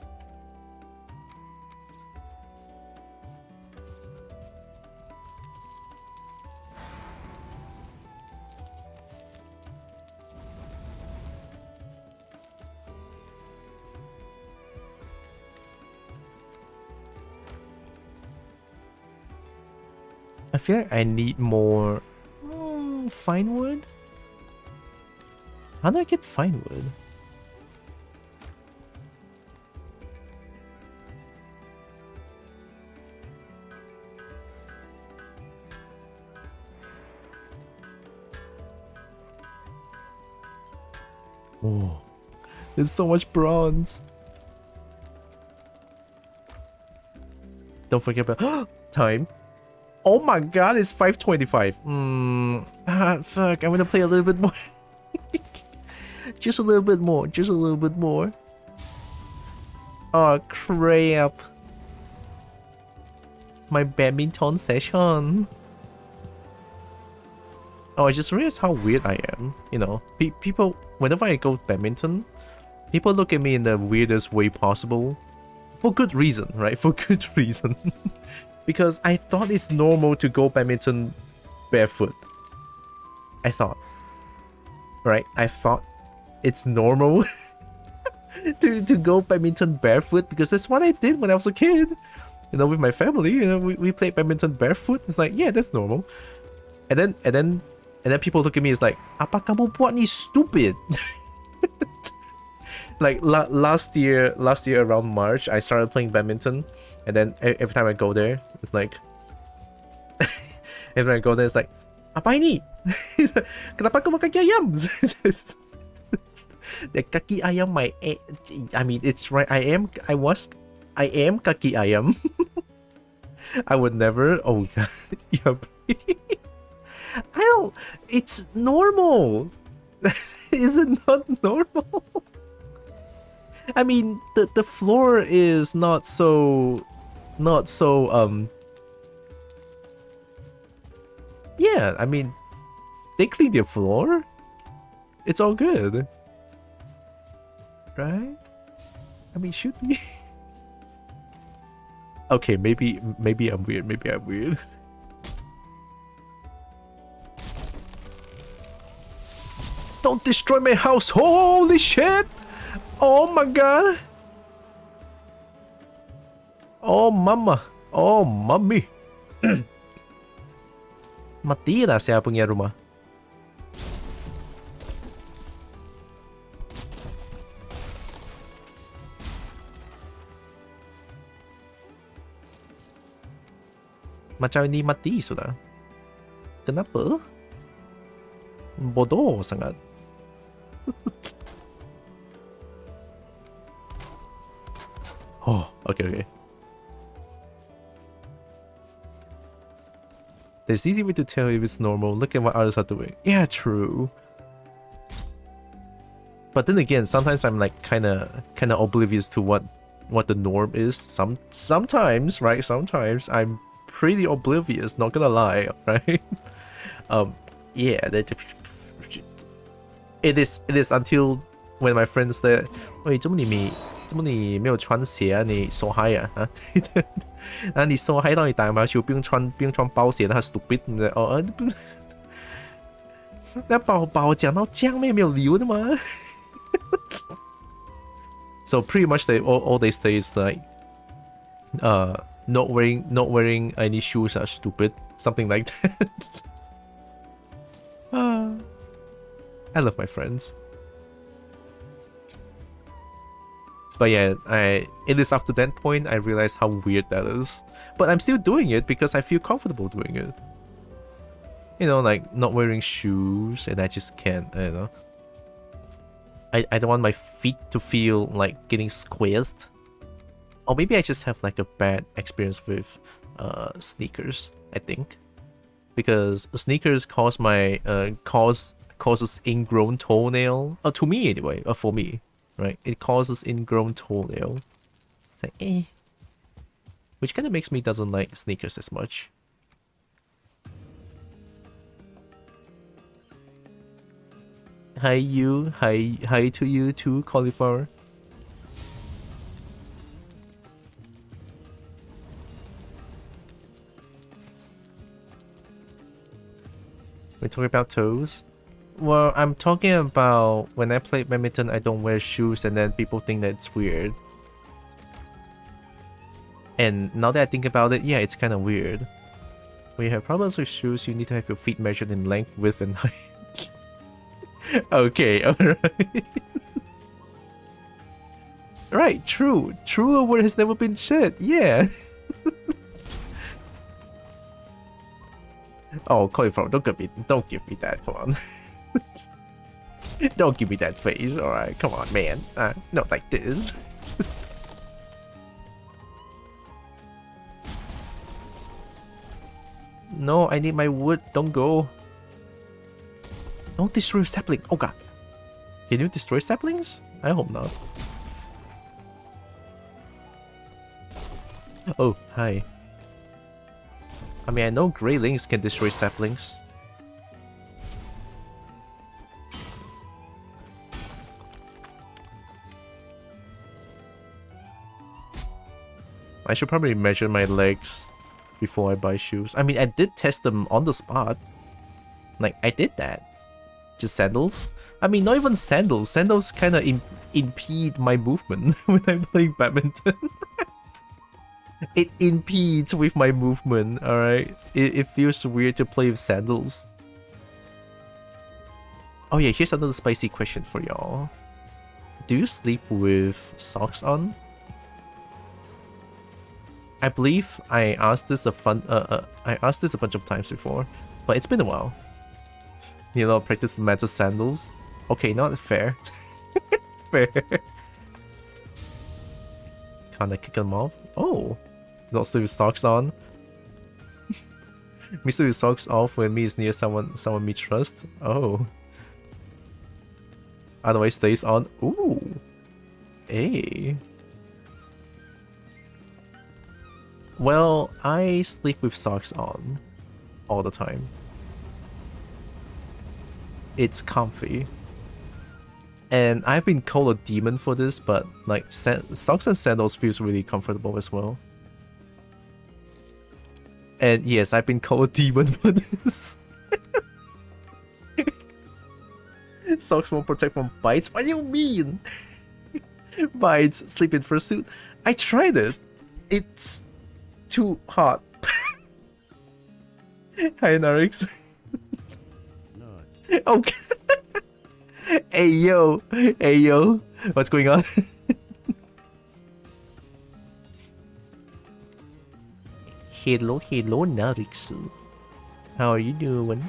I feel like I need more fine wood. How do I get fine wood? Oh, there's so much bronze. Don't forget about time. Oh my god, it's 5:25. Fuck, I want to play a little bit more. Just a little bit more, just a little bit more. Oh crap. My badminton session. Oh, I just realized how weird I am. You know, people, whenever I go badminton, people look at me in the weirdest way possible. For good reason, right? For good reason. Because I thought it's normal to go badminton barefoot. I thought. Right? I thought it's normal to go badminton barefoot because that's what I did when I was a kid. You know, with my family, you know, we played badminton barefoot. It's like, yeah, that's normal. And then people look at me, it's like, apa kamu buat ni stupid? Like last year around March, I started playing badminton. And then every time I go there, it's like... every time I go there, it's like... Apa ini? Kenapa kamu kaki ayam? The kaki ayam, I mean, it's right. I am kaki ayam. I would never... Oh, God. Yup. I don't... It's normal. Is it not normal? I mean, the floor is not so not so yeah, I mean, they clean their floor. It's all good. Right? I mean, should be. Okay, maybe I'm weird. Maybe I'm weird. Don't destroy my house! Holy shit! Oh my god! Oh mama! Oh mommy! Mati na saya punya rumah. Macam ini mati sudah. Kenapa? Bodoh sangat. Oh, okay. There's easy way to tell if it's normal. Look at what others are doing. Yeah, true. But then again, sometimes I'm like kind of oblivious to what the norm is. Sometimes, right? Sometimes I'm pretty oblivious. Not gonna lie, right? Yeah. It is until when my friends said, "Wait, 怎么你没有穿鞋啊？你手嗨啊？啊？然后你手嗨到你打羽毛球不用穿包鞋，那 stupid 的哦。那宝宝讲到这样没有理由的吗？So pretty much all they say is like, not wearing any shoes are stupid, something like that. I love my friends. But yeah, it is after that point I realized how weird that is. But I'm still doing it because I feel comfortable doing it. You know, like not wearing shoes, and I just can't, I don't know. I don't want my feet to feel like getting squeezed. Or maybe I just have like a bad experience with sneakers, I think. Because sneakers cause causes ingrown toenail. To me anyway, for me. Right, it causes ingrown toenail. It's like, eh. Which kind of makes me doesn't like sneakers as much. Hi you, hi to you too, cauliflower. We're talking about toes. Well, I'm talking about when I play badminton, I don't wear shoes, and then people think that it's weird. And now that I think about it, yeah, it's kind of weird. When you have problems with shoes, you need to have your feet measured in length, width, and height. Okay, alright. Right, true. Truer word has never been said, yeah. Oh, cauliflower, don't give me that, come on. Don't give me that face, alright? Come on, man. Not like this. No, I need my wood. Don't go. Don't destroy sapling. Oh god. Can you destroy saplings? I hope not. Oh, hi. I mean, I know greylings can destroy saplings. I should probably measure my legs before I buy shoes. I mean, I did test them on the spot. Like, I did that. Just sandals? I mean, not even sandals. Sandals kind of impede my movement when I'm playing badminton. It impedes with my movement, alright? It feels weird to play with sandals. Oh yeah, here's another spicy question for y'all. Do you sleep with socks on? I believe I asked this I asked this a bunch of times before, but it's been a while. You know, practice matches sandals. Okay, not fair. Fair. Can't I kick them off? Oh, not sleep with socks on. Me sleep with socks off when me is near someone me trust. Oh. Otherwise stays on. Ooh. Hey. Well, I sleep with socks on all the time. It's comfy. And I've been called a demon for this, but like socks and sandals feels really comfortable as well. And yes, I've been called a demon for this. Socks won't protect from bites? What do you mean? Bites, sleep in fursuit. I tried it. It's too hot. Hi, Narix. Okay. Hey yo, what's going on? Hello, Narix. How are you doing?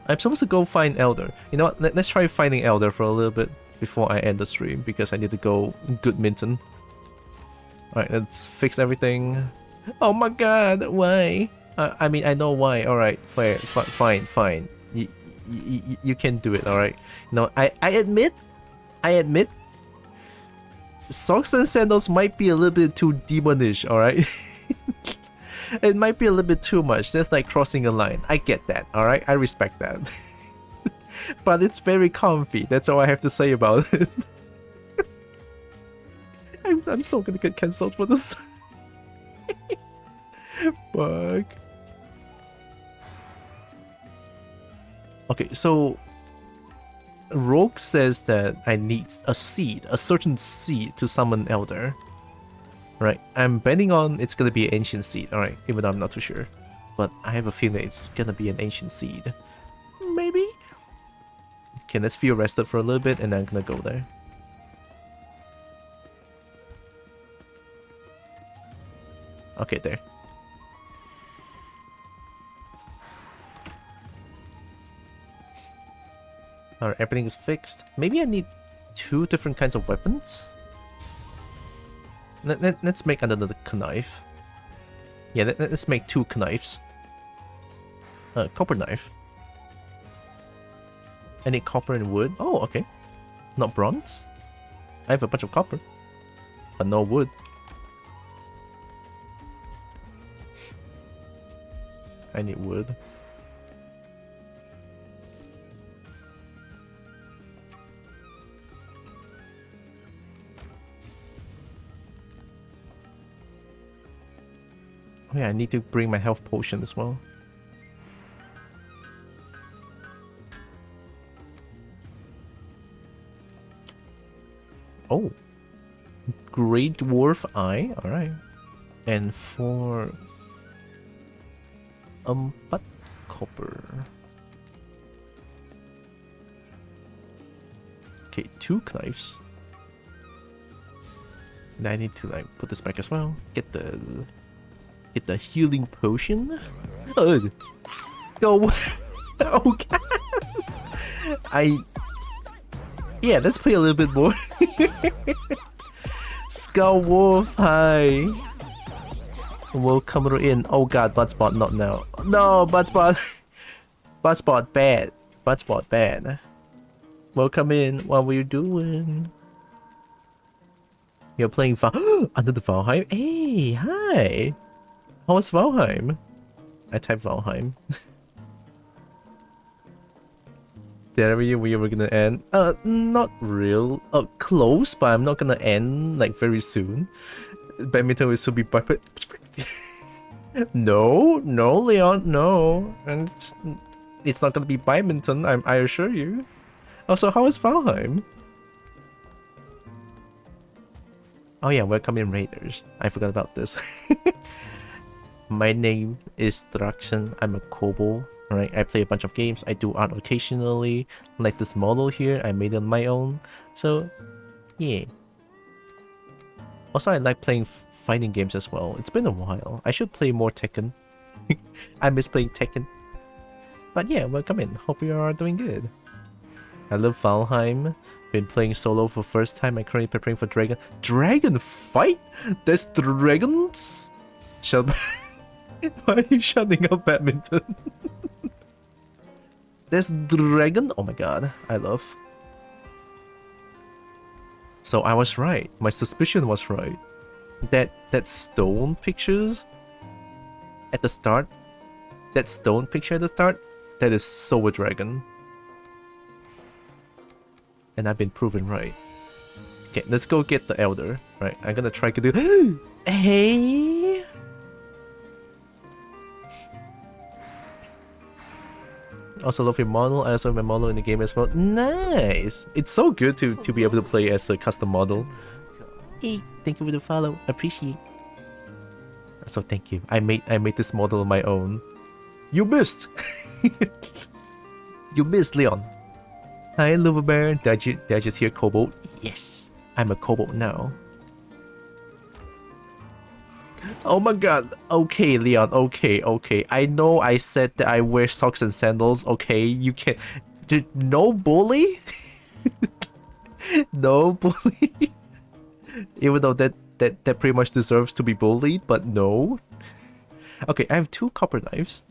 I'm supposed to go find Elder. You know what? Let's try finding Elder for a little bit before I end the stream because I need to go good minton. Alright, let's fix everything. Oh my god, why? I mean, I know why. Alright, fine. You can do it, alright? No, I admit, socks and sandals might be a little bit too demonish, alright? It might be a little bit too much. That's like crossing a line. I get that, alright? I respect that. But it's very comfy. That's all I have to say about it. I'm so gonna get cancelled for this. Fuck. Okay, so Rogue says that I need a seed, a certain seed to summon Elder. Right, I'm betting on it's gonna be an ancient seed, alright, even though I'm not too sure. But I have a feeling it's gonna be an ancient seed. Maybe? Okay, let's feel rested for a little bit and then I'm gonna go there. Okay, there. Alright, everything is fixed. Maybe I need 2 different kinds of weapons? Let's make another knife. Yeah, let's make 2 knives. Copper knife. I need copper and wood. Oh, okay. Not bronze? I have a bunch of copper. But no wood. I need wood. Oh yeah, I need to bring my health potion as well. Oh. Great Dwarf Eye, alright. And 4... but copper. Okay, 2 knives. And I need to like put this back as well. Get the healing potion. Go. Oh god. Yeah, let's play a little bit more. Skull Wolf, hi. Welcome in. Oh god, Buttspot, not now. No, Buttspot. Buttspot bad. Buttspot bad. Welcome in. What were you doing? You're playing under the Valheim? Hey, hi. How was Valheim? I typed Valheim. There we were gonna end. Not real. Close, but I'm not gonna end like very soon. Badminton will still be buffet. No, Leon, no. And it's not gonna be badminton, I assure you. Also, how is Valheim? Oh yeah, welcome in Raiders. I forgot about this. My name is Droxen. I'm a kobold. Right, I play a bunch of games. I do art occasionally. Like this model here, I made it on my own. So, yeah. Also, I like playing fighting games as well. It's been a while. I should play more Tekken. I miss playing Tekken. But yeah, welcome in. Hope you are doing good. I love Valheim. Been playing solo for first time. I'm currently preparing for Dragon fight? There's dragons? Shut Why are you shutting up badminton? There's dragon? Oh my god, I love. So I was right. My suspicion was right. that stone pictures at the start, that stone picture at the start, that is so a dragon. And I've been proven right. Okay, let's go get the elder. Right, I'm gonna try to do. Hey. Also love your model. I also have my model in the game as well. Nice. It's so good to be able to play as a custom model. Hey, thank you for the follow. Appreciate. So thank you. I made this model on my own. You missed. You missed, Leon. Hi, Lover Bear. Did I just hear Kobold? Yes, I'm a Kobold now. Oh my god. Okay, Leon. Okay. I know I said that I wear socks and sandals. Okay, you can. No bully? No bully? Even though that pretty much deserves to be bullied, but no. Okay, I have 2 copper knives.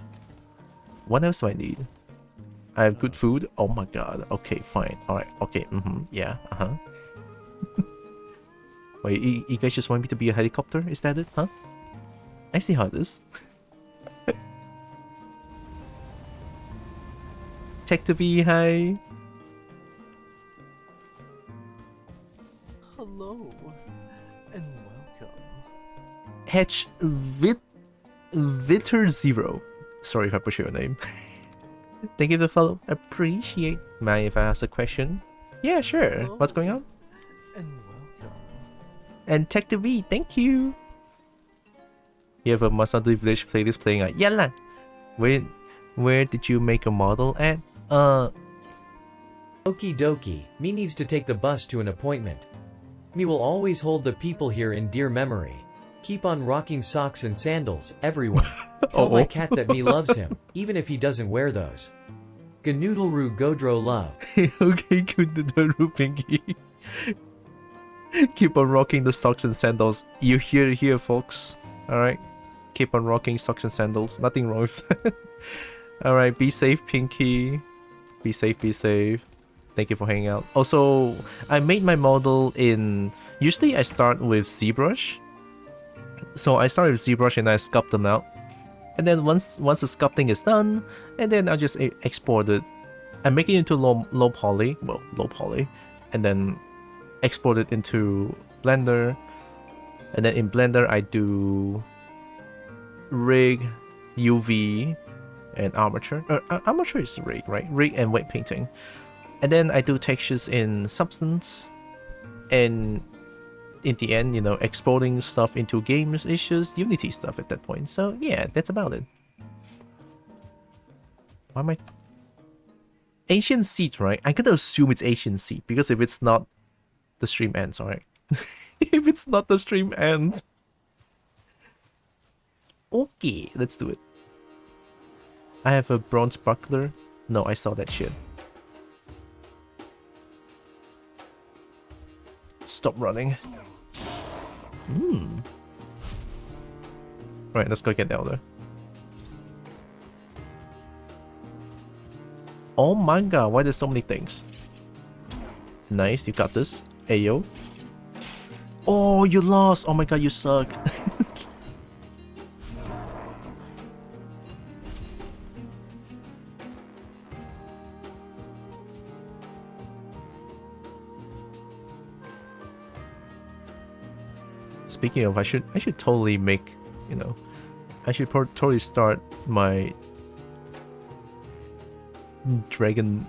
What else do I need? I have good food. Oh my god. Okay, fine. Alright, okay. Yeah, Wait, you guys just want me to be a helicopter? Is that it? Huh? I see how it is. Tech to be hi. Hello and welcome. Hatch Vitter Zero. Sorry if I butcher your name. Thank you for the follow. Appreciate. Mind if I ask a question? Yeah, sure. Hello. What's going on? And welcome. And Tech TV, thank you. You have a Masadu Village playlist playing at Yalla. Where did you make a model at? Okie dokie, me needs to take the bus to an appointment. Me will always hold the people here in dear memory. Keep on rocking socks and sandals, everyone. Tell my cat that me loves him, even if he doesn't wear those. Ganoodleroo Godro love. Okay, Ganoodleroo Pinky. Keep on rocking the socks and sandals. You hear here, folks. Alright. Keep on rocking socks and sandals. Nothing wrong with that. Alright, be safe, Pinky. Be safe, be safe. Thank you for hanging out. Also, I made my model in... Usually I start with ZBrush. So I start with ZBrush and I sculpt them out. And then once the sculpting is done, and then I just export it. I make it into low poly. Well, low poly. And then export it into Blender. And then in Blender I do rig, UV, and armature. Armature is rig, right? Rig and weight painting. And then I do textures in Substance. And in the end, you know, exporting stuff into games is just Unity stuff at that point. So yeah, that's about it. Why am I... Ancient Seed, right? I'm gonna assume it's Ancient Seed, because if it's not, the stream ends, alright? If it's not, the stream ends. Okay, let's do it. I have a bronze buckler. No, I saw that shit. Stop running. Right, let's go get the elder. Oh my god, why there's so many things? Nice, you got this. Ayo. Oh, you lost! Oh my god, you suck. Speaking of, I should totally make, you know, I should totally start my dragon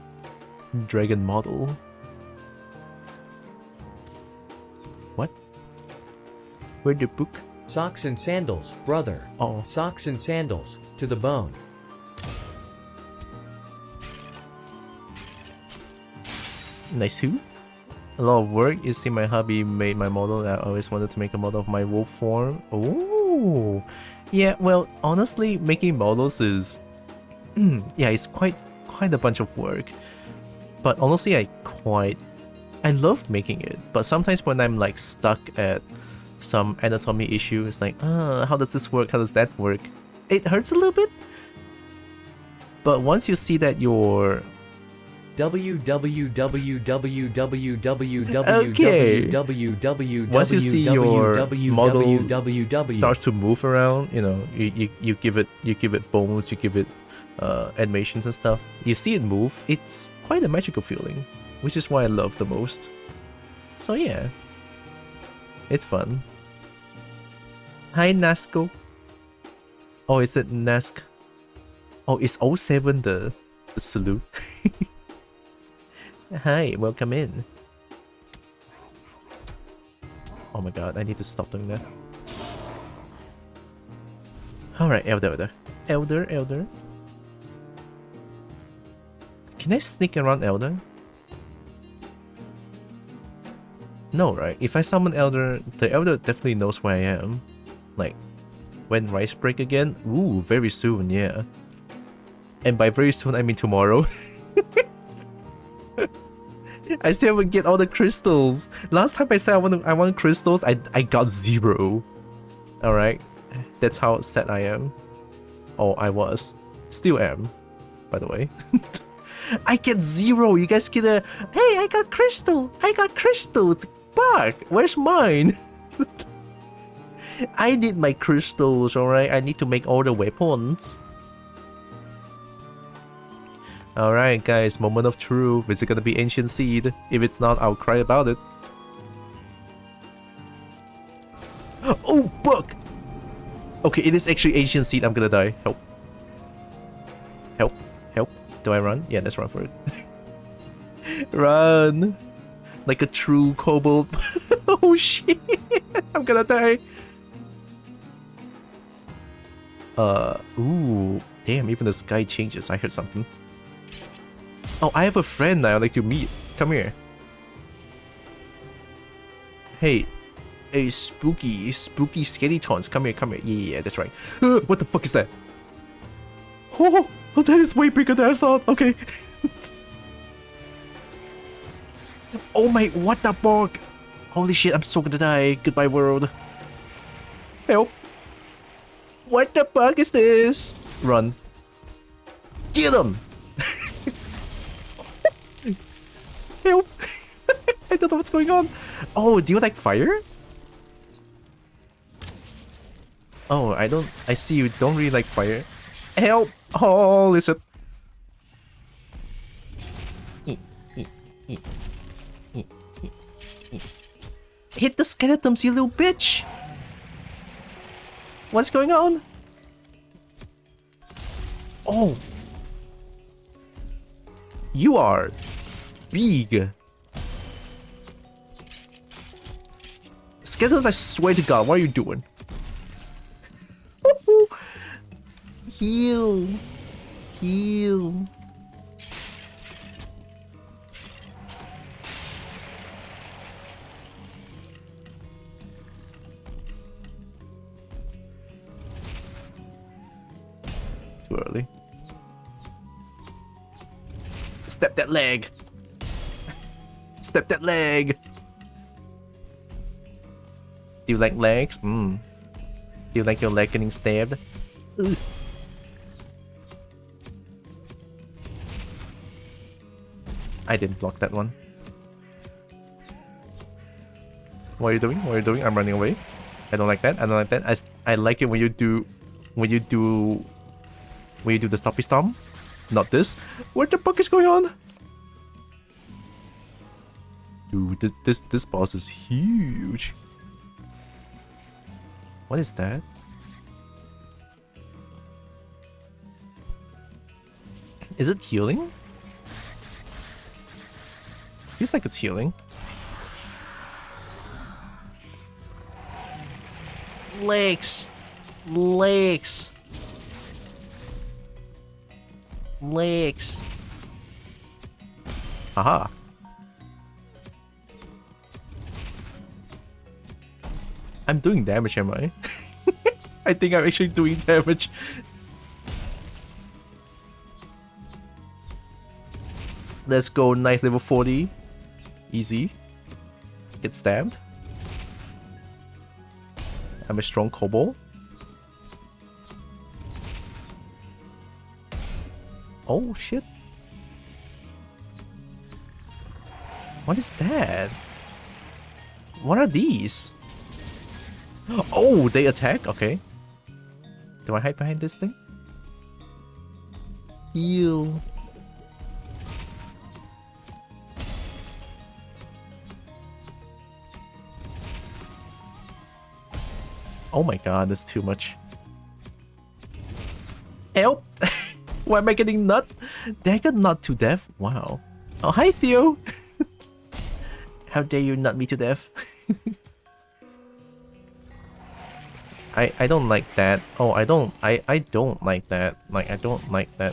model. What? Where'd the book? Socks and sandals, brother. Oh. Socks and sandals, to the bone. Nice who? A lot of work. You see, my hubby made my model. I always wanted to make a model of my wolf form. Oh, yeah. Well, honestly, making models is, yeah, it's quite a bunch of work. But honestly, I love making it. But sometimes when I'm like stuck at some anatomy issue, it's like, how does this work? How does that work? It hurts a little bit. But once you see that your www. Once you see your model starts to move around, you know, you give it bones, you give it animations and stuff. You see it move. It's quite a magical feeling, which is why I love the most. So yeah, it's fun. Hi Nasco. Oh, is it Nask? Oh, it's 07 the salute. Hi, welcome in. Oh my god, I need to stop doing that. Alright, Elder. Can I sneak around Elder? No, right? If I summon Elder, the Elder definitely knows where I am. Like, when rice break again? Ooh, very soon, yeah. And by very soon, I mean tomorrow. I still haven't get all the crystals. Last time I said I want crystals, I got 0. Alright? That's how sad I am. Oh, I was. Still am, by the way. I get 0. You guys get a... Hey, I got crystal. Bark, where's mine? I need my crystals, alright? I need to make all the weapons. Alright guys, moment of truth. Is it gonna be Ancient Seed? If it's not, I'll cry about it. Oh, fuck! Okay, it is actually Ancient Seed. I'm gonna die. Help. Help. Help. Do I run? Yeah, let's run for it. Run! Like a true kobold. Oh shit! I'm gonna die. Ooh. Damn, even the sky changes. I heard something. Oh, I have a friend I'd like to meet. Come here. Hey. Hey, spooky skeletons. Come here. Yeah, that's right. What the fuck is that? Oh, that is way bigger than I thought. Okay. Oh my, what the fuck? Holy shit, I'm so gonna die. Goodbye, world. Help. What the fuck is this? Run. Get him! Help! I don't know what's going on. Oh, do you like fire? Oh, I see you don't really like fire. Help! Oh, listen. Hit the skeletons, you little bitch! What's going on? Oh! You are big. Skeletons, I swear to God, what are you doing? Heal. Heal. Too early. Step that leg. Step that leg. Do you like legs? Do you like your leg getting stabbed? Ugh. I didn't block that one. What are you doing? What are you doing? I'm running away. I don't like that. I don't like that. I like it when you do the stoppy stomp. Not this. What the fuck is going on? Dude, this boss is huge. What is that? Is it healing? Feels like it's healing. Legs. Legs. Legs. Aha. I'm doing damage, am I? I think I'm actually doing damage. Let's go knife level 40. Easy. Get stabbed. I'm a strong kobold. Oh shit. What is that? What are these? Oh, they attack? Okay. Do I hide behind this thing? Heal. Oh my god, that's too much. Help! Why am I getting nut? Did I get nut to death? Wow. Oh, hi Theo! How dare you nut me to death? I don't like that. Oh, I don't like that. Like, I don't like that.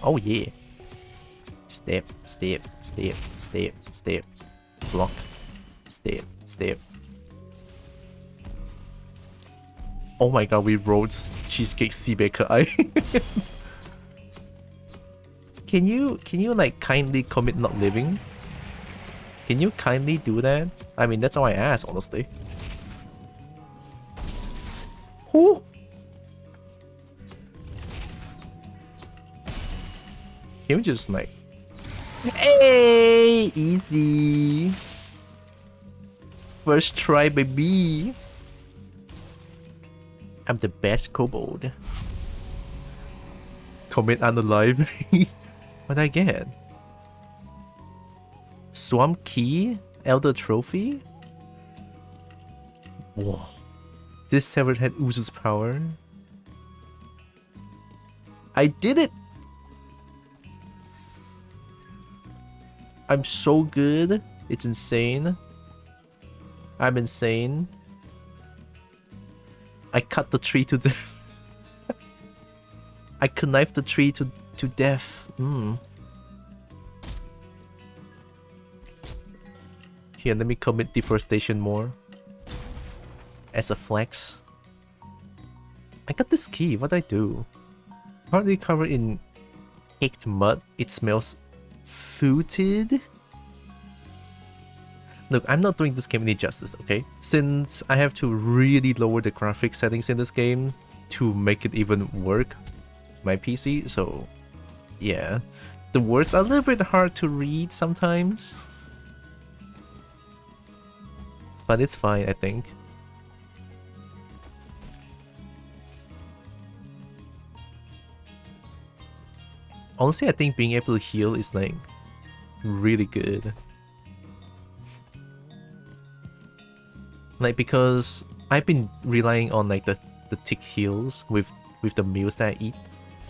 Oh yeah. Step, step, step, step, step. Block. Step, step. Oh my god, we rolled cheesecake seabaker eye. Can you like kindly commit not living? Can you kindly do that? I mean, that's all I ask, honestly. Who? Can we just like... Hey! Easy! First try, baby! I'm the best kobold. Commit unalive. What did I get? Swamp Key? Elder Trophy? Whoa. This severed head oozes power. I did it! I'm so good. It's insane. I'm insane. I cut the tree to death. I knifed the tree to death. Here, let me commit deforestation more. As a flex. I got this key. What do I do? Partly covered in caked mud. It smells footed. Look, I'm not doing this game any justice, okay? Since I have to really lower the graphics settings in this game to make it even work, my PC, so yeah. The words are a little bit hard to read sometimes. But it's fine, I think. Honestly, I think being able to heal is like really good. Like, because I've been relying on like the tick heals with the meals that I eat,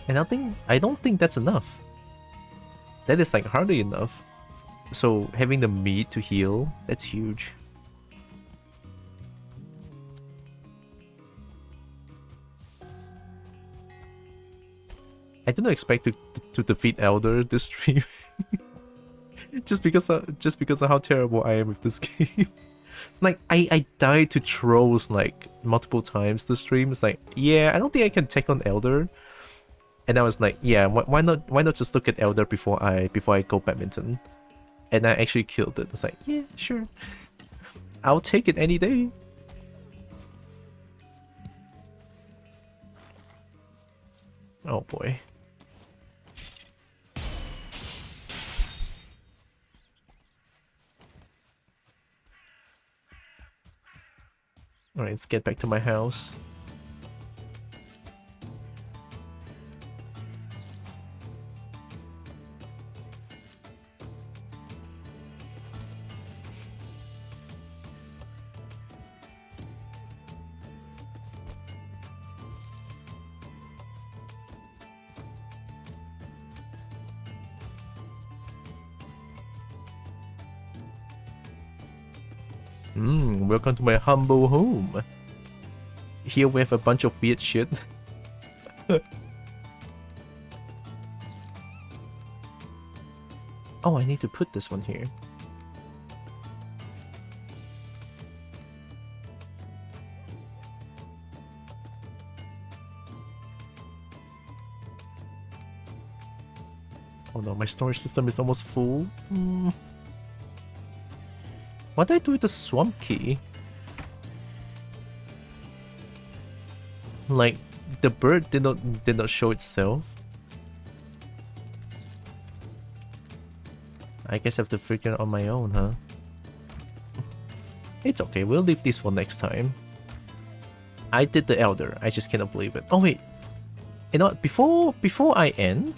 and I don't think that's enough. That is like hardly enough. So having the meat to heal, that's huge. I didn't expect to defeat Elder this stream. just because of how terrible I am with this game. Like, I died to trolls like multiple times this stream. It's like, yeah, I don't think I can take on Elder. And I was like, yeah, why not just look at Elder before I go badminton? And I actually killed it. It's like, yeah, sure. I'll take it any day. Oh boy. Alright, let's get back to my house. Welcome to my humble home. Here we have a bunch of weird shit. Oh, I need to put this one here. Oh no, my storage system is almost full. What did I do with the swamp key? Like, the bird did not show itself. I guess I have to figure it on my own, huh? It's okay, we'll leave this for next time. I did the Elder, I just cannot believe it. Oh wait, you know what, before I end,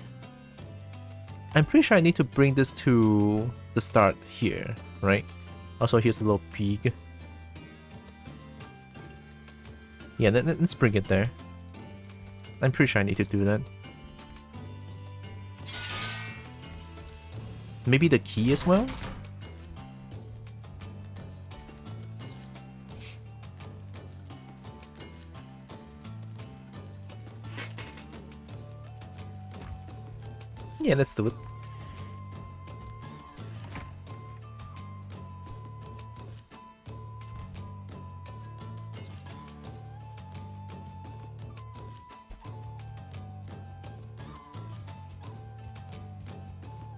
I'm pretty sure I need to bring this to the start here, right? Also, here's the little pig. Yeah, let's bring it there. I'm pretty sure I need to do that. Maybe the key as well? Yeah, let's do it.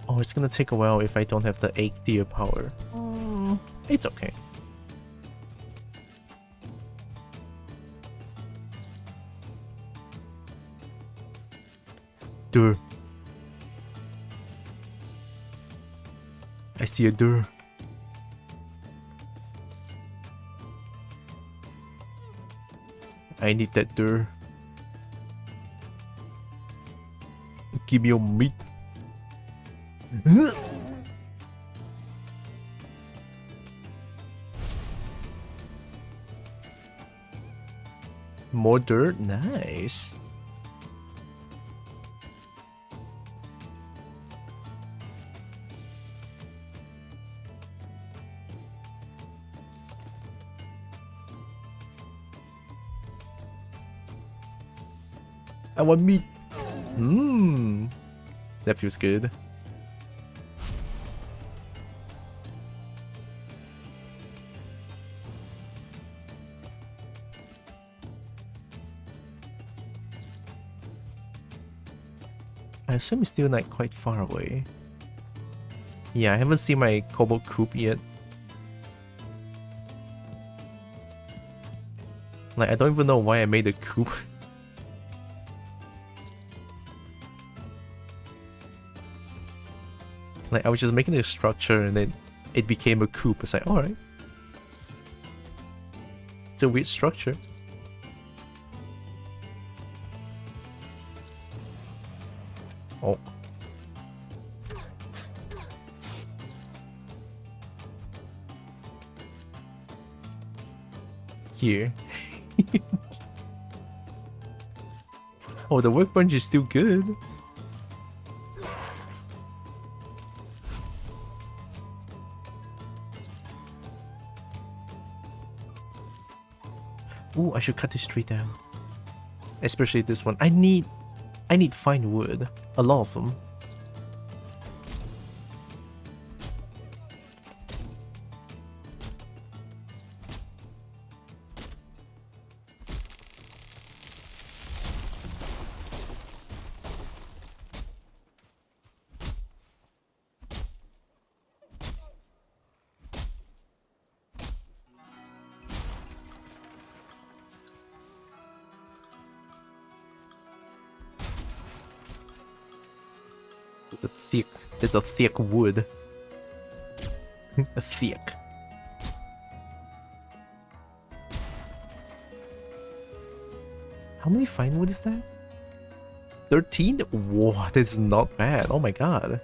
Oh, it's gonna take a while if I don't have the 8 tier power. It's okay. Door. I see a door. I need that door. Give me your meat. More dirt? Nice. I want meat. That feels good. I assume it's still like quite far away. Yeah, I haven't seen my cobalt coop yet. Like, I don't even know why I made a coop. Like, I was just making a structure and then it became a coop. It's like, alright. It's a weird structure. Oh. Here. Oh, the workbench is still good. Ooh, I should cut this tree down. Especially this one. I need fine wood. A lot of them. There's a thick wood. A thick. How many fine wood is that? 13? Whoa, this is not bad. Oh my god.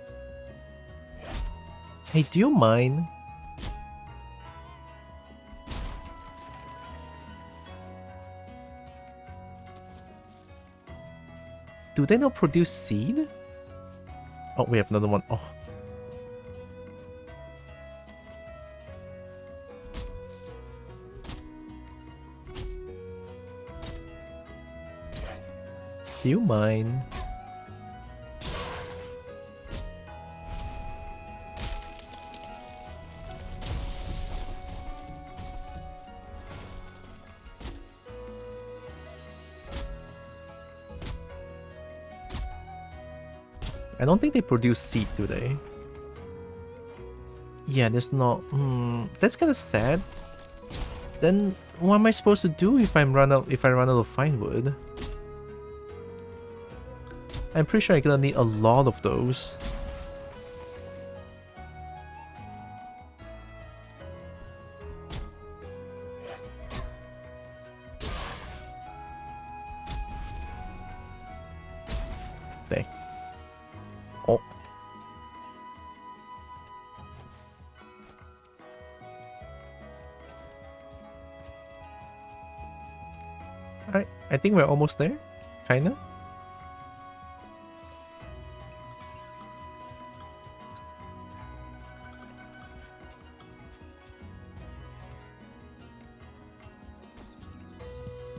Hey, do you mind? Do they not produce seed? Oh, we have another one. Oh. Do you mind? I don't think they produce seed, do they? Yeah, there's not. That's kind of sad. Then what am I supposed to do if I run out of fine wood? I'm pretty sure I'm gonna need a lot of those. I think we're almost there, kinda.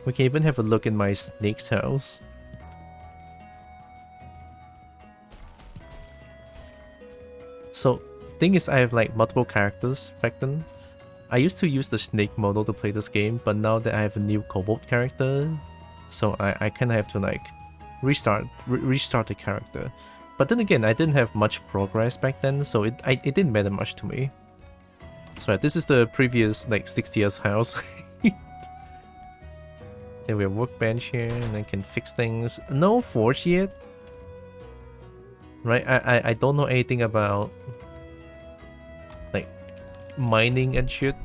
We can even have a look in my snake's house. So, thing is, I have like multiple characters back then. I used to use the snake model to play this game, but now that I have a new kobold character, so I kind of have to like restart the character. But then again, I didn't have much progress back then, so it didn't matter much to me. So this is the previous like 60 years house. Then we have workbench here, and I can fix things. No forge yet. Right, I don't know anything about like mining and shit.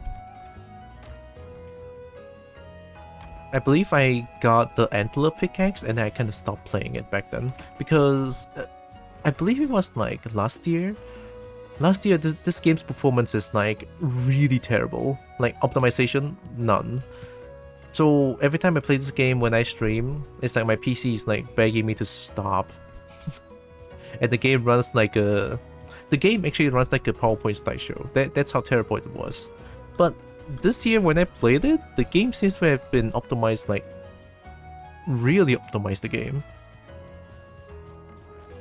I believe I got the antler pickaxe and I kind of stopped playing it back then because I believe it was like last year. Last year, this game's performance is like really terrible. Like optimization, none. So every time I play this game when I stream, it's like my PC is like begging me to stop. And the game runs like a... The game actually runs like a PowerPoint slideshow. That's how terrible it was. But this year when I played it, the game seems to have been optimized, like... Really optimized the game.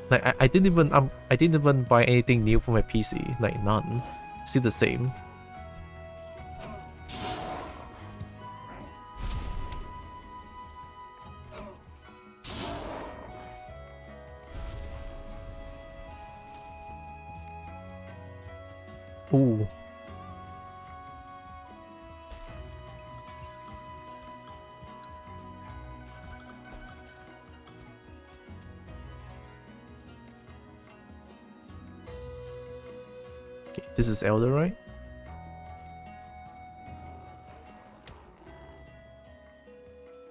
Like I didn't even buy anything new for my PC. Like none. Still the same. Ooh. Okay, this is Elder, right?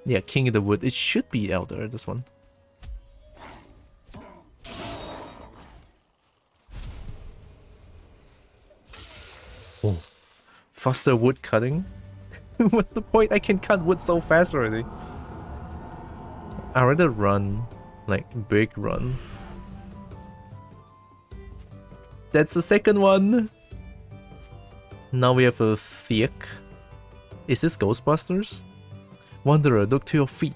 Yeah, King of the Wood. It should be Elder, this one. Oh. Faster wood cutting? What's the point? I can cut wood so fast already. I'd rather run. Like, big run. That's the second one! Now we have a thick. Is this Ghostbusters? Wanderer, look to your feet.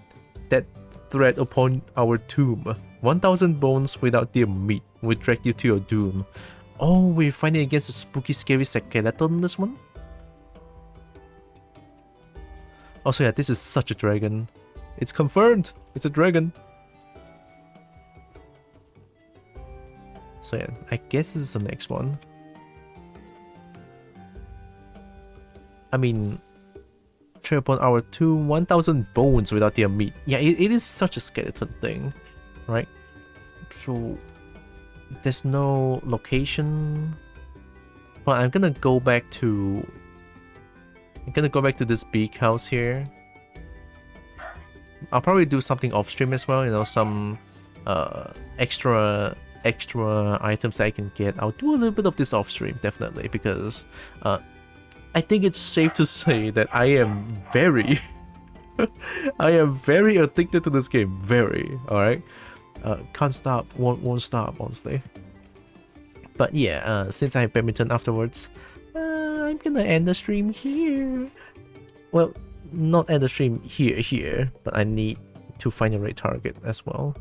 That thread upon our tomb. 1,000 bones without their meat will drag you to your doom. Oh, we're fighting against a spooky, scary skeleton in this one? Also, yeah, this is such a dragon. It's confirmed! It's a dragon! So yeah, I guess this is the next one. I mean... Tread upon our tomb, 1,000 bones without their meat. Yeah, it is such a skeleton thing, right? So... There's no location, but I'm gonna go back to this big house here. I'll probably do something off stream as well, you know, some extra items that I can get. I'll do a little bit of this off stream, definitely, because I think it's safe to say that I am very I am very addicted to this game, very, alright? Can't stop, won't stop, honestly. But yeah, since I have badminton afterwards, I'm gonna end the stream here. Well, not end the stream here, but I need to find a right target as well.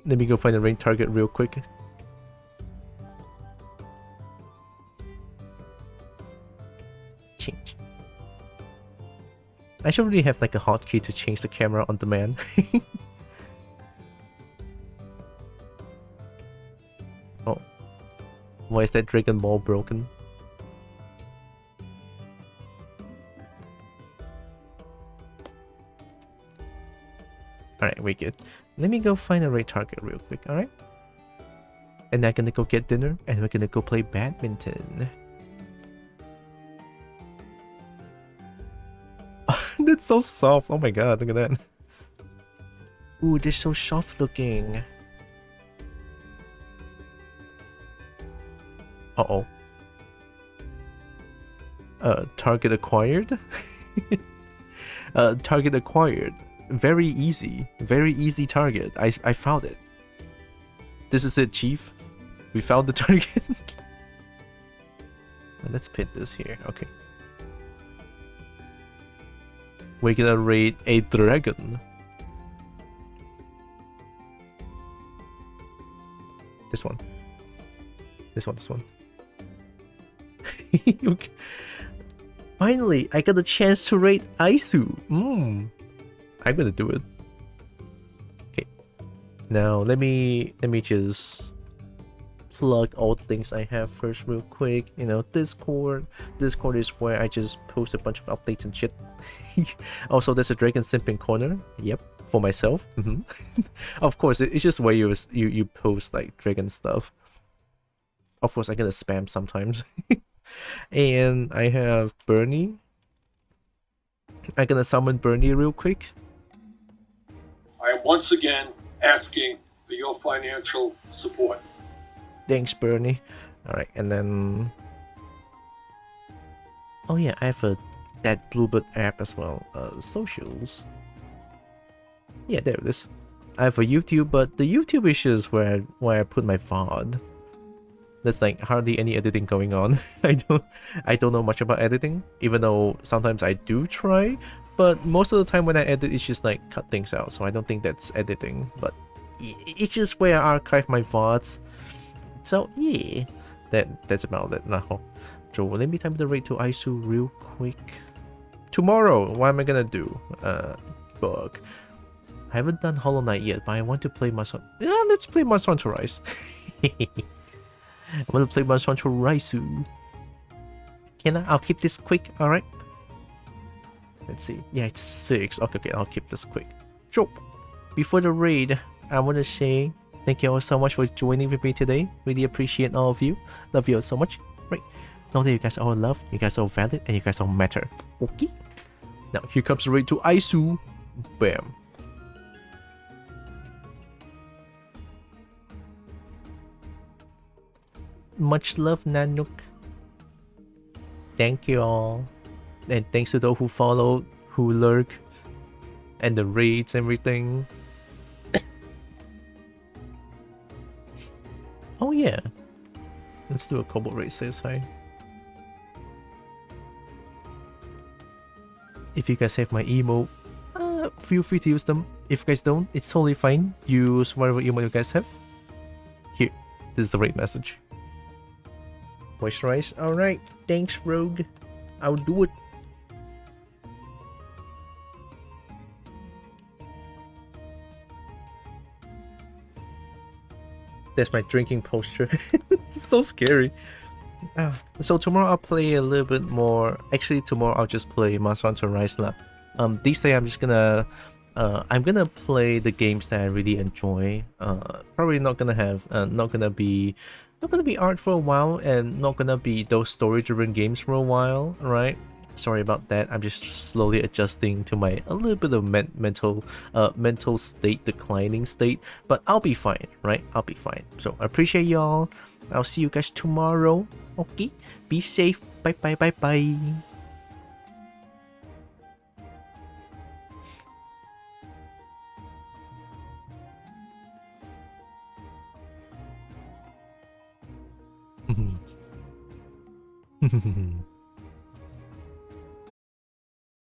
Let me go find a right target real quick. Change. I should really have like a hotkey to change the camera on demand. Oh. Why is that Dragon Ball broken? Alright, we're good. Let me go find a right target real quick, alright? And I'm gonna go get dinner, and we're gonna go play badminton. That's so soft. Oh my god, look at that. Ooh, they're so soft looking. Uh-oh. Target acquired. Target acquired. Very easy target. I found it. This is it, Chief. We found the target. Let's pin this here. Okay. We're gonna raid a dragon. This one. This one. Okay. Finally, I got the chance to raid Aisu. I'm gonna do it. Okay. Now let me just plug all the things I have first real quick. You know, Discord. Discord is where I just post a bunch of updates and shit. Also, there's a Dragon Simping corner. Yep, for myself. Of course, it's just where you post like Dragon stuff. Of course, I'm gonna spam sometimes. And I have Bernie. I'm gonna summon Bernie real quick. I am once again asking for your financial support. Thanks, Bernie. Alright, and then... Oh yeah, I have that Bluebird app as well. Socials. Yeah, there it is. I have a YouTube, but the YouTube is just where I put my VOD. There's like hardly any editing going on. I don't know much about editing, even though sometimes I do try, but most of the time when I edit, it's just like cut things out, so I don't think that's editing. But it's just where I archive my VODs. So yeah, that's about it now. So let me type the raid to Aisu real quick. Tomorrow, what am I gonna do? Book. I haven't done Hollow Knight yet, but I want to play Monster. Yeah, let's play Monster Hunter Rise. I'm gonna play Monster Hunter Rise. Can I? I'll keep this quick. All right. Let's see. Yeah, it's 6. Okay, I'll keep this quick. So, before the raid, I want to say thank you all so much for joining with me today. Really appreciate all of you. Love you all so much. Right. Know that you guys are all loved, you guys are all valid, and you guys all matter. Okay. Now here comes the raid to Aisu. Bam. Much love, Nanook. Thank you all. And thanks to those who followed, who lurk, and the raids and everything. Oh yeah. Let's do a Kobold raid, says hi. If you guys have my emote, feel free to use them. If you guys don't, it's totally fine. Use whatever emote you guys have. Here, this is the raid message. Moisturize. Alright, thanks Rogue. I'll do it. That's my drinking posture. So scary. So tomorrow I'll play a little bit more. Actually, tomorrow I'll just play Monster Hunter Rise lah. This day I'm just gonna play the games that I really enjoy. Probably not gonna have not gonna be art for a while, and not gonna be those story-driven games for a while, right? Sorry about that. I'm just slowly adjusting to my a little bit of mental state, declining state, but I'll be fine, right? I'll be fine. So I appreciate y'all. I'll see you guys tomorrow. Okay, be safe. Bye bye bye bye.